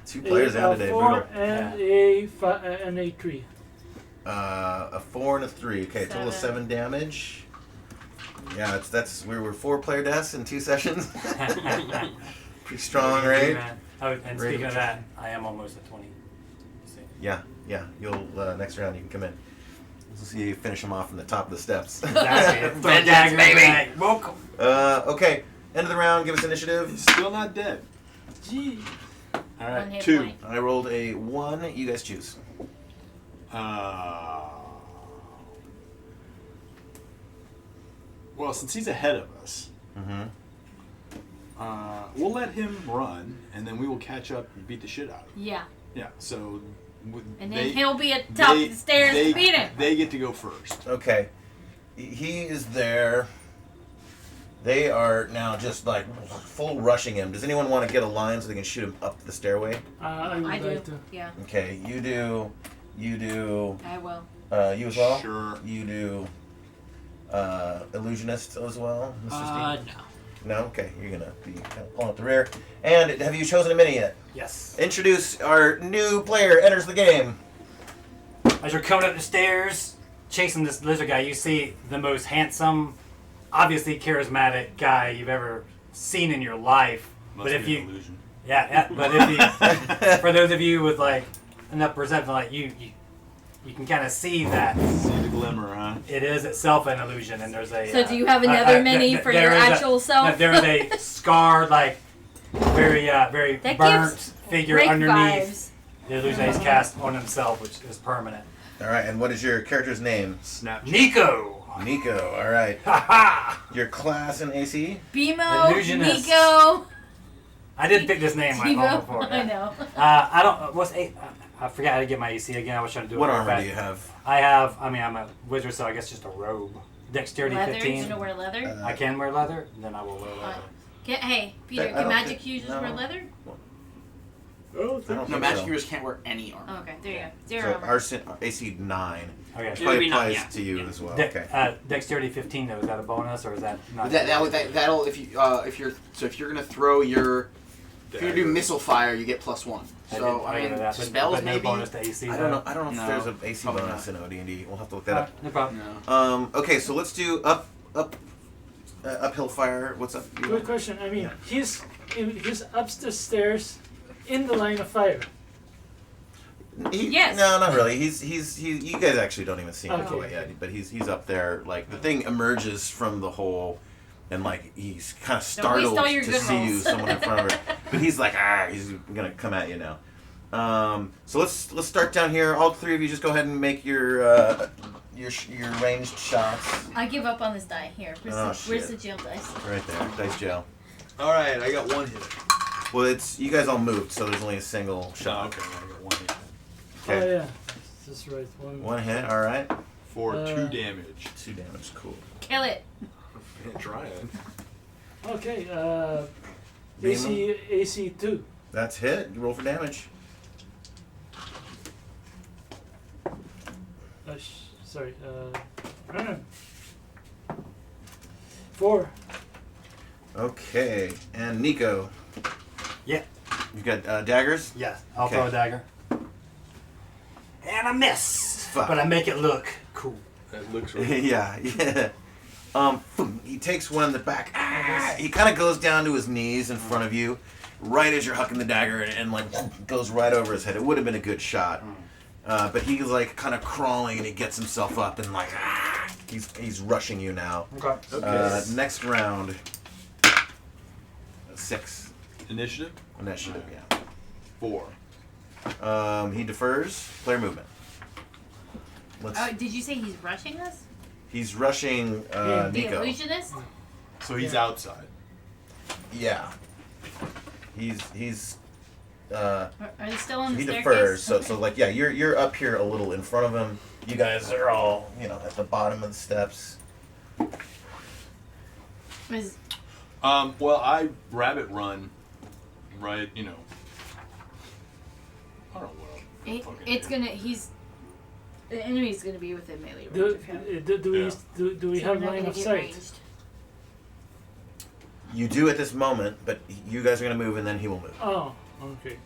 2 players out today. 4 Brutal. and a 3. A 4 and a 3. Okay, total of 7 damage. Yeah, we were 4 player deaths in 2 sessions. Pretty strong, right? Oh, and speaking of that, I am almost at 20. Yeah. You'll next round you can come in. We'll see you finish them off from the top of the steps. Exactly. Vengeance, baby. Welcome. Okay. End of the round. Give us initiative. He's still not dead. Gee. All One right, hit 2. point. I rolled a 1. You guys choose. Well, since he's ahead of us, Mm-hmm. we'll let him run, and then we will catch up and beat the shit out of him. Yeah. Yeah. So. And then he'll be at the top of the stairs to beat him. They get to go first. Okay. He is there. They are now just like full rushing him. Does anyone want to get a line so they can shoot him up the stairway? I would I do. like to. Yeah. Okay, you do. I will. You as well? Sure. You do illusionist as well, Mr. Steve? No. No? Okay, you're going to be kind of pulling up the rear. And have you chosen a mini yet? Yes. Introduce our new player, enters the game. As you're coming up the stairs, chasing this lizard guy, you see the most handsome, obviously charismatic guy you've ever seen in your life. Must but if be you, an illusion. yeah, but if you, for those of you with like enough perception, like you can kind of see that See the glimmer, huh? it is itself an illusion, and there's a. So do you have another mini for your actual self? There is a scarred, like very That burnt gives figure Rick underneath vibes. the illusion he's cast on himself, which is permanent. All right, and what is your character's name? Snapchat. Nico. Nico, all right. Ha Your class and AC? BMO, Illusionist. Nico. I did pick this name like long Tivo. before. I know. I don't. What's eight? I forgot how to get my AC again. I was trying to do What it. armor do you have? I have. I mean, I'm a wizard, so I guess just a robe. Dexterity Leather? 15. You gonna wear leather? I can wear leather. Then I will wear leather. Hey, Peter, I can don't magic think- users no. wear leather? I don't No, think magic so. users can't wear any armor. Oh, okay, there you go. Zero So armor. our AC 9. Okay. Which It would probably be nine, applies yeah. to you as well. De- Okay. Dexterity 15 though. Is that a bonus or is that not? That'll if you're gonna throw your if you're gonna do Dagger. missile fire, you get +1. So I mean, that, spells but no maybe. bonus to AC. I though? don't know if No, there's an AC probably bonus not. in OD&D. We'll have to look that No problem. No. Okay, so let's do uphill fire. What's up? Good question. I mean, he's up the stairs in the line of fire. Yes. No, not really. He's you guys actually don't even see him Okay. quite yet, but he's up there. Like the thing emerges from the hole, and like he's kind of Don't waste startled all your to good see you, rolls. someone in front of her. But he's like, he's gonna come at you now. So let's start down here. All three of you just go ahead and make your ranged shots. I give up on this die. Here, where's Oh, the jail dice? Right there, dice jail. All right, I got one hit. Well, it's you guys all moved, so there's only a single Oh, shot. okay, I got one hit. Oh Okay. yeah, that's right. One hit. All right. For 2 damage. 2 damage. Cool. Kill it. Trying. Okay. Beam AC 2. That's hit. You roll for damage. Sorry. 4. Okay. And Nico. Yeah. You got daggers? Yes. I'll Okay. throw a dagger. And I miss. Fuck. But I make it look cool. That looks right. yeah. He takes one in the back. He kind of goes down to his knees in front of you, right as you're hucking the dagger, and like goes right over his head. It would have been a good shot, but he's like kind of crawling, and he gets himself up, and like he's rushing you now. Okay. Next round. 6 Initiative? initiative. Yeah. 4. He defers. Player movement. Let's. Oh, did you say he's rushing us? He's rushing The Nico. illusionist? So he's outside. Yeah. He's. Are they still on the He staircase? defers. So Okay. like yeah, you're up here a little in front of him. You guys are all at the bottom of the steps. Is- Well, I rabbit run, right? I don't know what. it's gonna. The enemy's gonna be within melee range Do of him. we So have we're not line gonna of get sight? ranged. You do at this moment, but you guys are gonna move, and then he will move. Oh, okay.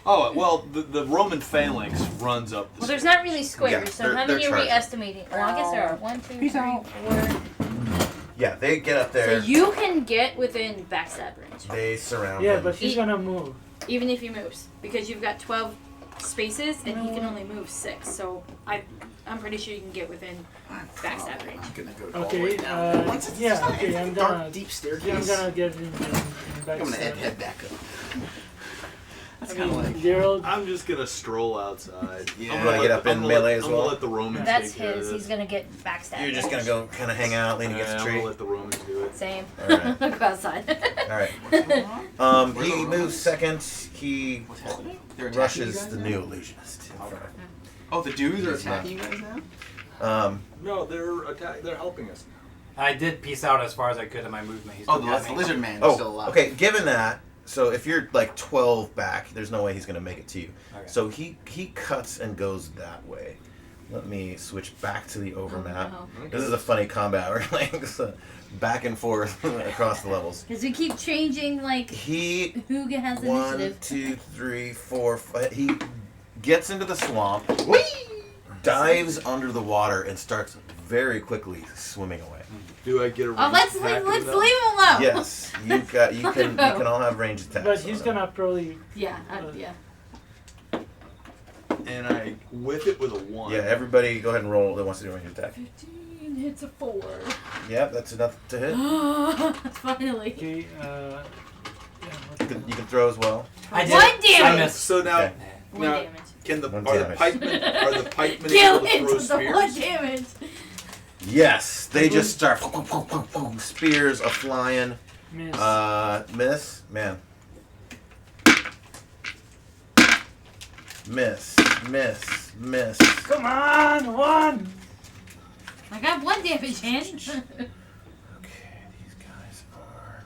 Oh well, the Roman phalanx runs up. The Well, there's not really squares, Yeah, so they're- how they're many are we charging. estimating? Well, I guess there are 1, 2, 3, 4. Yeah, they get up So there. you can get within backstab range, They surround Yeah, him. but he's gonna move. Even if he moves, because you've got 12 spaces and he can only move 6. So I'm pretty sure you can get within backstab range. I'm gonna go all the Okay. way down. Once it's Yeah. not- Okay. it's a I'm dark, gonna. deep I'm staircase. gonna get in I'm gonna backstab. head back up. That's I kind of mean, like. Gerald. I'm just gonna stroll outside. Yeah. I'm You wanna get up in melee as I'm well? gonna let the Romans That's take care of his. this. He's gonna get backstab. You're just range. gonna go kind of hang out, lean Yeah, against I'm the gonna tree. let the Romans do it. Same. All right. Go outside. All right. He moves second. He What's happening? They're attacking rushes you guys the now? new illusionist. in front of him. Oh, the dudes are He's not. attacking you guys now? No, they're helping us now. I did peace out as far as I could in my movement. He's Oh, still got the me. lizard man is Oh, still alive. okay. Given that, so if you're like 12 back, there's no way he's gonna make it to you. Okay. So he cuts and goes that way. Let me switch back to the overmap. no. This is a funny combat. We're like back and forth across the levels. Because we keep changing, like, He who has 1, initiative. 2, 3, 4, 5. He gets into the swamp, dives under the water, and starts very quickly swimming away. Do I get a Oh, let's leave him alone. Yes, you can all have ranged attacks. But he's gonna probably. Yeah, yeah. And I whip it with a 1. Yeah, everybody go ahead and roll that wants to do a ranged attack. 15 hits a 4. Yep, that's enough to hit. Finally. Okay, You can throw as well. I did. One I damage. missed. So now, Okay. One now damage. can the One are the damage. pikemen Kill able to him throw with the 1 spears? damage. Yes, they just start spears a flying. miss. Miss, man. Miss. Come on, 1. I got 1 damage, hand. Okay, these guys are.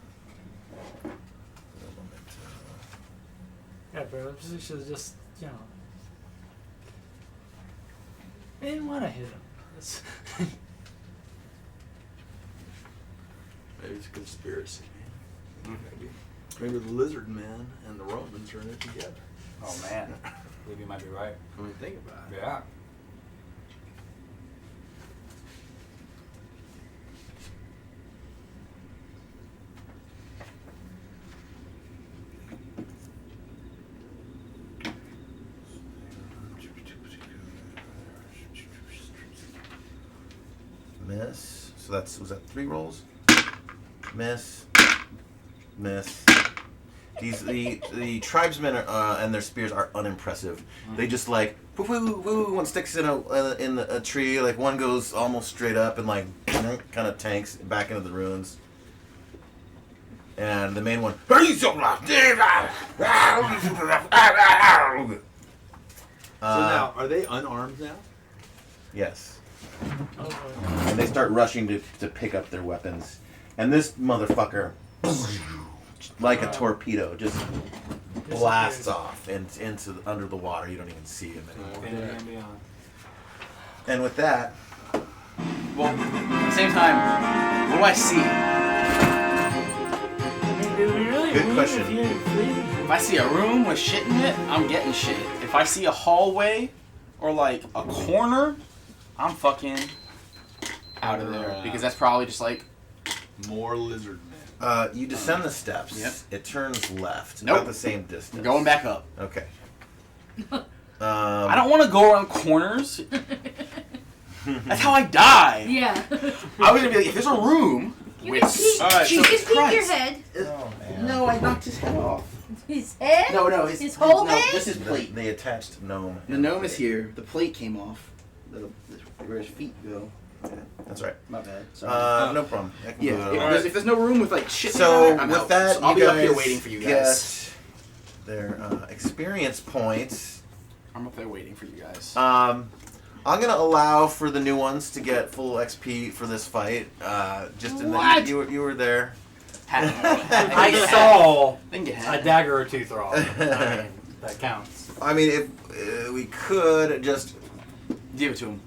Yeah, bro. We should just, you know. I didn't want to hit him. That's Maybe it's a conspiracy. Maybe the lizard man and the Romans are in it together. Oh man, I believe you might be right. I mean, think about it. Yeah. Miss. So was that 3 rolls? Miss. The tribesmen and their spears are unimpressive. They just like woo woo woo. One sticks in a tree. Like one goes almost straight up and like kind of tanks back into the ruins. And the main one. So now, are they unarmed now? Yes. oh, And they start rushing to pick up their weapons. And this motherfucker, like a torpedo, just blasts off into under the water. You don't even see him anymore. And with that, Well, at the same time, what do I see? I mean, do we really Good win question. if you flee? If I see a room with shit in it, I'm getting shit. If I see a hallway or like a corner, I'm fucking out of there because that's probably just like More lizard men. you descend the steps. Yep. It turns left. Nope. About the same distance. I'm going back up. Okay. I don't want to go around corners. That's how I die. Yeah. I was gonna be like, if there's a room You with can peek, Alright, you so can peek Christ. your head. Oh, man. No, I knocked his head off. His head? No, His whole no, head? just his plate. The attached gnome. The gnome is here. The plate came off. Where his feet go. That's right. My bad. Sorry. No problem. I can Yeah, move it if on. there's no room with like shit So in it, I'm with out. that, So I'll you be guys up here waiting for you guys. get their experience points. I'm up there waiting for you guys. I'm gonna allow for the new ones to get full XP for this fight. Just in What? that you were there. I saw Then get a hat. dagger or 2 throw. I mean, that counts. I mean, if we could just Give it to him.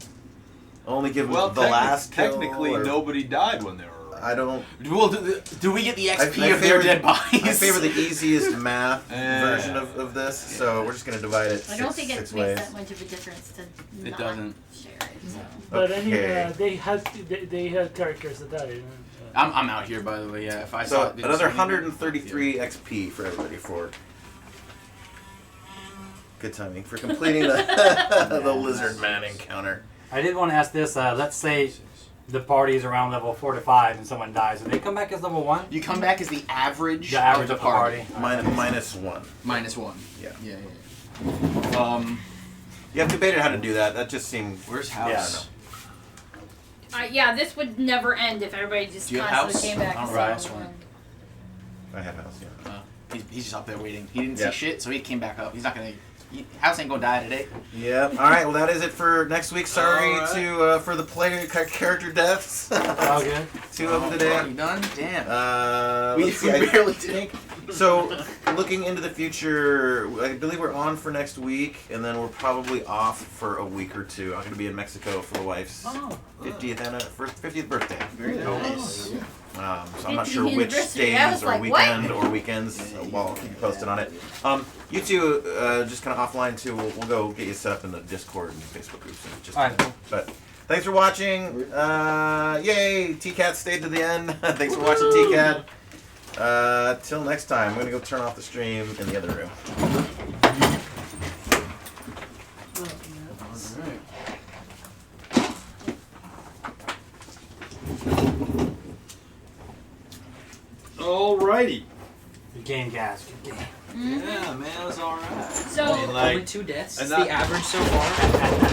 only give Well, the last kill, technically, or- nobody died when they were. I don't. Well, do we get the XP I of their favor- dead bodies? I favor the easiest math Yeah. version of this, so we're just gonna divide it I don't think it six makes ways. that much of a difference to It not doesn't. share it. So. But anyway, Okay. they had characters that died. I'm out here, by the way. Yeah, if I So saw it, another 133 XP for everybody for good timing for completing the the lizard man encounter. I did want to ask this. Let's say the party's around level 4 to 5 and someone dies. Do they come back as level 1? You come back as the average, The average of the party. Minus one. -1. Yeah. Yeah. You have debated how to do that. That just seemed. Where's Yeah, house? Yeah, this would never end if everybody just Do you have constantly house? came back I don't and know. said House one. I have house. Yeah. He's just up there waiting. He didn't Yeah. see shit, so he came back up. He's not gonna. House ain't gonna die today. Yep. All right. Well, that is it for next week. Sorry All right. to for the player character deaths. All good. 2 of them today. Already done? Damn. Let's see, I barely did. think So, looking into the future, I believe we're on for next week, and then we're probably off for a week or two. I'm going to be in Mexico for the wife's 50th birthday. Very nice. So I'm not sure which 50th days anniversary. I or was like, weekend or weekends. Well, I'll keep you posted on it. You two, just kind of offline too. We'll go get you set up in the Discord and Facebook groups. And just, All right. But thanks for watching. Yay! T-Cat stayed to the end. Thanks for watching, T-Cat. Till next time, I'm gonna go turn off the stream in the other room. Alrighty. Good game, guys. Good game. Yeah, man, it was alright. So I mean, like, Only 2 deaths. and It's that- the average so far.